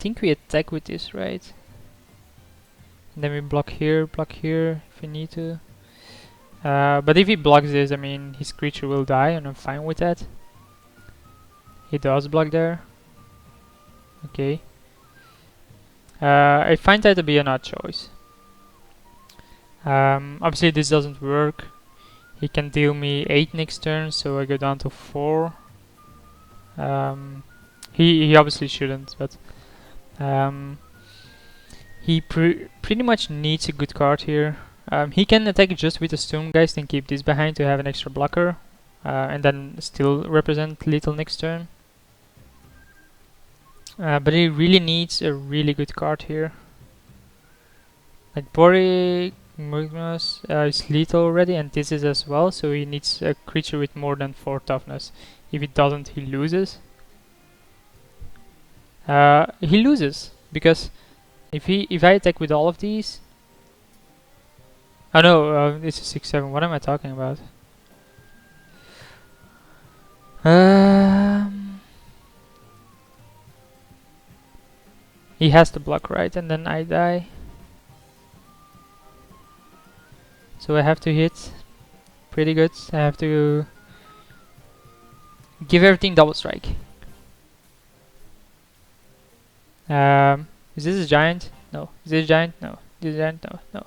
think we attack with this, right? And then we block here if we need to. But if he blocks this, I mean, his creature will die, and I'm fine with that. He does block there. Okay. I find that to be an odd choice. Obviously this doesn't work. He can deal me 8 next turn, so I go down to 4. He obviously shouldn't, but he pretty much needs a good card here. He can attack just with the Stonegeist and keep this behind to have an extra blocker, and then still represent lethal next turn. But he really needs a really good card here. Like Boric Magus is lethal already, and this is as well, so he needs a creature with more than 4 toughness. If it doesn't, he loses. He loses because if I attack with all of these... Oh no, it's a 6/7. What am I talking about? He has to block, right? And then I die. So I have to hit pretty good. I have to give everything double strike. Is this a giant? No. Is this a giant? No. Is this a giant? No. No.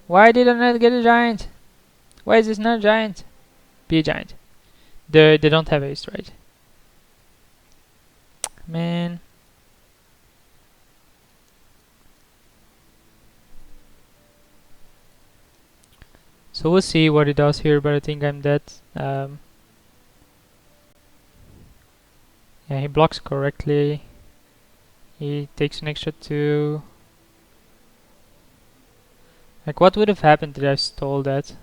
Why did I not get a giant? Why is this not a giant? Be a giant. They don't have haste, right? Man. So we'll see what he does here, but I think I'm dead. Yeah, he blocks correctly. He takes an extra 2. Like, what would have happened if I stole that?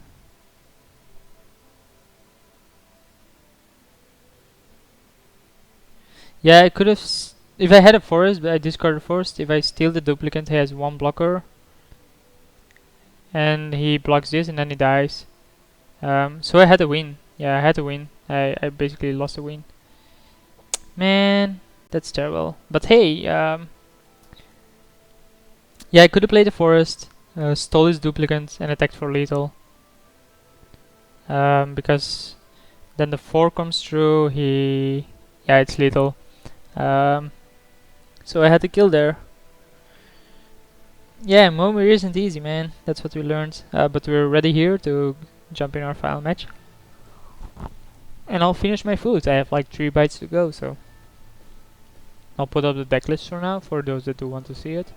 Yeah, I could have... if I had a forest, but I discarded a forest, if I steal the duplicant, he has 1 blocker. And he blocks this, and then he dies. So I had to win. Yeah, I had to win. I basically lost a win. Man, that's terrible. But hey, yeah, I could have played the forest, stole his duplicant, and attacked for lethal. Because then the 4 comes through, yeah, it's lethal. So I had to kill there. Yeah, Momir isn't easy, man. That's what we learned. But we're ready here to jump in our final match. And I'll finish my food. I have like 3 bites to go, so... I'll put up the deck list for now, for those that do want to see it.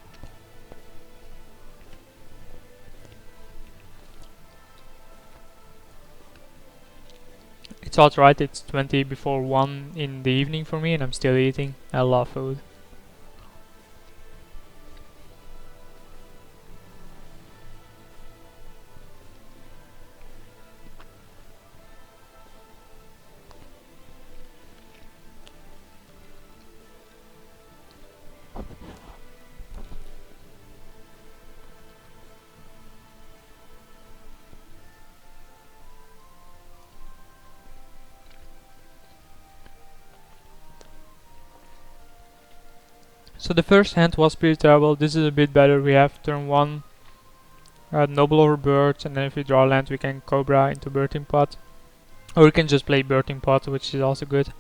It's alright, it's 20 before 1 in the evening for me and I'm still eating. I love food. So the first hand was pretty terrible. This is a bit better. We have turn 1 Noble over Birds, and then if we draw land we can Cobra into Birthing Pot. Or we can just play Birthing Pot, which is also good.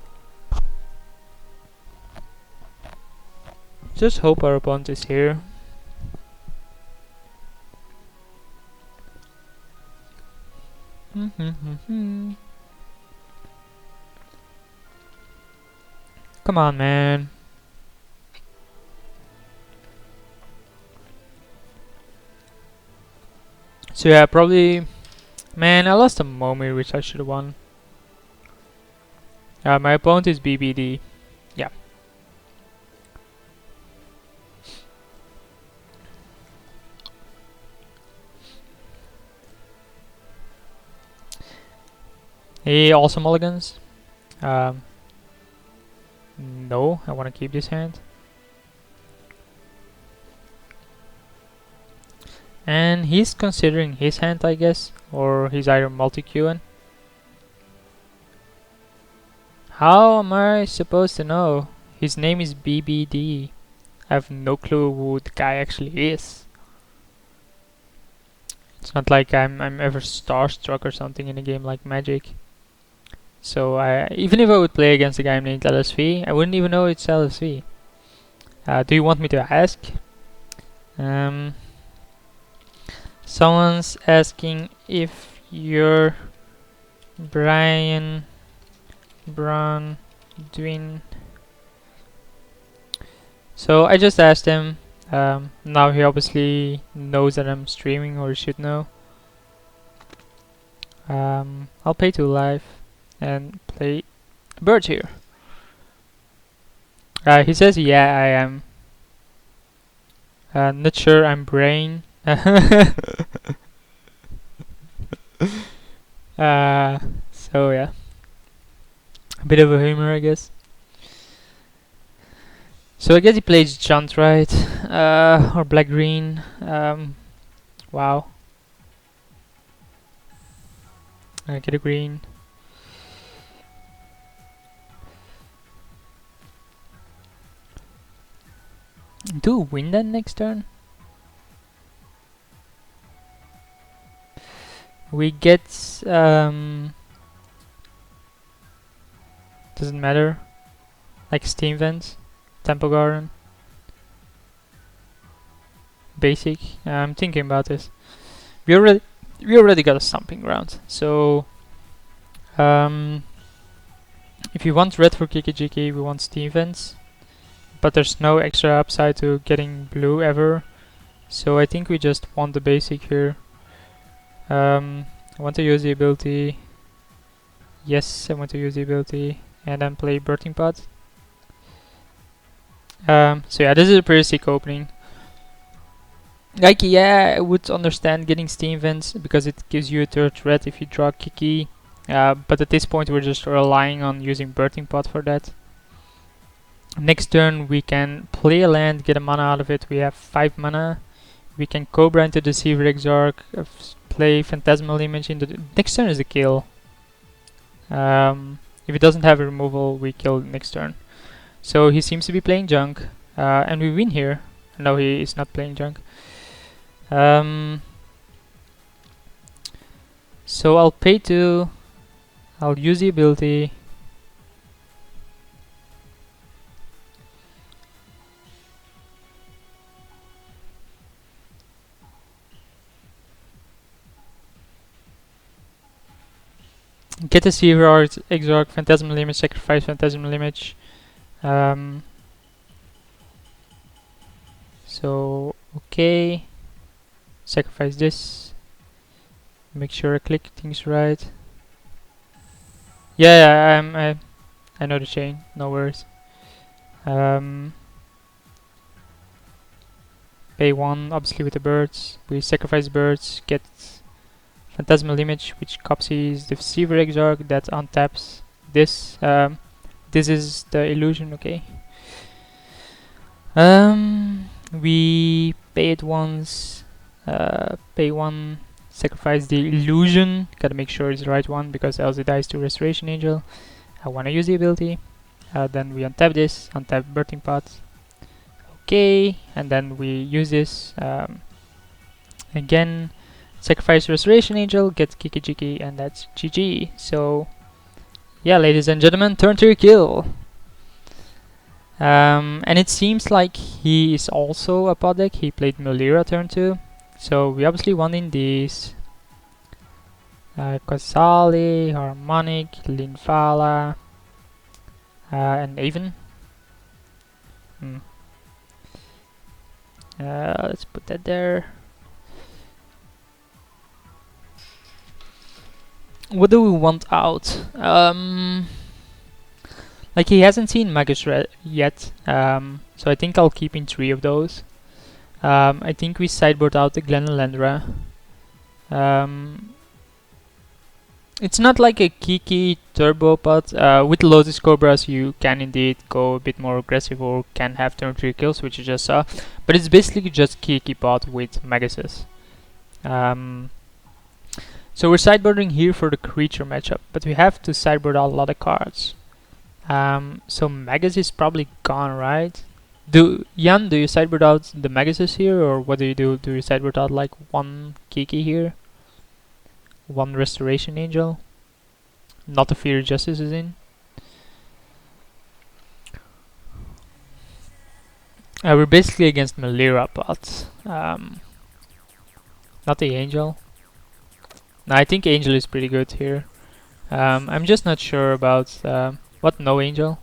Just hope our opponent is here. Come on, man. So yeah, probably... Man, I lost a Momir, which I should have won. My opponent is BBD. Yeah. He also mulligans. No, I want to keep this hand. And he's considering his hand, I guess, or he's either multi-queuing. How am I supposed to know? His name is BBD. I have no clue who the guy actually is. It's not like I'm ever starstruck or something in a game like Magic. So even if I would play against a guy named LSV, I wouldn't even know it's LSV. Do you want me to ask? Someone's asking if you're Brian Dwin. So I just asked him. Now he obviously knows that I'm streaming, or he should know. I'll pay 2 live and play Bird here. He says, yeah, I am. Not sure I'm Brain. So yeah, a bit of a humor, I guess. So I guess he plays Junt, right? Or Black Green. Wow. I get a green. Do we win then next turn? We get doesn't matter, like Steam Vents, Temple Garden, Basic. I'm thinking about this. We already got a Stomping Ground, so if you want red for Kiki, we want Steam Vents, but there's no extra upside to getting blue ever, so I think we just want the basic here. I want to use the ability. Yes, I want to use the ability, and then play Birthing Pod. So yeah, this is a pretty sick opening. Like, yeah, I would understand getting Steam Vents because it gives you a third red if you draw Kiki. But at this point we're just relying on using Birthing Pod for that. Next turn we can play a land, get a mana out of it. We have 5 mana. We can Cobra into Deceiver Exarch, play Phantasmal Image into the next turn is a kill. If it doesn't have a removal, we kill next turn. So he seems to be playing junk, and we win here. No, he is not playing junk. So I'll pay 2. I'll use the ability. Get the Deceiver Exarch, Phantasmal Image, sacrifice Phantasmal Image. So okay, sacrifice this. Make sure I click things right. Yeah, I know the chain. No worries. Pay 1, obviously with the birds. We sacrifice birds, get Phantasmal Image, which copies the Deceiver Exarch that untaps this. This is the illusion, okay. We pay it once, pay 1, sacrifice the illusion. Gotta make sure it's the right one because else it dies to Restoration Angel. I wanna use the ability. Then we untap this, untap Birthing Pot. Okay, and then we use this again. Sacrifice Restoration Angel, get Kiki, and that's GG. So, yeah, ladies and gentlemen, turn 3 kill. And it seems like he is also a pod deck. He played Melira turn 2. So, we obviously won in these. Kosali, Harmonic, Linvala, and Avon. Let's put that there. What do we want out? Like he hasn't seen Magus yet, so I think I'll keep in 3 of those. I think we sideboard out the Glenalendra. It's not like a Kiki turbo pot. With Lotus Cobras you can indeed go a bit more aggressive or can have turn 3 kills, which you just saw. But it's basically just KikiPod with Maguses. So we're sideboarding here for the creature matchup, but we have to sideboard out a lot of cards. So Magus is probably gone, right? Jan, do you sideboard out the Maguses here, or what do you do? Do you sideboard out like 1 Kiki here? 1 Restoration Angel? Not a Fear Justice is in. We're basically against Melira pots. Not the Angel. No, I think Angel is pretty good here. I'm just not sure about what? No Angel?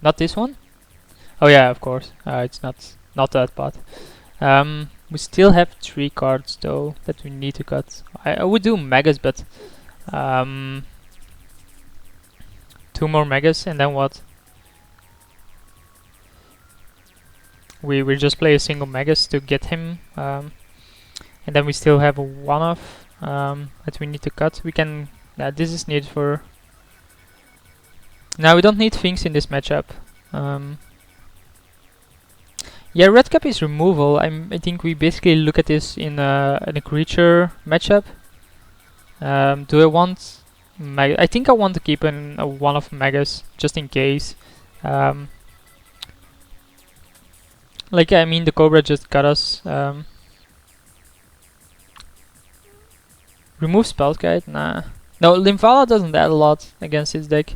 Not this one? Oh yeah, of course. It's not that pot. We still have 3 cards though that we need to cut. I would do Magus, but 2 more Magus and then what? We just play a single Magus to get him, and then we still have a 1-off. That we need to cut. We can. This is needed for. Now we don't need things in this matchup. Yeah, red cap is removal. I think we basically look at this in a creature matchup. Do I want? I think I want to keep a 1-off Magus just in case. Like I mean, the Cobra just got us. Remove Spell Guide? Nah. No, Linvala doesn't add a lot against his deck.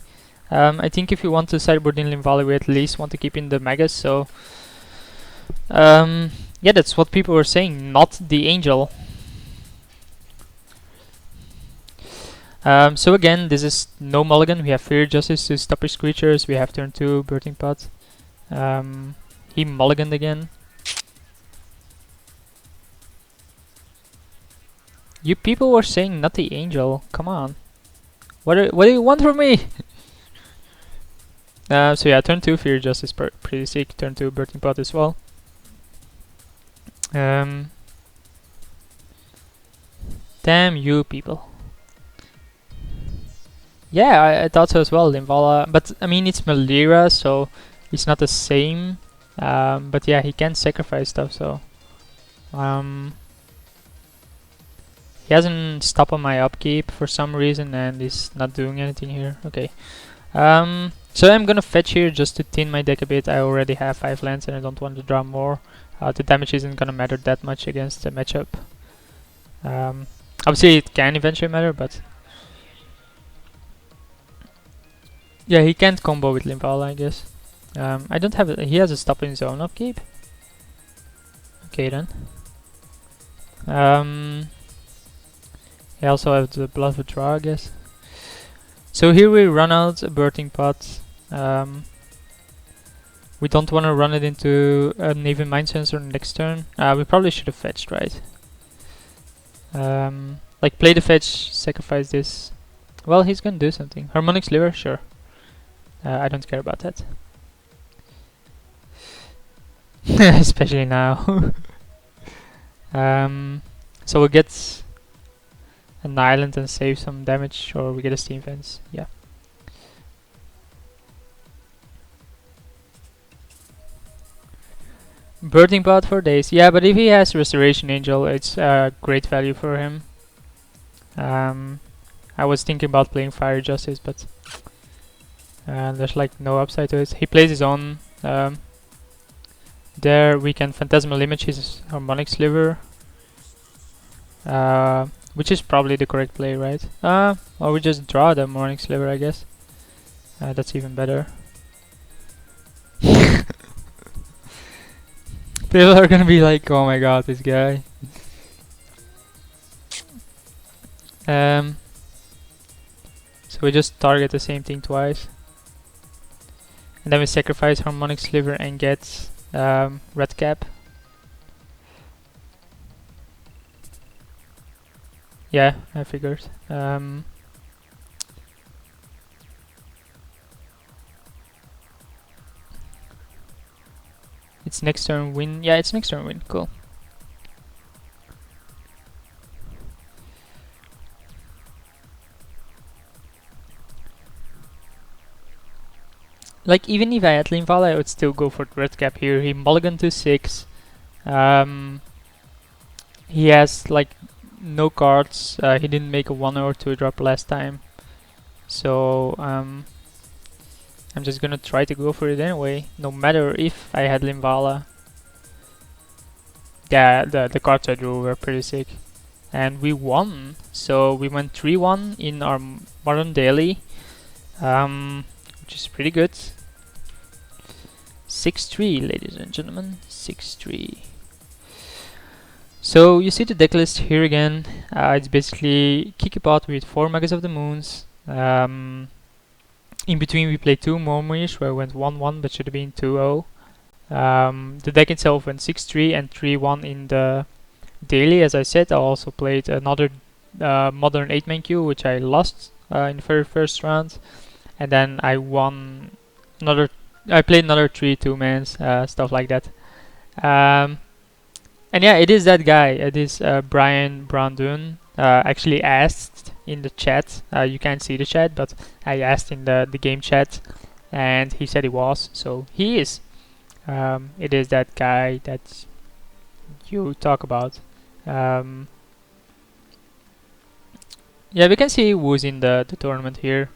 I think if you want to sideboard in Linvala, we at least want to keep in the Magus, so... yeah, that's what people were saying, not the Angel. So again, this is no mulligan. We have Fear Justice to stop his creatures. We have turn 2, Birthing Pot. He mulliganed again. You people were saying not the Angel. Come on. What do you want from me? So yeah, turn 2 Fear Justice pretty sick. Turn 2 Birthing Pot as well. Damn you people. Yeah, I thought so as well, Linvala. But I mean, it's Melira, so it's not the same. But yeah, he can sacrifice stuff, so. He hasn't stopped on my upkeep for some reason, and he's not doing anything here. Okay. So I'm gonna fetch here just to thin my deck a bit. I already have 5 lands and I don't want to draw more. The damage isn't gonna matter that much against the matchup. Obviously it can eventually matter, but... yeah, he can't combo with Linvala, I guess. I don't have he has a stop in his own upkeep. Okay then. I also have the Blood Withdraw, I guess. So here we run out a Birthing Pot. We don't want to run it into an even Mind Sensor next turn. We probably should have fetched, right? Like play the fetch, sacrifice this. Well, he's gonna do something. Harmonic Sliver, sure. I don't care about that. Especially now. So we'll get an island and save some damage, or we get a Steam Fence, yeah. Birthing Pot for days, yeah, but if he has Restoration Angel, it's great value for him. I was thinking about playing Fire Justice, but there's like no upside to it. He plays his own There we can Phantasmal Image his Harmonic Sliver, which is probably the correct play, right? Or we just draw the Harmonic Sliver, I guess. That's even better. People are gonna be like, oh my god, this guy. So we just target the same thing twice. And then we sacrifice Harmonic Sliver and get Red Cap. Yeah, I figured. It's next turn win. Yeah, it's next turn win. Cool. Like, even if I had Linvala, I would still go for Red Cap here. He mulliganed to 6. He has like no cards. He didn't make a 1 or 2 drop last time. So I'm just gonna try to go for it anyway, no matter if I had Linvala. Yeah, the cards I drew were pretty sick. And we won. So we went 3-1 in our modern daily, which is pretty good. 6-3, ladies and gentlemen, 6-3. So you see the deck list here again. It's basically KikiPod with 4 Magus of the Moons. In between we played 2 Momirs where I went 1-1 but should have been 2-0. The deck itself went 6-3 and 3-1 in the daily. As I said, I also played another modern 8-man queue which I lost in the very first round. And then I won another. I played another 3 2-mans, stuff like that. And yeah, it is that guy. It is Brian Brandon. Actually asked in the chat. You can't see the chat, but I asked in the game chat, and he said he was. So he is. It is that guy that you talk about. Yeah, we can see who's in the tournament here.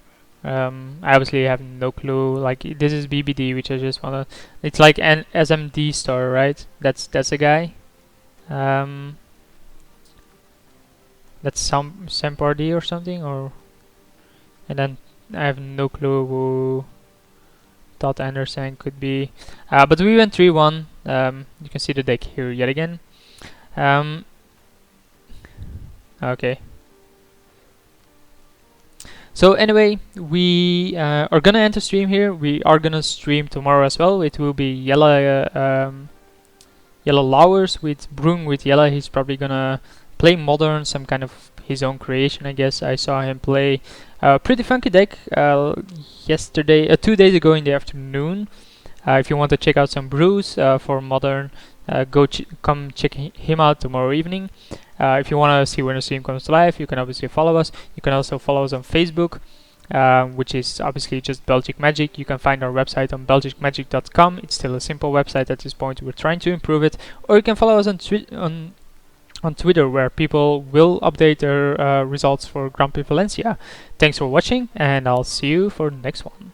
I obviously have no clue. Like, this is BBD, which I just wanna. It's like an SMD star, right? That's a guy. That's some Sampardy or something, or. And then I have no clue who Todd Anderson could be. But we went 3-1. You can see the deck here yet again. Okay. So anyway, we are gonna end the stream here. We are gonna stream tomorrow as well. It will be Yellow Lowers with Brung with Yellow. He's probably gonna play modern, some kind of his own creation, I guess. I saw him play a pretty funky deck yesterday, 2 days ago in the afternoon. If you want to check out some brews for modern, come check him out tomorrow evening. If you want to see when the stream comes live, you can obviously follow us. You can also follow us on Facebook, which is obviously just Belgic Magic. You can find our website on belgicmagic.com. It's still a simple website at this point. We're trying to improve it. Or you can follow us on Twitter, where people will update their results for Grand Prix Valencia. Thanks for watching, and I'll see you for the next one.